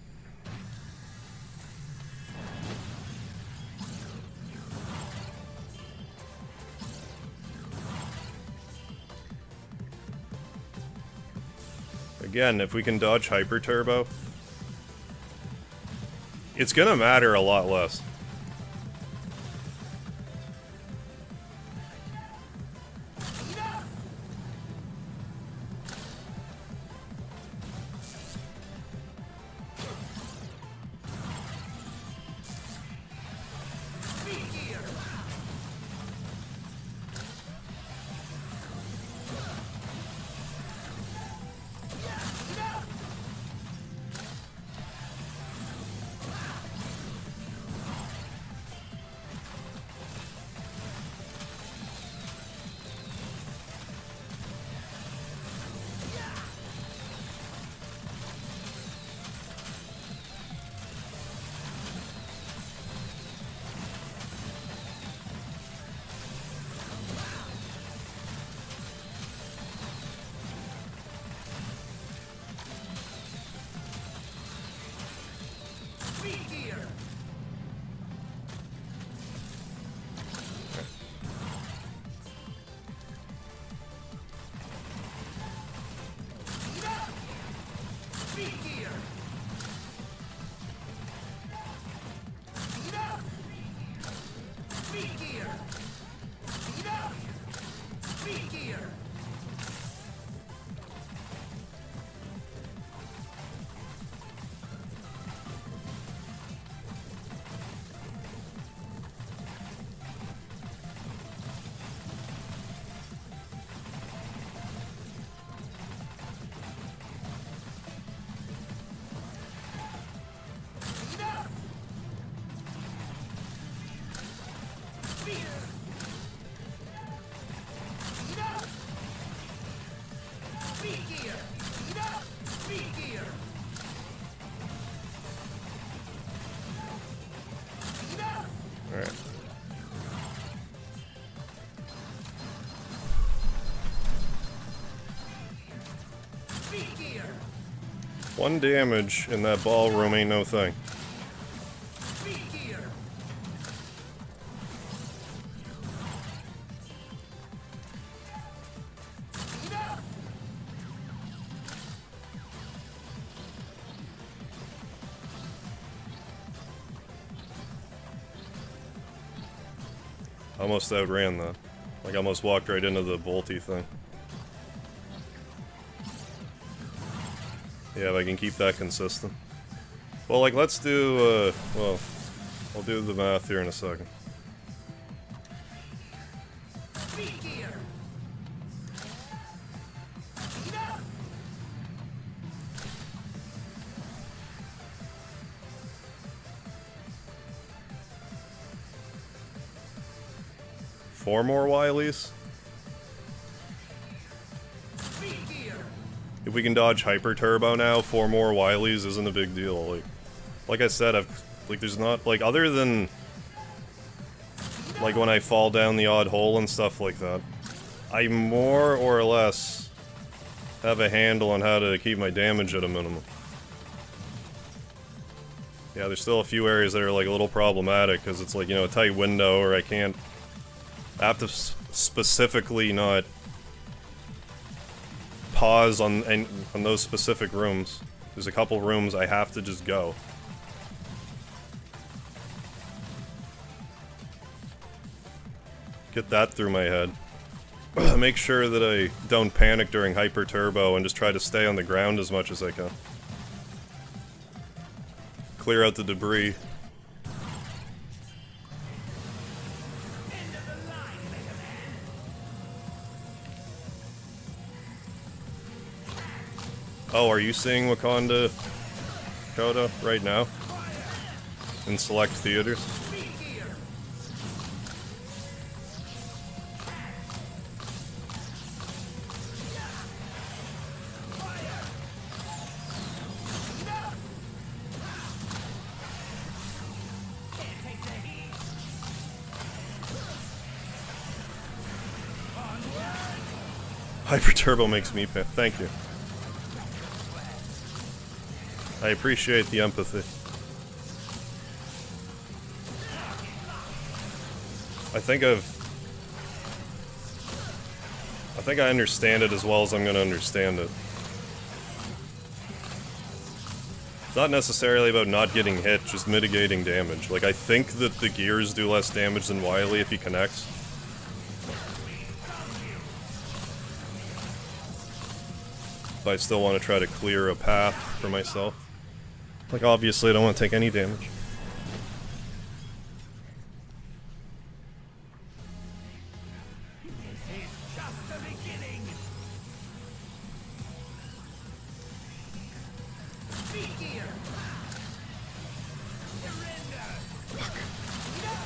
Again, if we can dodge Hyper Turbo, it's gonna matter a lot less. Alright. One damage in that ballroom ain't no thing. Almost outran that. Like, almost walked right into the bolty thing. Yeah, if I can keep that consistent. Well, like, let's do, well, I'll do the math here in a second. 4 more Wilies. If we can dodge Hyper Turbo now, 4 more Wilies isn't a big deal. Like I said, there's not, like, other than, like, when I fall down the odd hole and stuff like that, I more or less have a handle on how to keep my damage at a minimum. Yeah, there's still a few areas that are, like, a little problematic, because it's, like, you know, a tight window, or I have to specifically not pause on those specific rooms. There's a couple rooms I have to just go. Get that through my head. Make sure that I don't panic during Hyper Turbo and just try to stay on the ground as much as I can. Clear out the debris. Oh, are you seeing Wakanda Coda right now? In select theaters? Hyper Turbo makes me pay. Thank you. I appreciate the empathy. I think I understand it as well as I'm gonna understand it. It's not necessarily about not getting hit, just mitigating damage. Like, I think that the gears do less damage than Wily if he connects. But I still want to try to clear a path for myself. Like, obviously I don't want to take any damage.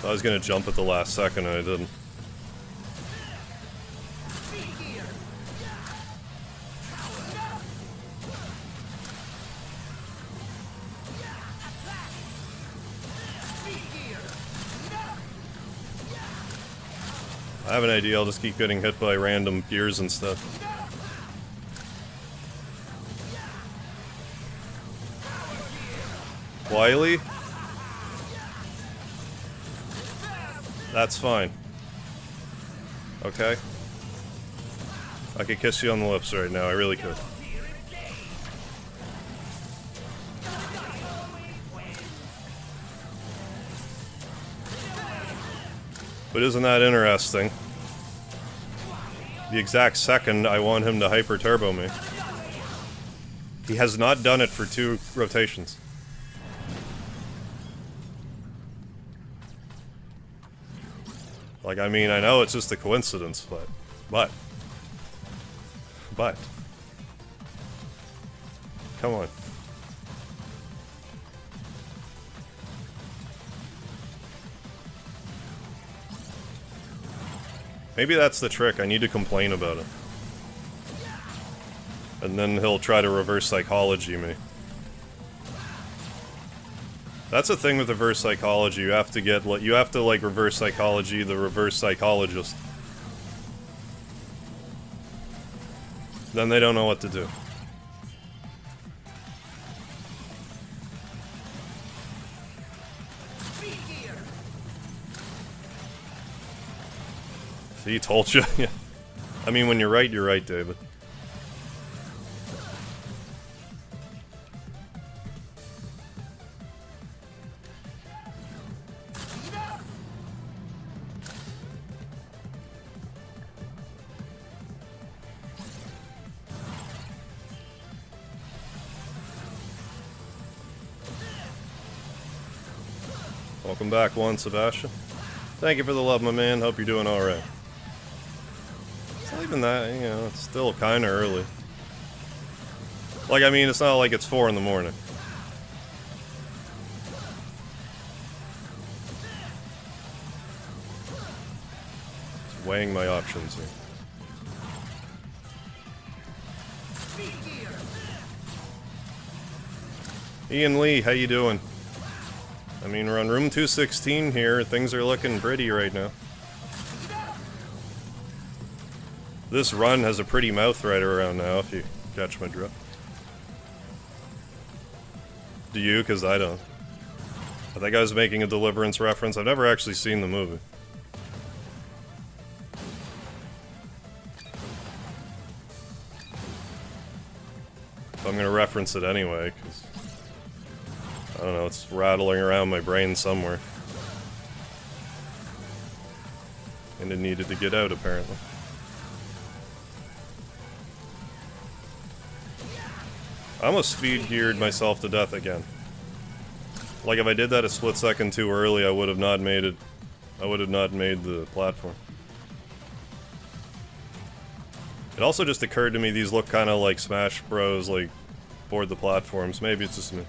I was gonna jump at the last second and I didn't. I have an idea, I'll just keep getting hit by random gears and stuff. Wily? That's fine. Okay. I could kiss you on the lips right now, I really could. But isn't that interesting? The exact second I want him to Hyper Turbo me. He has not done it for 2 rotations. Like, I mean, I know it's just a coincidence, but... Come on. Maybe that's the trick, I need to complain about it. And then he'll try to reverse psychology me. That's the thing with reverse psychology, you have to like reverse psychology the reverse psychologist. Then they don't know what to do. See, told you. Yeah. I mean, when you're right, David. Welcome back, Sebastian. Thank you for the love, my man. Hope you're doing alright. It's not even that, you know, it's still kinda early. Like, I mean, it's not like it's 4 in the morning. It's weighing my options here. Ian Lee, how you doing? I mean, we're on room 216 here. Things are looking pretty right now. This run has a pretty mouth right around now, if you catch my drift. Do you? Because I don't. I think I was making a Deliverance reference. I've never actually seen the movie. So I'm going to reference it anyway, because I don't know, it's rattling around my brain somewhere. And it needed to get out, apparently. I almost speed geared myself to death again. Like, if I did that a split second too early, I would have not made it. I would have not made the platform. It also just occurred to me these look kind of like Smash Bros, like, board the platforms. Maybe it's just me.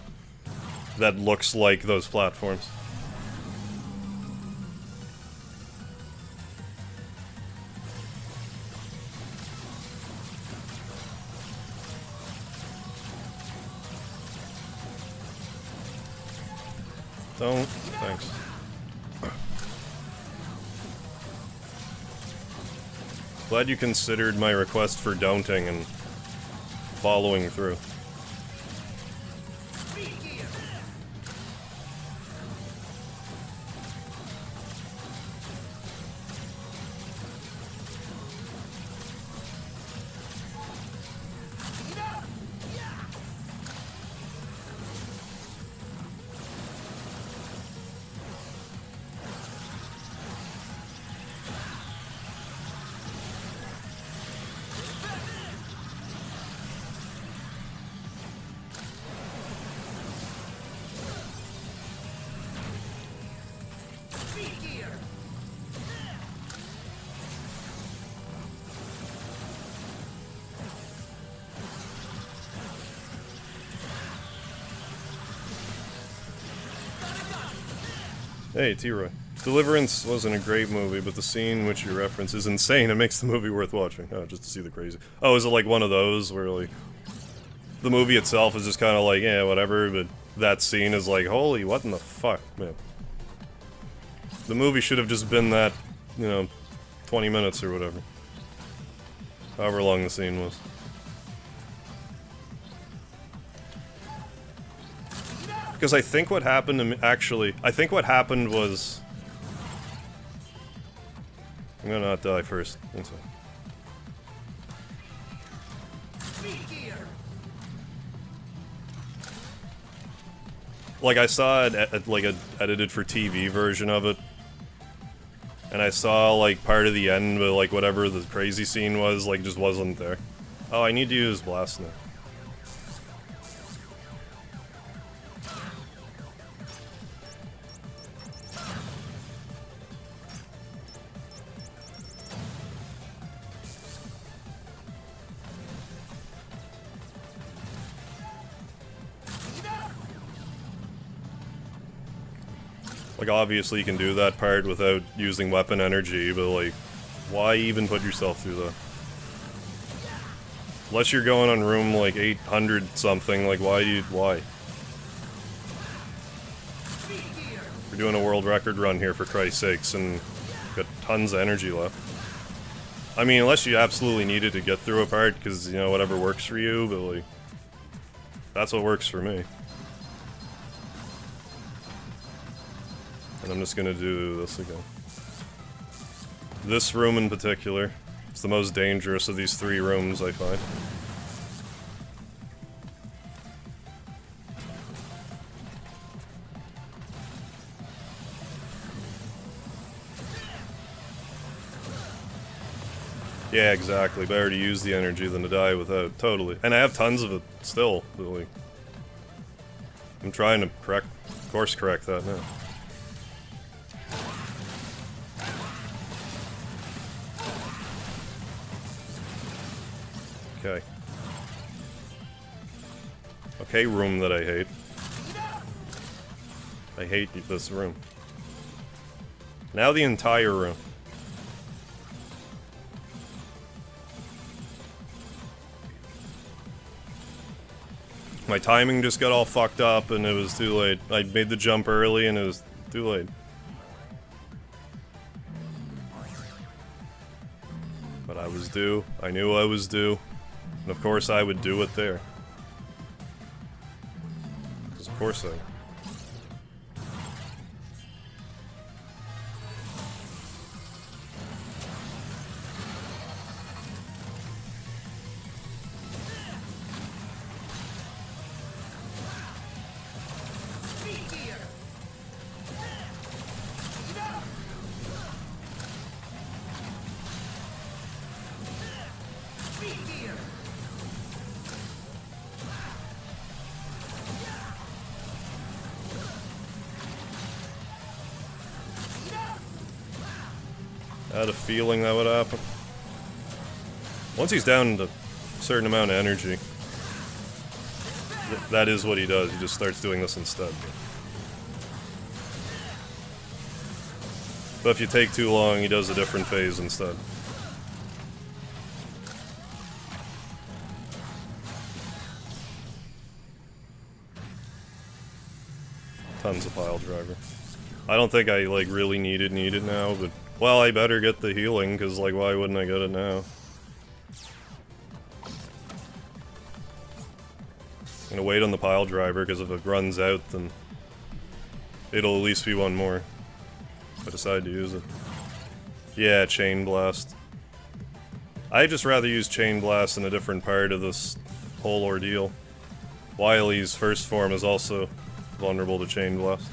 That looks like those platforms. Don't. Thanks. Glad you considered my request for don'ting and following through. Hey, T-Roy. Deliverance wasn't a great movie, but the scene which you reference is insane. It makes the movie worth watching. Oh, just to see the crazy... Oh, is it like one of those where, like... The movie itself is just kind of like, yeah, whatever, but that scene is like, holy, what in the fuck, man. The movie should have just been that, you know, 20 minutes or whatever. However long the scene was. Because I think what happened to me, actually, I think what happened was... I'm gonna not die first. One second. Like, I saw it, like, an edited for TV version of it. And I saw, like, part of the end, but, like, whatever the crazy scene was, like, just wasn't there. Oh, I need to use Blast now. Like, obviously you can do that part without using weapon energy, but, like, why even put yourself through that? Unless you're going on room, like, 800 something, like, why? We're doing a world record run here, for Christ's sakes, and got tons of energy left. I mean, unless you absolutely needed to get through a part, because, you know, whatever works for you, but, like, that's what works for me. And I'm just gonna do this again. This room in particular. It's the most dangerous of these three rooms, I find. Yeah, exactly. Better to use the energy than to die without. Totally. And I have tons of it still, but, like... I'm trying to course correct that now. Okay. Okay, room that I hate. I hate this room. Now the entire room. My timing just got all fucked up and it was too late. I made the jump early and it was too late. But I was due. I knew I was due. And of course I would do it there. Because of course I... I had a feeling that would happen. Once he's down to a certain amount of energy, that is what he does. He just starts doing this instead. But if you take too long, he does a different phase instead. Tons of pile driver. I don't think I, like, really need it now, but... Well, I better get the healing, because, like, why wouldn't I get it now? I'm gonna wait on the pile driver, because if it runs out, then... it'll at least be one more. If I decide to use it. Yeah, Chain Blast. I'd just rather use Chain Blast in a different part of this whole ordeal. Wily's first form is also vulnerable to Chain Blast.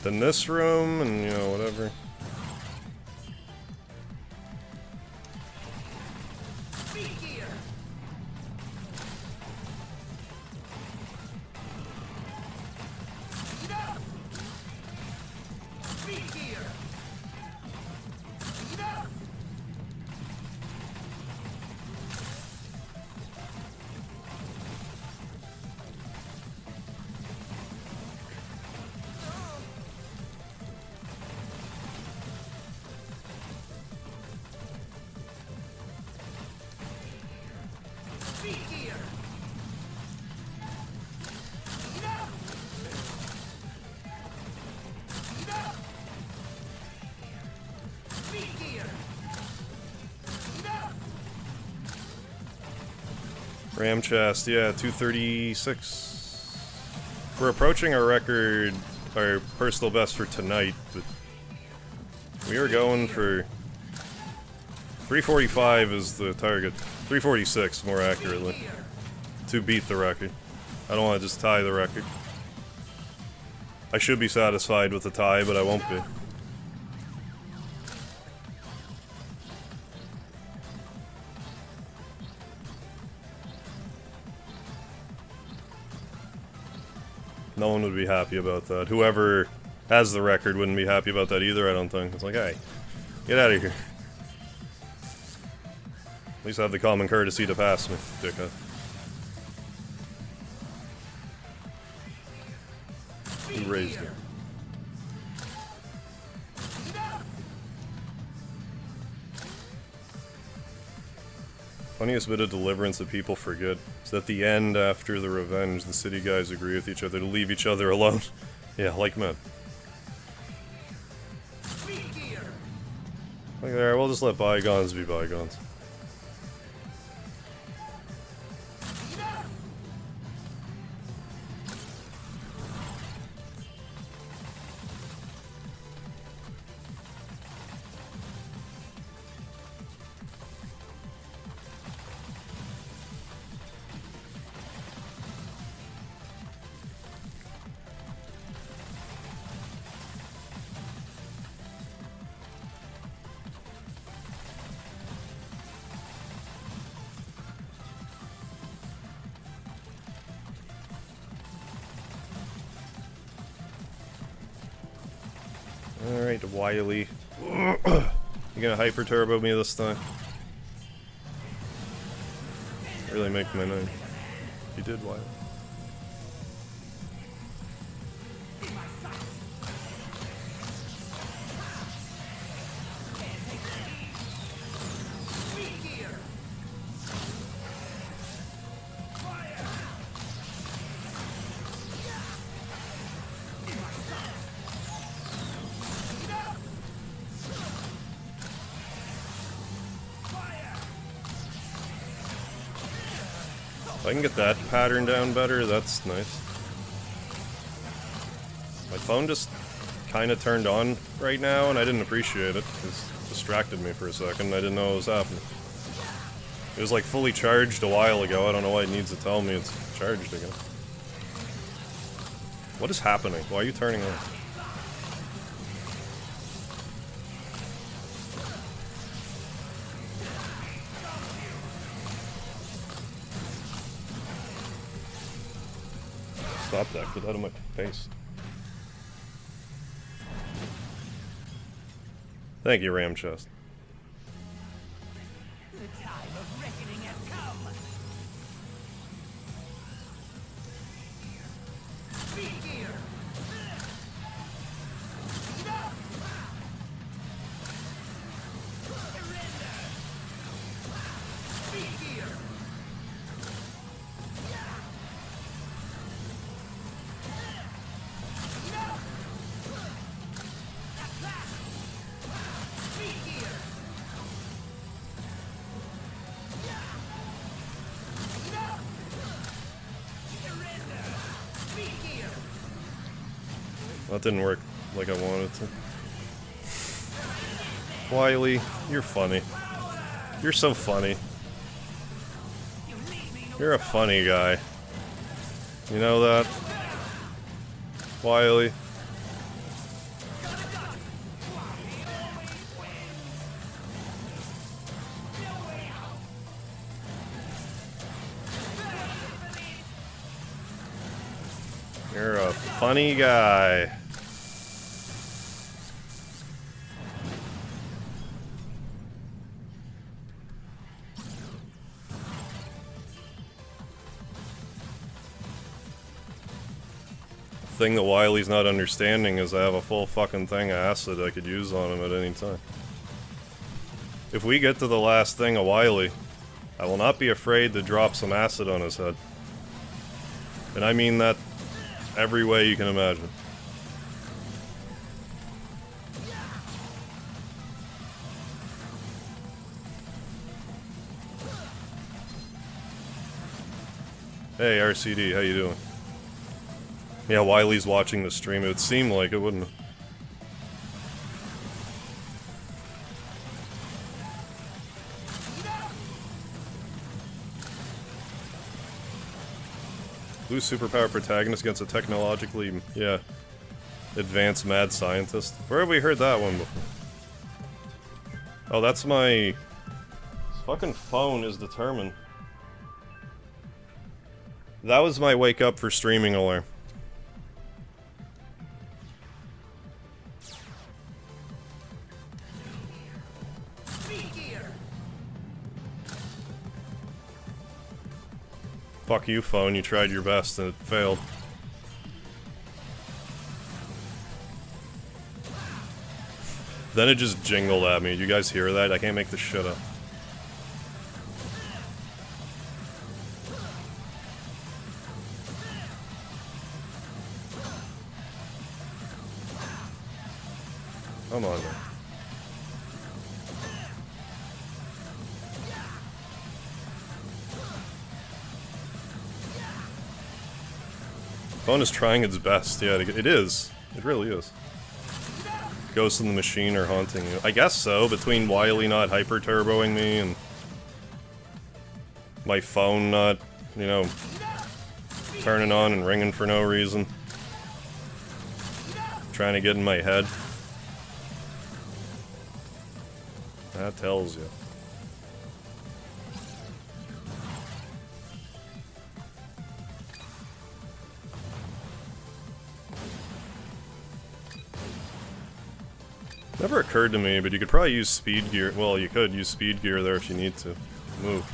In this room, and, you know, whatever. Ram chest, yeah, 236. We're approaching our record, our personal best for tonight, but we are going for 345 is the target. 346, more accurately, to beat the record. I don't want to just tie the record. I should be satisfied with the tie, but I won't be. No one would be happy about that. Whoever has the record wouldn't be happy about that either, I don't think. It's like, hey, get out of here. At least have the common courtesy to pass me, dickhead. Who raised it? Funniest bit of deliverance that people forget is at the end, after the revenge, the city guys agree with each other to leave each other alone. Yeah, like men. Like, alright, we'll just let bygones be bygones. Alright, Wily. You gonna hyper turbo me this time? Really make my night. You did, Wily. If I can get that pattern down better, that's nice. My phone just kind of turned on right now, and I didn't appreciate it, because it distracted me for a second. I didn't know what was happening. It was like fully charged a while ago. I don't know why it needs to tell me it's charged again. What is happening? Why are you turning on? Stop that, get out of my face. Thank you, Ram Chest. The time of reckoning has come. Speed gear. Surrender. Speed gear. That didn't work like I wanted to. Wily, you're funny. You're so funny. You're a funny guy. You know that? Wily. You're a funny guy. The thing that Wily's not understanding is I have a full fucking thing of acid I could use on him at any time. If we get to the last thing of Wily, I will not be afraid to drop some acid on his head. And I mean that every way you can imagine. Hey RCD, how you doing? Yeah, Wily's watching the stream. It would seem like it, wouldn't it? Blue superpower protagonist against a technologically, yeah, advanced mad scientist. Where have we heard that one before? Oh, that's my... This fucking phone is determined. That was my wake up for streaming alarm. Fuck you, phone. You tried your best and it failed. Then it just jingled at me. You guys hear that? I can't make this shit up. Come on, man. Phone is trying its best, yeah, it is. It really is. Ghosts in the machine are haunting you. I guess so, between Wily not hyper-turboing me and my phone not, you know, turning on and ringing for no reason. Trying to get in my head. That tells you. Never occurred to me, but you could probably use speed gear. Well, you could use speed gear there if you need to. Move.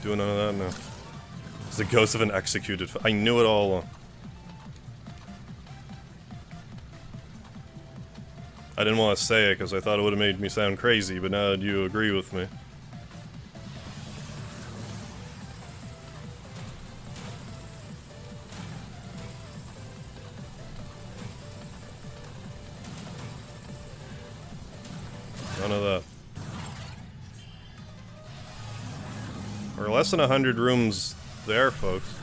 Doing none of that now. It's the ghost of an executed. I knew it all along. I didn't want to say it because I thought it would have made me sound crazy, but now you agree with me. None of that. We're less than 100 rooms there, folks.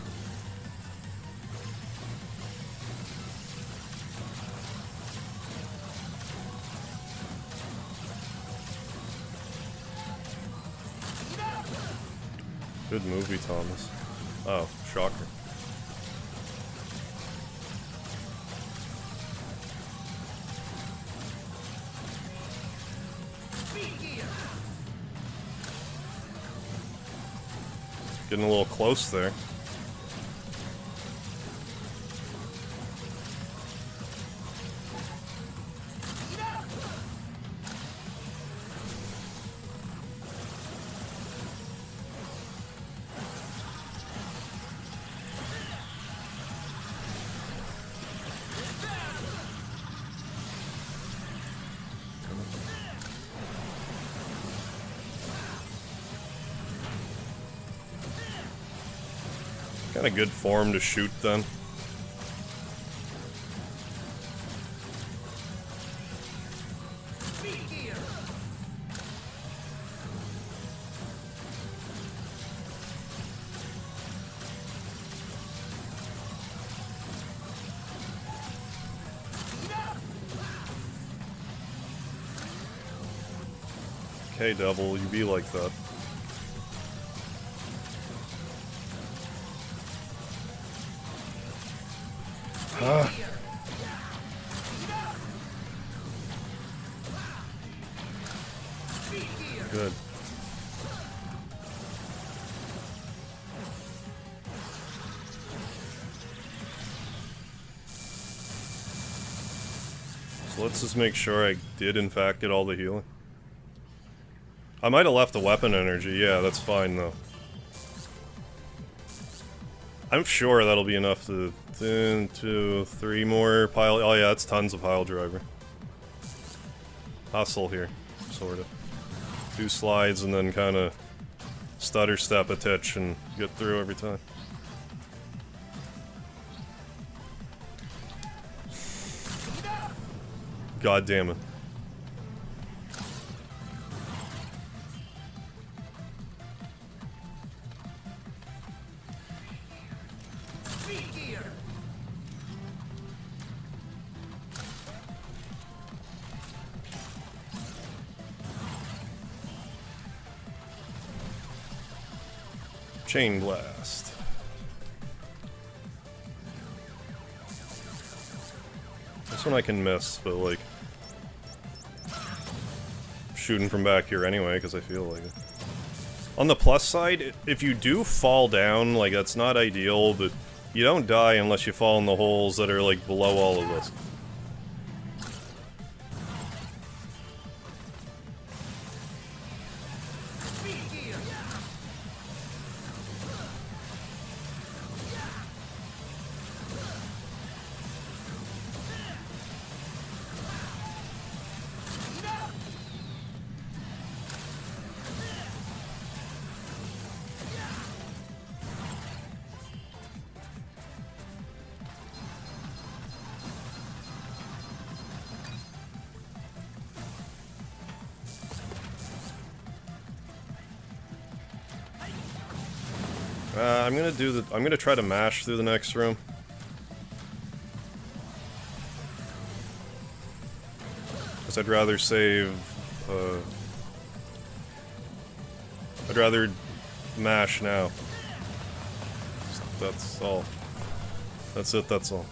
Good movie, Thomas. Oh, shocker. Getting a little close there. Kind of good form to shoot then. Okay, Devil, you be like that. Good. So let's just make sure I did in fact get all the healing. I might have left the weapon energy, yeah, that's fine though. I'm sure that'll be enough to 2, 3 more pile. Oh yeah, that's tons of pile driver. Hustle here, sort of. 2 slides and then kind of stutter step a titch and get through every time. God damn it. Chain blast. This one I can miss, but like shooting from back here anyway because I feel like it. On the plus side, if you do fall down, like that's not ideal, but you don't die unless you fall in the holes that are like below all of this. I'm gonna try to mash through the next room. Because I'd rather save, I'd rather mash now. That's all. That's it, that's all.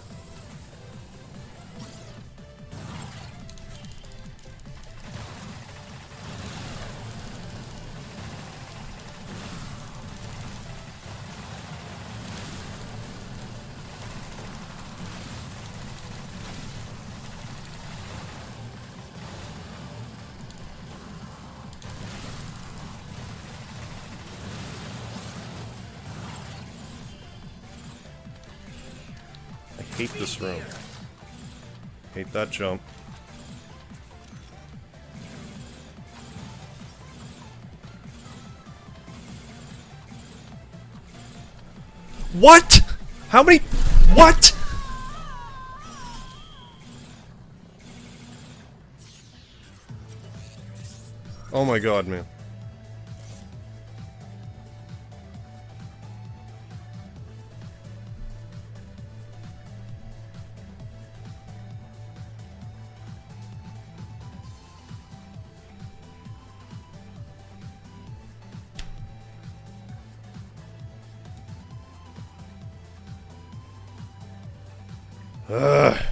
Hate this room. Hate that jump. What? How many? What? Oh my god, man. Ugh.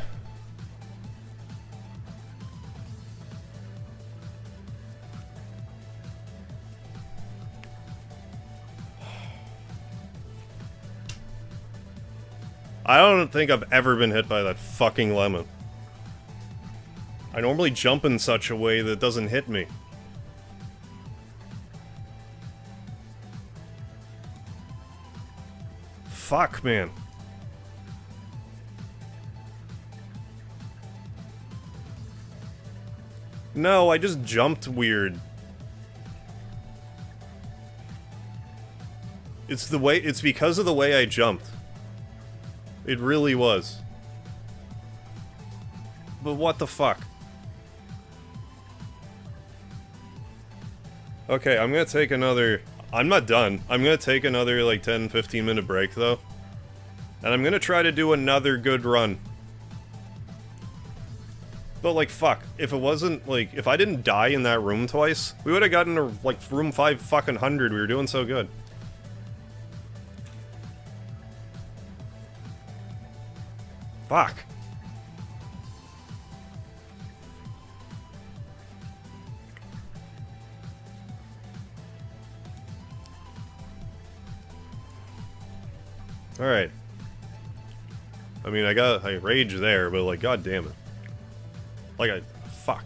I don't think I've ever been hit by that fucking lemon. I normally jump in such a way that it doesn't hit me. Fuck, man. No, I just jumped weird. It's because of the way I jumped. It really was. But what the fuck? Okay, I'm gonna take another... I'm not done. I'm gonna take another, like, 10-15 minute break, though. And I'm gonna try to do another good run. But, like, fuck. If it wasn't, like, if I didn't die in that room twice, we would've gotten to, like, room 500. We were doing so good. Fuck. Alright. I mean, I rage there, but, like, god damn it. Like, fuck.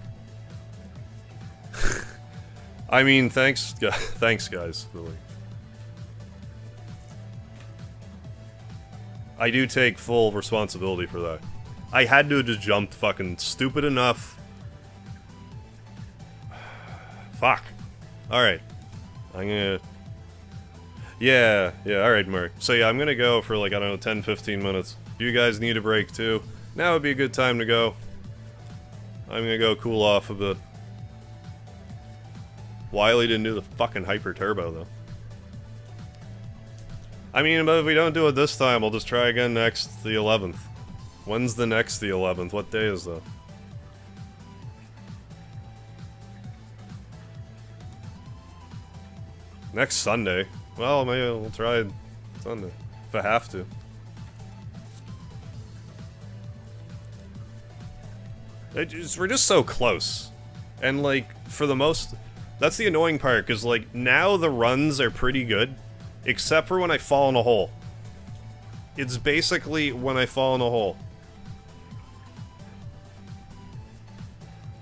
I mean, thanks guys, really. I do take full responsibility for that. I had to have just jumped fucking stupid enough. Fuck. Alright. I'm gonna... Yeah, alright, Mark. So yeah, I'm gonna go for like, I don't know, 10-15 minutes. If you guys need a break too, now would be a good time to go. I'm gonna go cool off a bit. Wily didn't do the fucking hyper turbo though. I mean, but if we don't do it this time, we'll just try again next, the 11th. When's the next, the 11th? What day is that? Next Sunday. Well, maybe we'll try Sunday. If I have to. We're just so close. And, like, for the most... That's the annoying part, because, like, now the runs are pretty good. Except for when I fall in a hole. It's basically when I fall in a hole.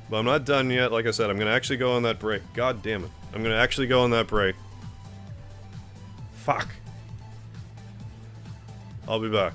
But I'm not done yet. Like I said, I'm gonna actually go on that break. God damn it. I'm gonna actually go on that break. Fuck. I'll be back.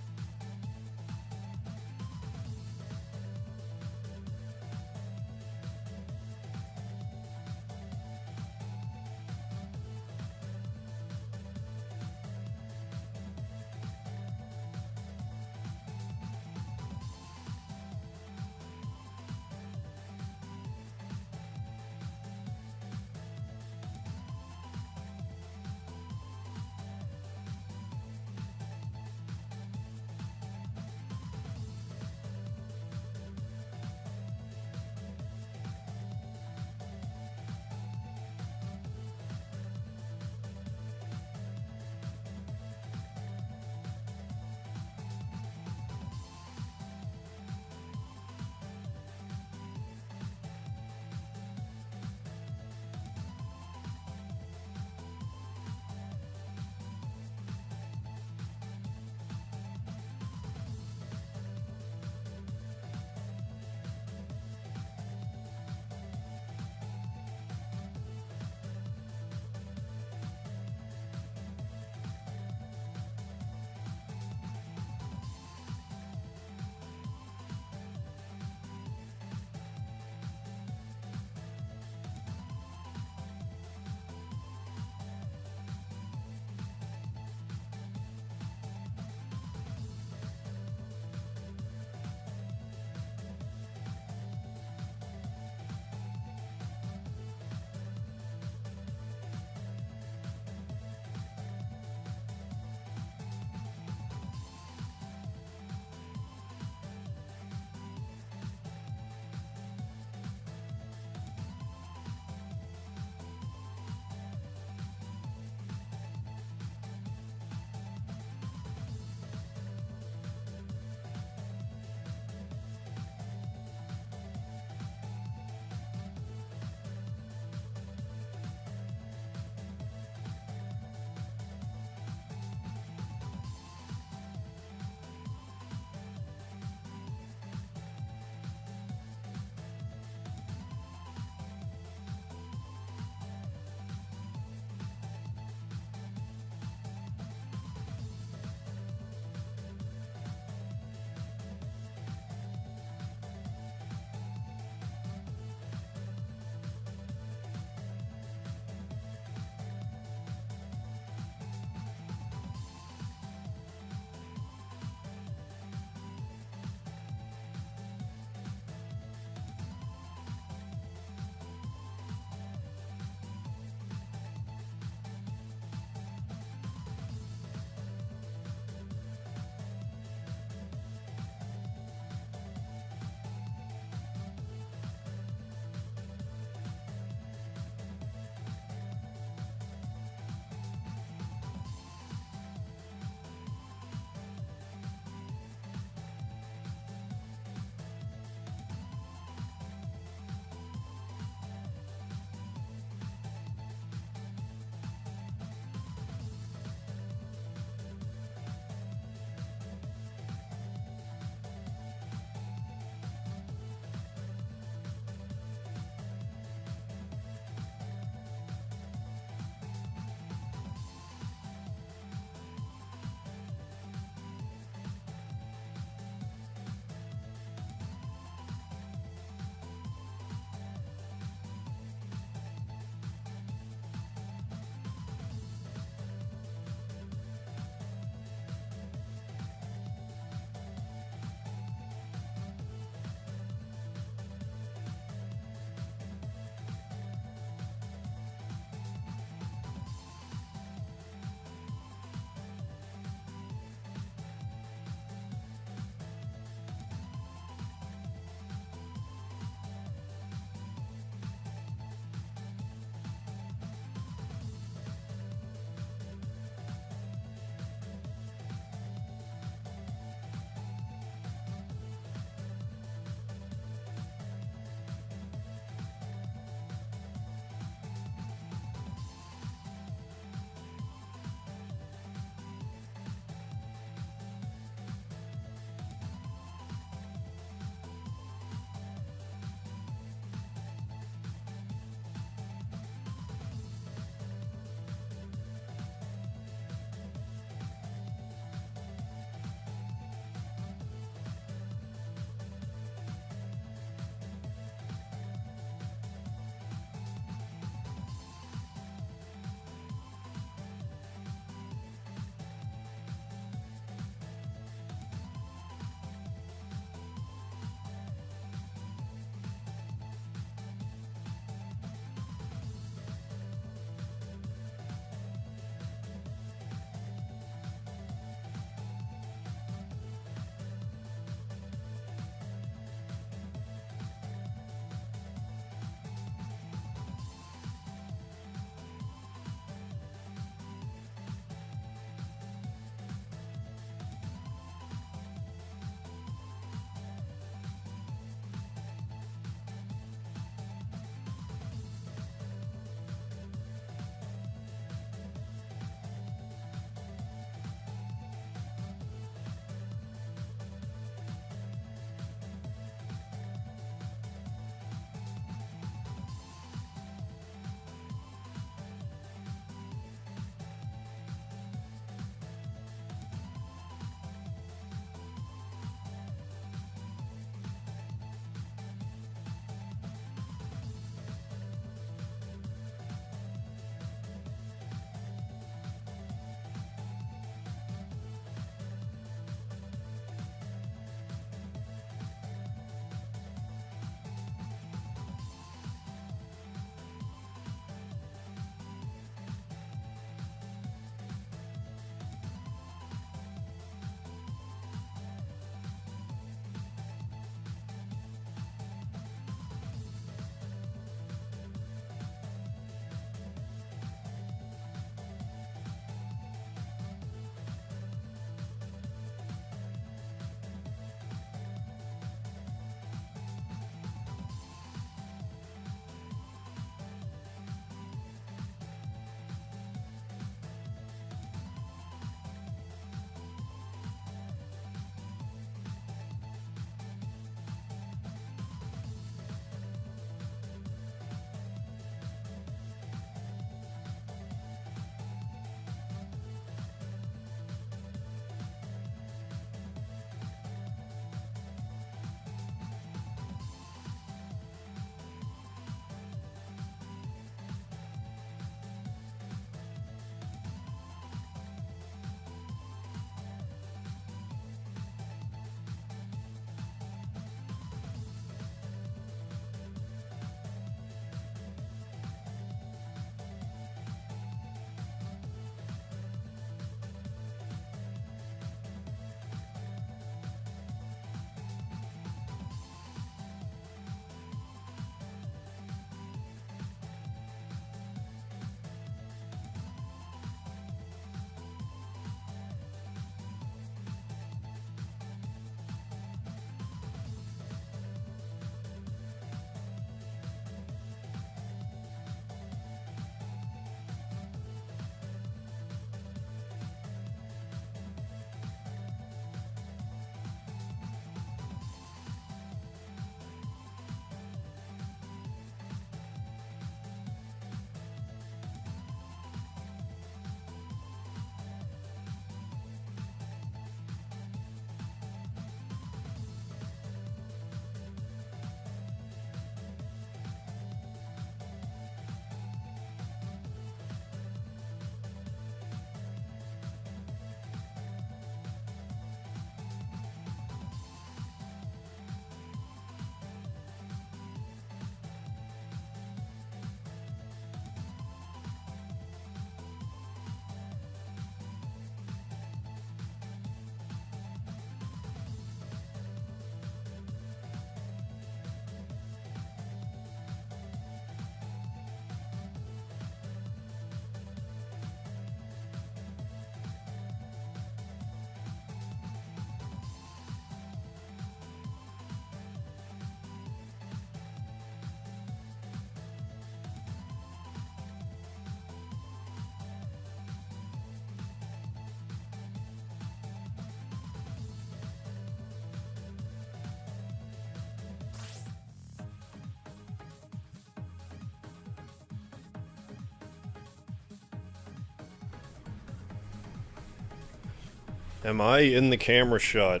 Am I in the camera shot?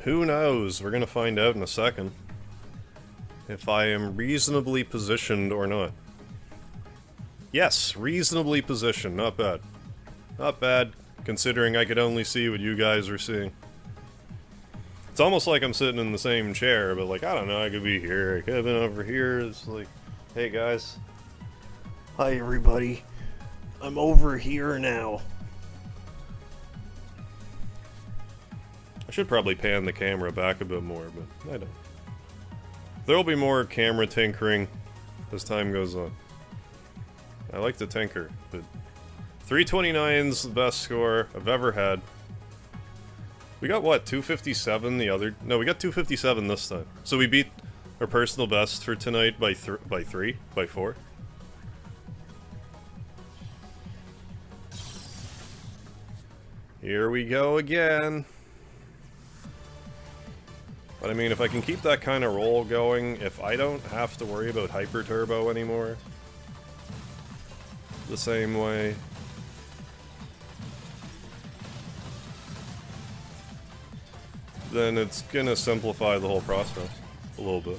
Who knows? We're gonna find out in a second. If I am reasonably positioned or not. Yes, reasonably positioned. Not bad. Not bad, considering I could only see what you guys were seeing. It's almost like I'm sitting in the same chair, but like, I don't know, I could be here, I could have been over here. It's like, hey guys. Hi everybody. I'm over here now. I should probably pan the camera back a bit more, but I don't. There'll be more camera tinkering as time goes on. I like to tinker, but 329's the best score I've ever had. We got what, 257 the other? No, we got 257 this time. So we beat our personal best for tonight by 4. Here we go again. But I mean, if I can keep that kind of roll going, if I don't have to worry about hyper turbo anymore, the same way, then it's gonna simplify the whole process a little bit.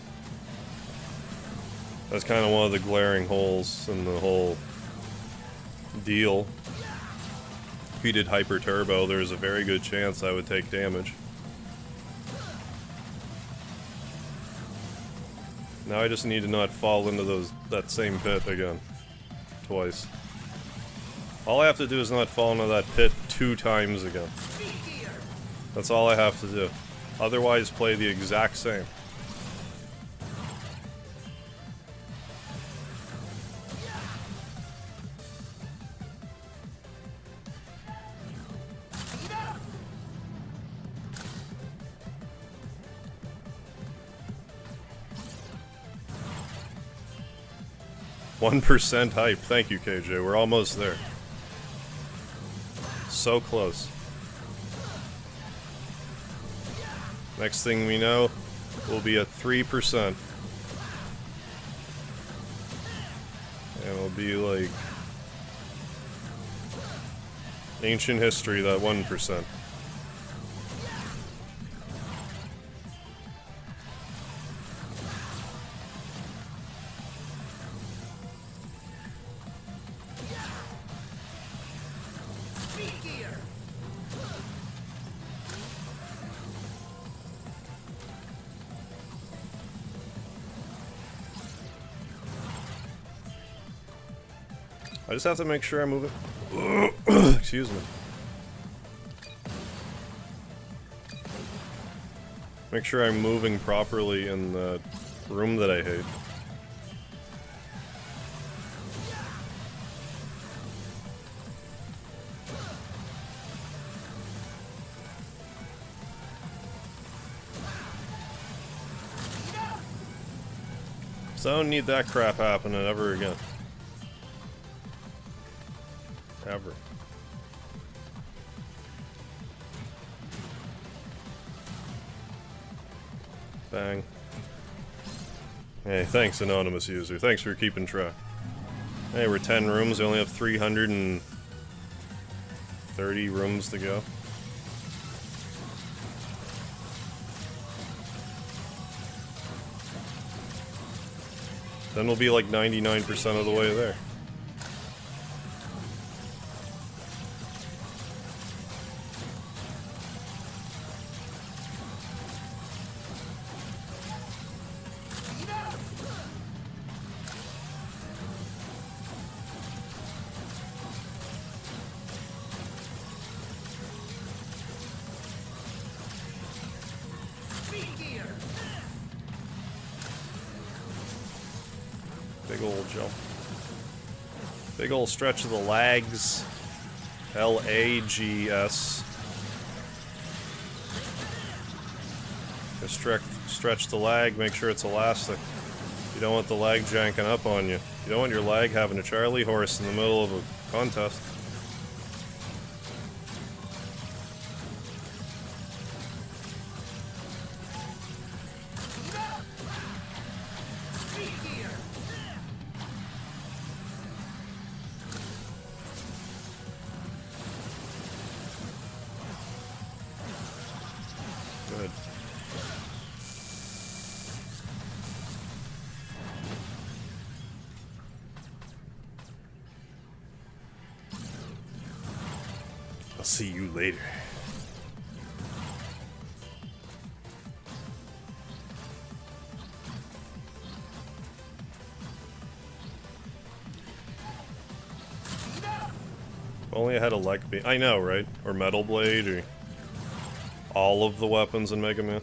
That's kind of one of the glaring holes in the whole deal. If you did hyper turbo, there's a very good chance I would take damage. Now I just need to not fall into that same pit again. Twice. All I have to do is not fall into that pit 2 times again. That's all I have to do. Otherwise, play the exact same. %1 hype. Thank you, KJ. We're almost there. So close. Next thing we know, we'll be at 3%. And it'll be like ancient history, that 1%. I just have to make sure I move it. Excuse me. Make sure I'm moving properly in the room that I hate. So I don't need that crap happening ever again. Ever. Bang. Hey, thanks, anonymous user. Thanks for keeping track. Hey, we're 10 rooms. We only have 330 rooms to go. Then we'll be like 99% of the way there. Big old jump. Big old stretch of the lags. L-A-G-S. Just stretch the lag, make sure it's elastic. You don't want the lag janking up on you. You don't want your lag having a Charlie horse in the middle of a contest. Good. I'll see you later. If only I had a leg beam. I know, right? Or metal blade, or all of the weapons in Mega Man.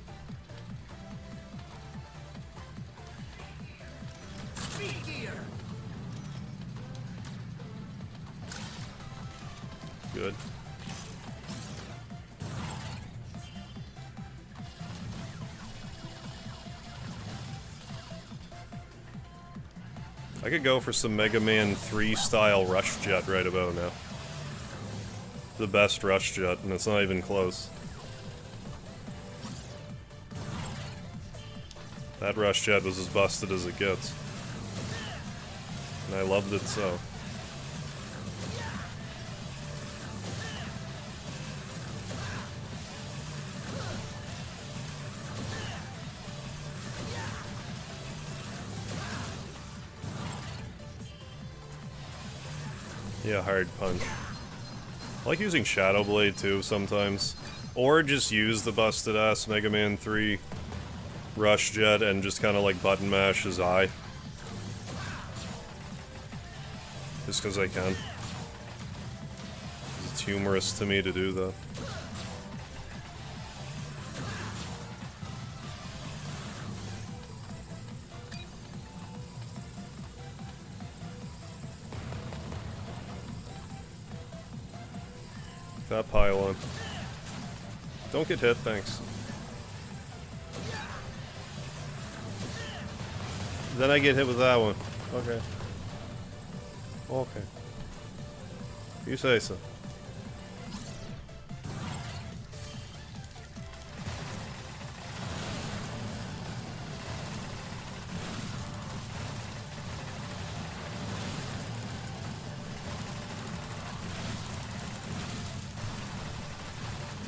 Good. I could go for some Mega Man 3 style rush jet right about now. The best rush jet, and it's not even close. That rush jet was as busted as it gets. And I loved it so. Yeah, hard punch. I like using Shadow Blade too sometimes. Or just use the busted ass Mega Man 3 rush jet and just kind of like button mash his eye. Just because I can. It's humorous to me to do that. That pylon. Don't get hit, thanks. Then I get hit with that one. Okay. Okay. You say so.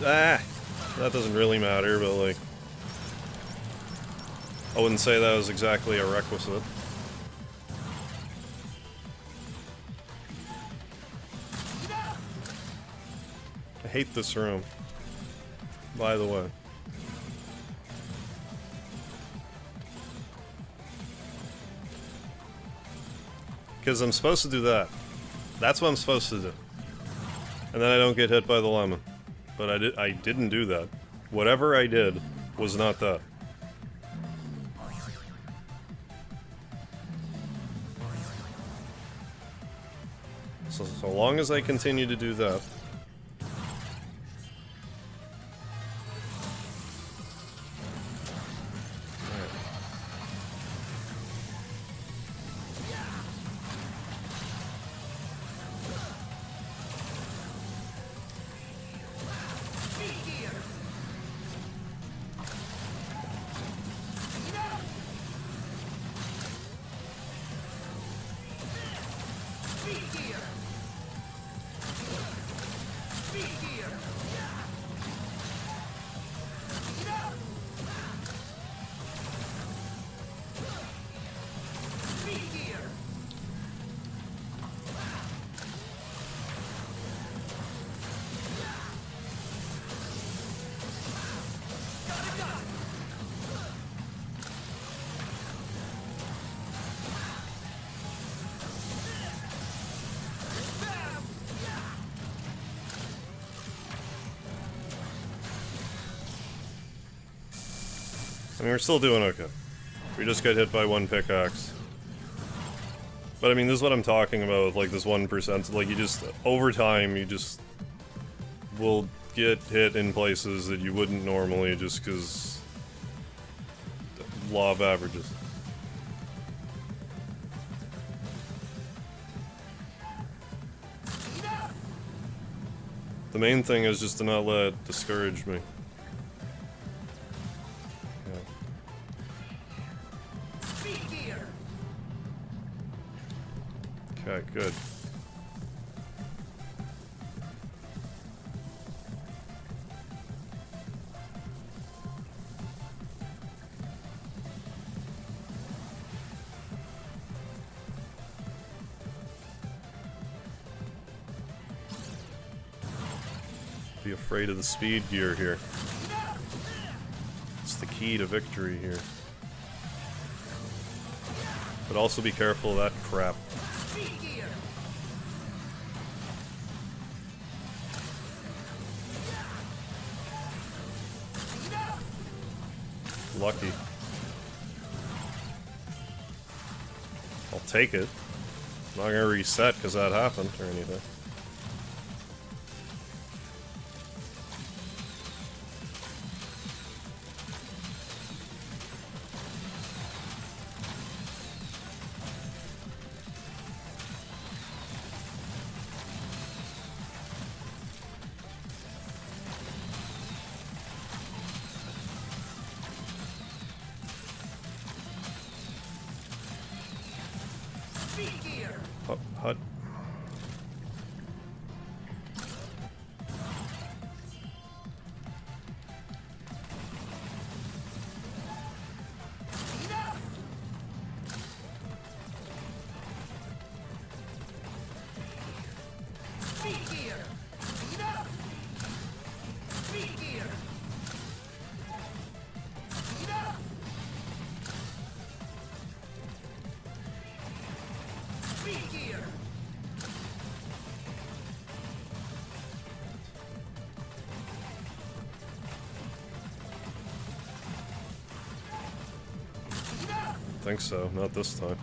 Ah! That doesn't really matter, but like... I wouldn't say that was exactly a requisite. I hate this room. By the way. Because I'm supposed to do that. That's what I'm supposed to do. And then I don't get hit by the lemon. But I didn't do that. Whatever I did was not that. So long as I continue to do that. I mean, we're still doing okay. We just got hit by one pickaxe. But I mean, this is what I'm talking about with, like, this 1%. Like, you just, over time, you just will get hit in places that you wouldn't normally just because law of averages. The main thing is just to not let it discourage me. Okay, good. be afraid of the speed gear here. It's the key to victory here. But also be careful of that crap. Lucky. I'll take it. I'm not gonna reset because that happened or anything. Hut. I think so, not this time.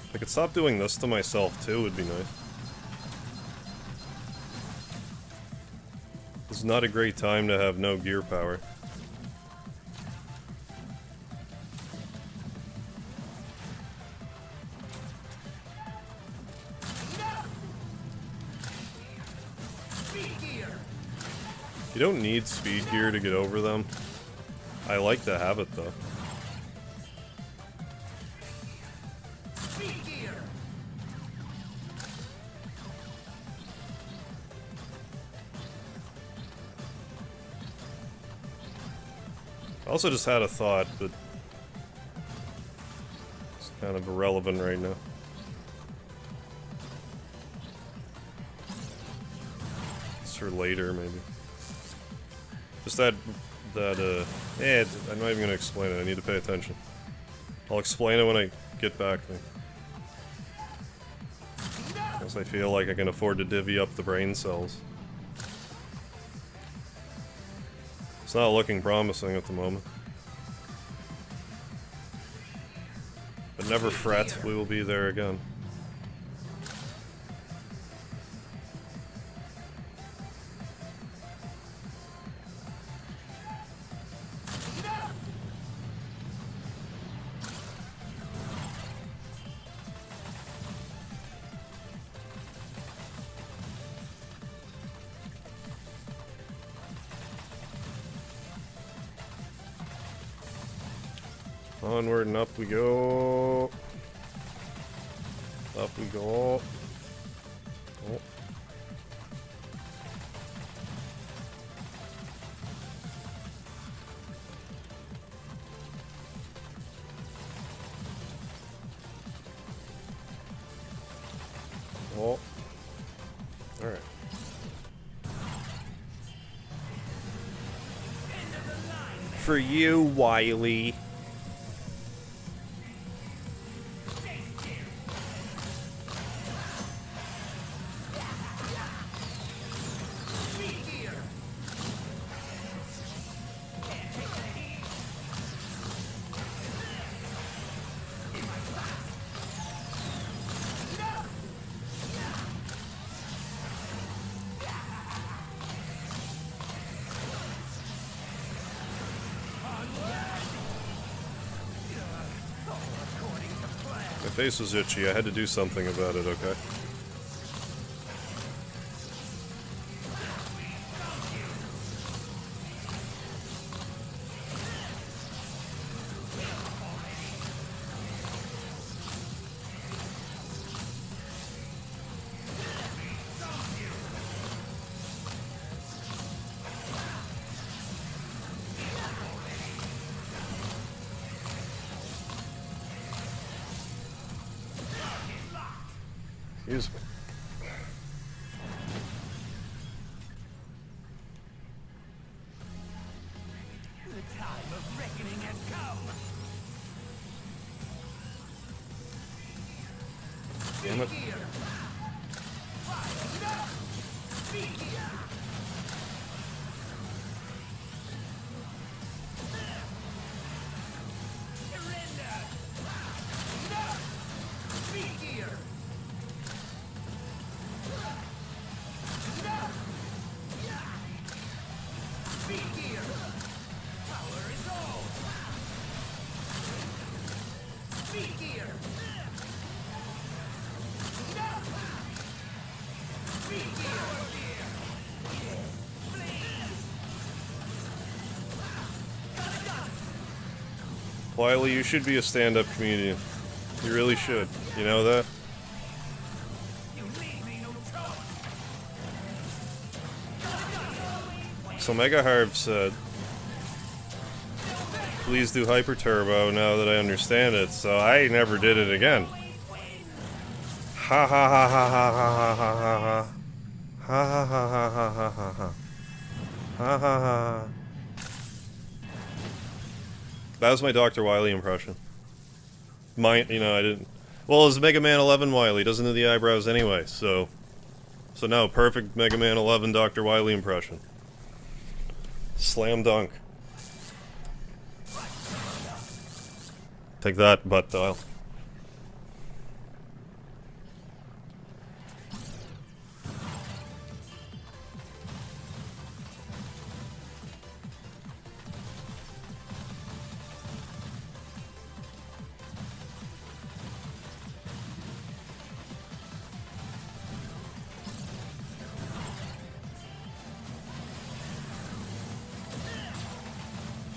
If I could stop doing this to myself too, would be nice. This is not a great time to have no gear power. You don't need speed gear to get over them. I like to have it though. I also just had a thought, but it's kind of irrelevant right now. It's for later, maybe. Just that, I'm not even gonna explain it, I need to pay attention. I'll explain it when I get back there. Because I feel like I can afford to divvy up the brain cells. It's not looking promising at the moment. But never fret, we will be there again. Onward and up we go. Up we go. Oh. Oh. Alright. For you, Wily. My face was itchy, I had to do something about it, okay? Excuse me. The time of reckoning has come. Damn it. Here. Fire up. Be here. Surrender. No. Be here. No. Be here. Power is all. Be here. No. Be here. Please. Wily, you should be a stand-up comedian. You really should. You know that? You leave me no choice. So MegaHarv said, please do Hyper Turbo now that I understand it, so I never did it again. Ha ha ha ha ha ha ha ha ha. Ha ha ha ha ha ha ha ha. Ha ha ha. That was my Dr. Wily impression. I didn't. Well, it's Megaman 11 Wily, doesn't do the eyebrows anyway, so no, perfect Megaman 11 Dr. Wily impression. Slam dunk. Take that, butt dial.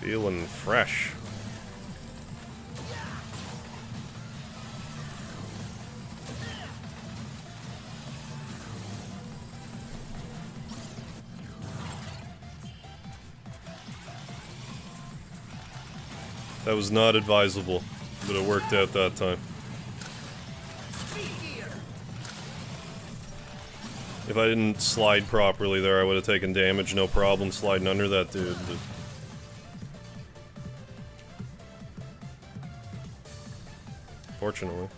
Feeling fresh. That was not advisable, but it worked out that time. If I didn't slide properly there, I would have taken damage, no problem sliding under that dude. But fortunately.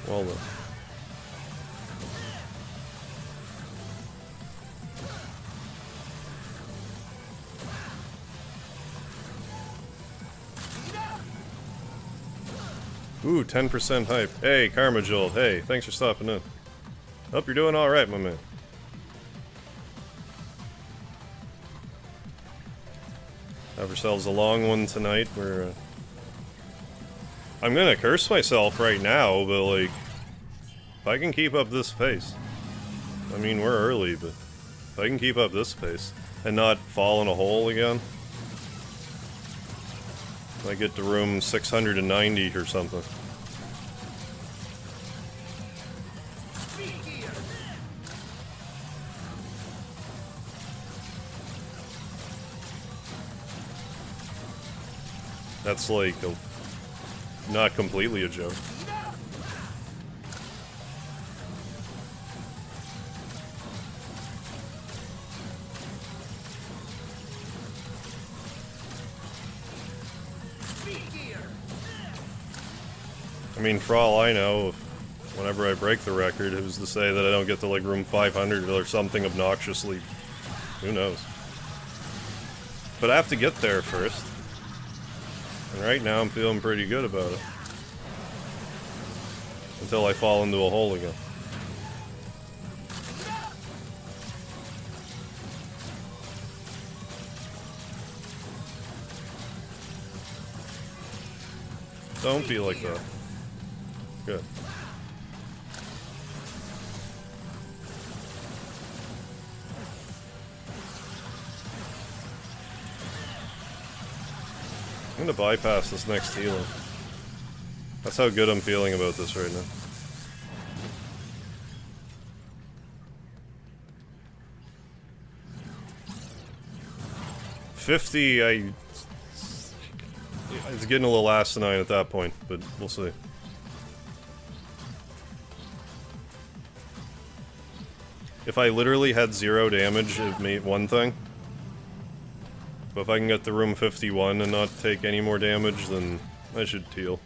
Well then. Ooh, 10% hype. Hey, Karma Joel. Hey, thanks for stopping in. Hope you're doing alright, my man. Have ourselves a long one tonight. I'm gonna curse myself right now, but like, if I can keep up this pace. I mean, we're early, but if I can keep up this pace and not fall in a hole again. I get to room 690 or something. That's like not completely a joke. I mean, for all I know, whenever I break the record, who's to say that I don't get to, like, room 500 or something obnoxiously... Who knows? But I have to get there first. And right now I'm feeling pretty good about it. Until I fall into a hole again. Don't be like that. Good. I'm gonna bypass this next healing. That's how good I'm feeling about this right now. $50, it's getting a little asinine at that point, but we'll see. If I literally had 0 damage, it'd mean one thing. But if I can get to room 51 and not take any more damage, then I should heal.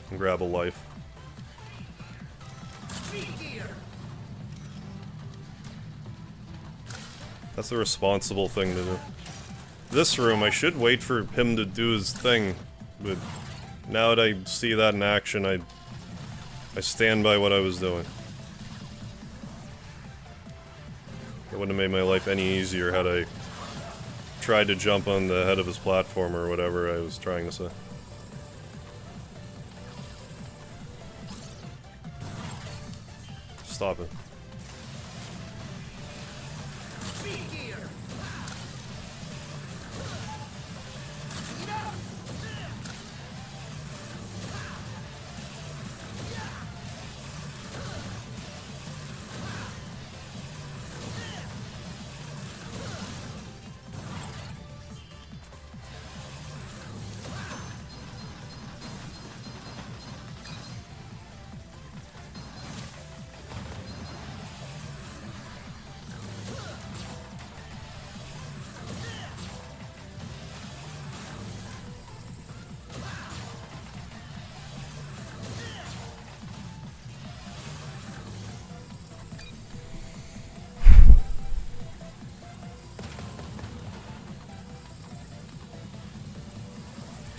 And grab a life. That's the responsible thing to do. This room, I should wait for him to do his thing, but now that I see that in action, I stand by what I was doing. It wouldn't have made my life any easier had I tried to jump on the head of his platform or whatever I was trying to say. Stop it.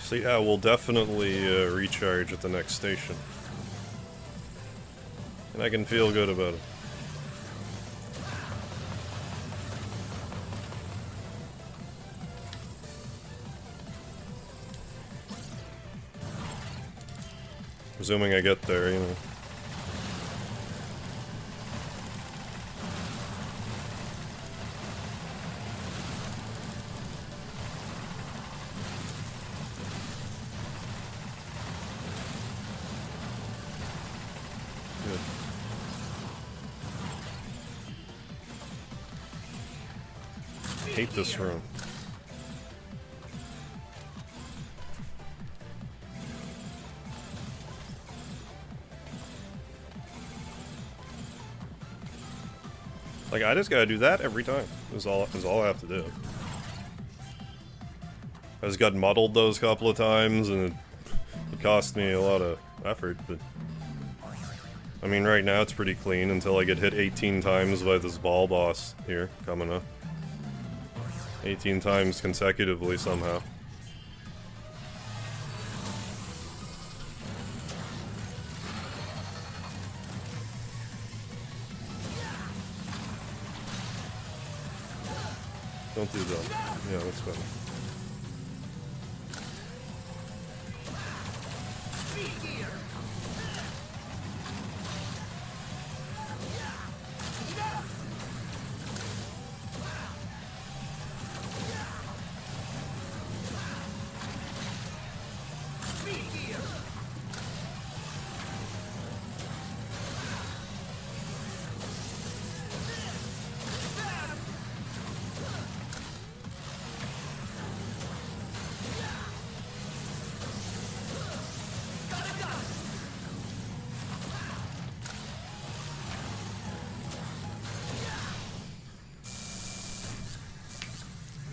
So yeah, we'll definitely recharge at the next station. And I can feel good about it. Presuming I get there, you know. I hate this room. Like, I just gotta do that every time. Is all I have to do. I just got muddled those couple of times, and it cost me a lot of effort, but... I mean, right now it's pretty clean until I get hit 18 times by this ball boss here, coming up. 18 times consecutively somehow. Don't do that. Yeah, that's better.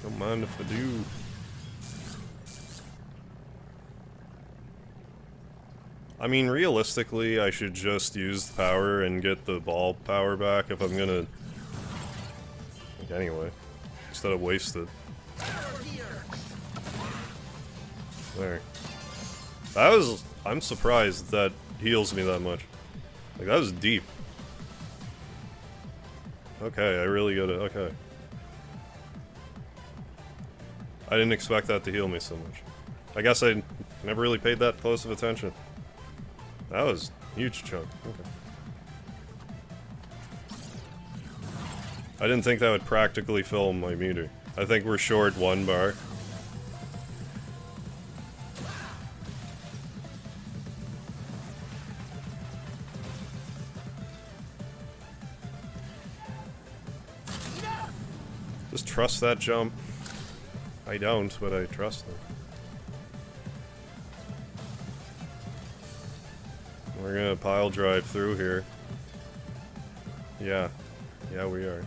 Don't mind if I do. I mean, realistically, I should just use the power and get the ball power back if I'm gonna... Like, anyway. Instead of waste it. There. That was... I'm surprised that heals me that much. Like, that was deep. Okay, I really gotta... Okay. I didn't expect that to heal me so much. I guess I never really paid that close of attention. That was a huge chunk. Okay. I didn't think that would practically fill my meter. I think we're short 1 bar. Just trust that jump. I don't, but I trust it. We're gonna pile drive through here. Yeah. Yeah, we are.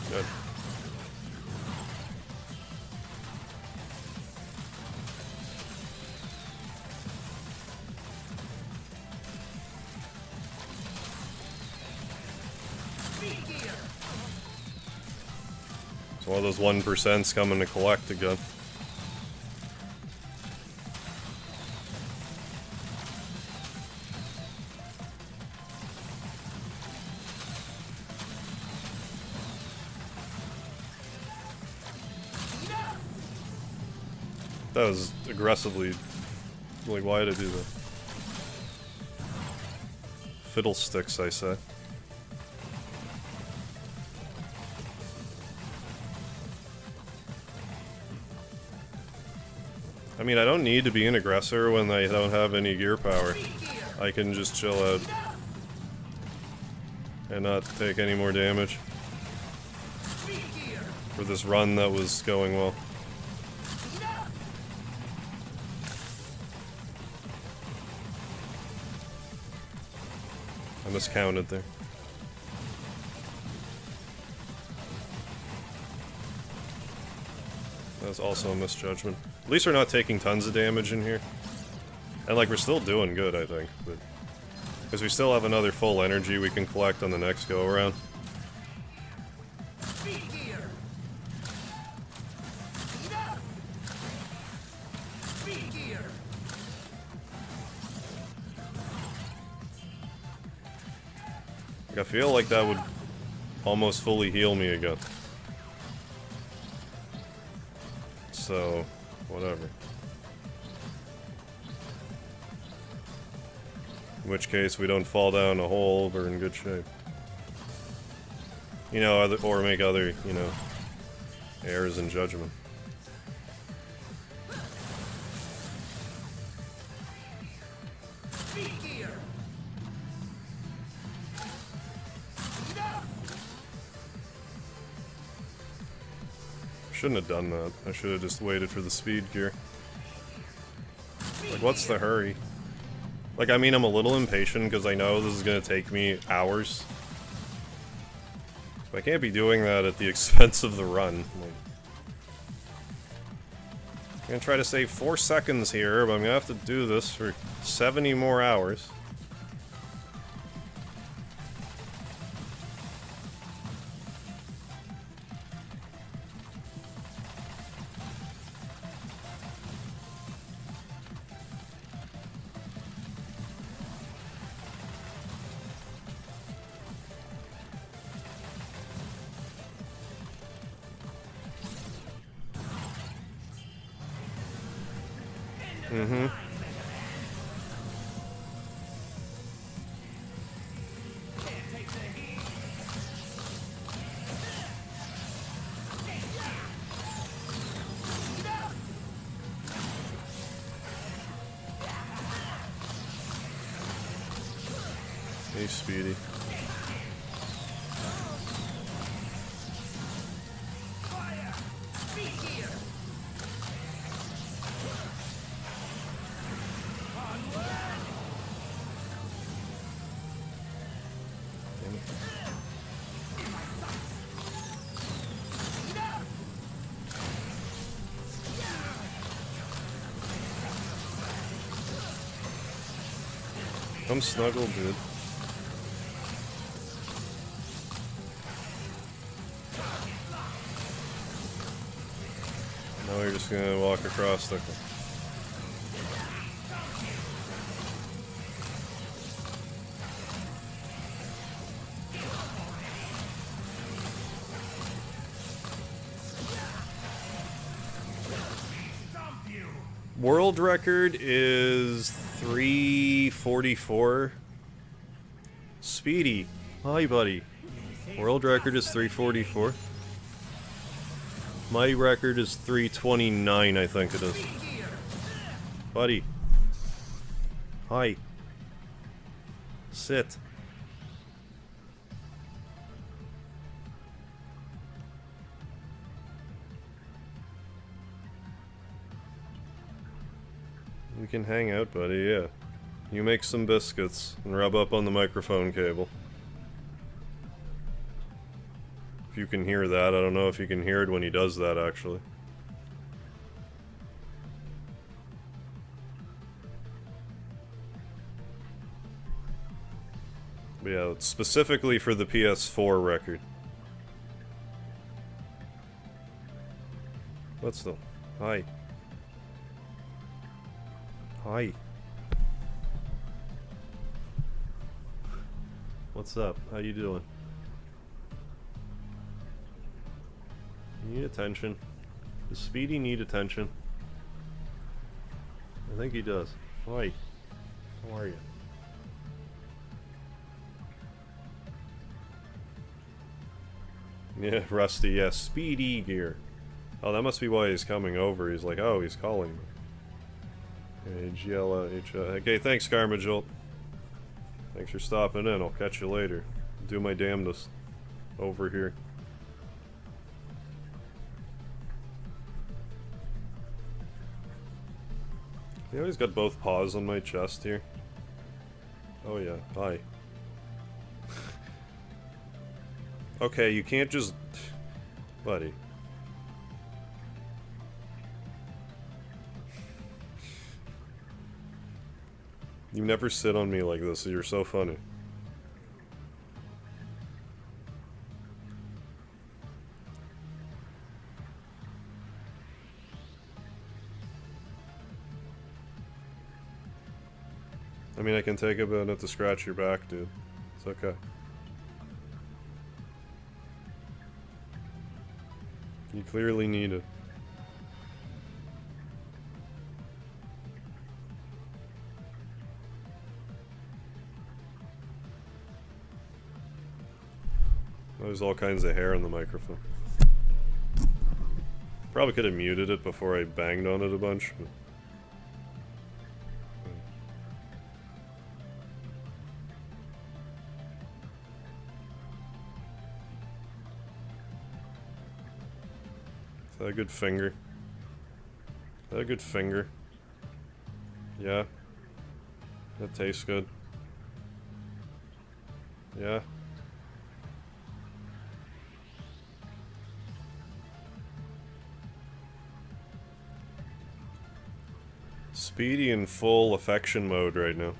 Good. It's one of those 1%'s coming to collect again. That was aggressively... Like, why did I do that? Fiddlesticks, I say. I mean, I don't need to be an aggressor when I don't have any gear power. I can just chill out. And not take any more damage. For this run that was going well. I miscounted there. That was also a misjudgment. At least we're not taking tons of damage in here. And like, we're still doing good, I think. But because we still have another full energy we can collect on the next go-around. I feel like that would almost fully heal me again. So, whatever. In which case, we don't fall down a hole, we're in good shape. You know, or make other, you know, errors in judgment. Shouldn't have done that. I should have just waited for the speed gear. Like, what's the hurry? Like, I mean, I'm a little impatient because I know this is going to take me hours. But I can't be doing that at the expense of the run. Like, I'm going to try to save 4 seconds here, but I'm going to have to do this for 70 more hours. Mm-hmm. Hey, Speedy. Come snuggle, dude. Now we're just gonna walk across the... World record is 344. Speedy. Hi, buddy. World record is 344. My record is 329, I think it is. Buddy. Hi. Sit. We can hang out, buddy, yeah. You make some biscuits and rub up on the microphone cable. If you can hear that, I don't know if you can hear it when he does that, actually. But yeah, it's specifically for the PS4 record. What's the... Hi. Hi. What's up? How you doing? You need attention. Does Speedy need attention? I think he does. Hi. How are you? Yeah, Rusty, yeah. Speedy gear. Oh, that must be why he's coming over. He's like, oh, he's calling me. Okay, thanks, Garmajolt. Thanks for stopping in. I'll catch you later. Do my damnedest over here. You always got both paws on my chest here. Oh yeah, hi. Okay, you can't just... Buddy. You never sit on me like this, you're so funny. I mean, I can take a minute to scratch your back, dude. It's okay. You clearly need it. There's all kinds of hair on the microphone. Probably could have muted it before I banged on it a bunch, but... Is that a good finger? Is that a good finger? Yeah. That tastes good. Yeah. Speedy in full affection mode right now.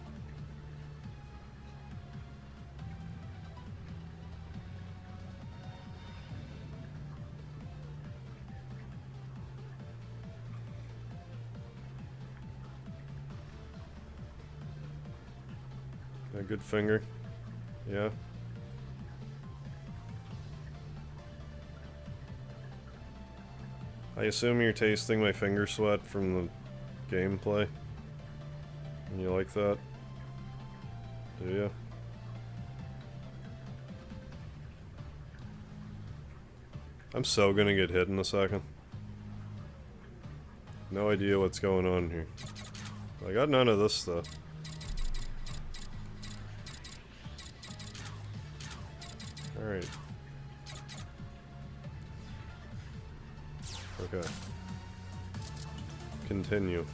A good finger. Yeah. I assume you're tasting my finger sweat from the gameplay. And you like that? Do you? I'm so gonna get hit in a second. No idea what's going on here. I got none of this stuff. Alright. Okay. Continue.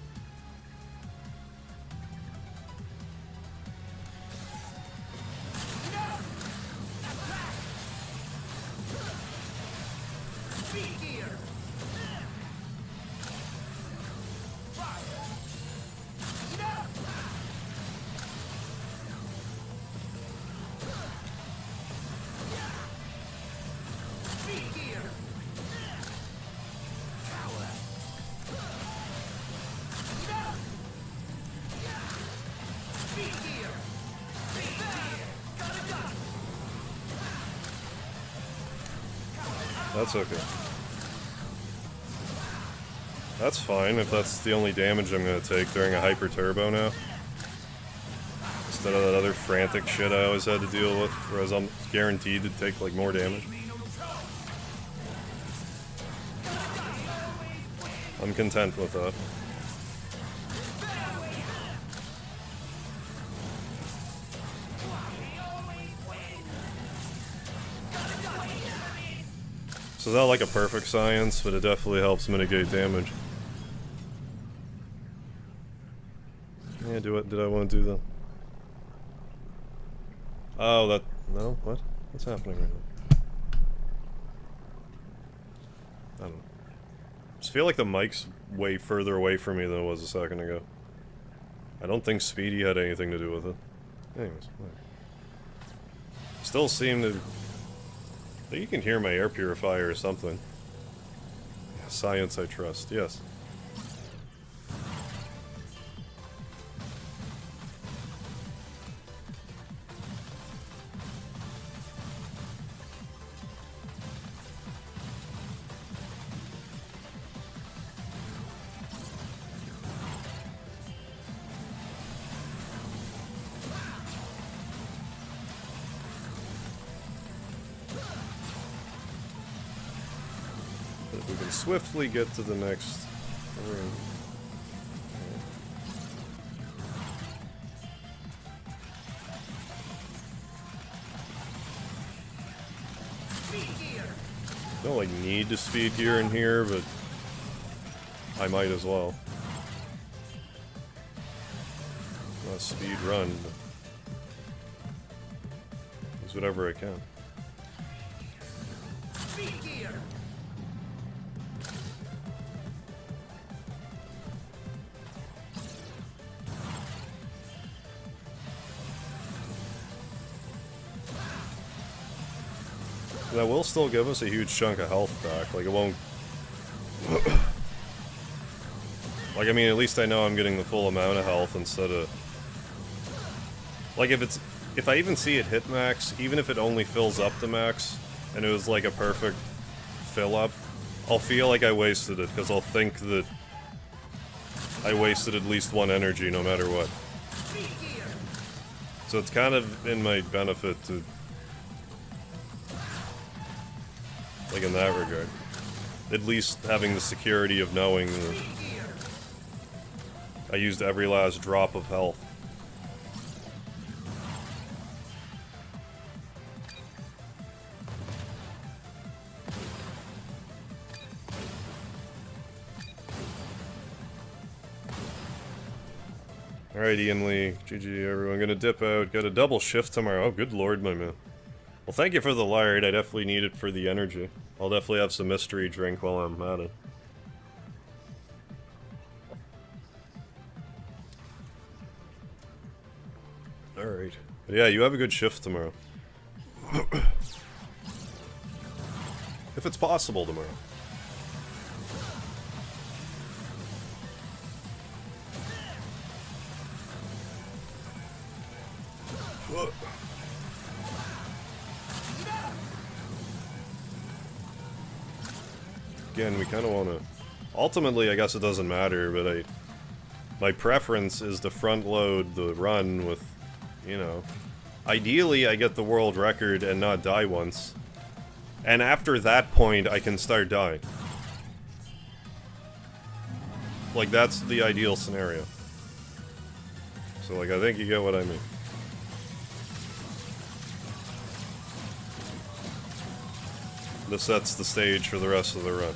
That's okay. That's fine if that's the only damage I'm gonna take during a hyper turbo now. Instead of that other frantic shit I always had to deal with, whereas I'm guaranteed to take like more damage. I'm content with that. So it's not like a perfect science, but it definitely helps mitigate damage. Yeah, did I want to do that? Oh, that... no? What? What's happening right now? I don't know. I just feel like the mic's way further away from me than it was a second ago. I don't think Speedy had anything to do with it. Anyways, whatever. Still seem to... I think you can hear my air purifier or something. Yeah, science I trust, yes. If we can swiftly get to the next room. Don't like need to speed gear in here, but I might as well. Not speed run, but use whatever I can. That will still give us a huge chunk of health back, like it won't... like, I mean, at least I know I'm getting the full amount of health instead of... like, if I even see it hit max, even if it only fills up to max, and it was like a perfect fill-up, I'll feel like I wasted it, because I'll think that I wasted at least one energy no matter what. So it's kind of in my benefit to... like in that regard. At least having the security of knowing that I used every last drop of health. Alright, Ian Lee, GG everyone, gonna dip out, got a double shift tomorrow. Oh, good lord, my man. Well, thank you for the lard, I definitely need it for the energy. I'll definitely have some mystery drink while I'm at it. Alright. Yeah, you have a good shift tomorrow. If it's possible tomorrow. Again, we kind of want to... ultimately, I guess it doesn't matter, but my preference is to front load the run with, you know... ideally, I get the world record and not die once. And after that point, I can start dying. Like, that's the ideal scenario. So, like, I think you get what I mean. This sets the stage for the rest of the run.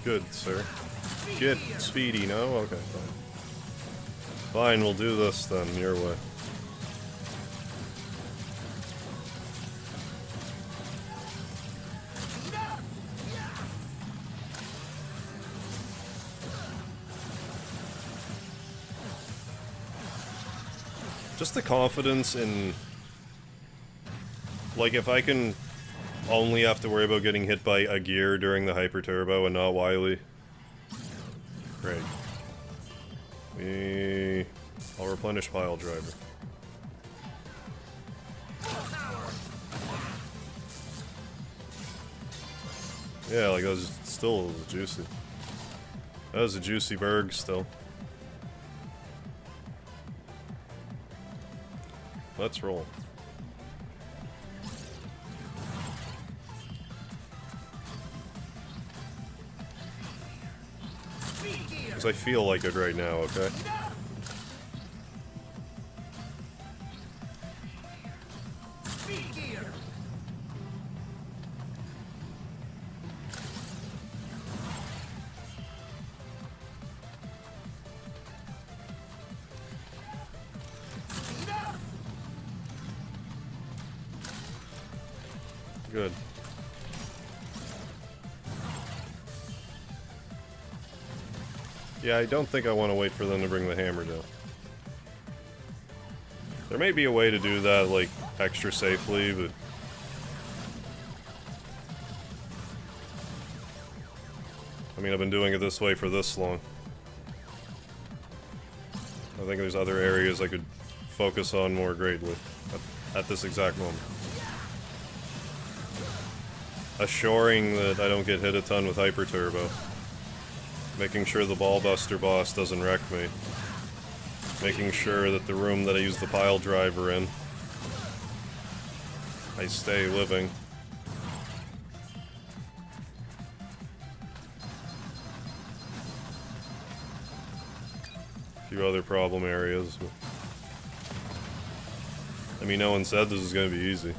Good, sir. Get speedy, no? Okay, fine. Fine, we'll do this then, your way. Just the confidence in... Like, if I can only have to worry about getting hit by a gear during the Hyper Turbo and not Wily. Great. I'll replenish Pile Driver. Yeah, like, that was still juicy. That was a juicy burg still. Let's roll. Because I feel like it right now, okay? Good. Yeah, I don't think I want to wait for them to bring the hammer down. There may be a way to do that, like, extra safely, but... I mean, I've been doing it this way for this long. I think there's other areas I could focus on more greatly at this exact moment. Assuring that I don't get hit a ton with Hyper Turbo. Making sure the Ballbuster boss doesn't wreck me. Making sure that the room that I use the Pile Driver in, I stay living. A few other problem areas. But I mean, no one said this was going to be easy.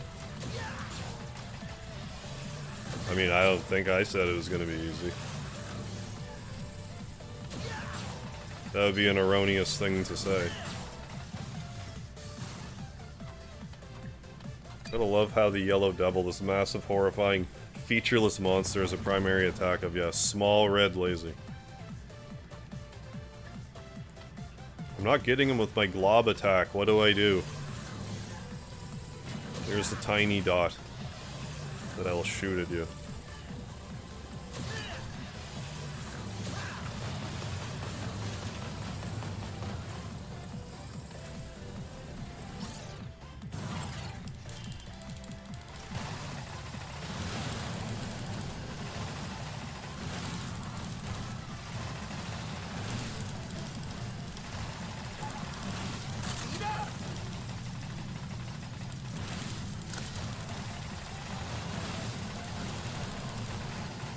I mean, I don't think I said it was going to be easy. That would be an erroneous thing to say. Gotta love how the Yellow Devil, this massive, horrifying, featureless monster, has a primary attack of, yeah, small red lazy. I'm not getting him with my glob attack. What do I do? There's the tiny dot that I'll shoot at you.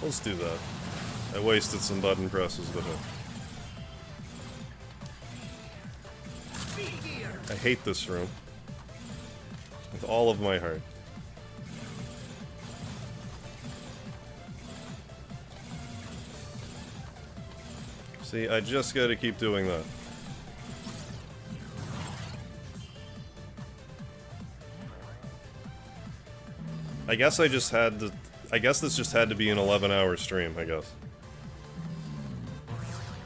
Let's do that. I wasted some button presses, but I hate this room. With all of my heart. See, I just gotta keep doing that. I guess I just had to... I guess this just had to be an 11-hour stream, I guess.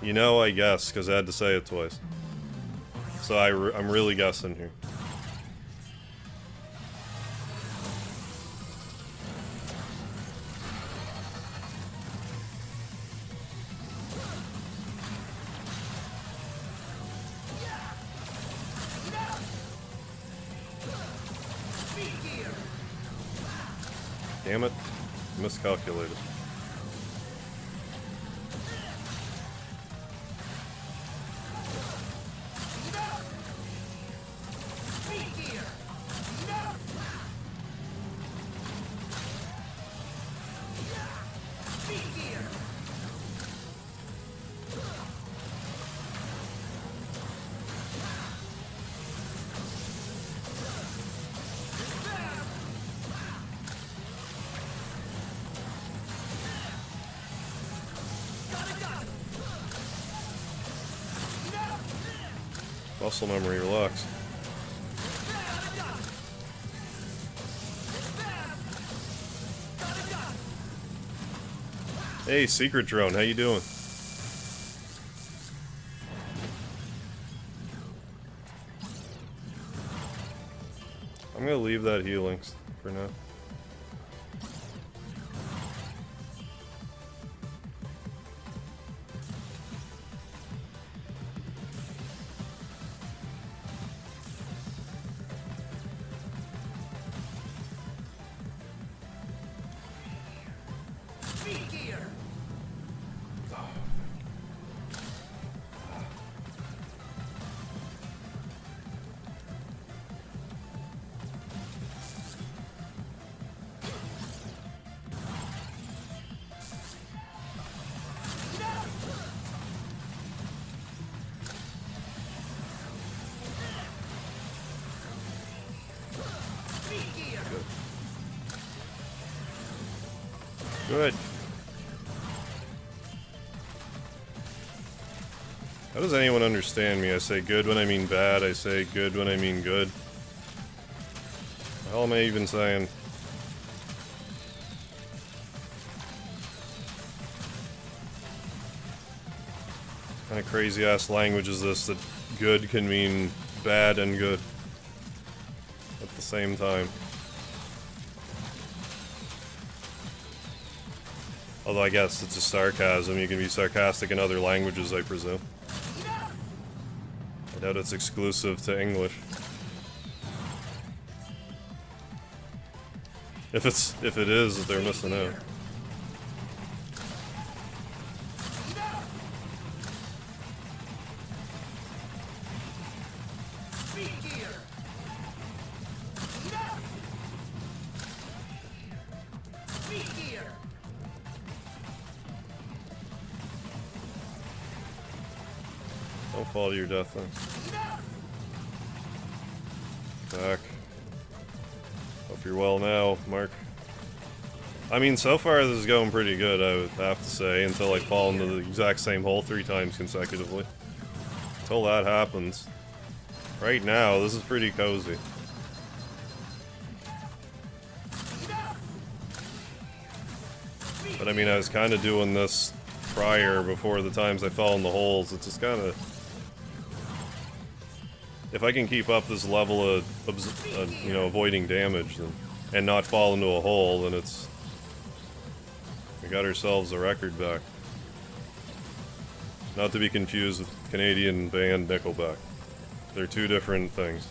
You know, I guess, because I had to say it twice. So I'm really guessing here. Damn it. Miscalculated. Muscle memory, relax. Hey, Secret Drone, how you doing? I'm gonna leave that healing for now. Good. How does anyone understand me? I say good when I mean bad, I say good when I mean good. What the hell am I even saying? What kind of crazy ass language is this that good can mean bad and good at the same time? Although I guess it's just sarcasm. You can be sarcastic in other languages, I presume. I doubt it's exclusive to English. If it is, they're missing out. Don't fall to your death then. Back. Hope you're well now, Mark. I mean, so far this is going pretty good, I would have to say, until I fall into the exact same hole 3 times consecutively. Until that happens. Right now, this is pretty cozy. But I mean, I was kind of doing this prior, before the times I fell in the holes. It's just kind of... If I can keep up this level of, you know, avoiding damage and not fall into a hole, then it's... We got ourselves a record back. Not to be confused with Canadian band Nickelback. They're 2 different things.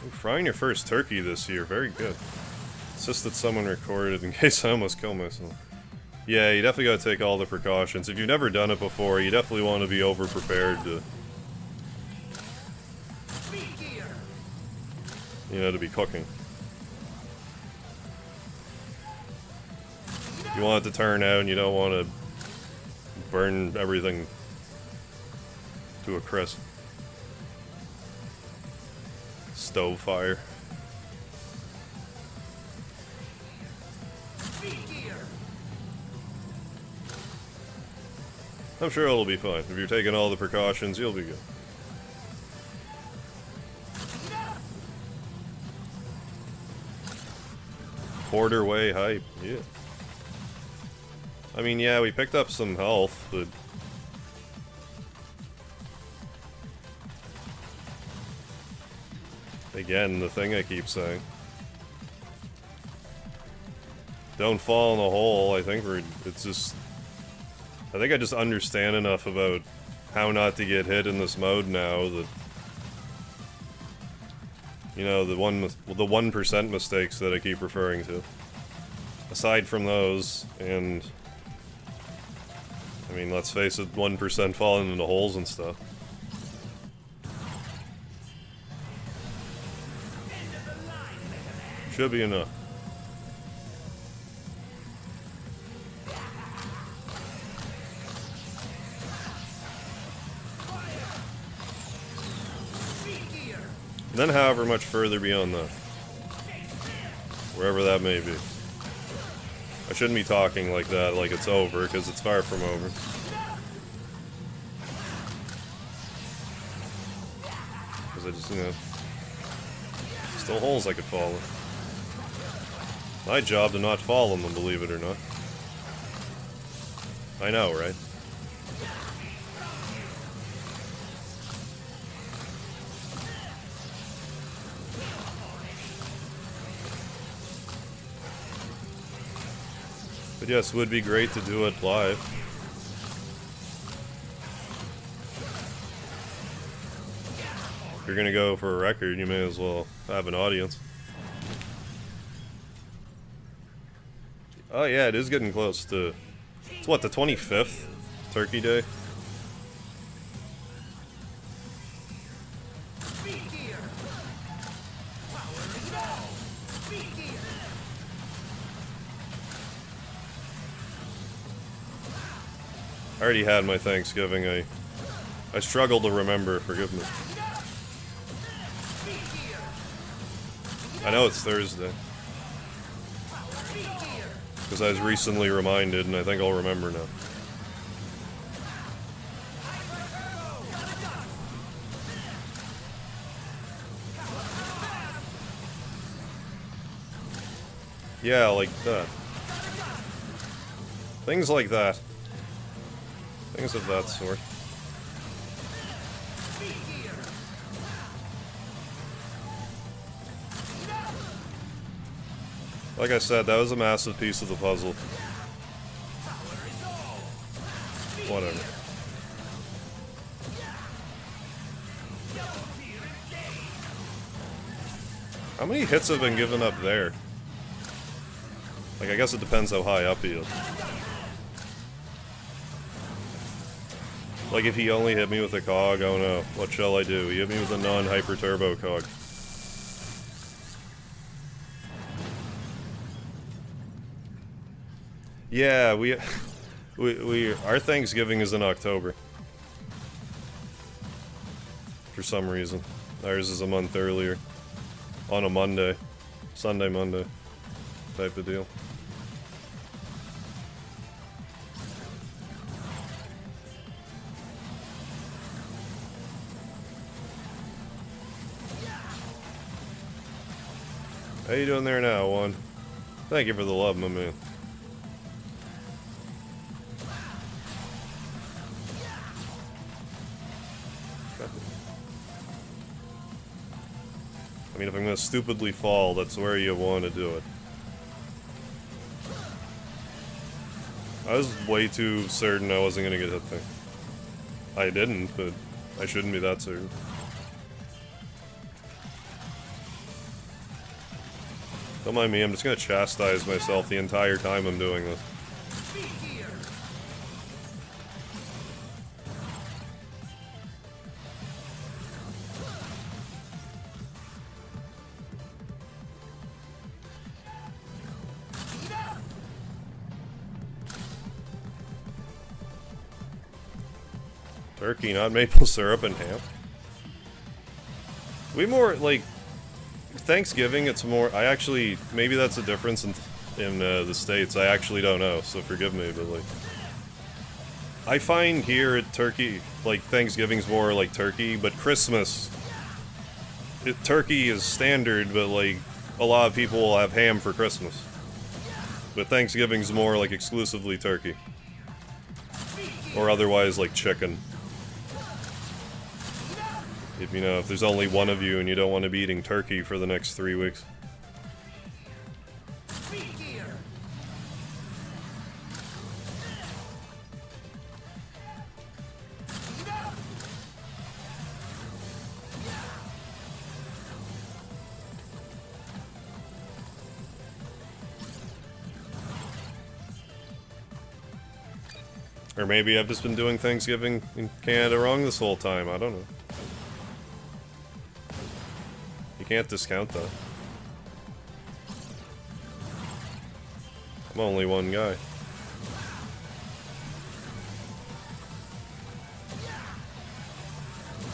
Ooh, frying your first turkey this year, very good. It's just that someone recorded in case I almost kill myself. Yeah, you definitely gotta take all the precautions. If you've never done it before, you definitely want to be over-prepared to... You know, to be cooking. You want it to turn out and you don't want to burn everything to a crisp. Stove fire. I'm sure it'll be fine. If you're taking all the precautions, you'll be good. Quarter way hype, yeah. I mean, yeah, we picked up some health, but... Again, the thing I keep saying. Don't fall in the hole, I think it's just... I think I just understand enough about how not to get hit in this mode now that... You know, the 1% mistakes that I keep referring to. Aside from those, and... I mean, let's face it, 1% falling into holes and stuff. Should be enough. And then however much further beyond that. Wherever that may be. I shouldn't be talking like that, like it's over, because it's far from over. Because I just, you know... Still holes I could fall in. My job to not fall in them, believe it or not. I know, right? But yes, it would be great to do it live. If you're gonna go for a record, you may as well have an audience. Oh yeah, it is getting close to... It's what, the 25th? Turkey Day? I already had my Thanksgiving. I struggle to remember, forgive me. I know it's Thursday. Because I was recently reminded, and I think I'll remember now. Yeah, like that. Things like that. Things of that sort. Like I said, that was a massive piece of the puzzle. Whatever. How many hits have been given up there? Like, I guess it depends how high up he is. Like, if he only hit me with a cog, oh no, what shall I do? He hit me with a non-hyper turbo cog. Yeah, our Thanksgiving is in October. For some reason. Ours is a month earlier. On a Monday. Sunday, Monday. Type of deal. How you doing there now, Juan? Thank you for the love, my man. I mean, if I'm gonna stupidly fall, that's where you want to do it. I was way too certain I wasn't gonna get hit there. I didn't, but I shouldn't be that certain. Don't mind me, I'm just gonna chastise myself the entire time I'm doing this. Turkey, not maple syrup and ham. We more, like, Thanksgiving, it's more, I actually, maybe that's a difference in the States, I actually don't know, so forgive me, but, like, I find here at turkey, like, Thanksgiving's more like turkey, but Christmas, turkey is standard, but, like, a lot of people will have ham for Christmas. But Thanksgiving's more, like, exclusively turkey. Or otherwise, like, chicken. If, you know, if there's only one of you and you don't want to be eating turkey for the next 3 weeks. Or maybe I've just been doing Thanksgiving in Canada wrong this whole time, I don't know. You can't discount that. I'm only one guy.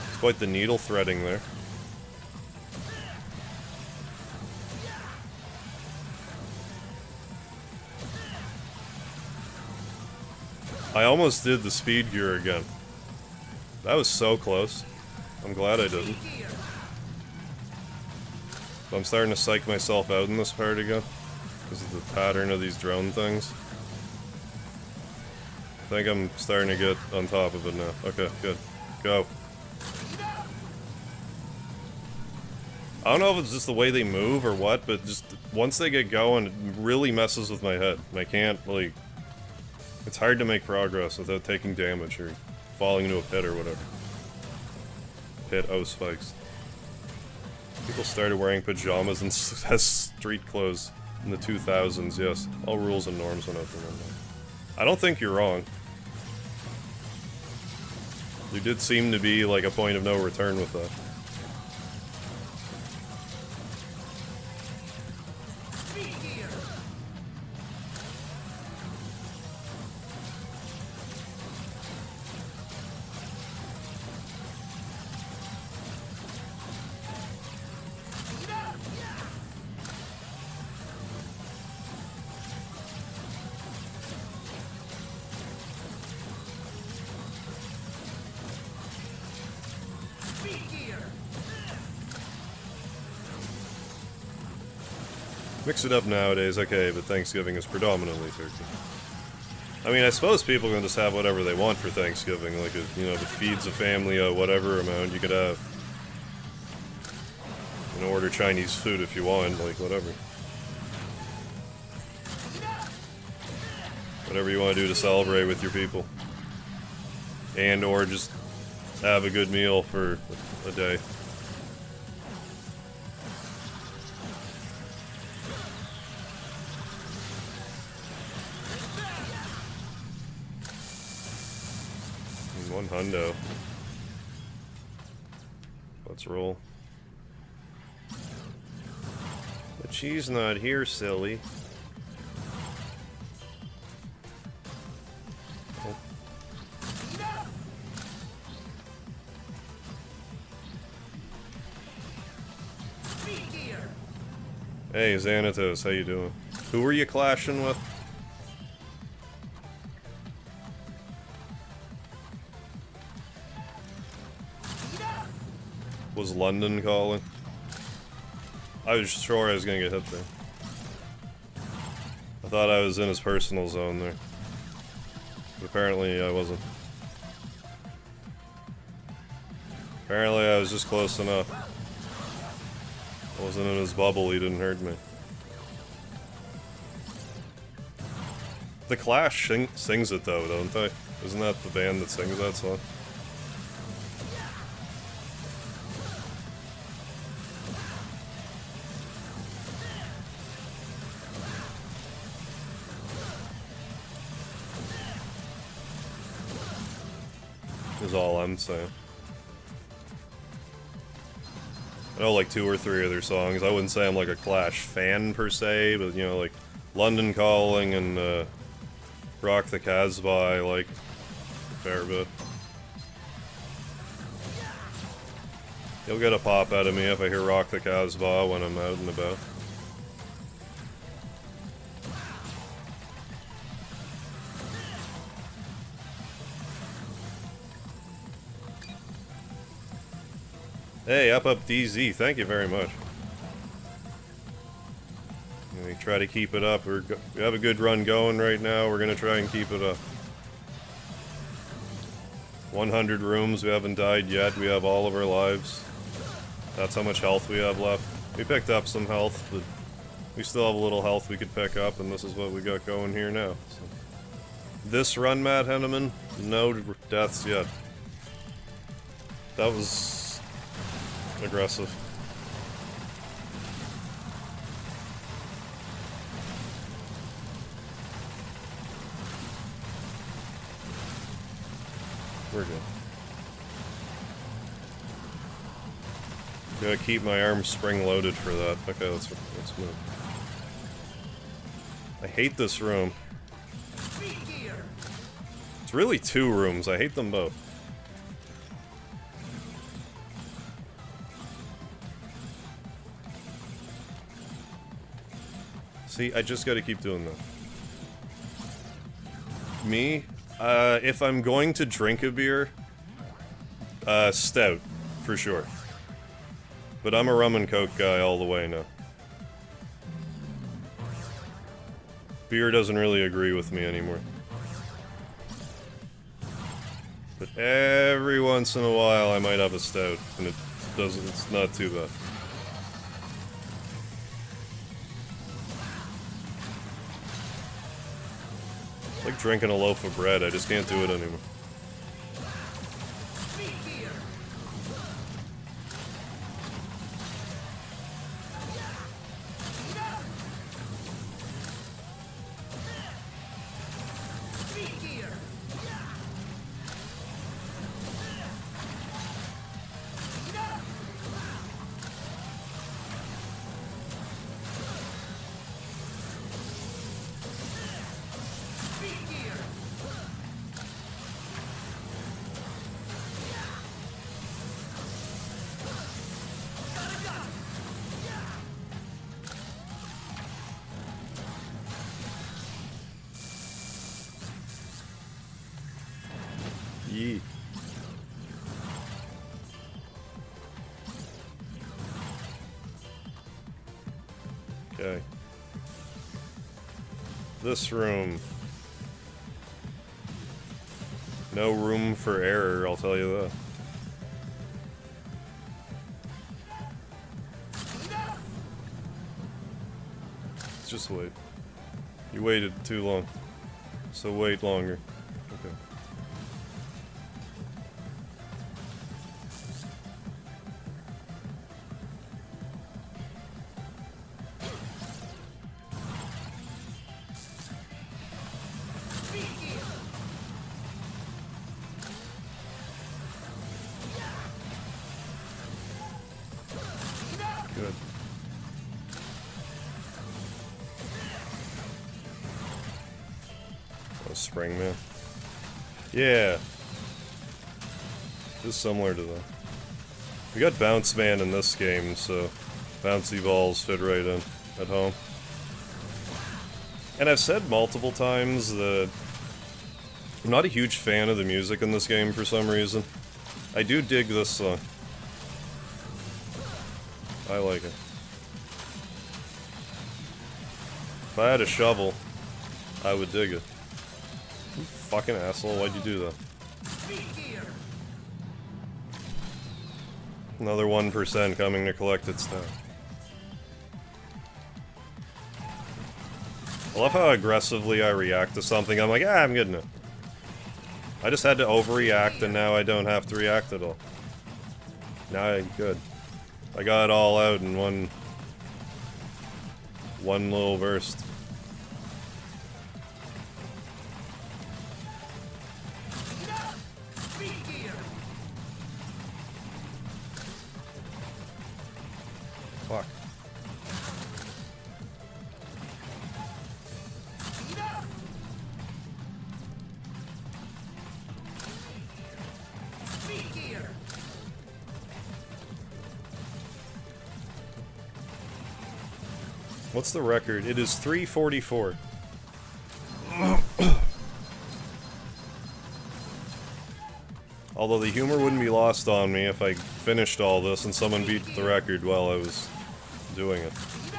It's quite the needle threading there. I almost did the speed gear again. That was so close. I'm glad I didn't. But I'm starting to psych myself out in this part again. Because of the pattern of these drone things. I think I'm starting to get on top of it now. Okay, good. Go. I don't know if it's just the way they move or what, but just once they get going, it really messes with my head. I can't, like... It's hard to make progress without taking damage or falling into a pit or whatever. Pit, oh, spikes. People started wearing pajamas and has street clothes in the 2000s, yes. All rules and norms went out the window. I don't think you're wrong. There did seem to be, like, a point of no return with that. Mix it up nowadays, okay, but Thanksgiving is predominantly turkey. I mean, I suppose people can just have whatever they want for Thanksgiving, like, you know, if it feeds a family a whatever amount you could have. You know, order Chinese food if you want, like, whatever. Whatever you want to do to celebrate with your people. And or just have a good meal for a day. One hundo. Let's roll. But she's not here, silly. Oh. Hey, Xanatos, how you doing? Who were you clashing with? Was London calling? I was sure I was gonna get hit there. I thought I was in his personal zone there. But apparently I wasn't. Apparently I was just close enough. I wasn't in his bubble, he didn't hurt me. The Clash sings it though, don't they? Isn't that the band that sings that song? Is all I'm saying. I know like 2 or 3 of their songs. I wouldn't say I'm like a Clash fan per se, but you know, like London Calling and Rock the Casbah I like a fair bit. You'll get a pop out of me if I hear Rock the Casbah when I'm out and about. Hey, up DZ, thank you very much. We try to keep it up. We have a good run going right now. We're gonna try and keep it up. 100 rooms, we haven't died yet. We have all of our lives. That's how much health we have left. We picked up some health, but we still have a little health we could pick up, and this is what we got going here now. So. This run, Matt Henneman, no deaths yet. That was aggressive. We're good. Gotta keep my arm spring loaded for that. Okay, let's move. I hate this room. It's really 2 rooms. I hate them both. See, I just gotta keep doing that. Me, If I'm going to drink a beer, stout, for sure. But I'm a rum and coke guy all the way now. Beer doesn't really agree with me anymore. But every once in a while I might have a stout, and it's not too bad. It's like drinking a loaf of bread, I just can't do it anymore. Yeet. Okay. This room. No room for error, I'll tell you that. Let's just wait. You waited too long. So wait longer. Okay. Good. Oh, spring man. Yeah. This is similar to that. We got bounce man in this game, so bouncy balls fit right in at home. And I've said multiple times that I'm not a huge fan of the music in this game for some reason. I do dig this song. I like it. If I had a shovel, I would dig it. You fucking asshole, why'd you do that? Another 1% coming to collect its stuff. I love how aggressively I react to something. I'm like, ah, I'm good enough. I just had to overreact and now I don't have to react at all. Now I'm good. I got it all out in one little burst. Fuck. What's the record? It is 344. Although the humor wouldn't be lost on me if I finished all this and someone beat the record while I was doing it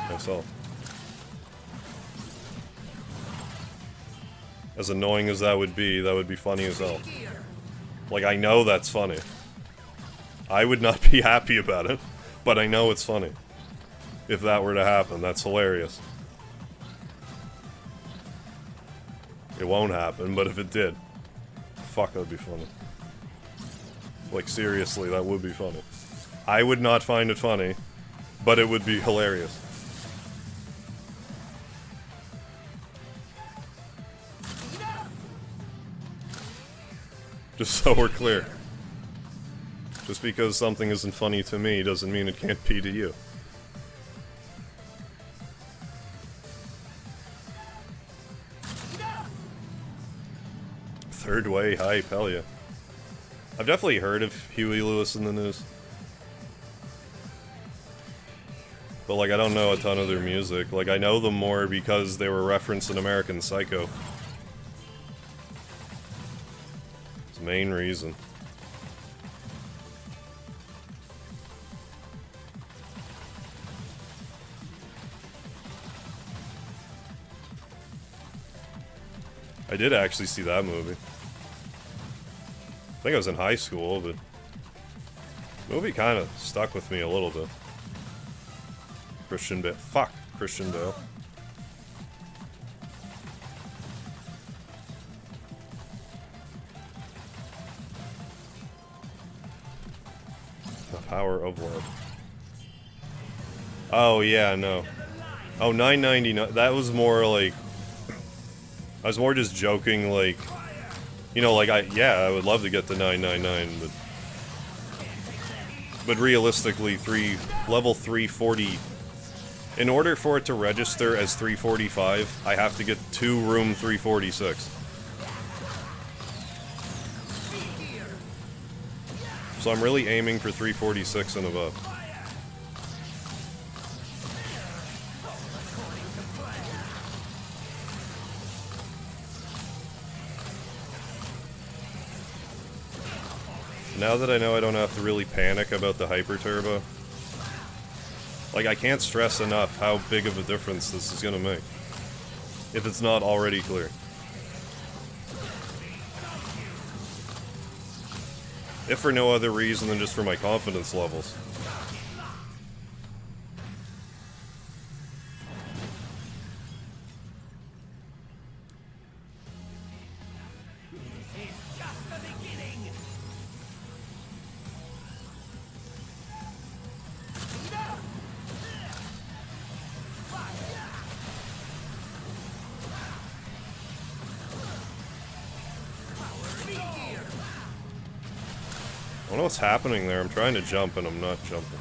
myself. As annoying as that would be funny as hell. Like, I know that's funny. I would not be happy about it, but I know it's funny. If that were to happen, that's hilarious. It won't happen, but if it did, fuck, that would be funny. Like, seriously, that would be funny. I would not find it funny, but it would be hilarious. Just so we're clear. Just because something isn't funny to me doesn't mean it can't be to you. Third way hype, hell yeah. I've definitely heard of Huey Lewis in the News. But, like, I don't know a ton of their music. Like, I know them more because they were referenced in American Psycho. the main reason. I did actually see that movie. I think I was in high school, but the movie kind of stuck with me a little bit. Christian Bale. Fuck, Christian Bale. The power of love. Oh yeah, no. Oh, $9.99. That was more like. I was more just joking, like, you know, like I would love to get the $9.99, but realistically, level 340. In order for it to register as 345, I have to get 2 room 346. So I'm really aiming for 346 and above. Now that I know I don't have to really panic about the hyper turbo, like, I can't stress enough how big of a difference this is gonna make, if it's not already clear. If for no other reason than just for my confidence levels. I don't know what's happening there. I'm trying to jump and I'm not jumping.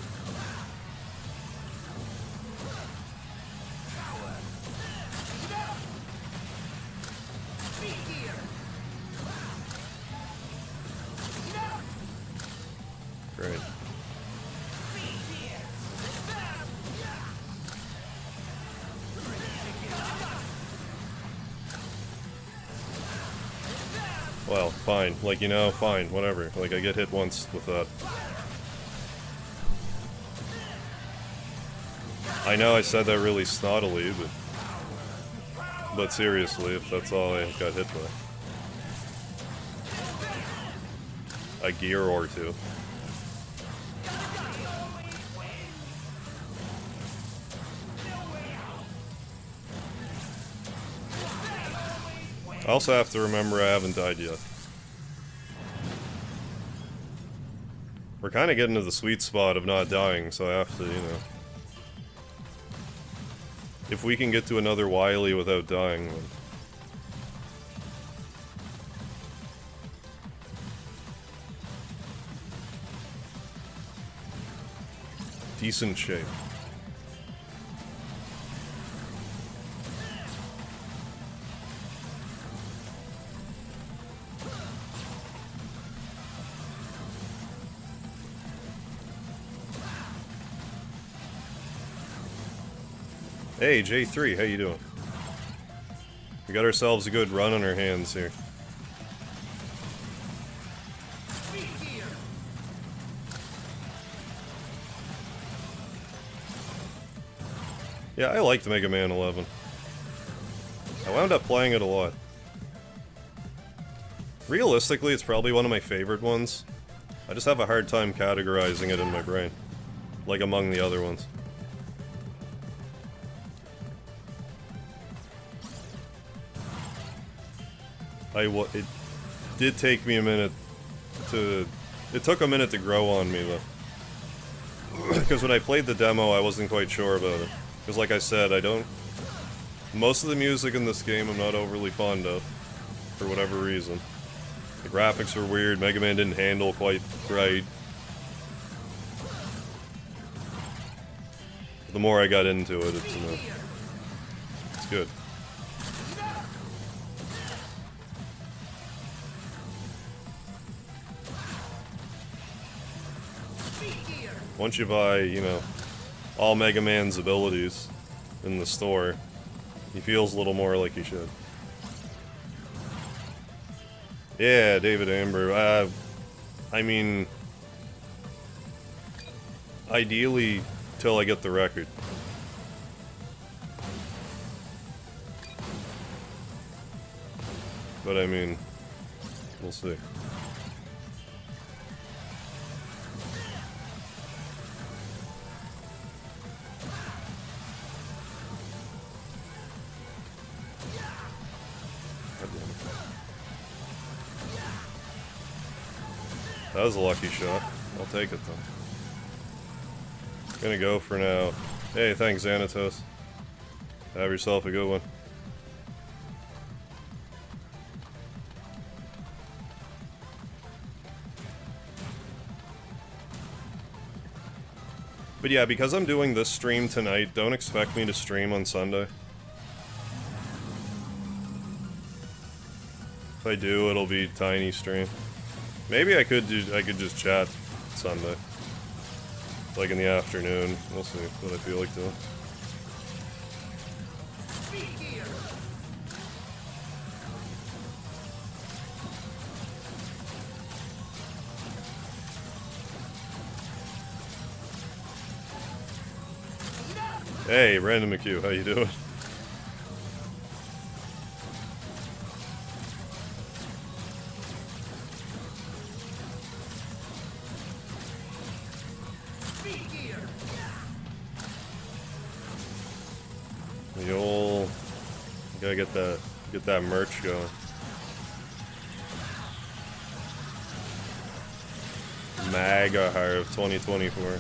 Great. Well, fine. Like, you know, fine. Whatever. Like, I get hit once with that. I know I said that really snottily, but seriously, if that's all I got hit by. A gear or two. I also have to remember I haven't died yet. We're kind of getting to the sweet spot of not dying, so I have to, you know. If we can get to another Wily without dying, then... decent shape. Hey, J3, how you doing? We got ourselves a good run on our hands here. Yeah, I liked Mega Man 11. I wound up playing it a lot. Realistically, it's probably one of my favorite ones. I just have a hard time categorizing it in my brain. Like among the other ones. It did take me a minute to... It took a minute to grow on me, though. Because when I played the demo, I wasn't quite sure about it. Because like I said, I don't... Most of the music in this game I'm not overly fond of. For whatever reason. The graphics were weird, Mega Man didn't handle quite right. The more I got into it, it's, you know... It's good. Once you buy, you know, all Mega Man's abilities in the store, he feels a little more like he should. Yeah, David Amber. I mean, ideally, till I get the record. But I mean, we'll see. That was a lucky shot. I'll take it though. Gonna go for now. Hey, thanks, Xanatos. Have yourself a good one. But yeah, because I'm doing this stream tonight, don't expect me to stream on Sunday. If I do, it'll be tiny stream. Maybe I could just chat Sunday. Like in the afternoon. We'll see what I feel like doing. Hey, Random McHugh, how you doing? The old... Gotta get that merch going. MegaHarv 2024.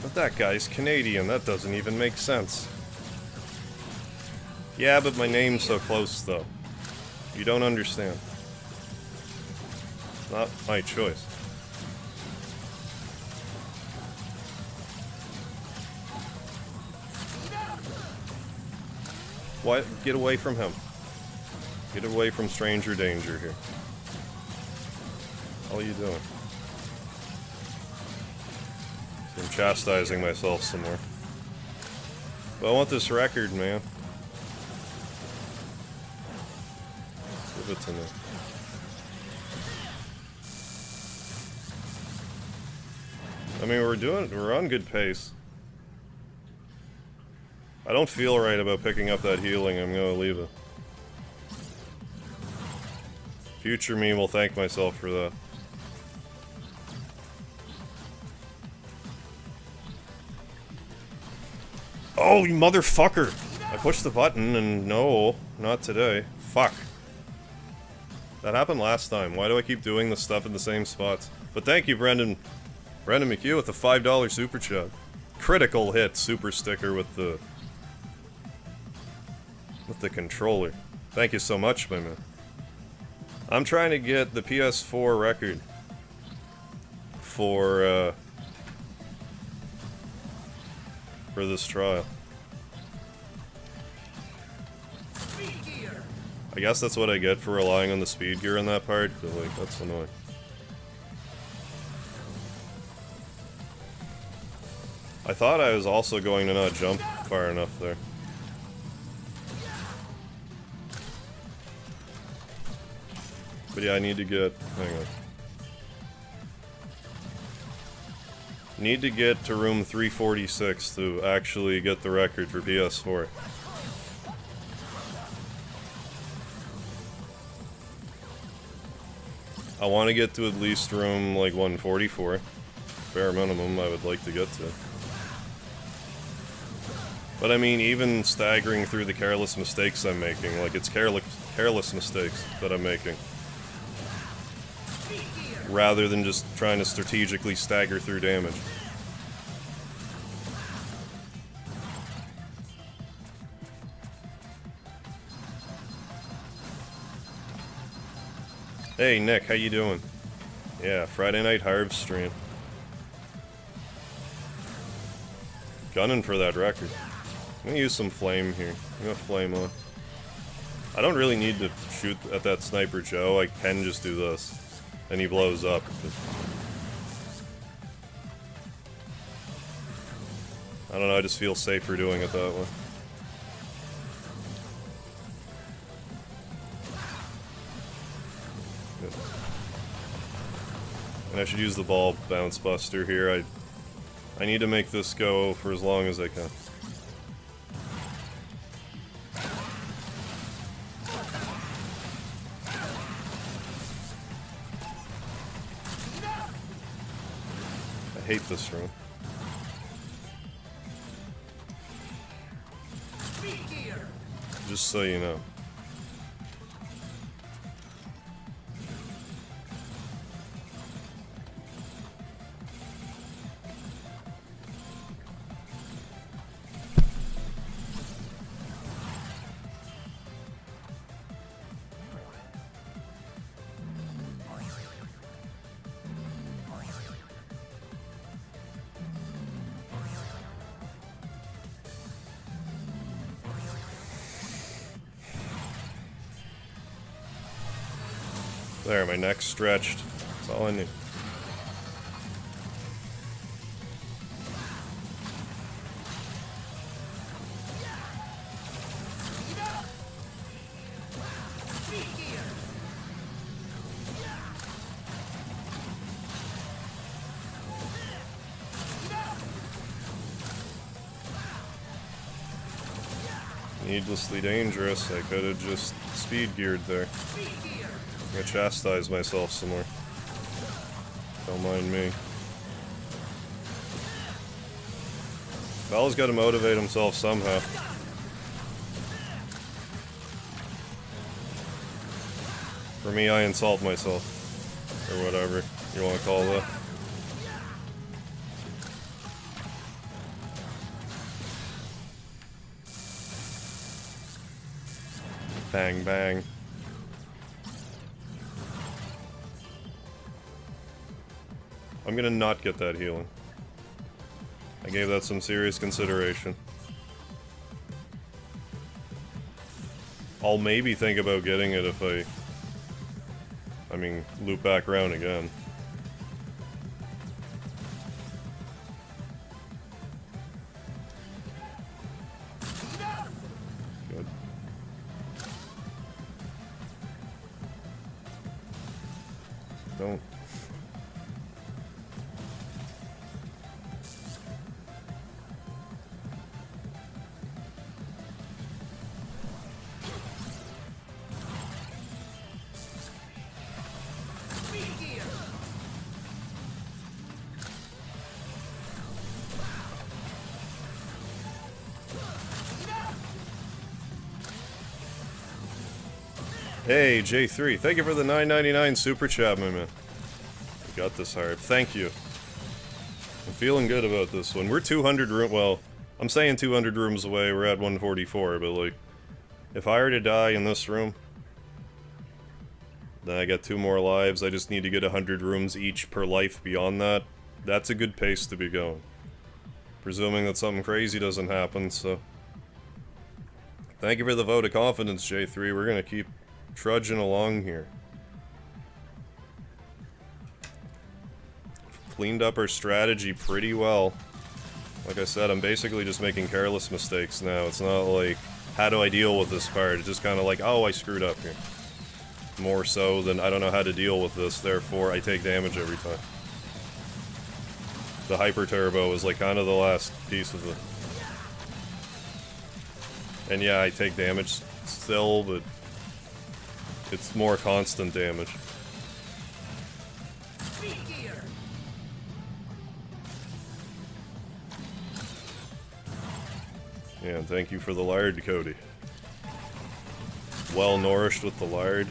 But that guy's Canadian, that doesn't even make sense. Yeah, but my name's so close though. You don't understand. It's not my choice. What? Get away from him. Get away from stranger danger here. How are you doing? I'm chastising myself some more. But I want this record, man. Give it to me. I mean, we're on good pace. I don't feel right about picking up that healing, I'm gonna leave it. Future me will thank myself for that. Oh, you motherfucker! I pushed the button and no, not today. Fuck. That happened last time. Why do I keep doing this stuff in the same spots? But thank you, Brendan McHugh with the $5 super chat. Critical hit super sticker with the controller. Thank you so much, my man. I'm trying to get the PS4 record for this trial. I guess that's what I get for relying on the speed gear in that part, but like, that's annoying. I thought I was also going to not jump far enough there. But yeah, I need to get... hang on. Need to get to room 346 to actually get the record for PS4. I want to get to at least room, like, 144. Bare minimum I would like to get to. But I mean, even staggering through the careless mistakes I'm making, like, it's careless mistakes that I'm making. Rather than just trying to strategically stagger through damage. Hey Nick, how you doing? Yeah, Friday night Harv stream. Gunning for that record. I'm gonna use some flame here. I'm gonna flame on. I don't really need to shoot at that Sniper Joe, I can just do this. And he blows up. I don't know, I just feel safer doing it that way. Good. And I should use the ball bounce buster here. I need to make this go for as long as I can. I hate this room. Just so you know. There, my neck's stretched. That's all I need. Needlessly dangerous. I could have just speed geared there. I'm gonna chastise myself some more. Don't mind me. Val's gotta motivate himself somehow. For me, I insult myself. Or whatever you wanna call that. Bang, bang. I'm gonna not get that healing. I gave that some serious consideration. I'll maybe think about getting it if I mean, loop back around again. Good. Don't. Hey, J3, thank you for the $9.99 super chat, my man. You got this, Harv. Thank you. I'm feeling good about this one. We're 200 room. Well, I'm saying 200 rooms away. We're at 144, but like, if I were to die in this room, then I get 2 more lives. I just need to get 100 rooms each per life beyond that. That's a good pace to be going. Presuming that something crazy doesn't happen, so. Thank you for the vote of confidence, J3. We're gonna keep trudging along here. Cleaned up our strategy pretty well. Like I said, I'm basically just making careless mistakes now. It's not like, how do I deal with this part? It's just kind of like, oh, I screwed up here. More so than I don't know how to deal with this, therefore I take damage every time. The Hyper Turbo is like kind of the last piece of it. And yeah, I take damage still, but it's more constant damage. Yeah, and thank you for the lard, Cody. Well nourished with the lard.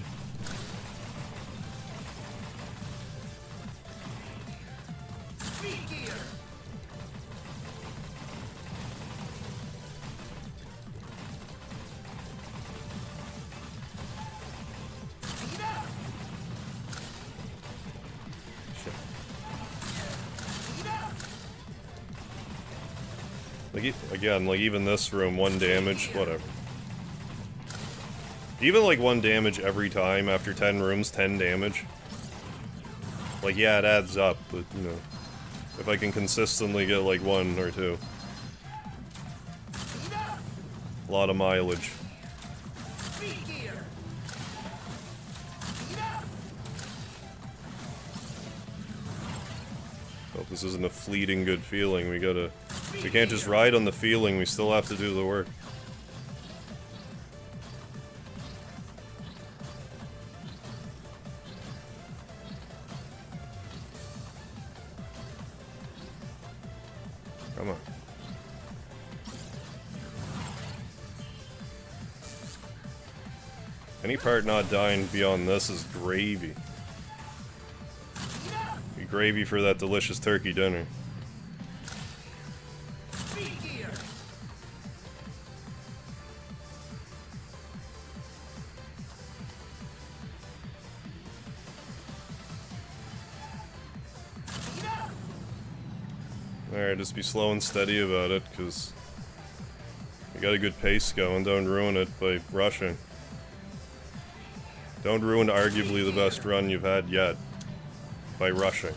Like, again, like even this room, 1 damage, whatever. Even like 1 damage every time after 10 rooms, 10 damage. Like, yeah, it adds up, but, you know, if I can consistently get like 1 or 2. A lot of mileage. Speed gear. Hope this isn't a fleeting good feeling. We can't just ride on the feeling, we still have to do the work. Come on. Any part not dying beyond this is gravy. Be gravy for that delicious turkey dinner. Speed gear. Alright, just be slow and steady about it, because you got a good pace going. Don't ruin it by rushing. Don't ruin arguably the best run you've had yet by rushing.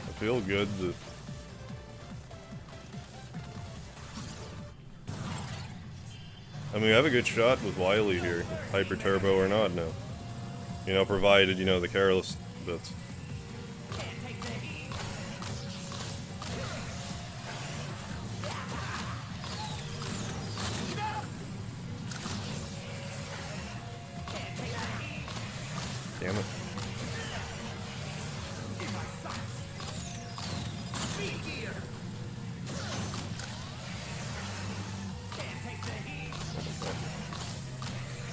I feel good that I mean, we have a good shot with Wily here, hyper turbo or not now. You know, provided, you know, the careless bits. Damn it. Speed gear.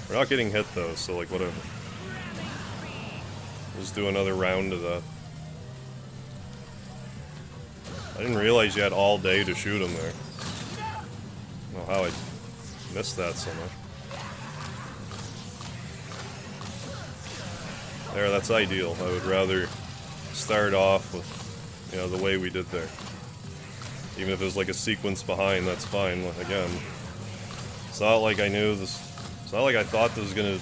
We're not getting hit though, so like whatever. Just do another round of that. I didn't realize you had all day to shoot him there. I don't know how I missed that so much. There, that's ideal. I would rather start off with, you know, the way we did there. Even if it was like a sequence behind, that's fine. Again, it's not like I knew this. It's not like I thought this was gonna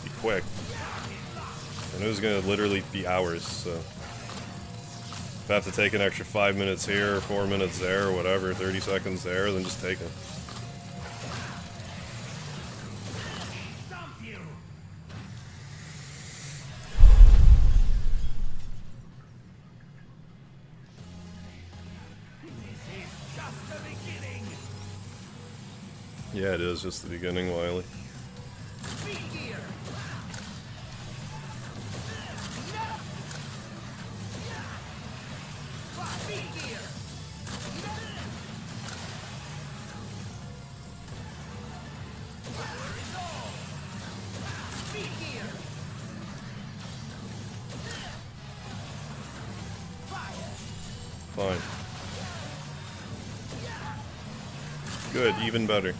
be quick. I knew it was gonna literally be hours, so. If I have to take an extra 5 minutes here, or 4 minutes there, or whatever, 30 seconds there, then just take it. Dump you. This is just the beginning. Yeah, it is just the beginning, Wily. Speed gear. Speed gear. Speed gear. Fine. Good, even better.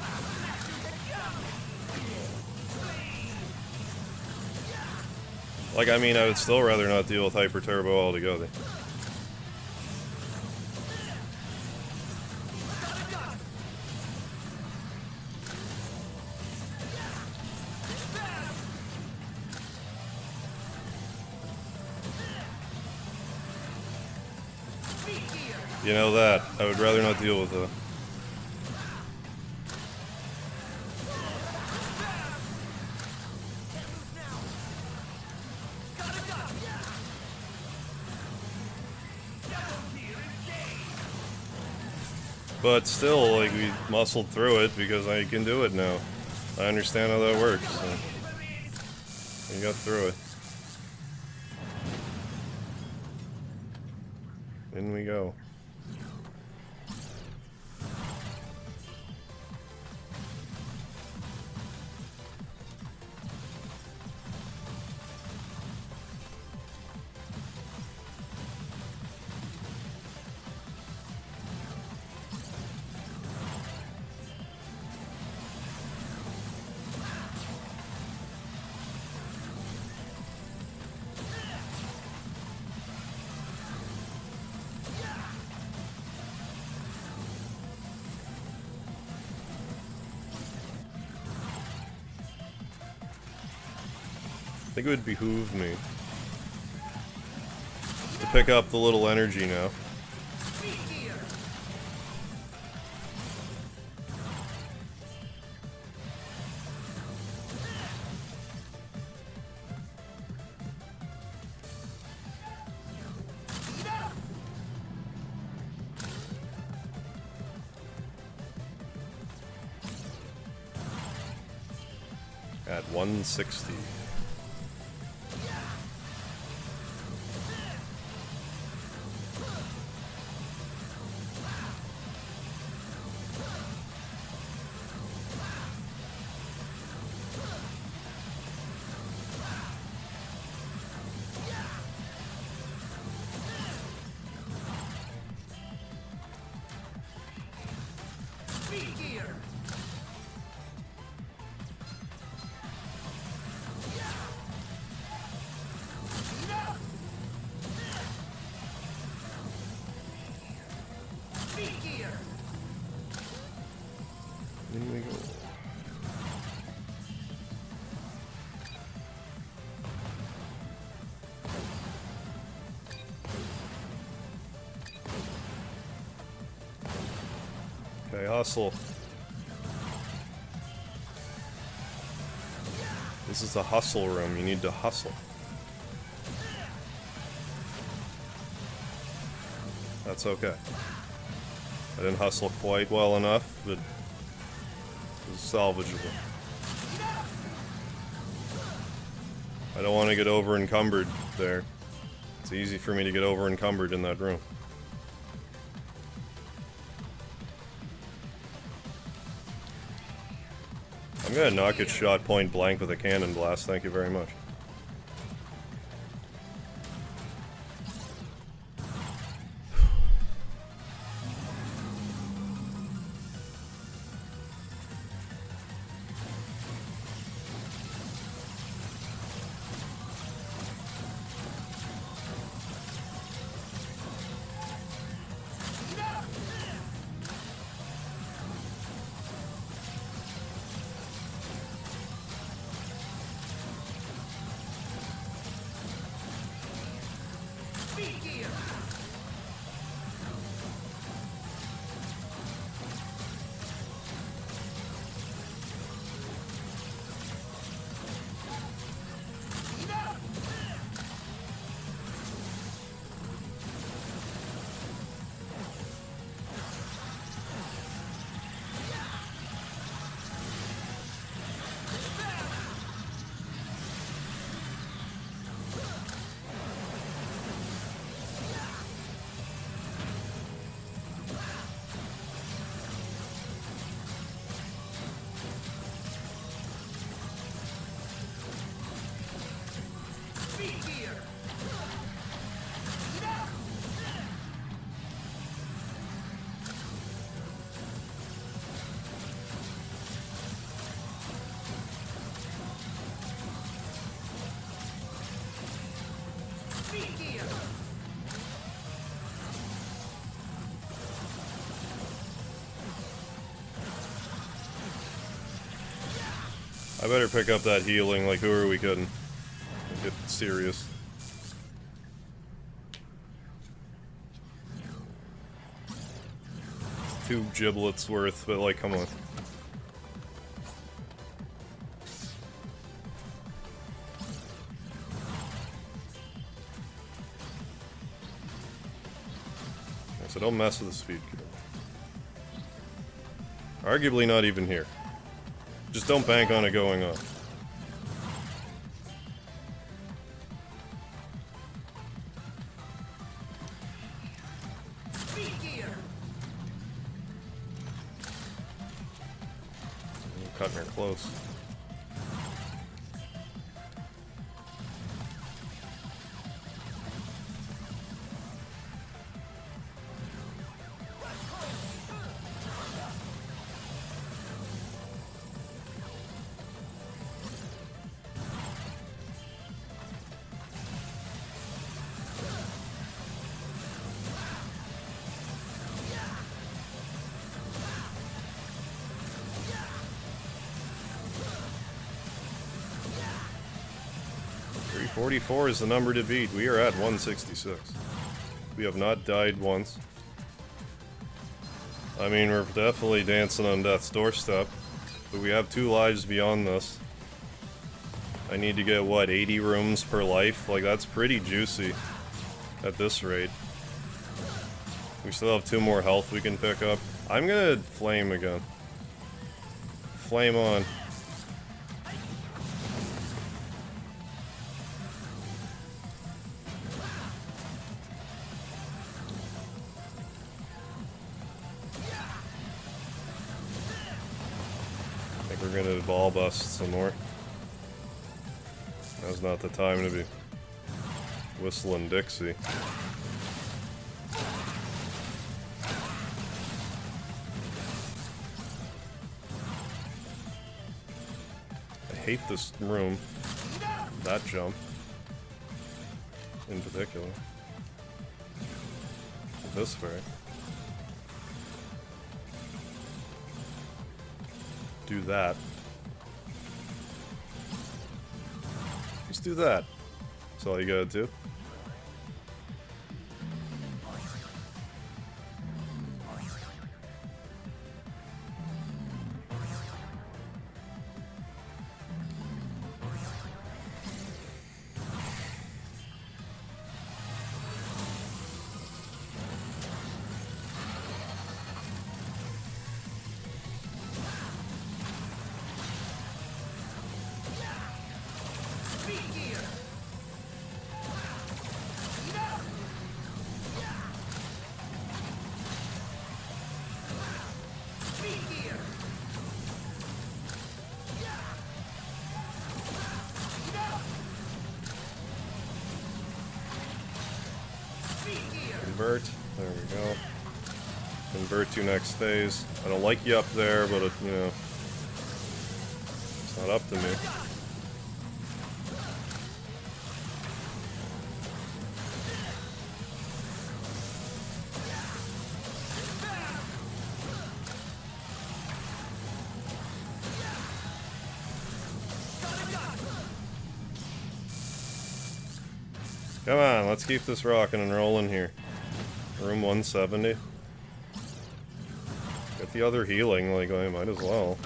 Like, I mean, I would still rather not deal with hyper turbo altogether. You know that. I would rather not deal with that. But still, like, we muscled through it because I can do it now. I understand how that works, so we got through it. In we go. think it would behoove me to pick up the little energy now. At 160. In we go. Okay, hustle. This is a hustle room. You need to hustle. That's okay. I didn't hustle quite well enough, but it was salvageable. I don't want to get over encumbered there. It's easy for me to get over encumbered in that room. I'm gonna knock it shot point blank with a cannon blast, thank you very much. I better pick up that healing, like who are we kidding? Get serious. It's 2 giblets worth, but like, come on. So don't mess with the speed cube. Arguably not even here. Just don't bank on it going up. Cutting her close. 44 is the number to beat. We are at 166. We have not died once. I mean, we're definitely dancing on death's doorstep. But we have 2 lives beyond this. I need to get, what, 80 rooms per life? Like, that's pretty juicy at this rate. We still have 2 more health we can pick up. I'm gonna flame again. Flame on. I think we're gonna ball bust some more. Now's not the time to be whistling Dixie. I hate this room. That jump. In particular. This way. Do that. Just do that. That's all you gotta do. Convert. There we go. Convert to next phase. I don't like you up there, but it, you know, it's not up to me. Come on, let's keep this rocking and rolling here. Room 170. Get the other healing, like, I might as well.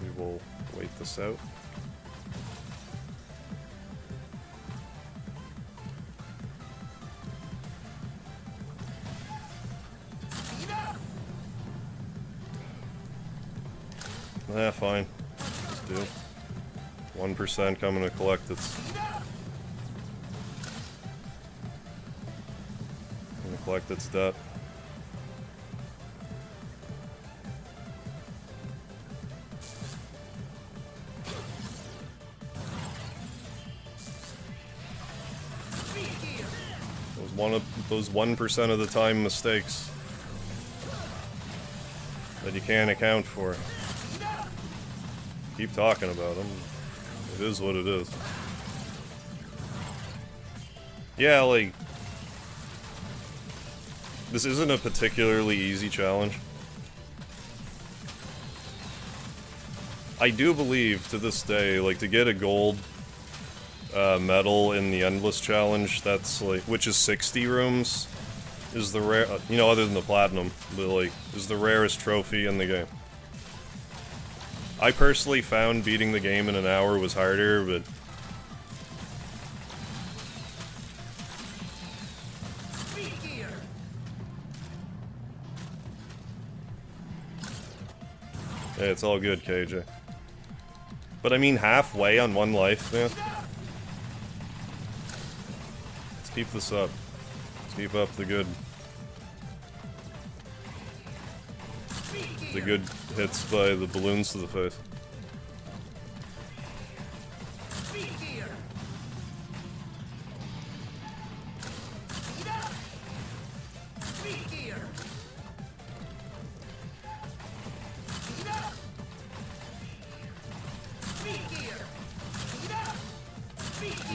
We will wait this out. Eh, fine. Just do. 1% coming to collect its... Gonna collect its debt. Those 1% of the time mistakes that you can't account for. Keep talking about them. It is what it is. Yeah, like... This isn't a particularly easy challenge. I do believe, to this day, like, to get a gold medal in the Endless Challenge, that's, like... Which is 60 rooms, is the rare... You know, other than the Platinum, but, like, is the rarest trophy in the game. I personally found beating the game in an hour was harder, but... Yeah, it's all good, KJ. But I mean, halfway on 1 life, man. Let's keep this up. Let's keep up the good... The good hits by the balloons to the face.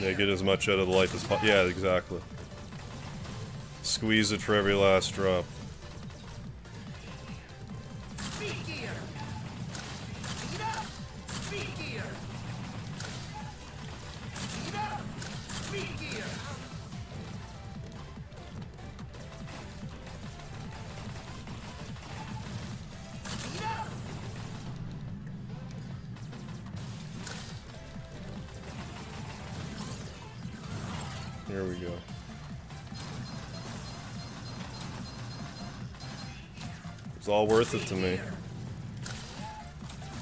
Yeah, get as much out of the life as possible. Yeah, exactly. Squeeze it for every last drop. Speed gear. Speed up. Speed gear. Speed up. Speed gear. Speed up. Here we go. It's all worth it to me.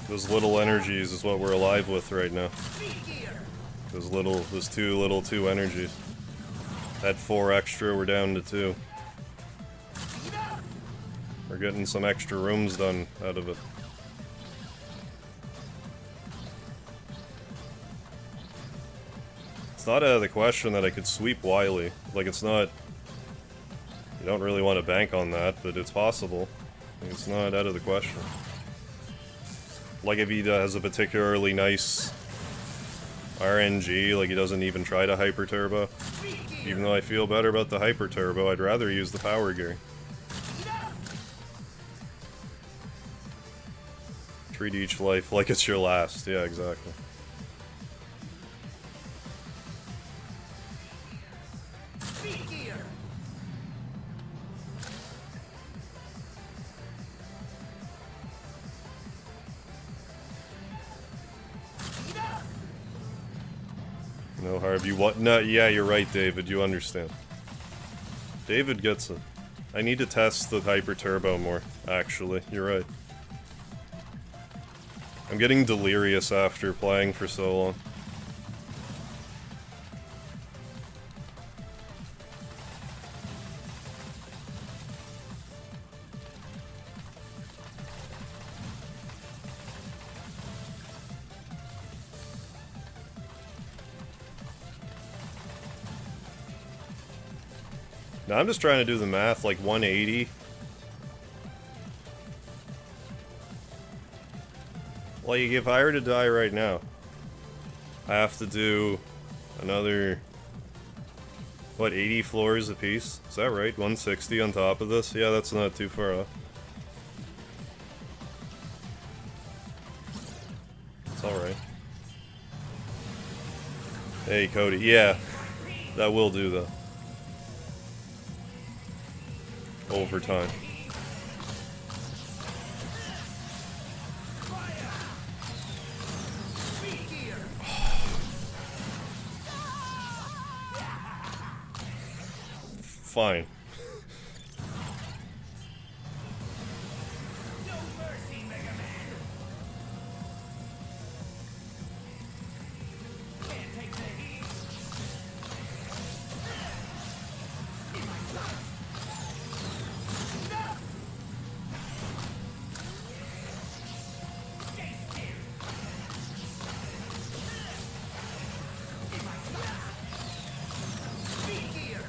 Those little energies is what we're alive with right now. Those two energies. Had 4 extra, we're down to 2. We're getting some extra rooms done out of it. It's not out of the question that I could sweep Wily. Like, it's not... You don't really want to bank on that, but it's possible. It's not out of the question. Like, if he has a particularly nice RNG, like he doesn't even try to hyper turbo. Even though I feel better about the hyper turbo, I'd rather use the power gear. Treat each life like it's your last. Yeah, exactly. No, Harv, you what? No, yeah, you're right, David. You understand. David gets it. I need to test the hyper turbo more, actually. You're right. I'm getting delirious after playing for so long. Now I'm just trying to do the math, like 180. Like, if I were to die right now, I have to do another, what, 80 floors apiece? Is that right? 160 on top of this? Yeah, that's not too far off. It's alright. Hey, Cody. Yeah, that will do, though. Overtime. Fine. No mercy, Megaman. Can't take the heat. In my sight. No. Stay still. In my sight. Speed gear.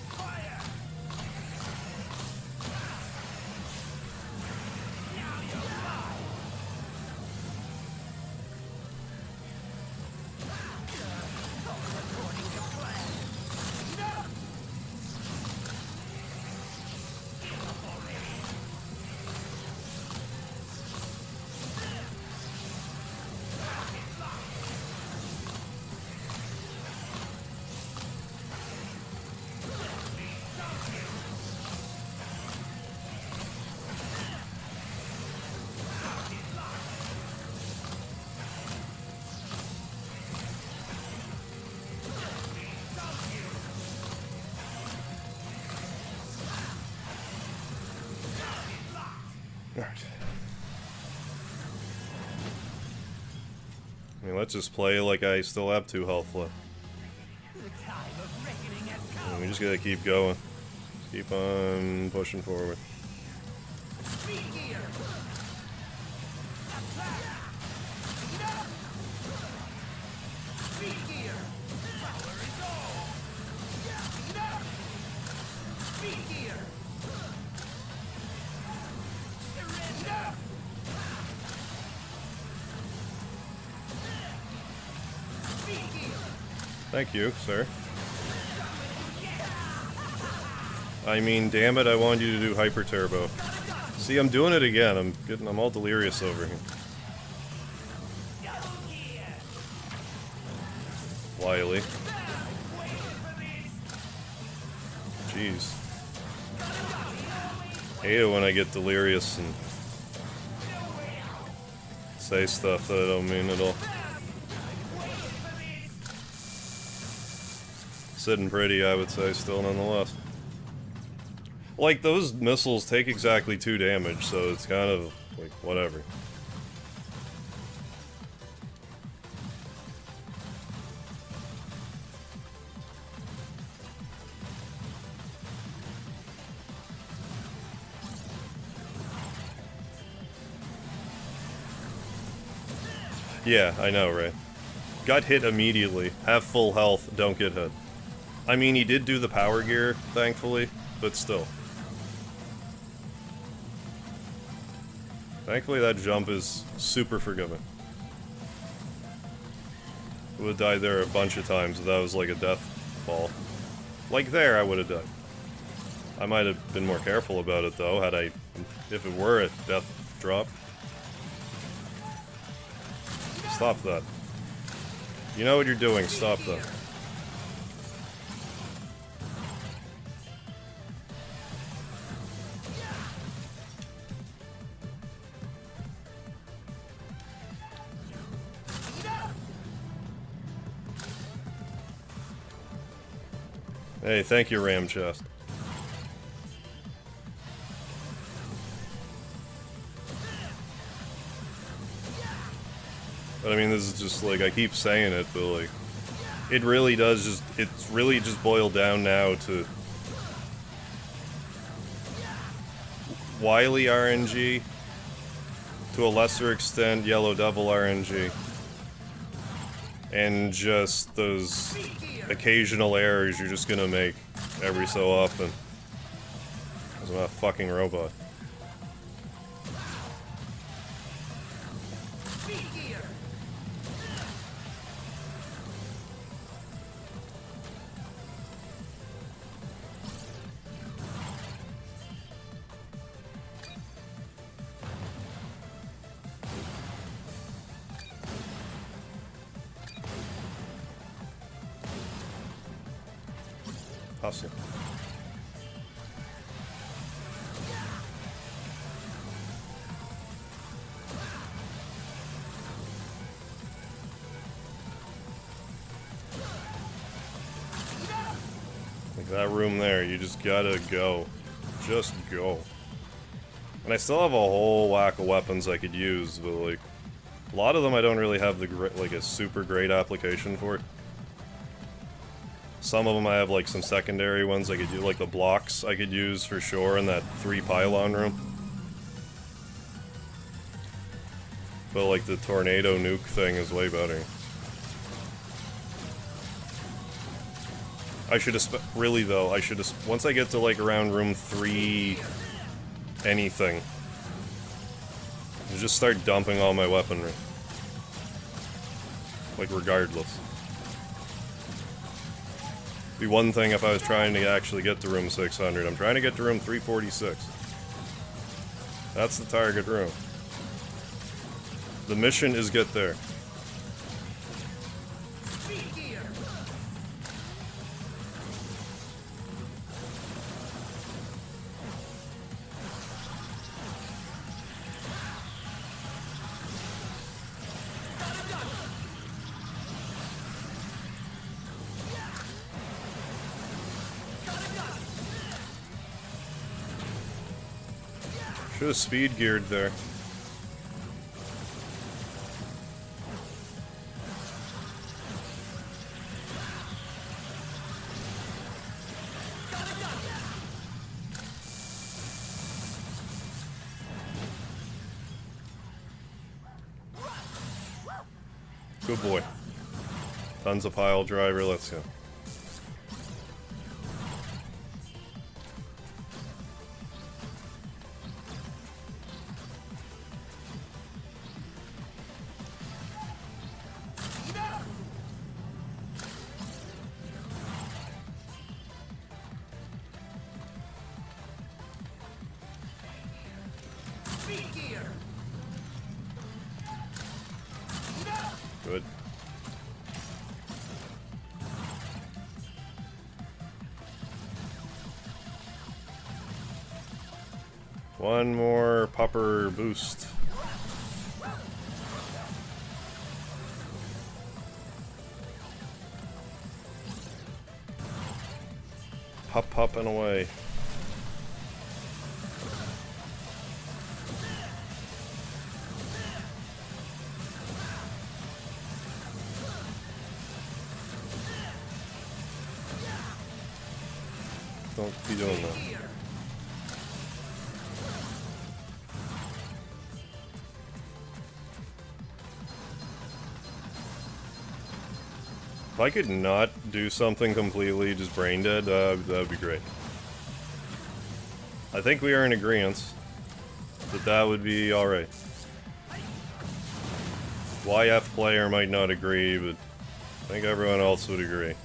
Fire. Now you're fine. According to plan. No. Alright. I mean, let's just play like I still have 2 health left. The time of reckoning has come. And we just gotta keep going. Keep on pushing forward. Speed gear. Attack. Speed up. Speed gear. Power is all. Speed up. Speed gear. Surrender. Thank you, sir. I mean, damn it, I wanted you to do Hyper Turbo. See, I'm doing it again. I'm all delirious over here. Wily. Jeez. Hate it when I get delirious and say stuff that I don't mean at all. Sitting pretty, I would say, still nonetheless. Like, those missiles take exactly 2 damage, so it's kind of, like, whatever. Yeah, I know, right? Got hit immediately. Have full health, don't get hit. I mean, he did do the power gear, thankfully, but still. Thankfully, that jump is super forgiving. Would have died there a bunch of times if that was like a death fall. Like there, I would have died. I might have been more careful about it, though, had I... if it were a death drop. Stop that. You know what you're doing, stop that. Hey, thank you, Ram Chest. But I mean, this is just like, I keep saying it, but like, it really does just, it's really just boiled down now to Wily RNG, to a lesser extent Yellow Devil RNG, and just those occasional errors you're just gonna make every so often. Because I'm not a fucking robot. Hustle. Like that room there, you just gotta go. Just go. And I still have a whole whack of weapons I could use, but like, a lot of them I don't really have the like a super great application for. Some of them I have like some secondary ones I could do, like the blocks I could use for sure in that 3 pylon room. But like the tornado nuke thing is way better. I should have really though, I should have once I get to like around room 3 anything, just start dumping all my weaponry. Like regardless. Be one thing if I was trying to actually get to room 600. I'm trying to get to room 346. That's the target room. The mission is get there. Should have speed geared there. Good boy. Tons of pile driver, let's go. One more popper boost. Hop, hop, and away. Don't be doing that. If I could not do something completely just brain dead, that would be great. I think we are in agreement that that would be alright. YF player might not agree, but I think everyone else would agree.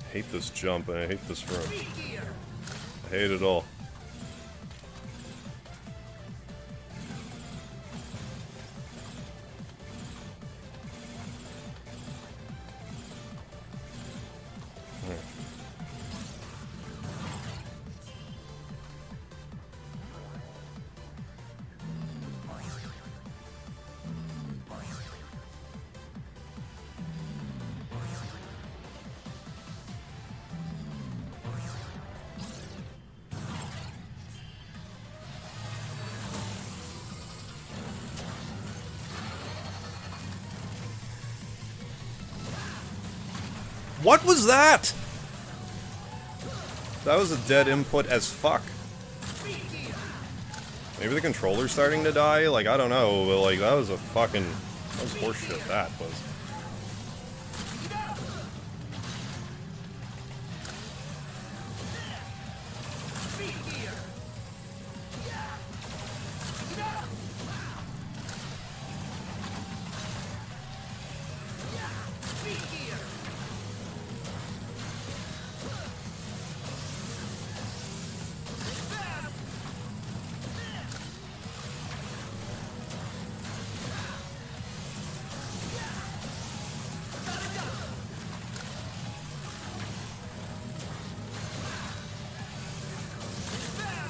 I hate this jump and I hate this run. I hate it all. What was that? That was a dead input as fuck. Maybe the controller's starting to die? Like, I don't know, but like, that was a fucking... That was horseshit, that was.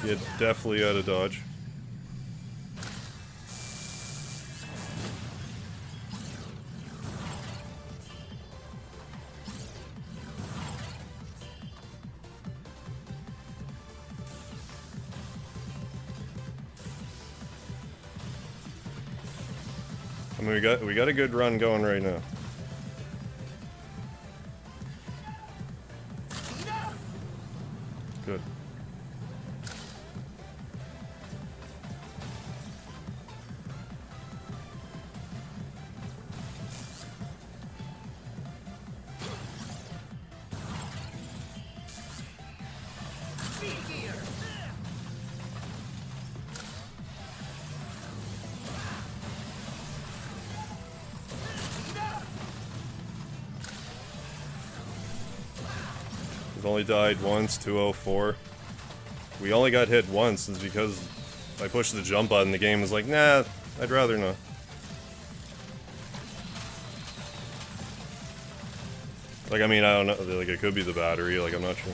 You definitely out of dodge. I mean, we got a good run going right now. Good. We've only died once, 204. We only got hit once, it's because I pushed the jump button, the game was like, nah, I'd rather not. Like, I mean, I don't know, like, it could be the battery, like, I'm not sure.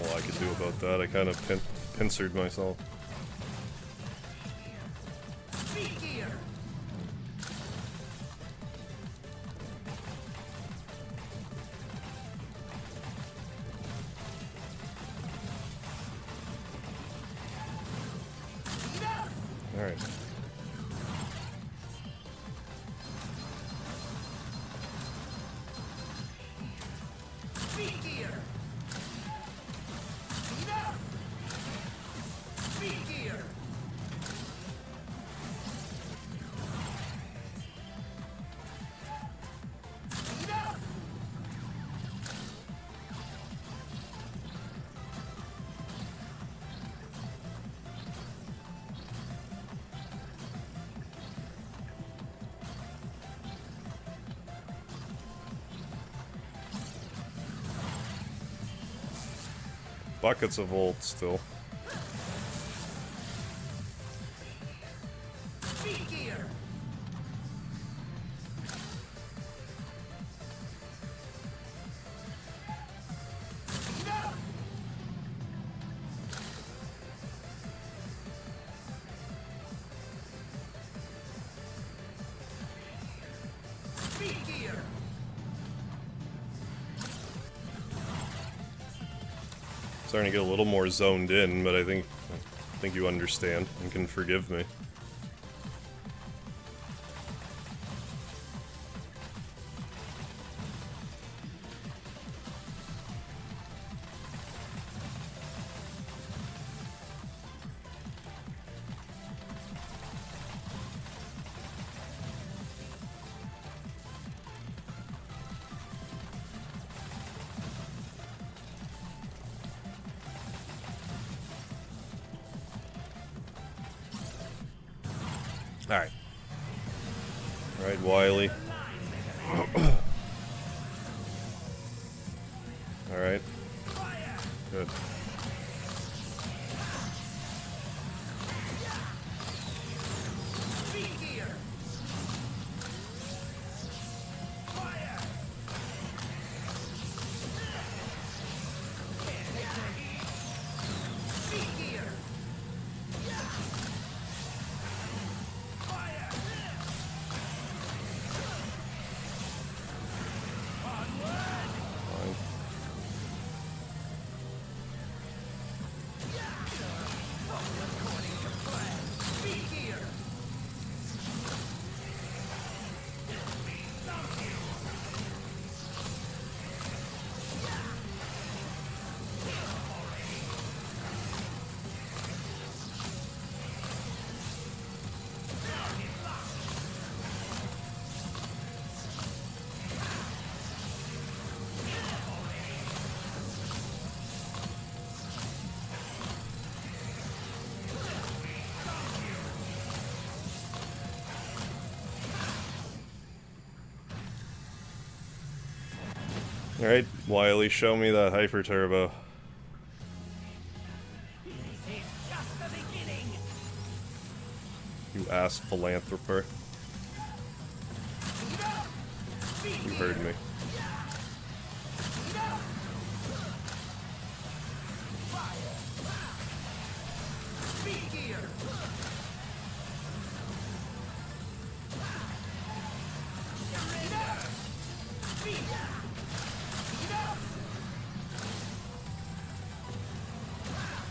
all I could do about that. I kind of pincered myself. Speed gear. Alright. Speed gear. Speed up. Speed gear. Speed up. Buckets of volt still. Speed gear. Speed up. Speed gear. Starting to get a little more zoned in, but I think you understand and can forgive me. Alright. Alright, Wily. Alright. Good. Speed gear. Fire. Speed gear. Fire. Fine. Speed gear. Alright, Wily, show me that hyper turbo. This is just the beginning. You ass philanthroper. Speed up. Speed You gear. heard me. Speed up. Fire. Speed gear. Speed up. Speed. Speed up.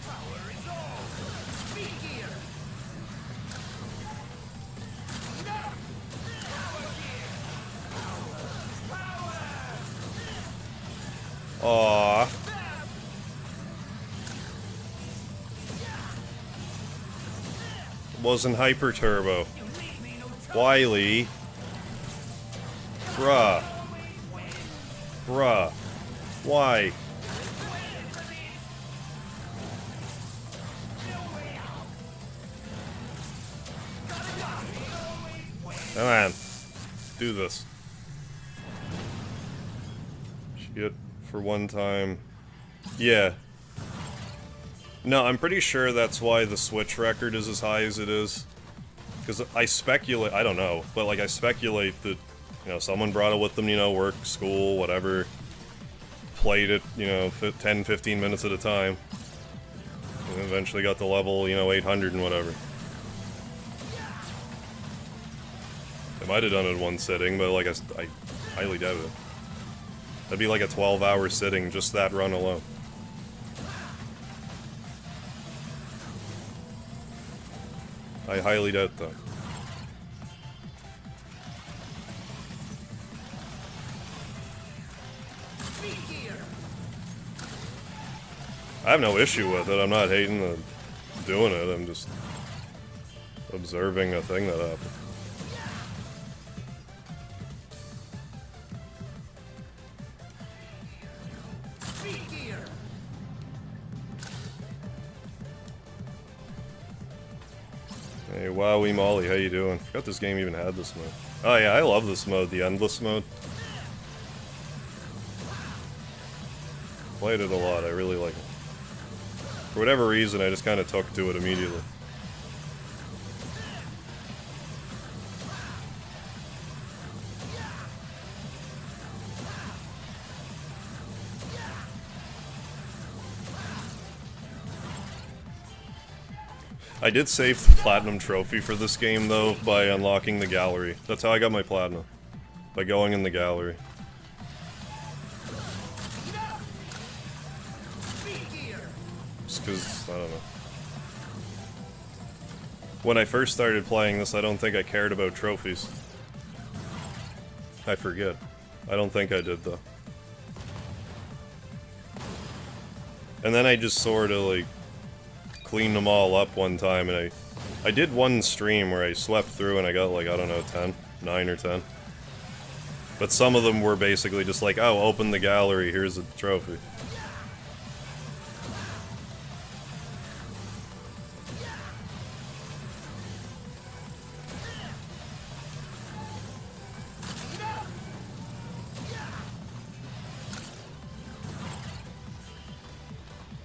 Power resolve. Speed gear. Speed up. Power gear. Power. Power. Aww. Wasn't hyper turbo. You leave me no trouble. Wily. Bruh. Bruh. Why? Come on. Do this. Shit. For one time. Yeah. No, I'm pretty sure that's why the Switch record is as high as it is. Because I speculate, I don't know, but like I speculate that, you know, someone brought it with them, you know, work, school, whatever. played it, you know, 10, 15 minutes at a time. And eventually got to level, you know, 800 and whatever. I might have done it in one sitting, but like I highly doubt it. That'd be like a 12-hour sitting, just that run alone. I highly doubt that. I have no issue with it. I'm not hating the doing it. I'm just observing a thing that happened. Hey, Wily Molly, how you doing? Forgot this game even had this mode. Oh yeah, I love this mode, the endless mode. Played it a lot, I really like it. For whatever reason, I just kind of took to it immediately. I did save the platinum trophy for this game, though, by unlocking the gallery. That's how I got my platinum. By going in the gallery. Just because, I don't know. When I first started playing this, I don't think I cared about trophies. I forget. I don't think I did, though. And then I just sort of, like, cleaned them all up one time, and I did one stream where I swept through and I got like, I don't know, 10? 9 or 10. But some of them were basically just like, oh, open the gallery, here's a trophy.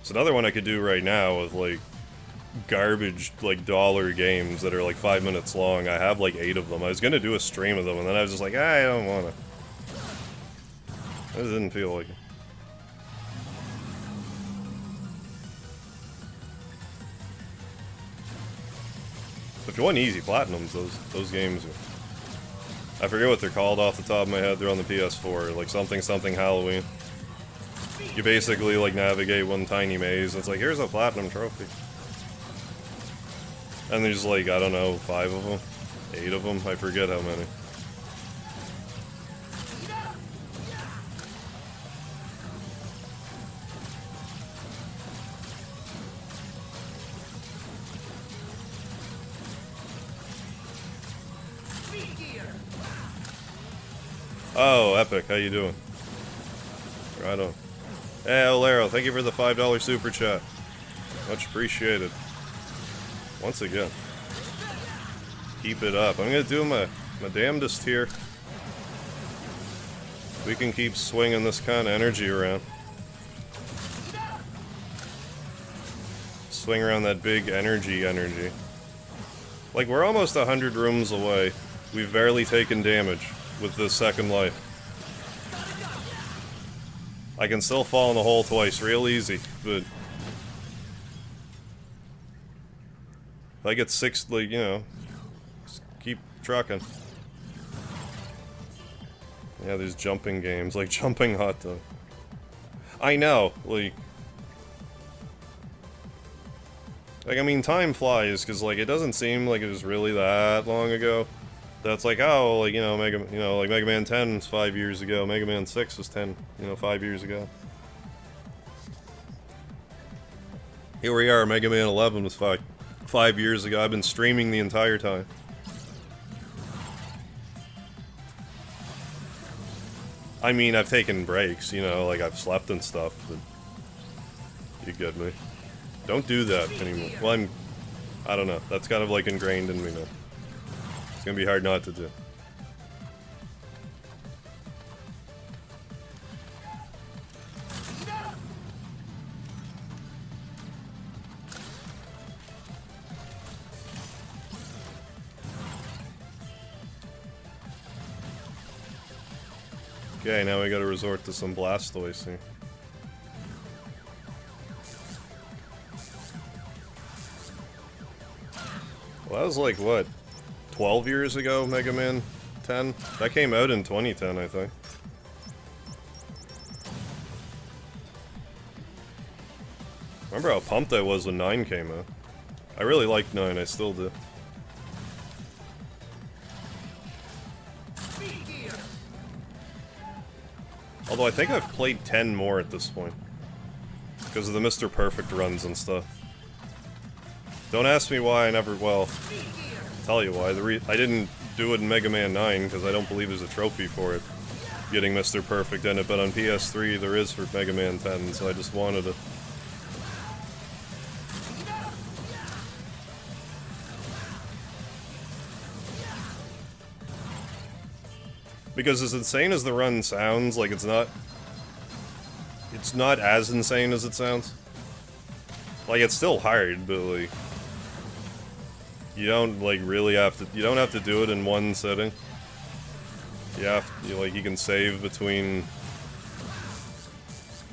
It's another one I could do right now with like garbage, like, dollar games that are like 5 minutes long. I have like 8 of them. I was gonna do a stream of them, and then I was just like, I don't wanna. I just didn't feel like it. If you want easy platinums, those games are... I forget what they're called off the top of my head. They're on the PS4, like something Halloween. You basically like navigate one tiny maze. It's like, here's a platinum trophy. And there's like, I don't know, 5 of them? 8 of them? I forget how many. Oh, Epic, how you doing? Right on. Hey, Olero, thank you for the $5 super chat. Much appreciated. Once again. Keep it up. I'm gonna do my damnedest here. We can keep swinging this kind of energy around. Swing around that big energy. Like, we're almost 100 rooms away. We've barely taken damage with this second life. I can still fall in the hole twice, real easy, but... If I get 6, like, you know, just keep trucking. Yeah, there's jumping games, like Jumping Hot Dog. I know, like... Like, I mean, time flies, because, like, it doesn't seem like it was really that long ago. That's like, oh, like, like Mega Man 10 was 5 years ago, Mega Man 6 was 5 years ago. Here we are, Mega Man 11 was 5 years ago. I've been streaming the entire time. I mean, I've taken breaks, like I've slept and stuff, but you get me. Don't do that anymore. Well, I don't know. That's kind of like ingrained in me now. It's gonna be hard not to do. Okay, now we gotta resort to some Blastoise here. Well, that was like, what, 12 years ago, Mega Man 10? That came out in 2010, I think. Remember how pumped I was when 9 came out? I really liked 9, I still do. Although I think I've played 10 more at this point. Because of the Mr. Perfect runs and stuff. Don't ask me why I never, well, I'll tell you why. I didn't do it in Mega Man 9 because I don't believe there's a trophy for it. Getting Mr. Perfect in it, but on PS3 there is for Mega Man 10, so I just wanted it. Because as insane as the run sounds, like it's not as insane as it sounds. Like, it's still hard, but like you don't like really have to, you don't have to do it in one sitting. You can save between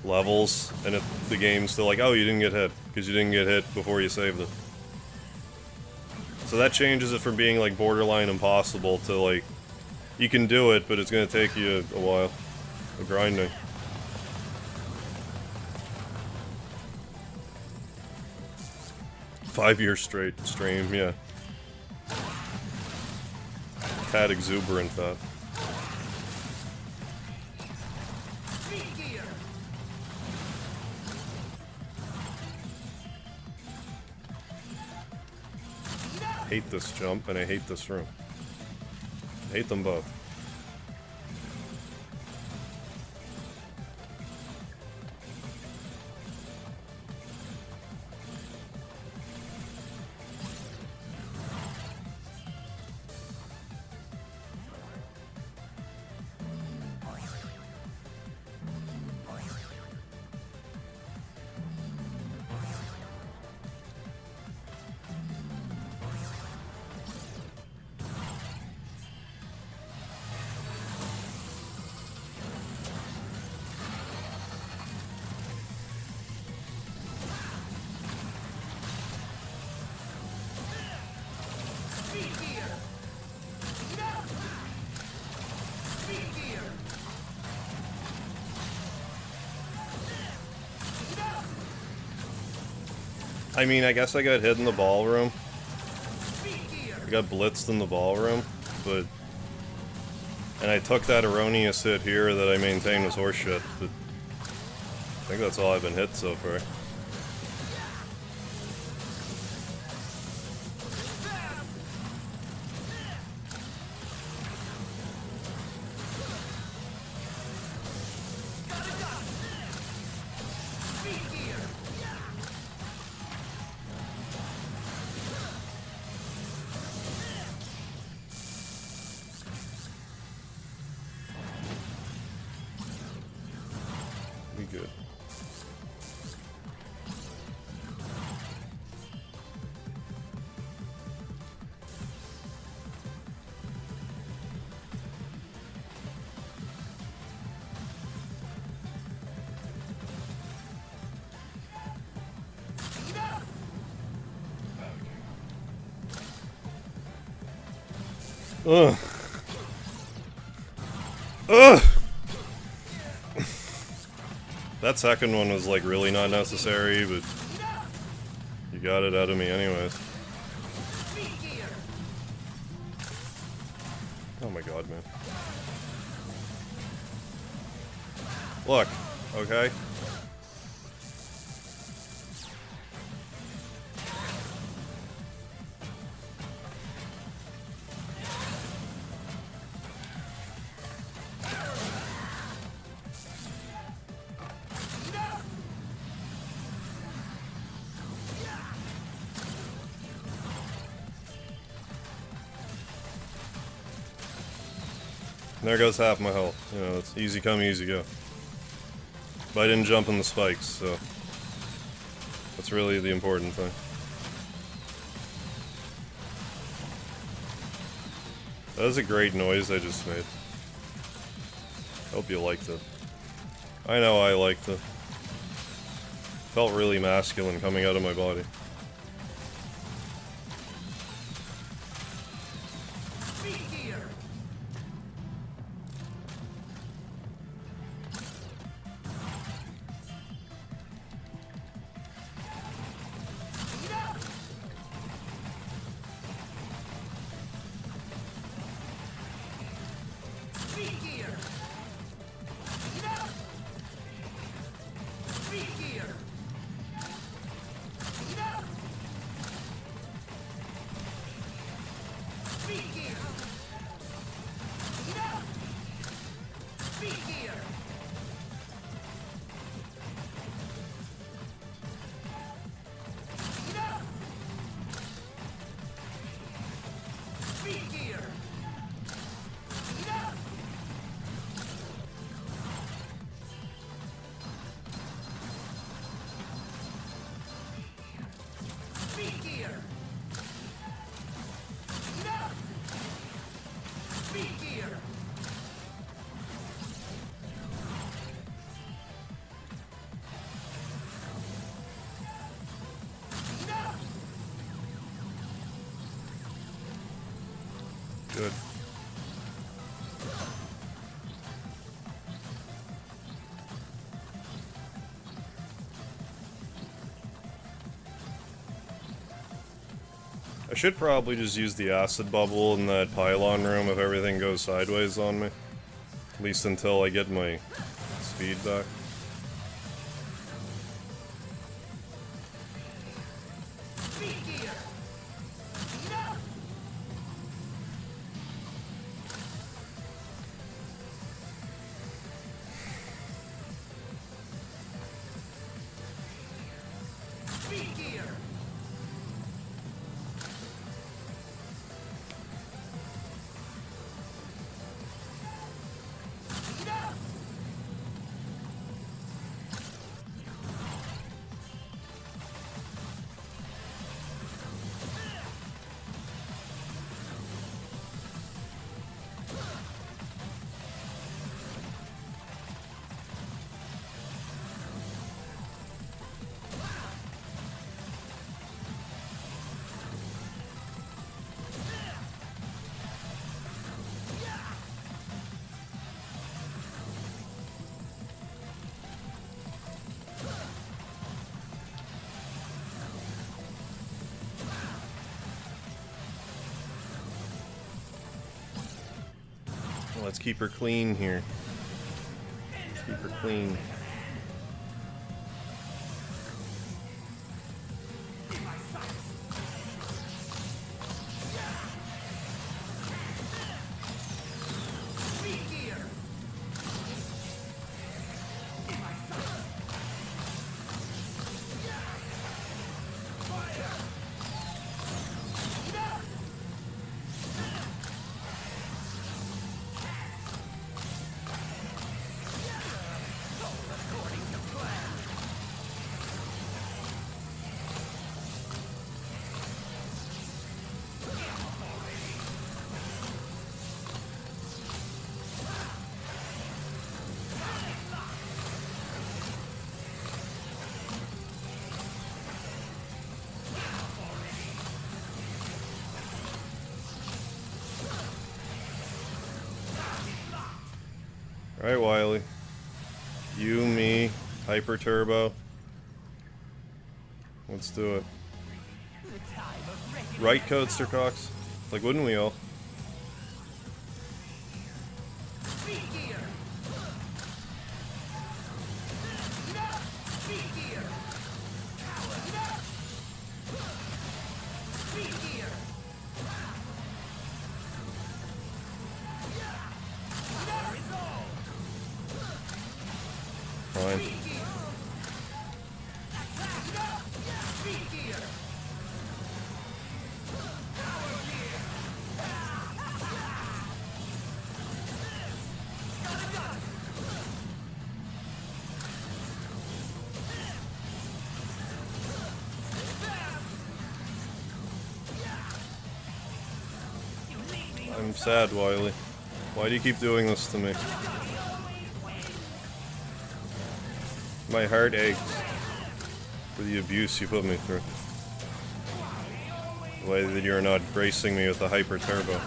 levels, and the game's still like, oh, you didn't get hit, because you didn't get hit before you saved it. So that changes it from being like borderline impossible to like, you can do it, but it's gonna take you a while of grinding. Five-year straight stream, yeah. Tad exuberant, that. I hate this jump, and I hate this room. I hate them both. I mean, I guess I got hit in the ballroom. I got blitzed in the ballroom, but... And I took that erroneous hit here that I maintain was horseshit, but... I think that's all I've been hit so far. Good. Ugh. Ugh. That second one was like really not necessary, but you got it out of me anyways. Oh my god, man. Look, okay? There goes half my health. You know, it's easy come, easy go. But I didn't jump on the spikes, so... That's really the important thing. That was a great noise I just made. Hope you liked it. I know I liked it. Felt really masculine coming out of my body. Good. I should probably just use the acid bubble in that pylon room if everything goes sideways on me. At least until I get my speed back. Speed gear. Speed up. Speed gear. Speed up. Let's keep her clean here. Let's keep her clean. Speed gear. In my sights. Fire. Speed up. According to plan. Alright, Wily. You, me, Hyper Turbo. Let's do it. The time of reckoning. Right, Codester Cox? Like, wouldn't we all? Speed gear. Speed up. Speed gear. Speed up. Speed gear. Power is all. Fine. Speed gear. Speed up. Speed gear. Power gear. Got it done. You leave me. I'm sad, Wily. Why do you keep doing this to me? My heart aches for the abuse you put me through. The way that you're not gracing me with a Hyper Turbo.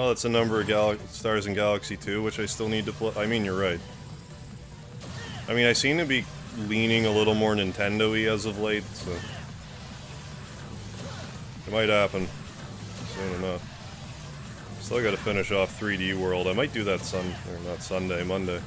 Oh, that's a number of stars in Galaxy 2, which I still need to play. I mean, you're right. I mean, I seem to be leaning a little more Nintendo-y as of late, so... It might happen soon enough. Still gotta finish off 3D World. I might do that or not Sunday, Monday.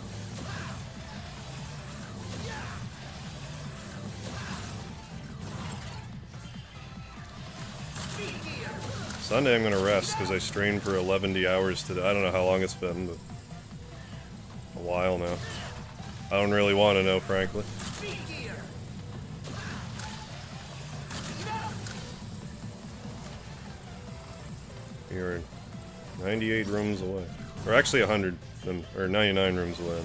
Sunday I'm gonna rest, because I strained for 11 hours today. I don't know how long it's been, but... a while now. I don't really want to know, frankly. You're 98 rooms away. Or actually 100, or 99 rooms away.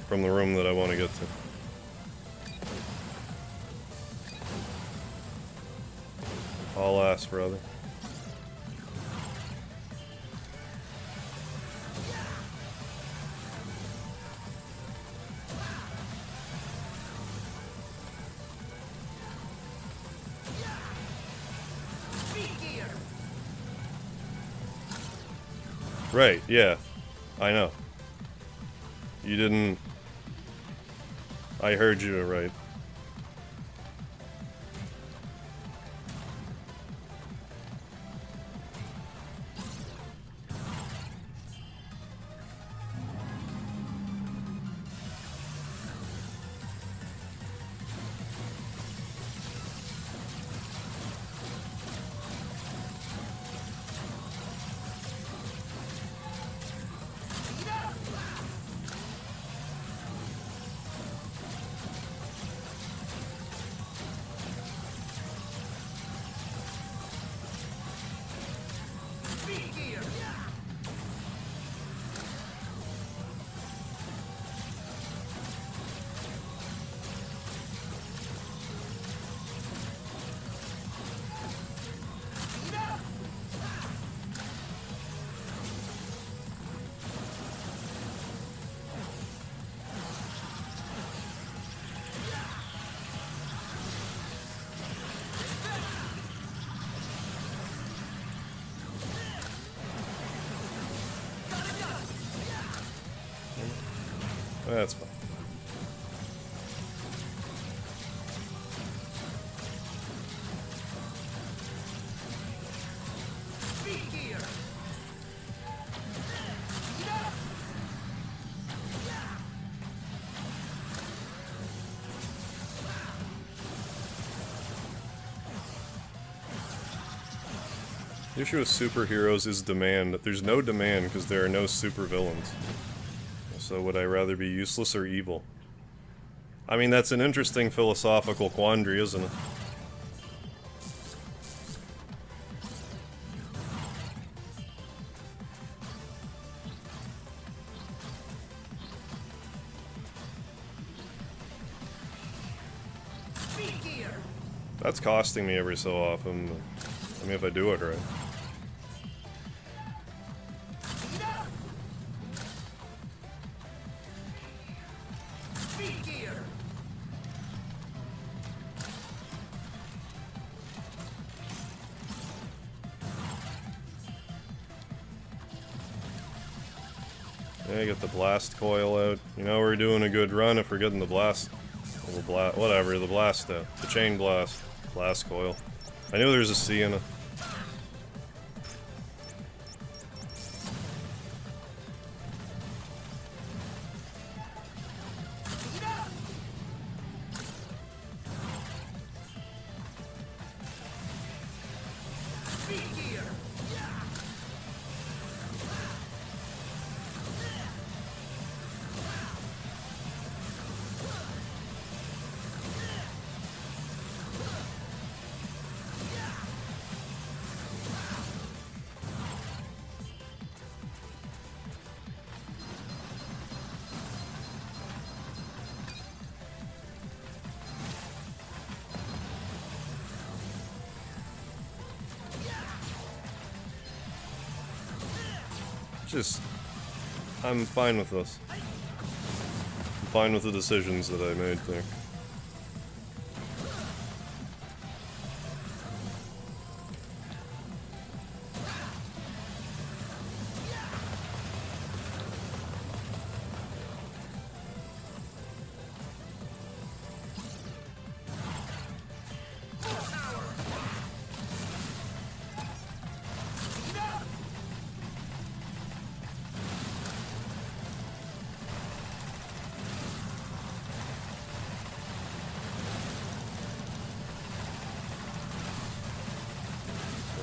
From the room that I want to get to. All ass, brother. Right, yeah. I know. You didn't... I heard you right. That's fine. The issue with superheroes is demand. There's no demand because there are no supervillains. So would I rather be useless or evil? I mean, that's an interesting philosophical quandary, isn't it? That's costing me every so often. I mean, if I do it right. Yeah, get the blast coil out. You know, we're doing a good run if we're getting the blast. Whatever, the blast out. The chain blast. Blast coil. I knew there was a C in it. I'm fine with this. I'm fine with the decisions that I made there.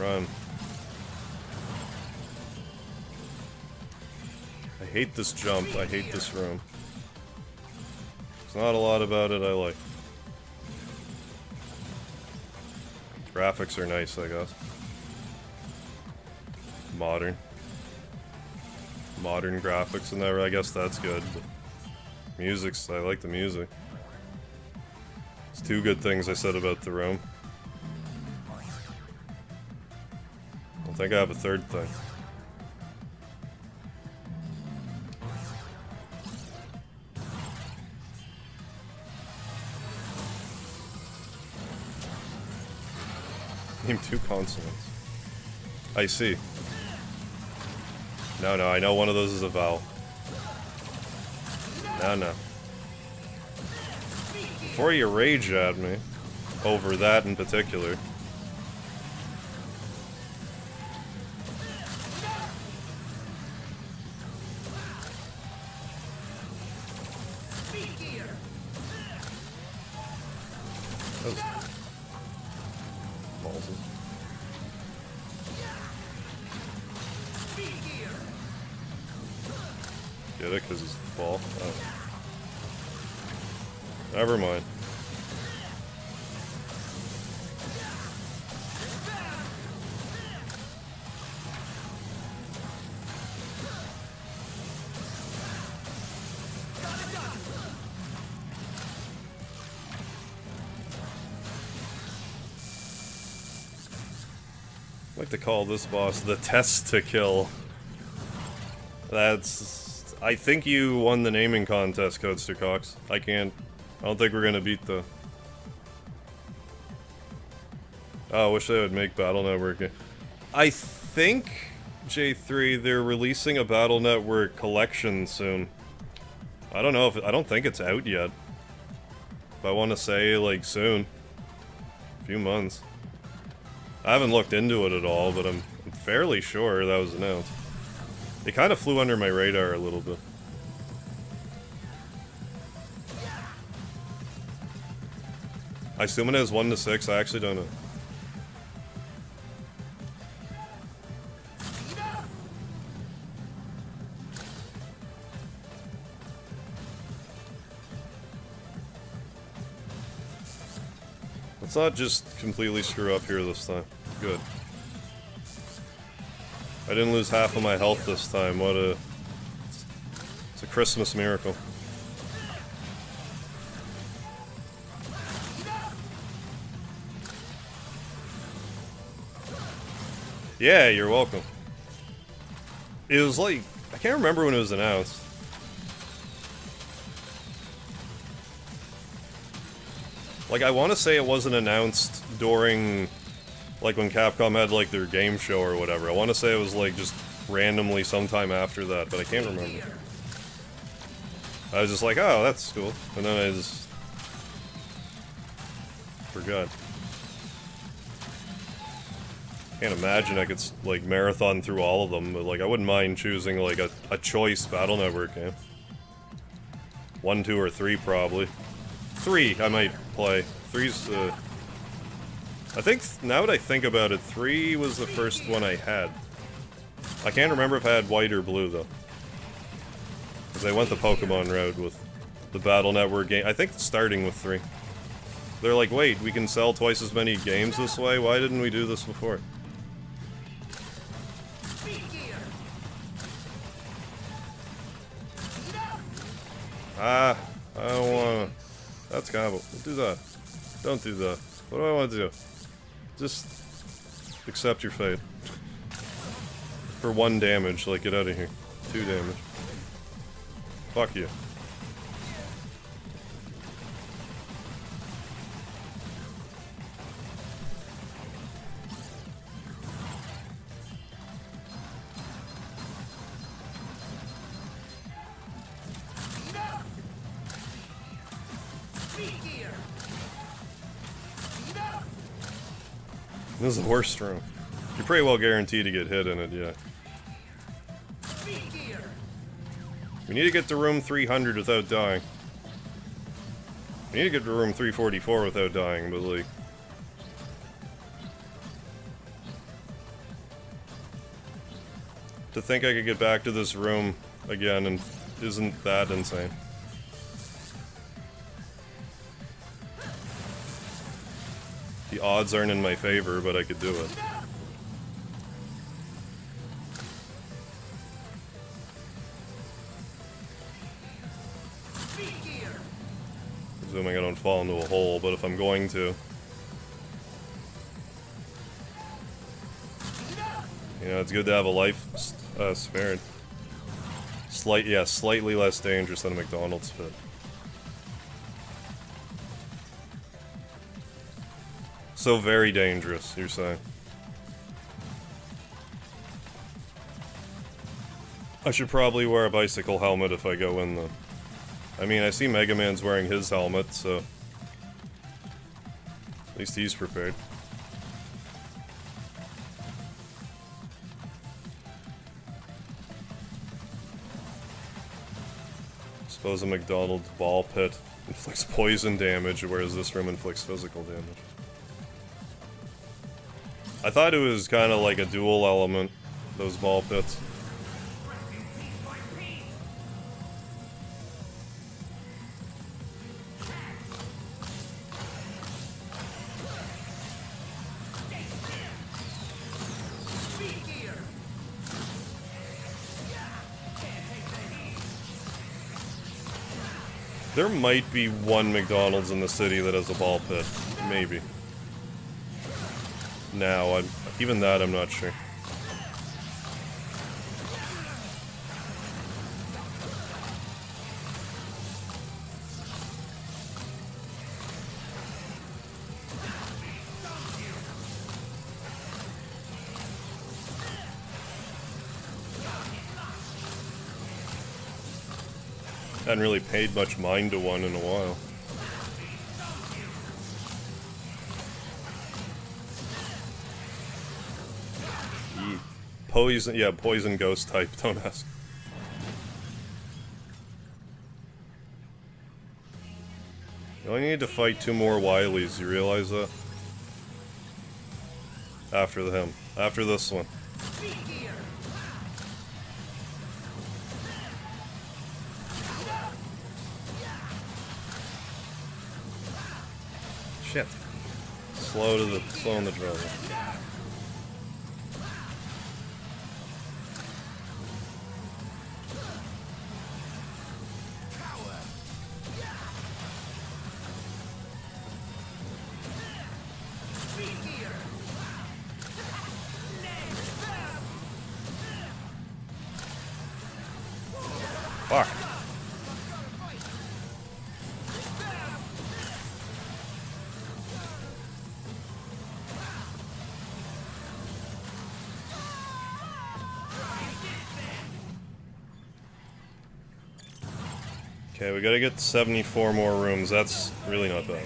Run. I hate this jump. I hate this room. There's not a lot about it I like. Graphics are nice, I guess. Modern. Modern graphics in there, I guess that's good. But music's, I like the music. It's two good things I said about the room. I don't think I have a third thing. Name two consonants. I see. No, I know one of those is a vowel. No. Before you rage at me over that in particular. That was ballsy. Get it? Because he's ball? Oh. Never mind. I like to call this boss the test to kill. That's... I think you won the naming contest, Codester Cox. I can't... I don't think we're gonna beat the... Oh, I wish they would make Battle Network. I think, J3, they're releasing a Battle Network collection soon. I don't know if... I don't think it's out yet. But I want to say, like, soon. A few months. I haven't looked into it at all, but I'm fairly sure that was announced. It kind of flew under my radar a little bit. I assume it has 1 to 6, I actually don't know. Let's not just completely screw up here this time. Good. I didn't lose half of my health this time. What a... It's a Christmas miracle. Yeah, you're welcome. It was like... I can't remember when it was announced. Like, I want to say it wasn't announced during... Like, when Capcom had, like, their game show or whatever. I want to say it was, like, just randomly sometime after that, but I can't remember. I was just like, oh, that's cool. And then I just... forgot. Can't imagine I could, like, marathon through all of them, but, like, I wouldn't mind choosing, like, a choice Battle Network game. 1, 2, or 3, probably. 3, I might play. 3's, I think, now that I think about it, 3 was the first one I had. I can't remember if I had white or blue, though. Because I went the Pokemon route with the Battle Network game. I think starting with 3. They're like, wait, we can sell twice as many games this way? Why didn't we do this before? Ah, I don't wanna... That's kind of... Don't do that. Don't do that. What do I want to do? Just... accept your fate. For 1 damage, like, get out of here. 2 damage. Fuck you. This is the worst room. You're pretty well guaranteed to get hit in it, yeah. We need to get to room 300 without dying. We need to get to room 344 without dying, but like... To think I could get back to this room again and isn't that insane. The odds aren't in my favor, but I could do it. Assuming I don't fall into a hole, but if I'm going to... You know, it's good to have a life spared. Slightly less dangerous than a McDonald's pit. So very dangerous, you're saying. I should probably wear a bicycle helmet if I go in the... I mean, I see Mega Man's wearing his helmet, so... At least he's prepared. Suppose a McDonald's ball pit inflicts poison damage, whereas this room inflicts physical damage. I thought it was kind of like a dual element, those ball pits. There might be one McDonald's in the city that has a ball pit. Maybe. Now, even that I'm not sure. Hadn't really paid much mind to one in a while. Poison, yeah, poison ghost type, don't ask. You only need to fight 2 more Wilys, you realize that? After him. After this one. Shit. Slow in the drill. Fuck. Okay, we gotta get 74 more rooms. That's really not bad.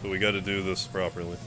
But we gotta do this properly.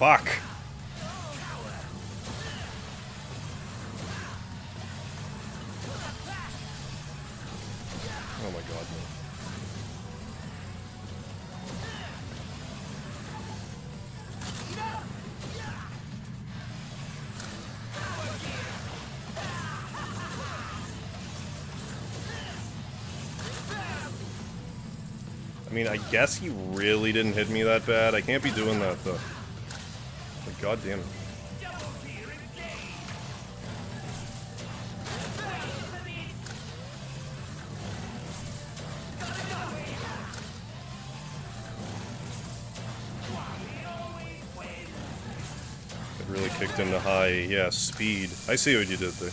Fuck. Oh my god, man. I mean, I guess he really didn't hit me that bad. I can't be doing that, though. Like, god damn it. It really kicked into high, yeah, speed. I see what you did there.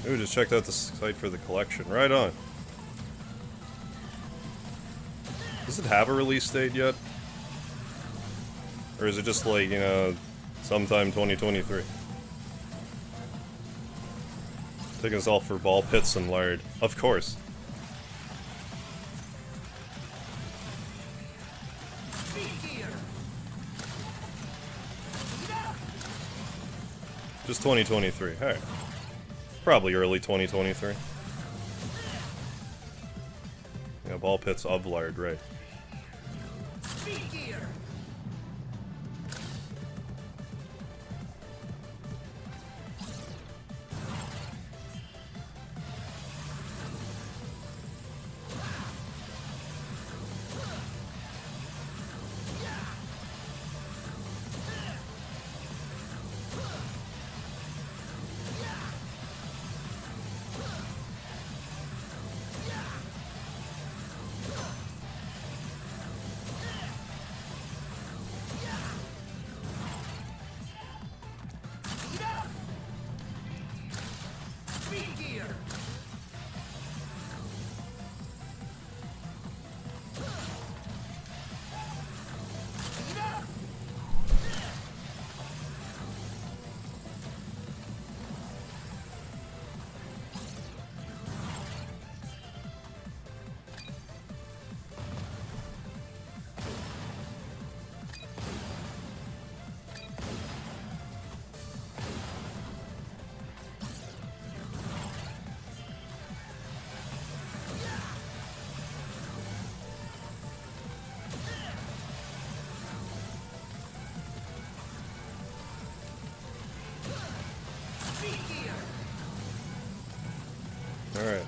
Ooh, just checked out the site for the collection. Right on. Does it have a release date yet? Or is it just like, you know, sometime 2023? Taking us all for ball pits and lard. Of course. Just 2023. Alright. Probably early 2023. Yeah, ball pits of lard, right. Alright.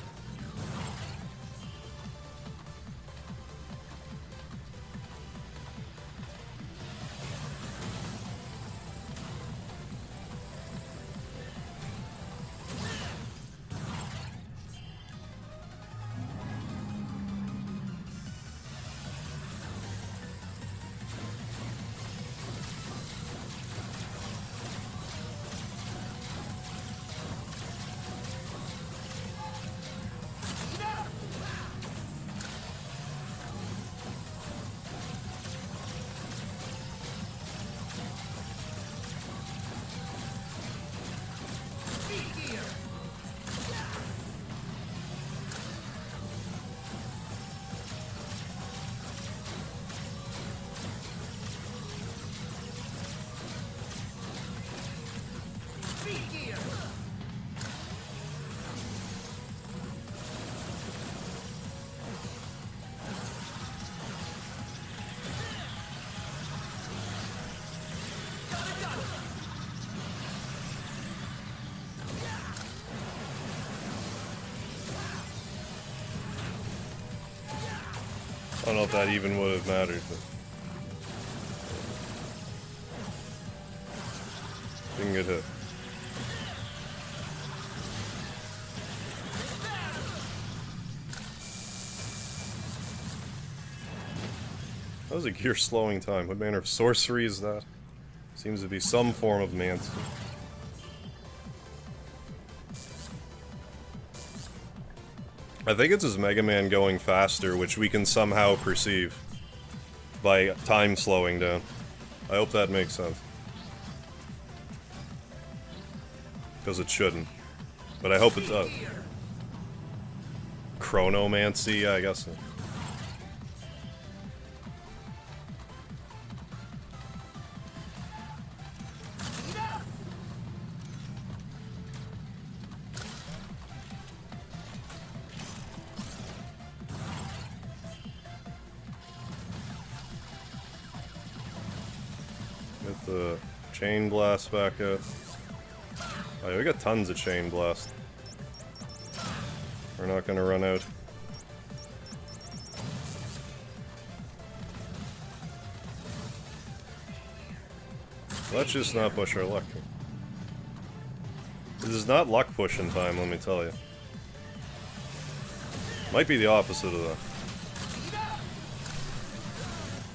I don't know if that even would have mattered, but... didn't get hit. That was a gear slowing time. What manner of sorcery is that? Seems to be some form of mancy. I think it's his Mega Man going faster, which we can somehow perceive by time slowing down. I hope that makes sense. Because it shouldn't. But I hope it does. Chronomancy, I guess. Get the chain blast back up. Oh yeah, we got tons of chain blast. We're not gonna run out. Let's just not push our luck. This is not luck pushing time, let me tell you. Might be the opposite of that.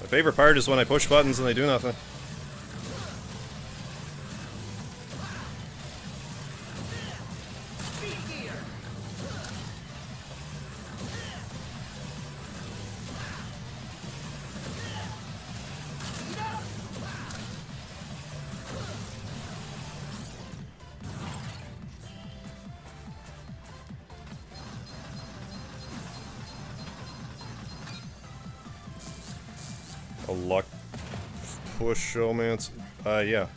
My favorite part is when I push buttons and they do nothing. A luck push showmance? Yeah.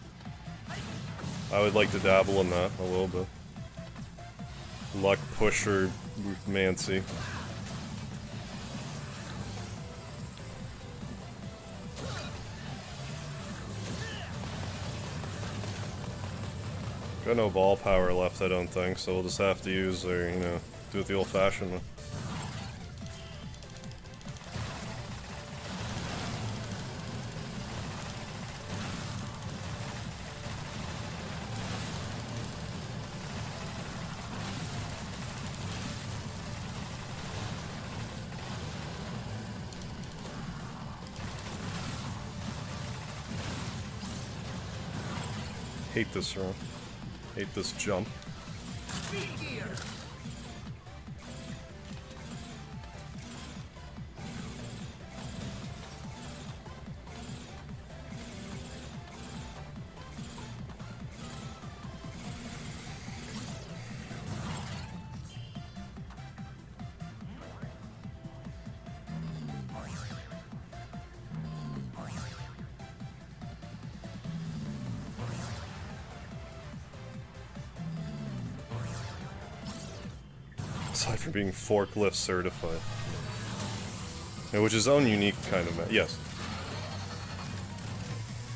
I would like to dabble in that a little bit. Luck pusher mancy. Got no ball power left, I don't think, so we'll just have to use our, you know, do it the old-fashioned way. Hate this run. Hate this jump. Aside from being forklift certified. Yeah, which is own unique kind of yes.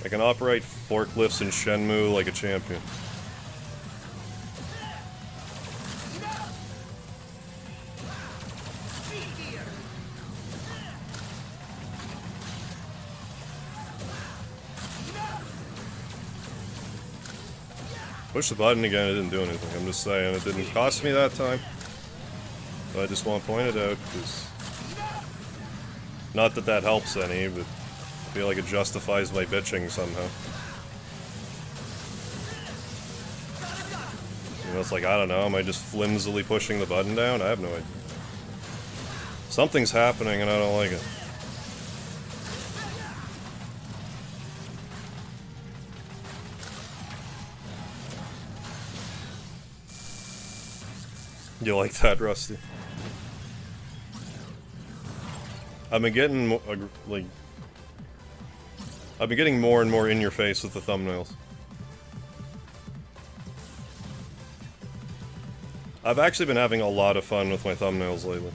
I can operate forklifts in Shenmue like a champion. Push the button again, it didn't do anything. I'm just saying, it didn't cost me that time. But I just want to point it out, because... Not that that helps any, but I feel like it justifies my bitching somehow. You know, it's like, I don't know, am I just flimsily pushing the button down? I have no idea. Something's happening and I don't like it. You like that, Rusty? I've been getting I've been getting more and more in your face with the thumbnails. I've actually been having a lot of fun with my thumbnails lately.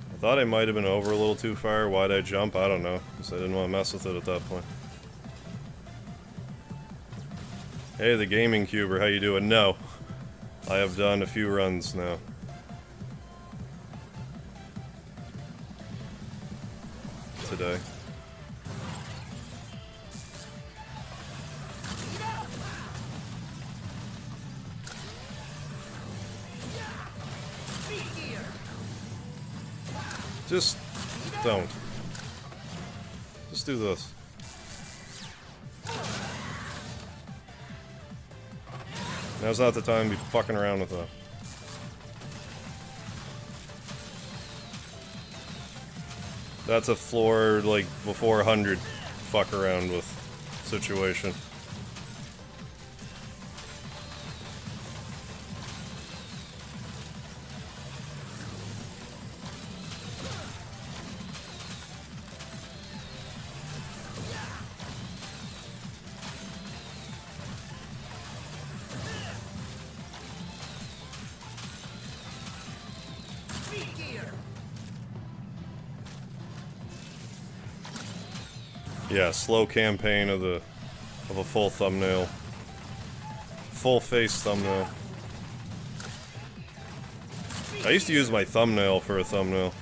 I thought I might have been over a little too far. Why'd I jump? I don't know, because I didn't want to mess with it at that point. Hey, the gaming cuber, how you doing? No. I have done a few runs now. Today. Just don't. Just do this. Now's not the time to be fucking around with that. That's a floor, like, before 100 fuck around with situation. Yeah, slow campaign of a full thumbnail. Full face thumbnail. I used to use my thumbnail for a thumbnail.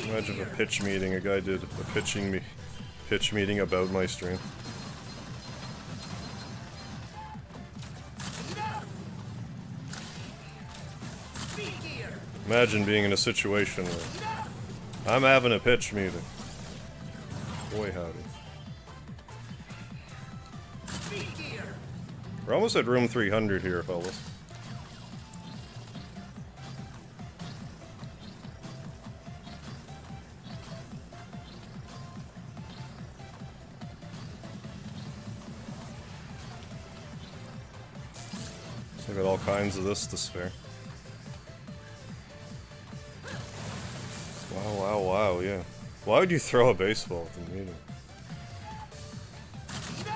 Imagine a pitch meeting. A guy did a pitch meeting about my stream. Imagine being in a situation where I'm having a pitch meeting. Boy howdy. We're almost at room 300 here, fellas. I got all kinds of this to spare. Wow, wow, wow, yeah. Why would you throw a baseball at the meeting?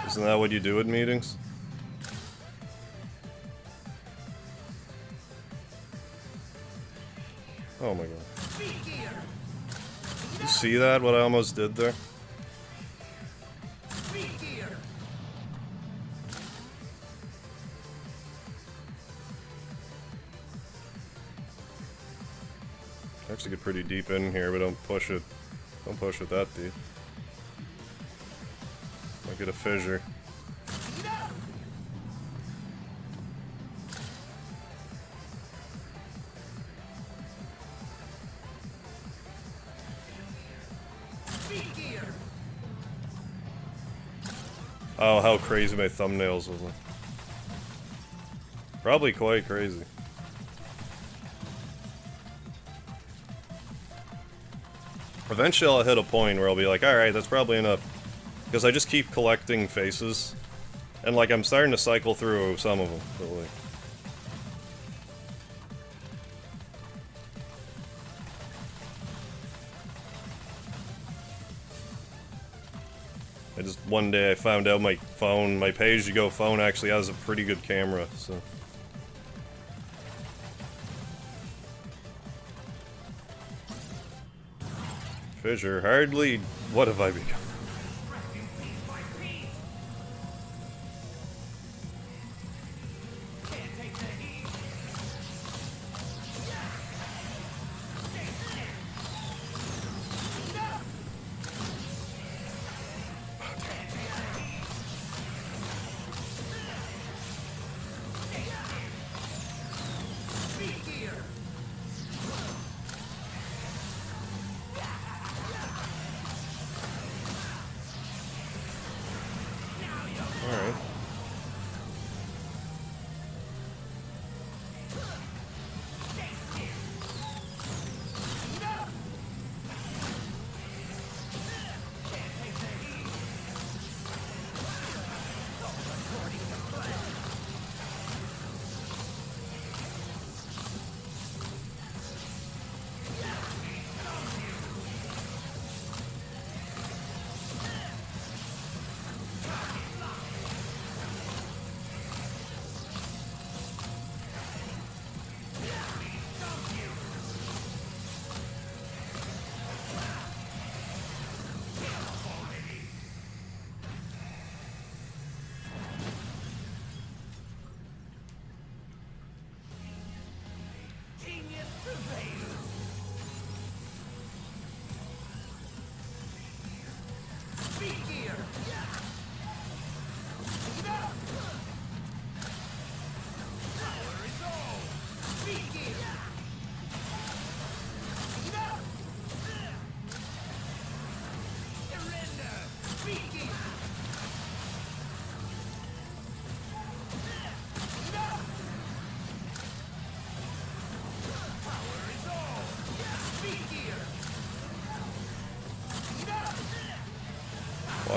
Isn't that what you do at meetings? Oh my god. You see that, what I almost did there? Actually get pretty deep in here, but don't push it. Don't push it that deep. Might get a fissure. Oh, how crazy my thumbnails was. Probably quite crazy. Eventually I'll hit a point where I'll be like, alright, that's probably enough. Because I just keep collecting faces. And like, I'm starting to cycle through some of them. But, like, one day I found out my phone, my pay-as-you-go phone actually has a pretty good camera, so. Fissure, hardly. What have I become?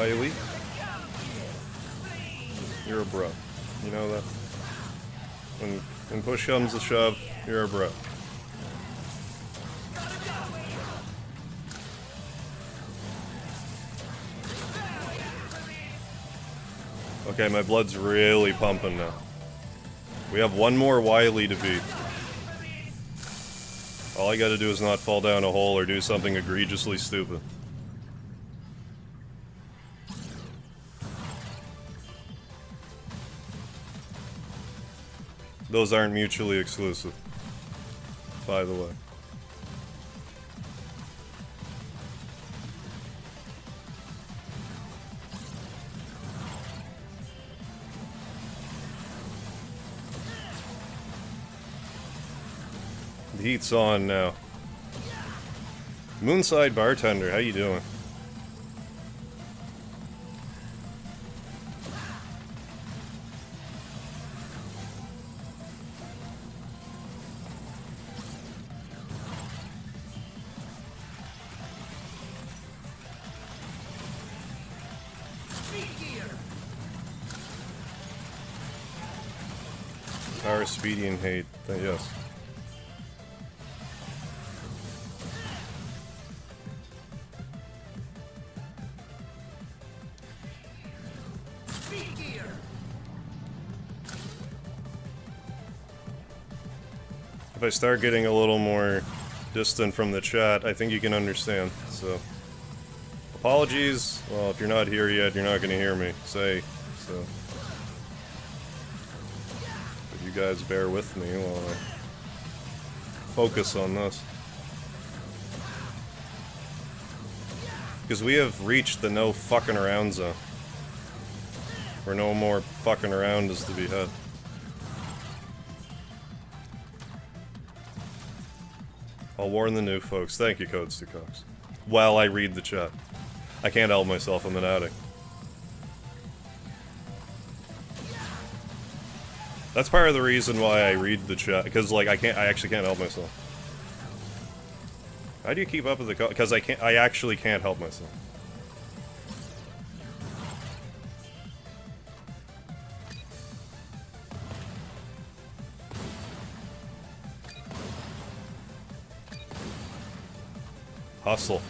Wily. You're a bro. You know that? When push comes to shove, you're a bro. Okay, my blood's really pumping now. We have one more Wily to beat. All I gotta do is not fall down a hole or do something egregiously stupid. Those aren't mutually exclusive, by the way. The heat's on now. Moonside Bartender, how you doing? Power, speedy, and hate. Yes. If I start getting a little more distant from the chat, I think you can understand. So, apologies. Well, if you're not here yet, you're not going to hear me say so. But you guys bear with me while I focus on this. Because we have reached the no fucking around zone. Where no more fucking around is to be had. I'll warn the new folks. Thank you, Codes to Cox. While I read the chat. I can't help myself, I'm an addict. That's part of the reason why I read the chat, because like I actually can't help myself. How do you keep up with the because I actually can't help myself. Hustle.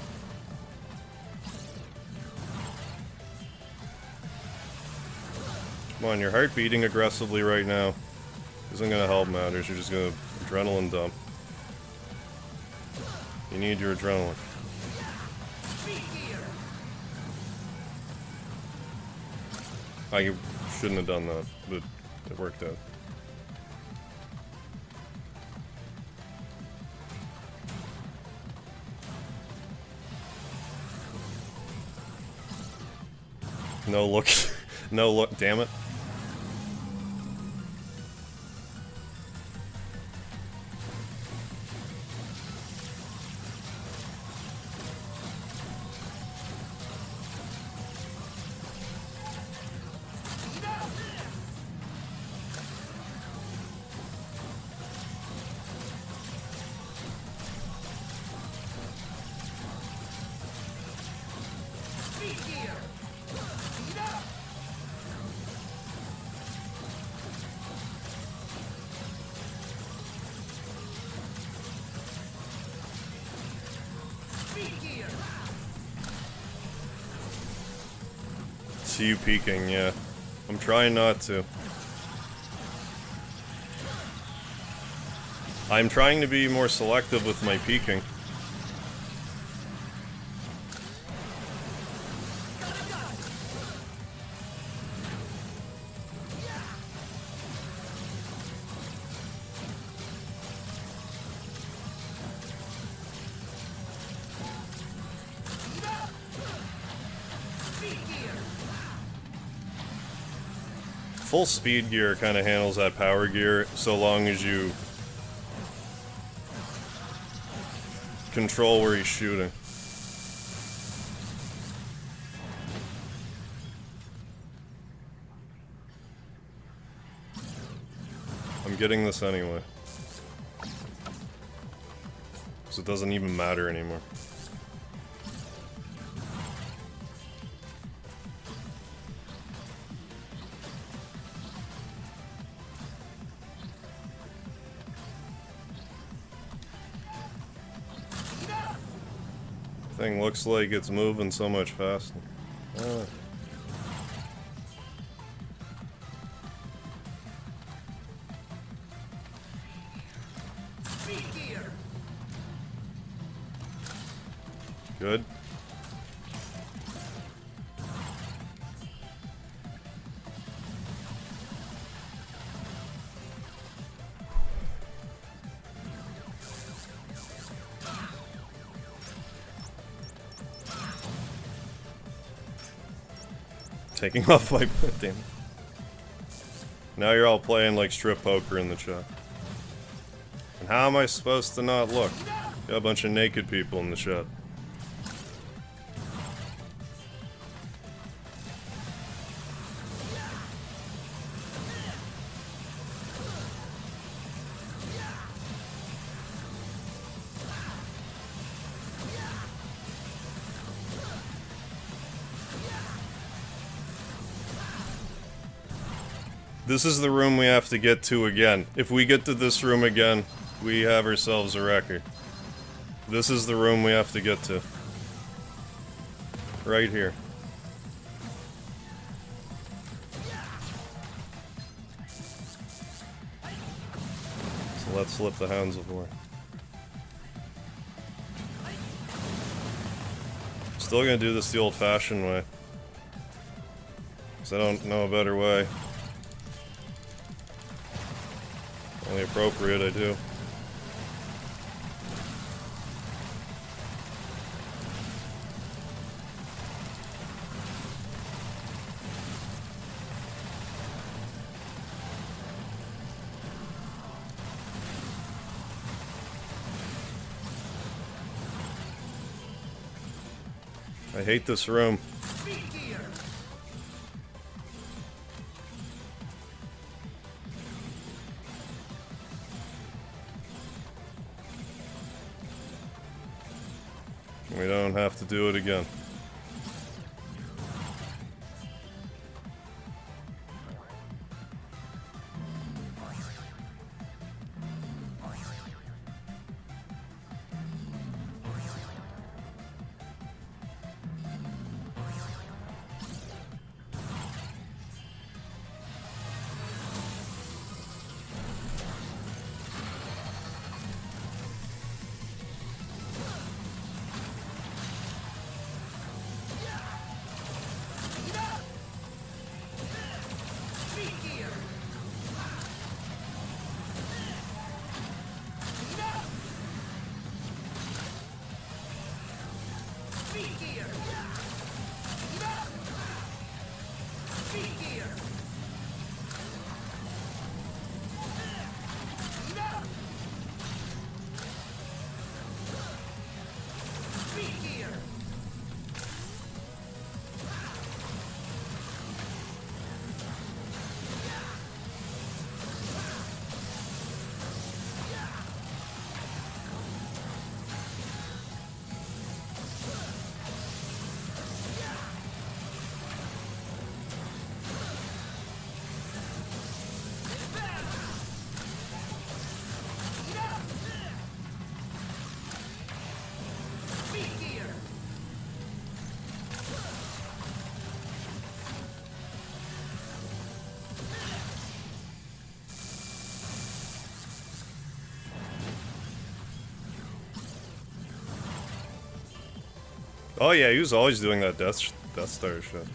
Come on, your heart beating aggressively right now isn't gonna help matters. You're just gonna adrenaline dump. You need your adrenaline. I shouldn't have done that, but it worked out. No look, no look, damn it. See you peeking, yeah. I'm trying not to. I'm trying to be more selective with my peeking. Full speed gear kind of handles that power gear so long as you control where he's shooting. I'm getting this anyway. So it doesn't even matter anymore. Thing looks like it's moving so much faster. Speed gear. Good. Taking off my damn. Now you're all playing like strip poker in the chat. And how am I supposed to not look? Got a bunch of naked people in the chat. This is the room we have to get to again. If we get to this room again, we have ourselves a record. This is the room we have to get to. Right here. So let's flip the Hounds of War. Still gonna do this the old-fashioned way. Because I don't know a better way. Only appropriate, I do. I hate this room. Speed gear. We don't have to do it again. Speed gear. Speed gear. Speed gear. Speed gear. Speed gear. Oh yeah, he was always doing that Death Star shit.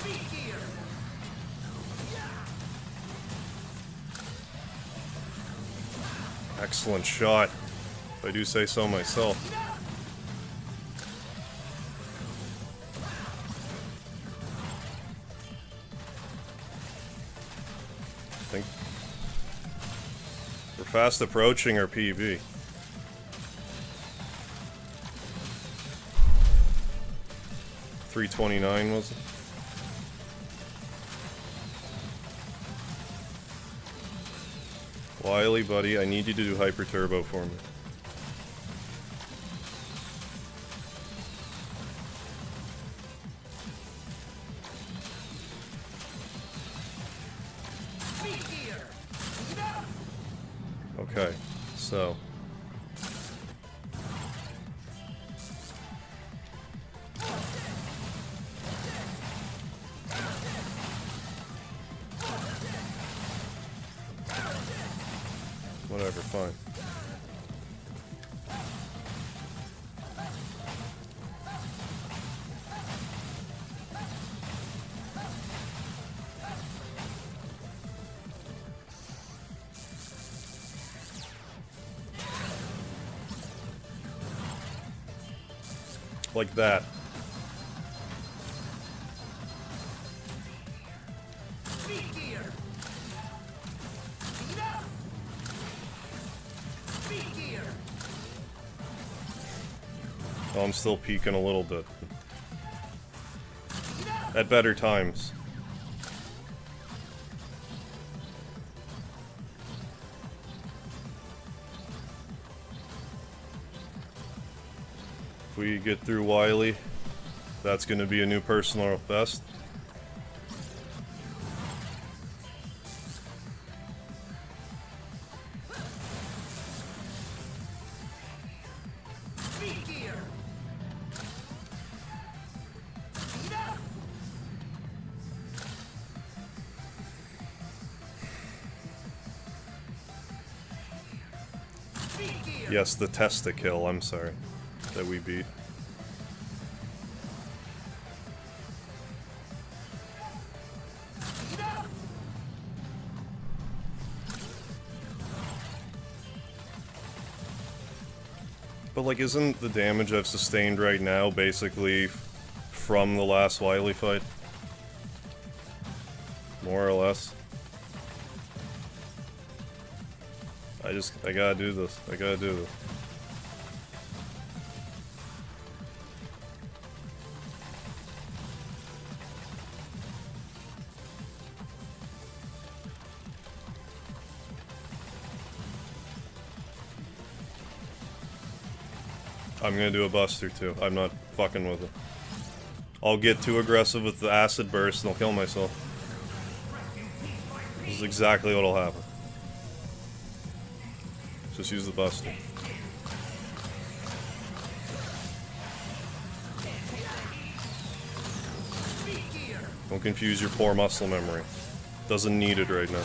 Speed gear. Excellent shot, if I do say so myself. I think we're fast approaching our PB. 329 was it? Wily, buddy, I need you to do hyper turbo for me. Okay, so whatever, fine. Like that. Oh, I'm still peeking a little bit. At better times. If we get through Wily, that's going to be a new personal best. Yes, the testicle, I'm sorry, that we beat. But, like, isn't the damage I've sustained right now basically from the last Wily fight? More or less. I gotta do this. I gotta do this. I'm gonna do a buster too. I'm not fucking with it. I'll get too aggressive with the acid burst and I'll kill myself. This is exactly what'll happen. Just use the buster. Don't confuse your poor muscle memory. Doesn't need it right now.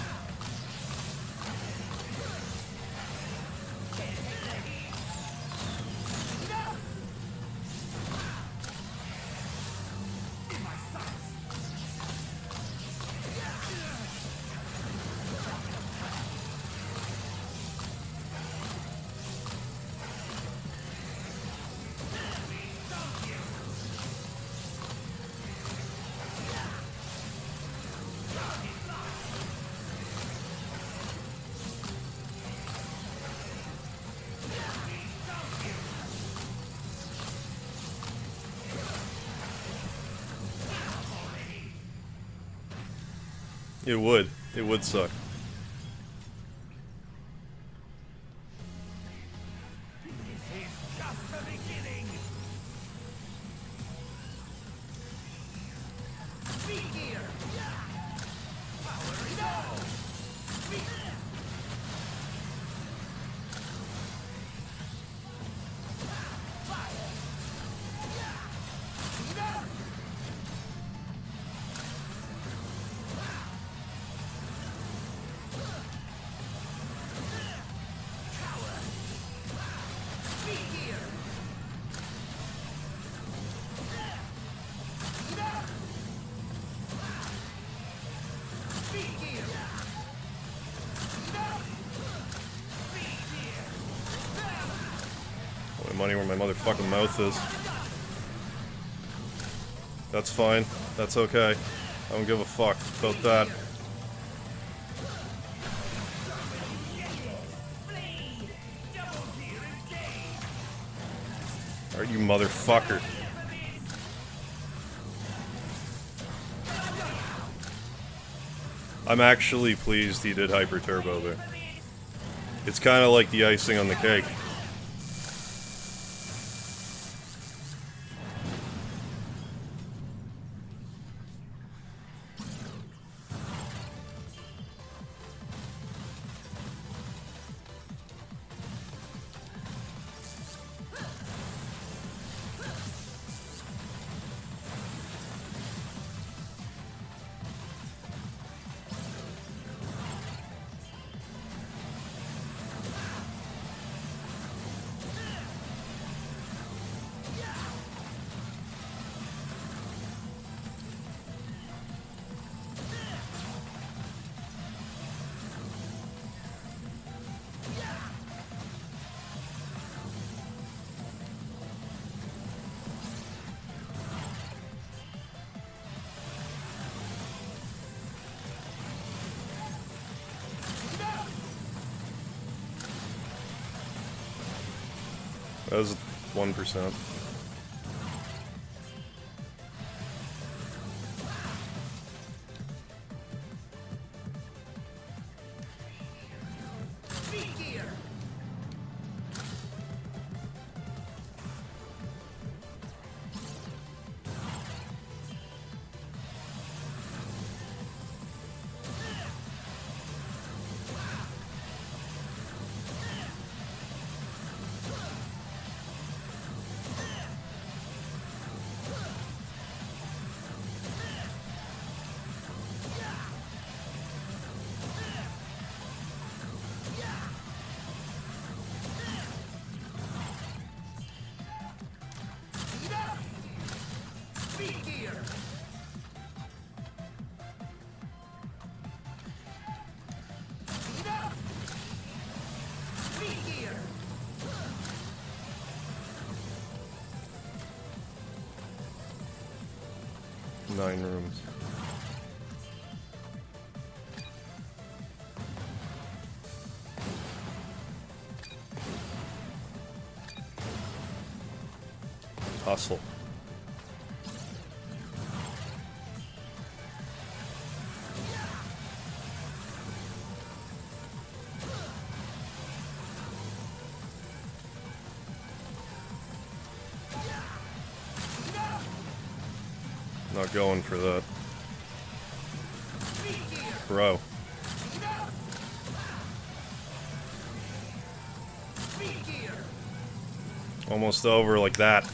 It would. It would suck. This is just the beginning. Speed gear. Power is all. Money where my motherfucking mouth is. That's fine. That's okay. I don't give a fuck about that. Alright, you motherfucker. I'm actually pleased he did Hyper Turbo there. It's kind of like the icing on the cake. That was 1%. Nine rooms. Hustle. Not going for that. Bro. Almost over like that.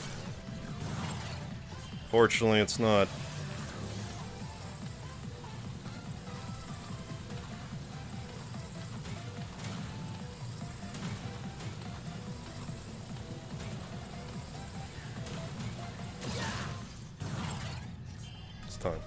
Fortunately, it's not. It's time.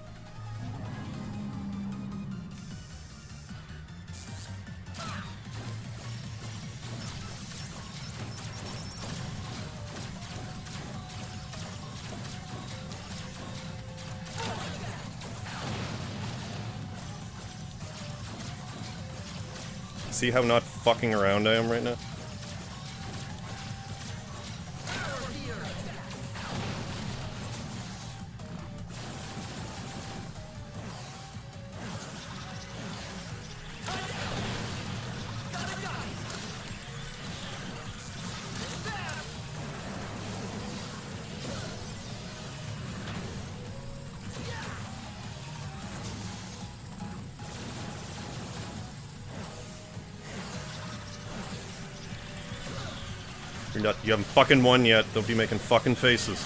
See how not fucking around I am right now? You haven't fucking won yet. Don't be making fucking faces.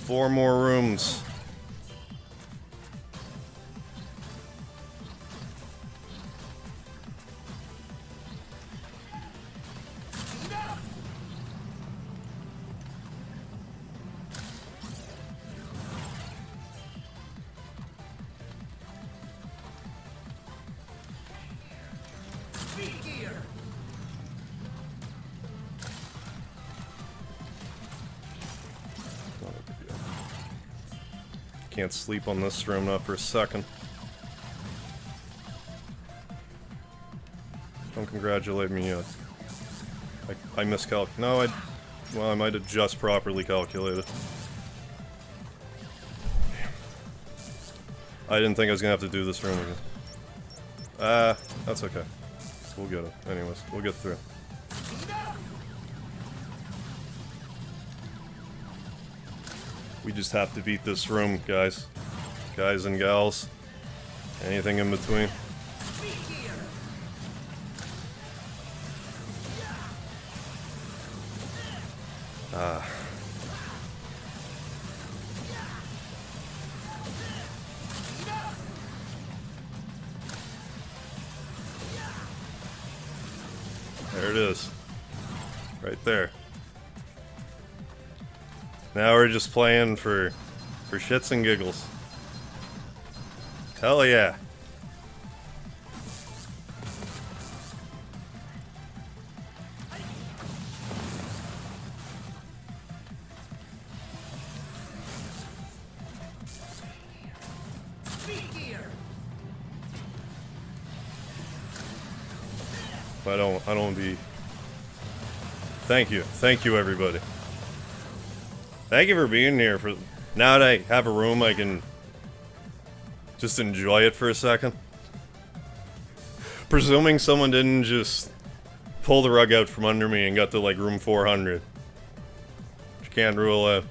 Four more rooms. Can't sleep on this room, not for a second. Don't congratulate me yet. I miscalc. No, well, I might have just properly calculated. I didn't think I was gonna have to do this room again. That's okay. We'll get it. Anyways, we'll get through. We just have to beat this room, guys. Guys and gals. Anything in between. There it is. Right there. Now we're just playing for shits and giggles. Hell yeah. I don't be... Thank you everybody. Thank you for being here. Now that I have a room, I can just enjoy it for a second. Presuming someone didn't just pull the rug out from under me and got to like room 400. You can't rule out.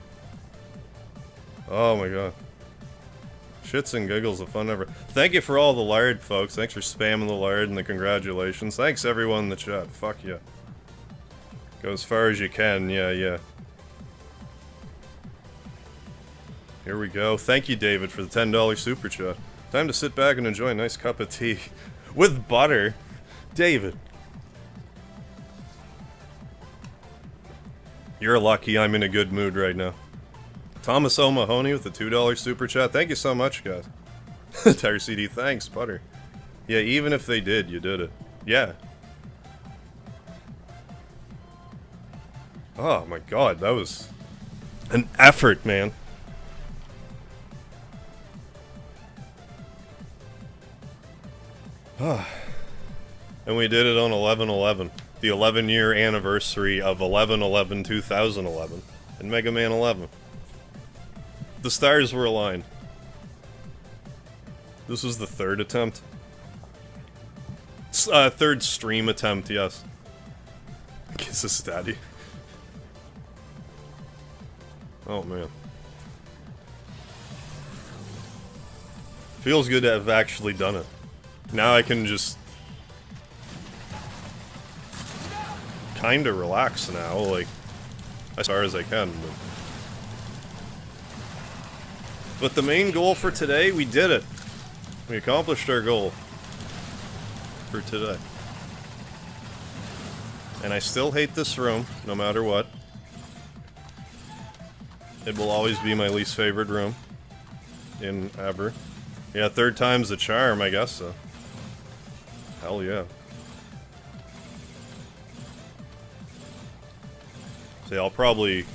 Oh my god. Shits and giggles, the fun ever. Thank you for all the lard, folks. Thanks for spamming the lard and the congratulations. Thanks everyone in the chat. Fuck yeah. Go as far as you can. Yeah. Here we go. Thank you, David, for the $10 super chat. Time to sit back and enjoy a nice cup of tea. With butter. David. You're lucky I'm in a good mood right now. Thomas O'Mahony with the $2 super chat. Thank you so much, guys. Tire CD, thanks, butter. Yeah, even if they did, you did it. Yeah. Oh my god, that was an effort, man. And we did it on 11/11, the 11-year anniversary of 11/11/2011, and Mega Man 11. The stars were aligned. This was the third attempt. Third stream attempt, yes. Kisses daddy. Oh man. Feels good to have actually done it. Now I can just kinda relax now, like, as far as I can. But the main goal for today, we did it. We accomplished our goal for today. And I still hate this room, no matter what. It will always be my least favorite room in ever. Yeah, third time's the charm, I guess so. Hell yeah. See, I'll probably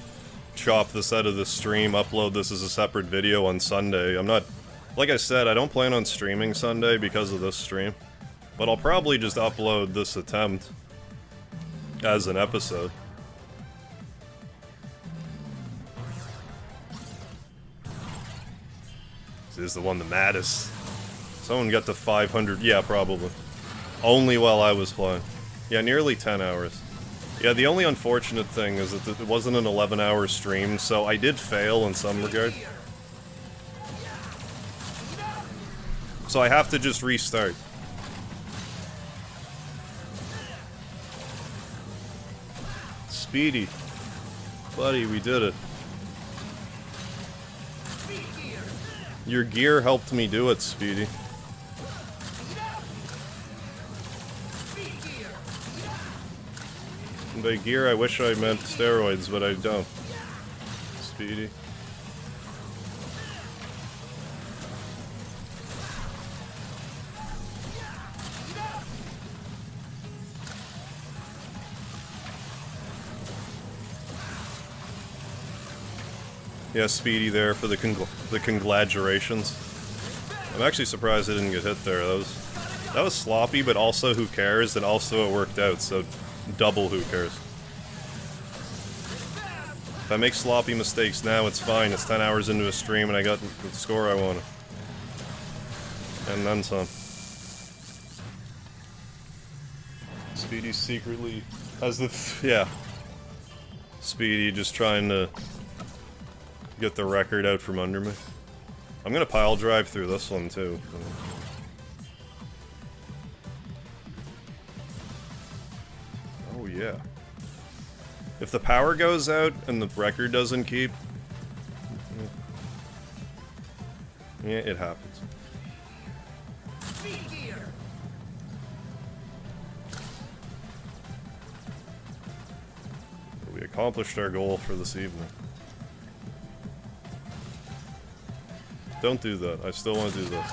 chop this out of the stream, upload this as a separate video on Sunday. I'm not... Like I said, I don't plan on streaming Sunday because of this stream. But I'll probably just upload this attempt as an episode. This is the one the maddest. Someone got to 500, yeah, probably. Only while I was playing. Yeah, nearly 10 hours. Yeah, the only unfortunate thing is that it wasn't an 11-hour stream, so I did fail in some regard. So I have to just restart. Speedy. Buddy, we did it. Your gear helped me do it, Speedy. And by gear, I wish I meant steroids, but I don't. Speedy. Yeah, Speedy there for the congratulations. I'm actually surprised I didn't get hit there. That was sloppy, but also who cares, and also it worked out, so double who cares. If I make sloppy mistakes now, it's fine. It's 10 hours into a stream and I got the score I wanted. And then some. Speedy secretly has the... yeah. Speedy just trying to get the record out from under me. I'm gonna pile drive through this one too. Oh yeah. If the power goes out and the record doesn't keep... yeah, it happens. We accomplished our goal for this evening. Don't do that. I still want to do this.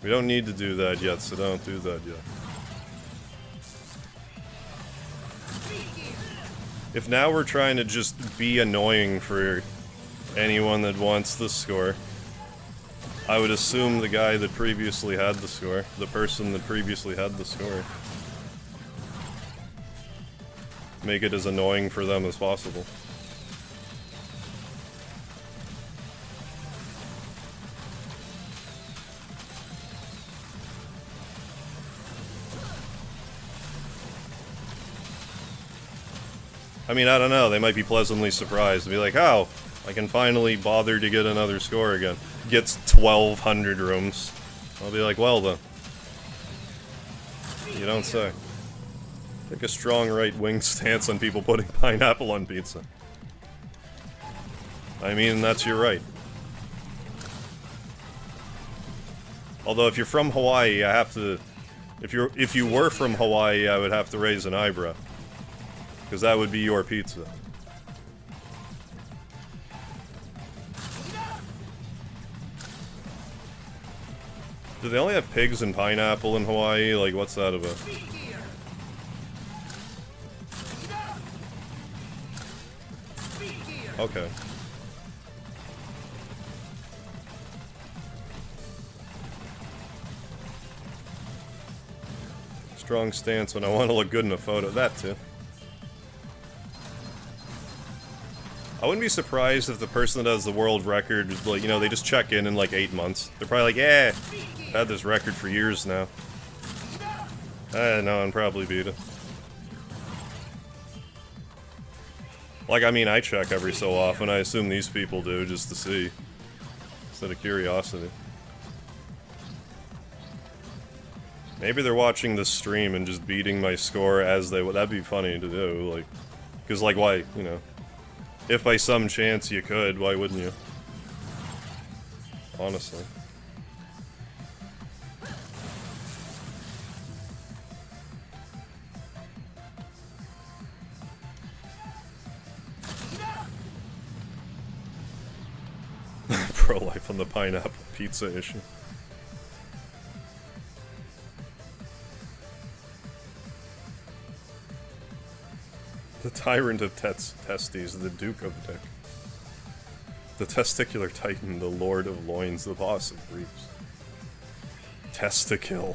We don't need to do that yet, so don't do that yet. If now we're trying to just be annoying for anyone that wants the score, I would assume the guy that previously had the score, the person that previously had the score, make it as annoying for them as possible. I mean, I don't know, they might be pleasantly surprised. Be like, oh, I can finally bother to get another score again. Gets 1,200 rooms. I'll be like, well then. You don't say. Take a strong right-wing stance on people putting pineapple on pizza. I mean, that's your right. Although if you're from Hawaii, I have to... If you were from Hawaii, I would have to raise an eyebrow. Because that would be your pizza. Do they only have pigs and pineapple in Hawaii? Like, what's that about? Okay. Strong stance when I want to look good in a photo. That too. I wouldn't be surprised if the person that has the world record, like, you know, they just check in like 8 months. They're probably like, yeah, I've had this record for years now. No, I'd probably beat it. Like, I mean, I check every so often. I assume these people do, just to see. Instead of curiosity. Maybe they're watching this stream and just beating my score as they would. That'd be funny to do, like... Because, like, why, you know... If by some chance you could, why wouldn't you? Honestly. Pro-life on the pineapple pizza issue. The tyrant of testes, the Duke of Dick. The testicular titan, the lord of loins, the boss of briefs. Testikill.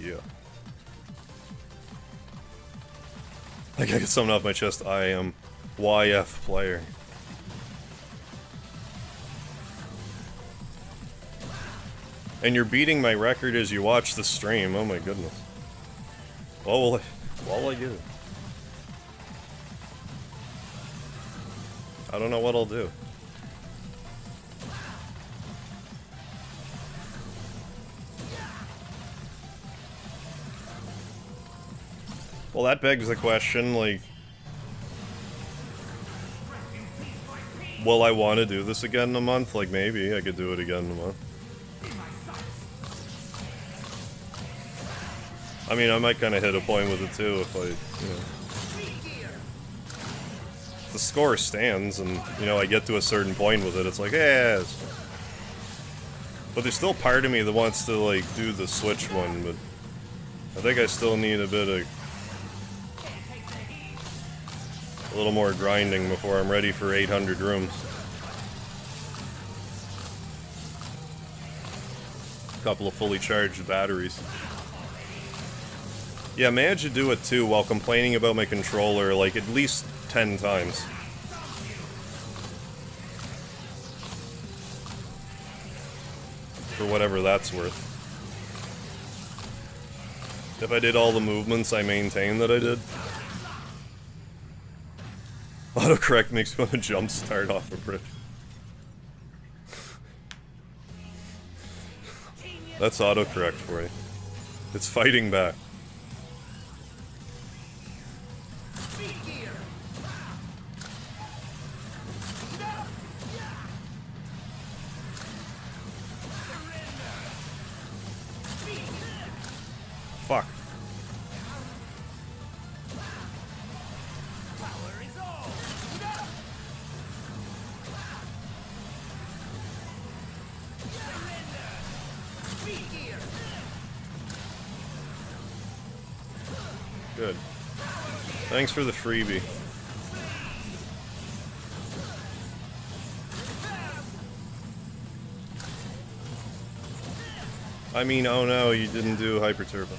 Yeah. I gotta get something off my chest. I am YF player. And you're beating my record as you watch the stream. Oh my goodness. What will I do? I don't know what I'll do. Well, that begs the question, like... Will I want to do this again in a month? Like, maybe I could do it again in a month. I mean, I might kind of hit a point with it too if I, you know... If the score stands and, you know, I get to a certain point with it, it's like, yeah, it's fine. But there's still part of me that wants to, like, do the Switch one, but... I think I still need a little more grinding before I'm ready for 800 rooms. A couple of fully charged batteries. Yeah, managed to do it too while complaining about my controller like at least 10 times. For whatever that's worth. If I did all the movements I maintain that I did. Autocorrect makes me want to jump start off a bridge. That's autocorrect for you. It's fighting back. Fuck. Good. Thanks for the freebie. I mean, oh no, you didn't do Hyper Turbo.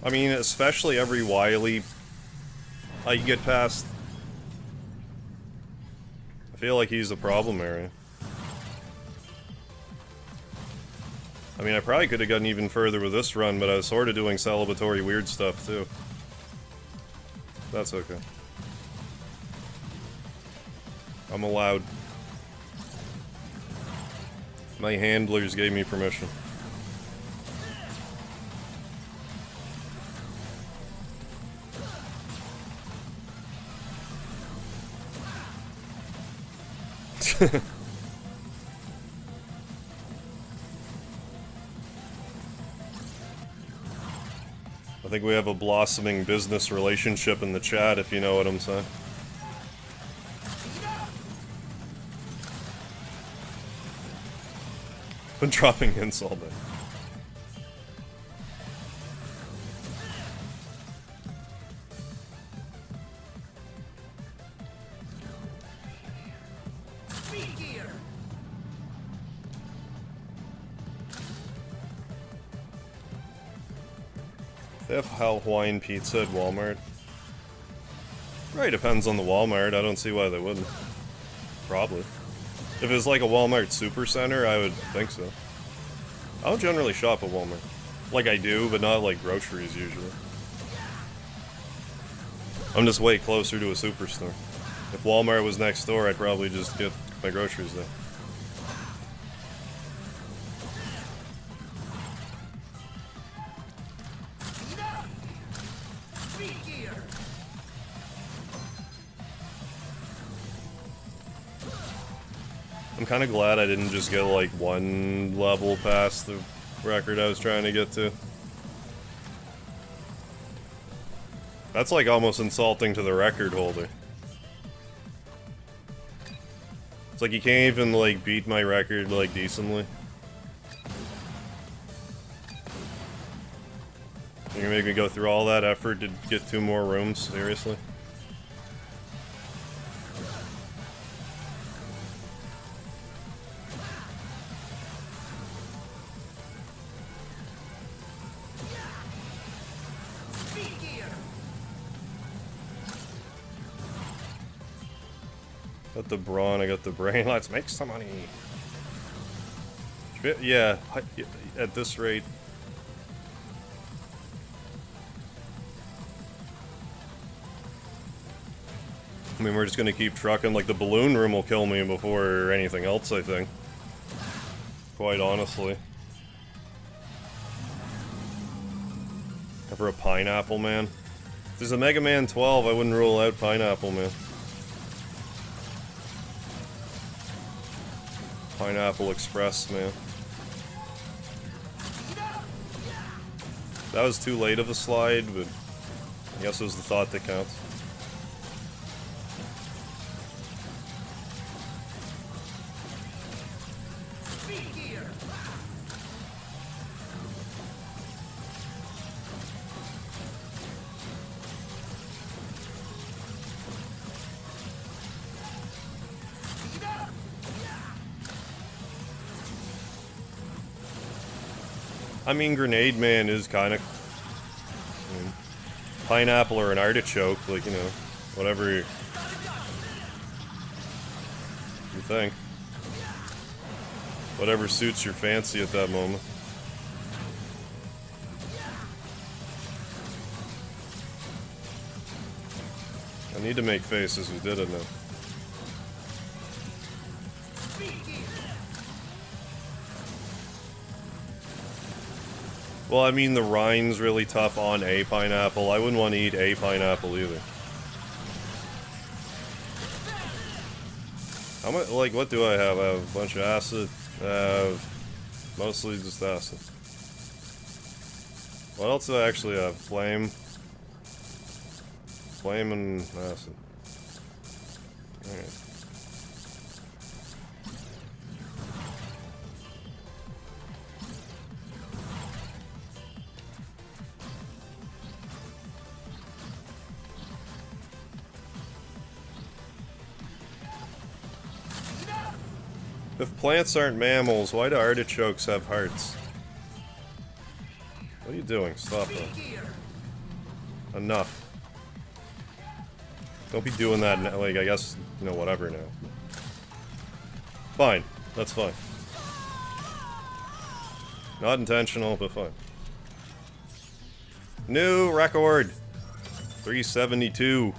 I mean, especially every Wily I get past. I feel like he's the problem area. I mean, I probably could have gotten even further with this run, but I was sort of doing celebratory weird stuff too. That's okay. I'm allowed. My handlers gave me permission. I think we have a blossoming business relationship in the chat, if you know what I'm saying. Been dropping hints all day. They have Hawaiian pizza at Walmart. Right, depends on the Walmart. I don't see why they wouldn't. Probably. If it's like a Walmart Supercenter, I would think so. I don't generally shop at Walmart. Like I do, but not like groceries usually. I'm just way closer to a superstore. If Walmart was next door, I'd probably just get my groceries there. I'm kind of glad I didn't just get like one level past the record I was trying to get to. That's like almost insulting to the record holder. It's like you can't even like beat my record like decently. You're gonna make me go through all that effort to get 2 more rooms? Seriously? Got the brawn, I got the brain. Let's make some money. Yeah, at this rate. I mean, we're just gonna keep trucking. Like, the balloon room will kill me before anything else, I think. Quite honestly. For a Pineapple Man. If there's a Mega Man 12, I wouldn't rule out Pineapple Man. Pineapple Express, man. That was too late of a slide, but I guess it was the thought that counts. I mean, Grenade Man is kind of... pineapple or an artichoke, like, you know, whatever you think. Whatever suits your fancy at that moment. I need to make faces who did it now. Well, I mean, the rind's really tough on a pineapple. I wouldn't want to eat a pineapple either. How much, like, what do I have? I have a bunch of acid. I have mostly just acid. What else do I actually have? Flame. Flame and acid. Alright. If plants aren't mammals, why do artichokes have hearts? What are you doing? Stop that. Enough. Don't be doing that now. Like, I guess, you know, whatever now. Fine. That's fine. Not intentional, but fine. New record! 372.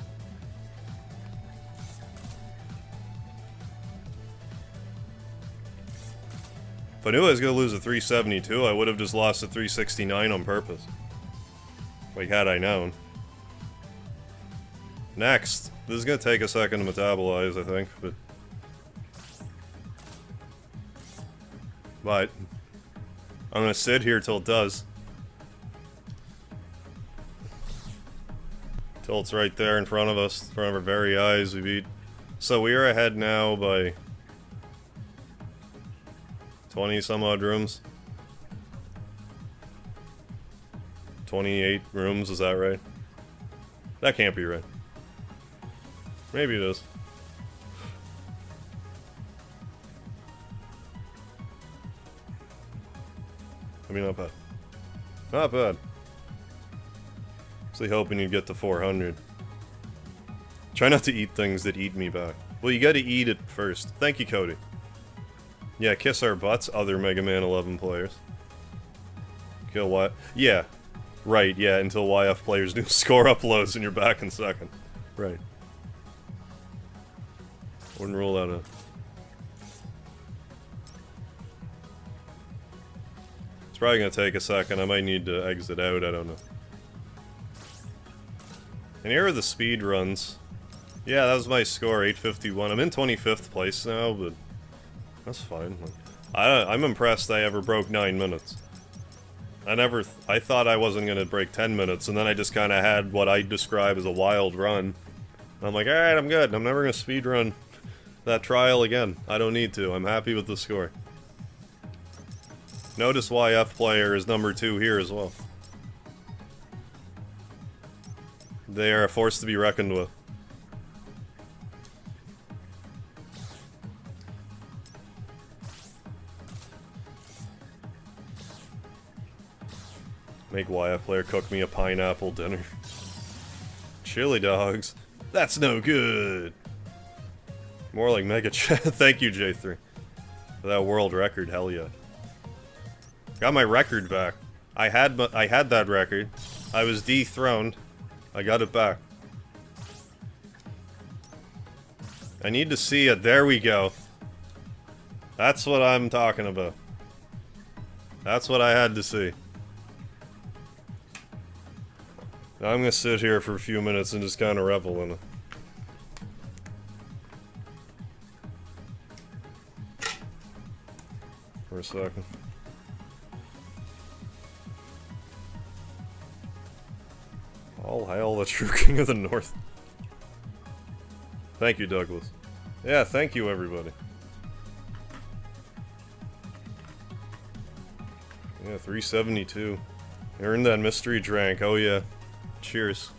If I knew I was going to lose a 372, I would have just lost a 369 on purpose. Like, had I known. Next. This is going to take a second to metabolize, I think, but I'm going to sit here till it does. Till it's right there in front of us, in front of our very eyes, we beat. So we are ahead now by 20 some odd rooms. 28 rooms, is that right? That can't be right. Maybe it is. I mean, not bad. Not bad. Actually hoping you'd get to 400. Try not to eat things that eat me back. Well, you gotta eat it first. Thank you, Cody. Yeah, kiss our butts, other Mega Man 11 players. Kill what? Yeah. Right, yeah, until YF players do score uploads and you're back in second. Right. Wouldn't rule that out. It's probably gonna take a second. I might need to exit out, I don't know. And here are the speed runs. Yeah, that was my score, 851. I'm in 25th place now, but that's fine. I'm impressed I ever broke 9 minutes. I thought I wasn't gonna break 10 minutes, and then I just kinda had what I describe as a wild run. And I'm like, alright, I'm good. I'm never gonna speedrun that trial again. I don't need to. I'm happy with the score. Notice YF player is number 2 here as well. They are a force to be reckoned with. Make YF player cook me a pineapple dinner. Chili dogs. That's no good. More like Mega Chat. Thank you, J3. For that world record, hell yeah. Got my record back. I had that record. I was dethroned. I got it back. I need to see it. There we go. That's what I'm talking about. That's what I had to see. Now I'm gonna sit here for a few minutes and just kind of revel in it. for a second. All hail the true king of the north. Thank you, Douglas. Yeah, thank you, everybody. Yeah, 372. Earned that mystery drink. Oh yeah. Cheers.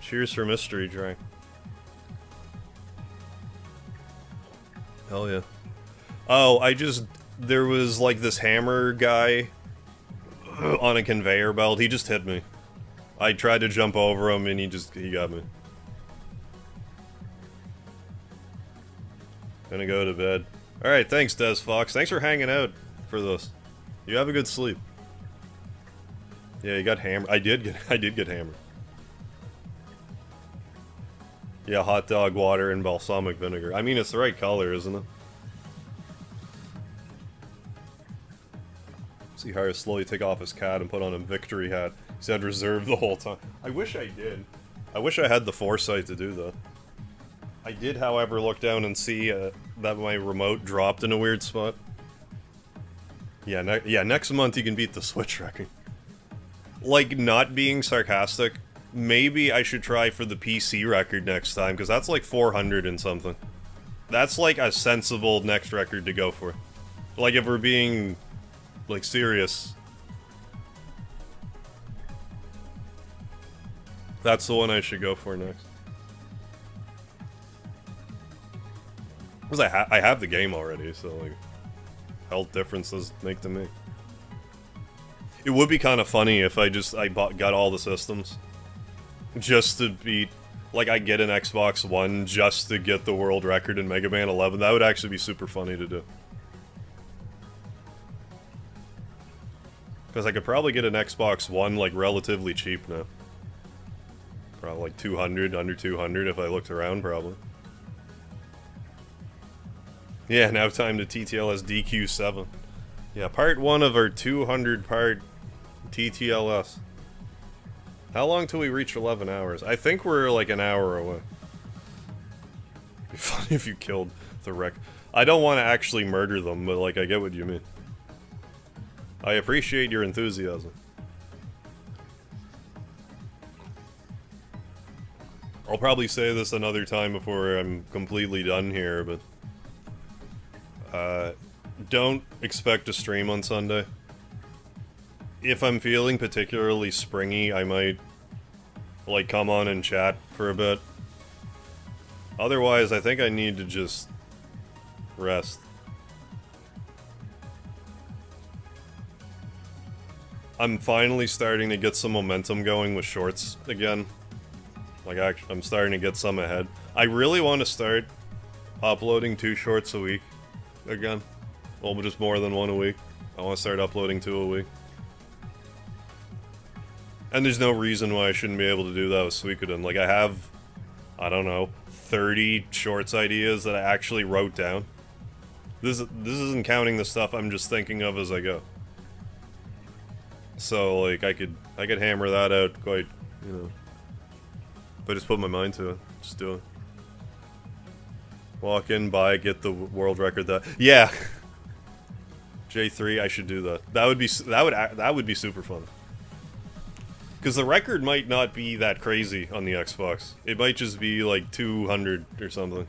Cheers for mystery drink. Hell yeah. Oh, there was like this hammer guy on a conveyor belt. He just hit me. I tried to jump over him and he got me. Gonna go to bed. Alright, thanks Des Fox. Thanks for hanging out for this. You have a good sleep. Yeah, you got hammered. I did get hammered. Yeah, hot dog water and balsamic vinegar. I mean, it's the right color, isn't it? See how slowly take off his cat and put on a victory hat. He said reserve the whole time. I wish I did. I wish I had the foresight to do that. I did, however, look down and see that my remote dropped in a weird spot. Yeah, next month you can beat the Switch record. Like, not being sarcastic, maybe I should try for the PC record next time, because that's like 400 and something. That's like a sensible next record to go for. Like, if we're being, like, serious. That's the one I should go for next. Because I have the game already, so, like, health differences make to me. It would be kind of funny if I got all the systems. Just to beat... Like, I get an Xbox One just to get the world record in Mega Man 11. That would actually be super funny to do. Because I could probably get an Xbox One, like, relatively cheap now. Probably like 200, under 200 if I looked around, probably. Yeah, now time to TTLS DQ7. Yeah, part 1 of our 200-part TTLS. How long till we reach 11 hours? I think we're like an hour away. It'd be funny if you killed the wreck. I don't want to actually murder them, but like, I get what you mean. I appreciate your enthusiasm. I'll probably say this another time before I'm completely done here, but... don't expect to stream on Sunday. If I'm feeling particularly springy, I might, like, come on and chat for a bit. Otherwise, I think I need to just rest. I'm finally starting to get some momentum going with shorts again. Like, I'm starting to get some ahead. I really want to start uploading 2 shorts a week again. Well, just more than 1 a week. I want to start uploading 2 a week. And there's no reason why I shouldn't be able to do that with Suikoden. Like, I have, I don't know, 30 shorts ideas that I actually wrote down. This isn't counting the stuff I'm just thinking of as I go. So, like, I could hammer that out quite, you know. If I just put my mind to it, just do it. Walk in, buy, get the world record. That, yeah. J3, I should do that. That would be super fun. Because the record might not be that crazy on the Xbox. It might just be like 200 or something.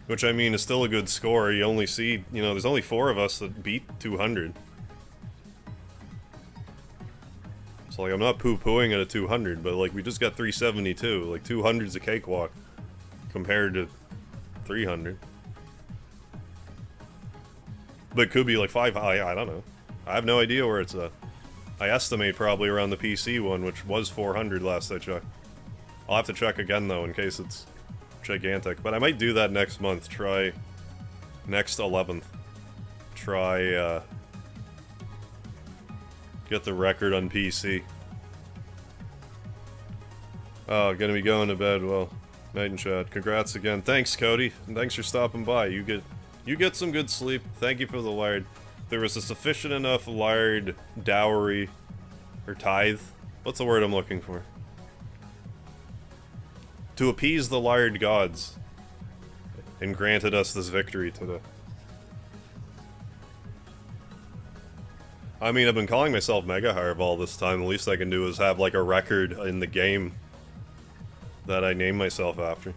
Which, I mean, is still a good score. You only see, you know, there's only 4 of us that beat 200. So, like, I'm not poo-pooing at a 200, but, like, we just got 372. Like, 200's a cakewalk compared to 300. But it could be like 5, I don't know. I have no idea where it's at. I estimate probably around the PC one, which was 400 last I checked. I'll have to check again, though, in case it's gigantic. But I might do that next month. Try next 11th. Try, get the record on PC. Oh, gonna be going to bed. Well, night and chat. Congrats again. Thanks, Cody. And thanks for stopping by. You get some good sleep. Thank you for the lard. There was a sufficient enough lard dowry, or tithe. What's the word I'm looking for? To appease the lard gods, and granted us this victory today. I mean, I've been calling myself MegaHarv all this time. The least I can do is have, like, a record in the game that I name myself after.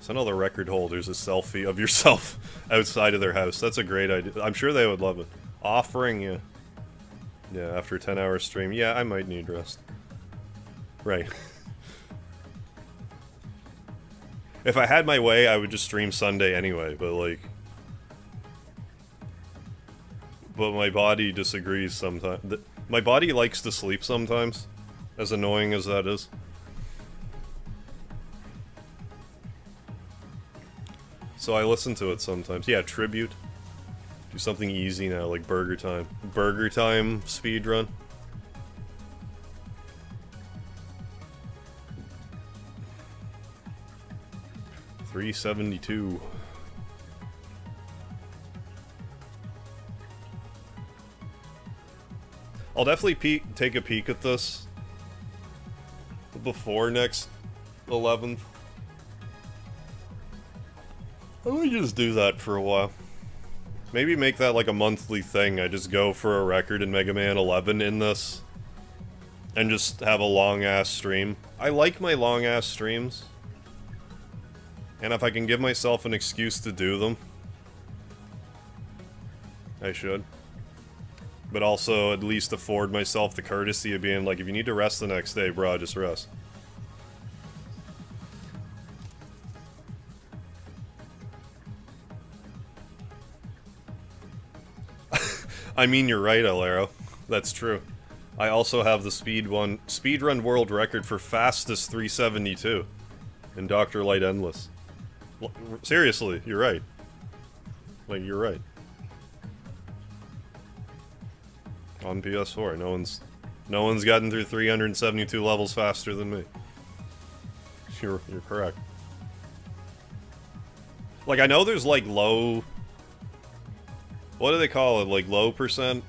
Send all the record holders a selfie of yourself outside of their house. That's a great idea. I'm sure they would love it. Offering you. Yeah, after a 10-hour stream. Yeah, I might need rest. Right. If I had my way, I would just stream Sunday anyway, but, like... But my body disagrees sometimes. My body likes to sleep sometimes, as annoying as that is. So I listen to it sometimes. Yeah, tribute. Do something easy now, like Burger Time. Burger Time speedrun. $372. I'll definitely take a peek at this before next 11th. I might just do that for a while. Maybe make that like a monthly thing. I just go for a record in Mega Man 11 in this. And just have a long-ass stream. I like my long-ass streams. And if I can give myself an excuse to do them, I should. But also at least afford myself the courtesy of being like, if you need to rest the next day, bro, just rest. I mean, you're right, Alero. That's true. I also have the speedrun world record for fastest 372 in Dr. Light Endless. Seriously, you're right. Like, you're right. On PS4, no one's gotten through 372 levels faster than me. You're correct. Like, I know there's like low... What do they call it? Like low percent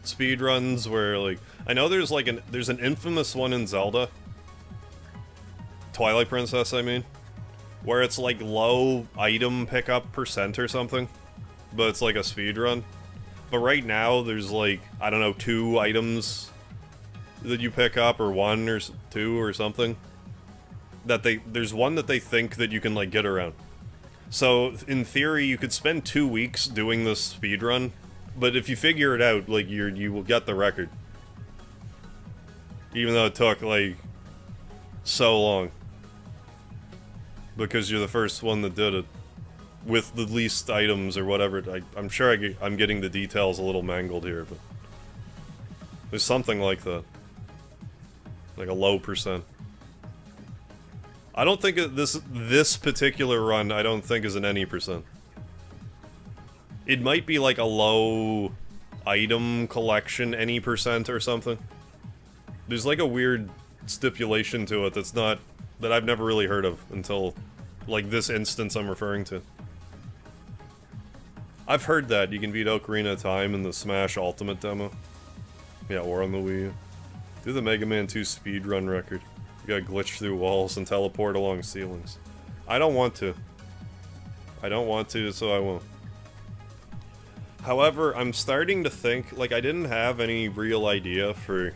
speedruns where like... I know there's like there's an infamous one in Zelda. Twilight Princess, I mean. Where it's like low item pickup percent or something. But it's like a speedrun. But right now, there's like, I don't know, 2 items that you pick up, or 1 or 2 or something. There's one that they think that you can like get around. So, in theory, you could spend 2 weeks doing this speedrun, but if you figure it out, like, you will get the record. Even though it took, like, so long. Because you're the first one that did it. With the least items or whatever. I'm sure I'm getting the details a little mangled here, but... There's something like that. Like a low percent. I don't think this particular run, I don't think is an any percent. It might be like a low item collection any percent or something. There's like a weird stipulation to it that I've never really heard of until like this instance I'm referring to. I've heard that you can beat Ocarina of Time in the Smash Ultimate demo. Yeah, or on the Wii U. Do the Mega Man 2 speedrun record. You gotta glitch through walls and teleport along ceilings. I don't want to. I don't want to, so I won't. However, I'm starting to think, like, I didn't have any real idea for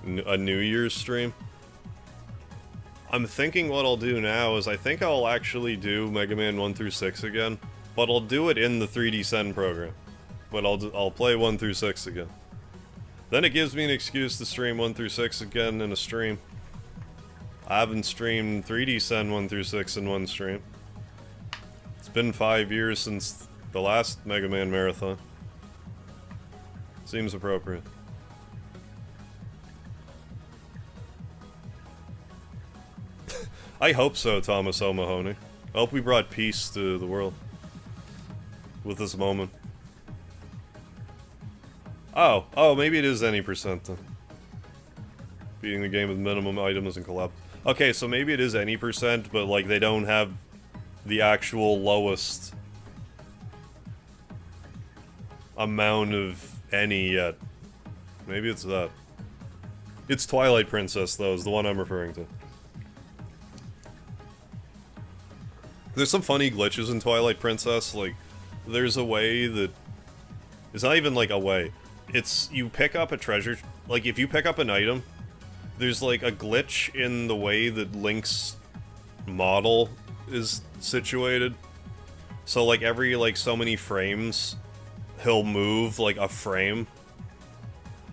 a New Year's stream. I'm thinking what I'll do now is I think I'll actually do Mega Man 1 through 6 again, but I'll do it in the 3D Sen program. But I'll play 1 through 6 again. Then it gives me an excuse to stream 1 through 6 again in a stream. I haven't streamed 3D Sen 1 through 6 in one stream. It's been 5 years since the last Mega Man marathon. Seems appropriate. I hope so, Thomas O'Mahony. I hope we brought peace to the world with this moment. Oh, maybe it is any percent then. Beating the game with minimum items and collapse. Okay, so maybe it is any percent, but like they don't have the actual lowest amount of any yet. Maybe it's that. It's Twilight Princess though, is the one I'm referring to. There's some funny glitches in Twilight Princess, like there's a way that... It's not even, like, a way. It's, you pick up a treasure... Like, if you pick up an item, there's, like, a glitch in the way that Link's model is situated. So, like, every, like, so many frames, he'll move, like, a frame.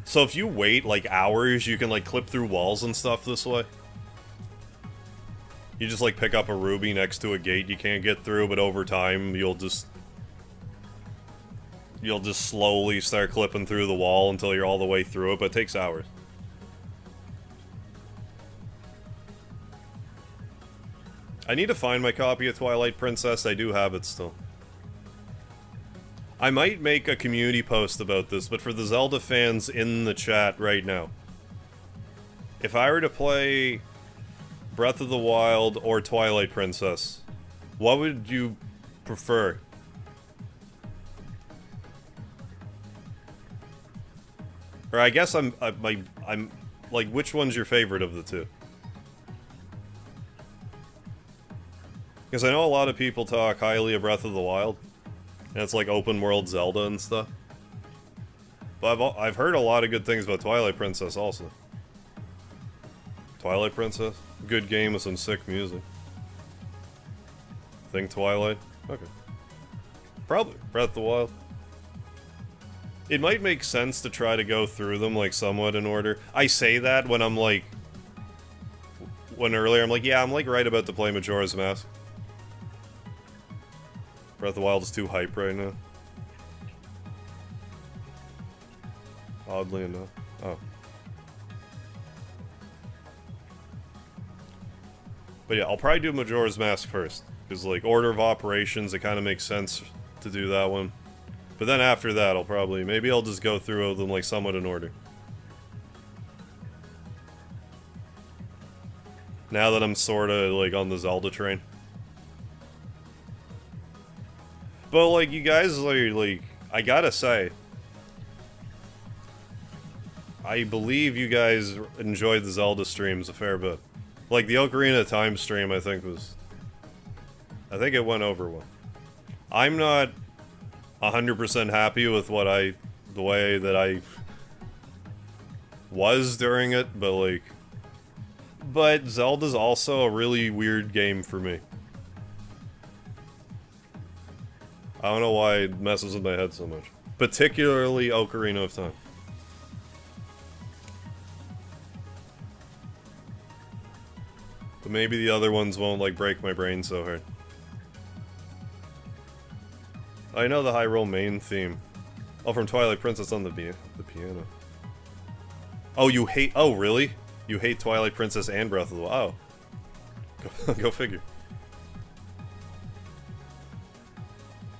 So if you wait, like, hours, you can, like, clip through walls and stuff this way. You just, like, pick up a ruby next to a gate you can't get through, but over time, you'll just slowly start clipping through the wall until you're all the way through it, but it takes hours. I need to find my copy of Twilight Princess. I do have it still. I might make a community post about this, but for the Zelda fans in the chat right now, if I were to play Breath of the Wild or Twilight Princess, what would you prefer? Or I guess I'm like, which one's your favorite of the two? Because I know a lot of people talk highly of Breath of the Wild, and it's like open world Zelda and stuff. But I've heard a lot of good things about Twilight Princess also. Twilight Princess? Good game with some sick music. Think Twilight? Okay. Probably Breath of the Wild. It might make sense to try to go through them, like, somewhat in order. I say that when I'm, like... When earlier I'm like, yeah, I'm, like, right about to play Majora's Mask. Breath of the Wild is too hype right now. Oddly enough. Oh. But yeah, I'll probably do Majora's Mask first. Because, like, order of operations, it kind of makes sense to do that one. But then after that, I'll probably... Maybe I'll just go through them, like, somewhat in order. Now that I'm sorta, like, on the Zelda train. But, like, you guys are, like... I gotta say... I believe you guys enjoyed the Zelda streams a fair bit. Like, the Ocarina of Time stream, I think, was... I think it went over well. I'm not 100% happy with the way that I was during it, but, like... But Zelda's also a really weird game for me. I don't know why it messes with my head so much. Particularly Ocarina of Time. But maybe the other ones won't, like, break my brain so hard. I know the Hyrule main theme. Oh, from Twilight Princess on the piano. Oh, you hate... Oh, really? You hate Twilight Princess and Breath of the Wild. Oh. Go figure.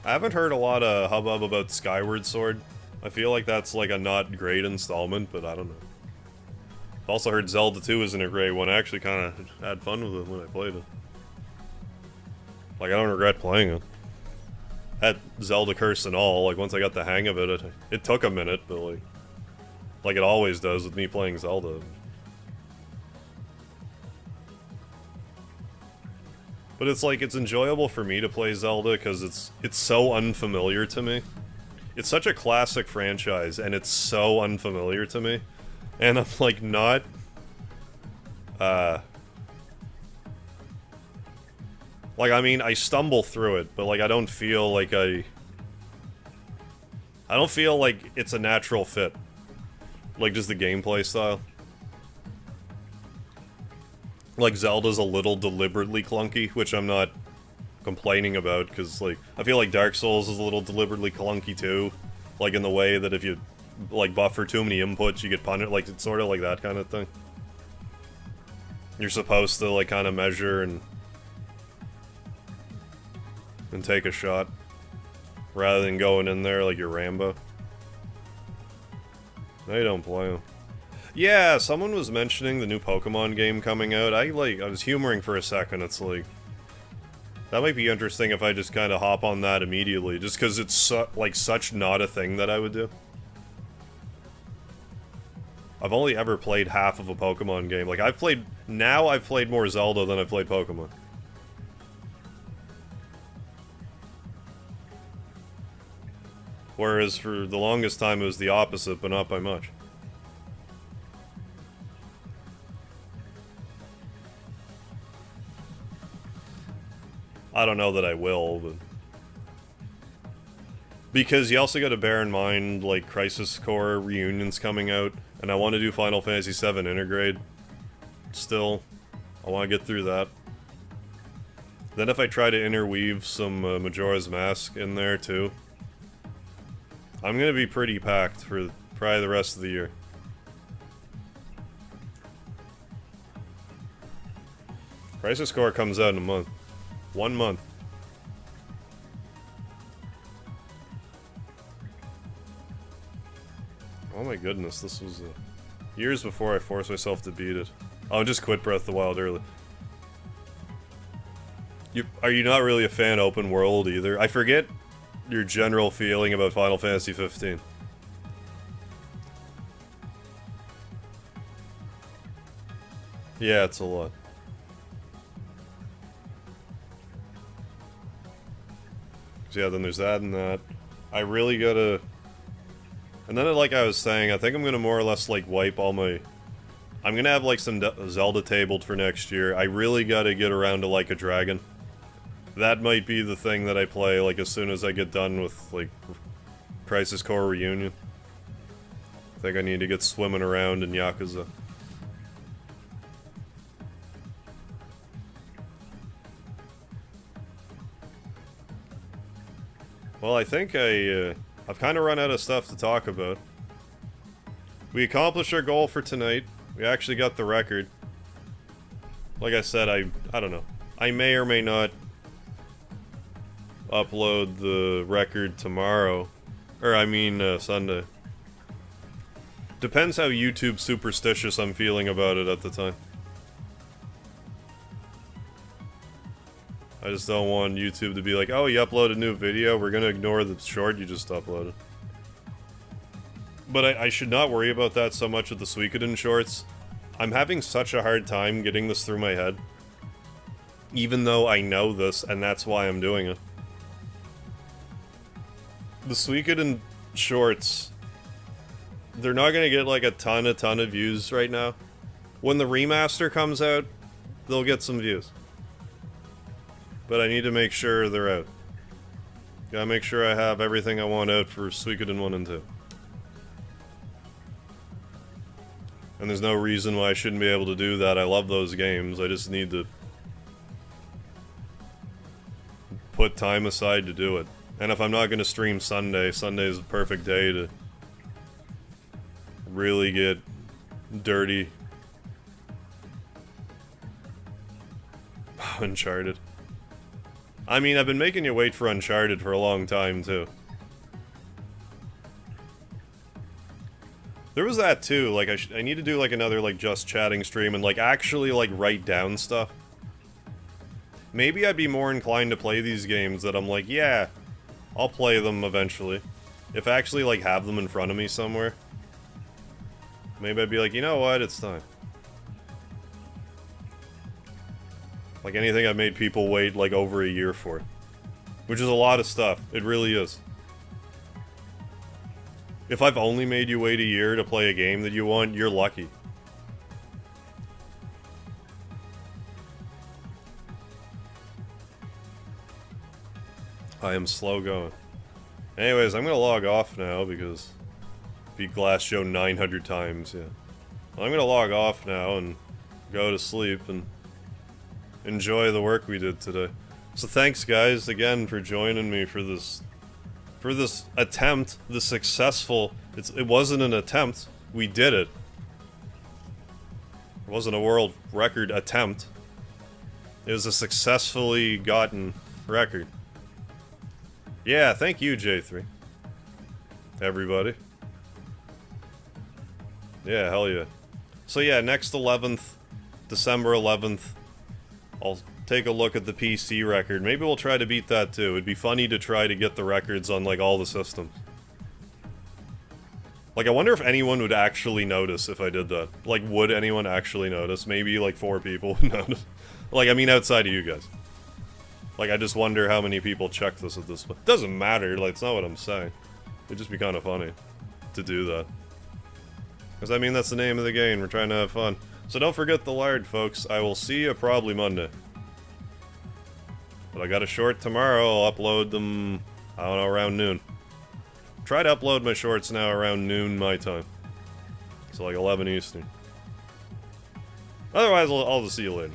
I haven't heard a lot of hubbub about Skyward Sword. I feel like that's like a not great installment, but I don't know. I've also heard Zelda 2 isn't a great one. I actually kind of had fun with it when I played it. Like, I don't regret playing it. Had Zelda curse and all, like, once I got the hang of it, it took a minute, but like it always does with me playing Zelda. But it's like, it's enjoyable for me to play Zelda because it's so unfamiliar to me. It's such a classic franchise, and it's so unfamiliar to me. And I'm like, not... Like, I mean, I stumble through it, but, like, I don't feel like I don't feel like it's a natural fit. Like, just the gameplay style. Like, Zelda's a little deliberately clunky, which I'm not complaining about, because, like, I feel like Dark Souls is a little deliberately clunky, too. Like, in the way that if you, like, buffer too many inputs, you get punished. Like, it's sort of like that kind of thing. You're supposed to, like, kind of measure and take a shot, rather than going in there like you're Rambo. They don't play them. Yeah, someone was mentioning the new Pokemon game coming out. I was humoring for a second. It's like, that might be interesting if I just kind of hop on that immediately, just because it's like such not a thing that I would do. I've only ever played half of a Pokemon game. Like, I've played more Zelda than I've played Pokemon. Whereas for the longest time it was the opposite, but not by much. I don't know that I will, but... Because you also gotta bear in mind, like, Crisis Core Reunion's coming out, and I want to do Final Fantasy VII Intergrade. Still. I want to get through that. Then if I try to interweave some Majora's Mask in there, too, I'm gonna be pretty packed for probably the rest of the year. Crisis Core comes out in a month. 1 month. Oh my goodness, this was years before I forced myself to beat it. I'll just quit Breath of the Wild early. Are you not really a fan of open world either? I forget your general feeling about Final Fantasy 15. Yeah, it's a lot. So yeah, then there's that and that. I really gotta... And then, like I was saying, I think I'm gonna more or less, like, wipe all my... I'm gonna have, like, some Zelda tabled for next year. I really gotta get around to Like a Dragon. That might be the thing that I play, like, as soon as I get done with, like, Crisis Core Reunion. I think I need to get swimming around in Yakuza. Well, I think I've kind of run out of stuff to talk about. We accomplished our goal for tonight. We actually got the record. Like I said, I don't know. I may or may not upload the record tomorrow. Or, I mean, Sunday. Depends how YouTube superstitious I'm feeling about it at the time. I just don't want YouTube to be like, oh, you upload a new video, we're gonna ignore the short you just uploaded. But I should not worry about that so much with the Suikoden shorts. I'm having such a hard time getting this through my head. Even though I know this, and that's why I'm doing it. The Suikoden shorts, they're not gonna get like a ton of views right now. When the remaster comes out, they'll get some views. But I need to make sure they're out. Gotta make sure I have everything I want out for Suikoden 1 and 2. And there's no reason why I shouldn't be able to do that. I love those games. I just need to put time aside to do it. And if I'm not gonna stream Sunday, Sunday's the perfect day to really get dirty. Uncharted. I mean, I've been making you wait for Uncharted for a long time, too. There was that, too. Like, I need to do, like, another, like, just chatting stream and, like, actually, like, write down stuff. Maybe I'd be more inclined to play these games that I'm like, yeah, I'll play them eventually. If I actually, like, have them in front of me somewhere. Maybe I'd be like, you know what, it's time. Like anything I've made people wait, like, over a year for. Which is a lot of stuff. It really is. If I've only made you wait a year to play a game that you want, you're lucky. I am slow going. Anyways, I'm gonna log off now because beat Glass Joe 900 times, yeah. Well, I'm gonna log off now and go to sleep and enjoy the work we did today. So thanks guys again for joining me for this attempt, the successful, it wasn't an attempt, we did it. It wasn't a world record attempt. It was a successfully gotten record. Yeah, thank you J3. Everybody. Yeah, hell yeah. So yeah, next 11th, December 11th, I'll take a look at the PC record. Maybe we'll try to beat that too. It'd be funny to try to get the records on, like, all the systems. Like, I wonder if anyone would actually notice if I did that. Like, would anyone actually notice? Maybe, like, 4 people would notice. Like, I mean, outside of you guys. Like, I just wonder how many people check this at this point. Doesn't matter, like, it's not what I'm saying. It'd just be kind of funny to do that. Because, I mean, that's the name of the game. We're trying to have fun. So don't forget the lard, folks. I will see you probably Monday. But I got a short tomorrow. I'll upload them, I don't know, around noon. Try to upload my shorts now around noon my time. So like 11 Eastern. Otherwise, I'll just see you later.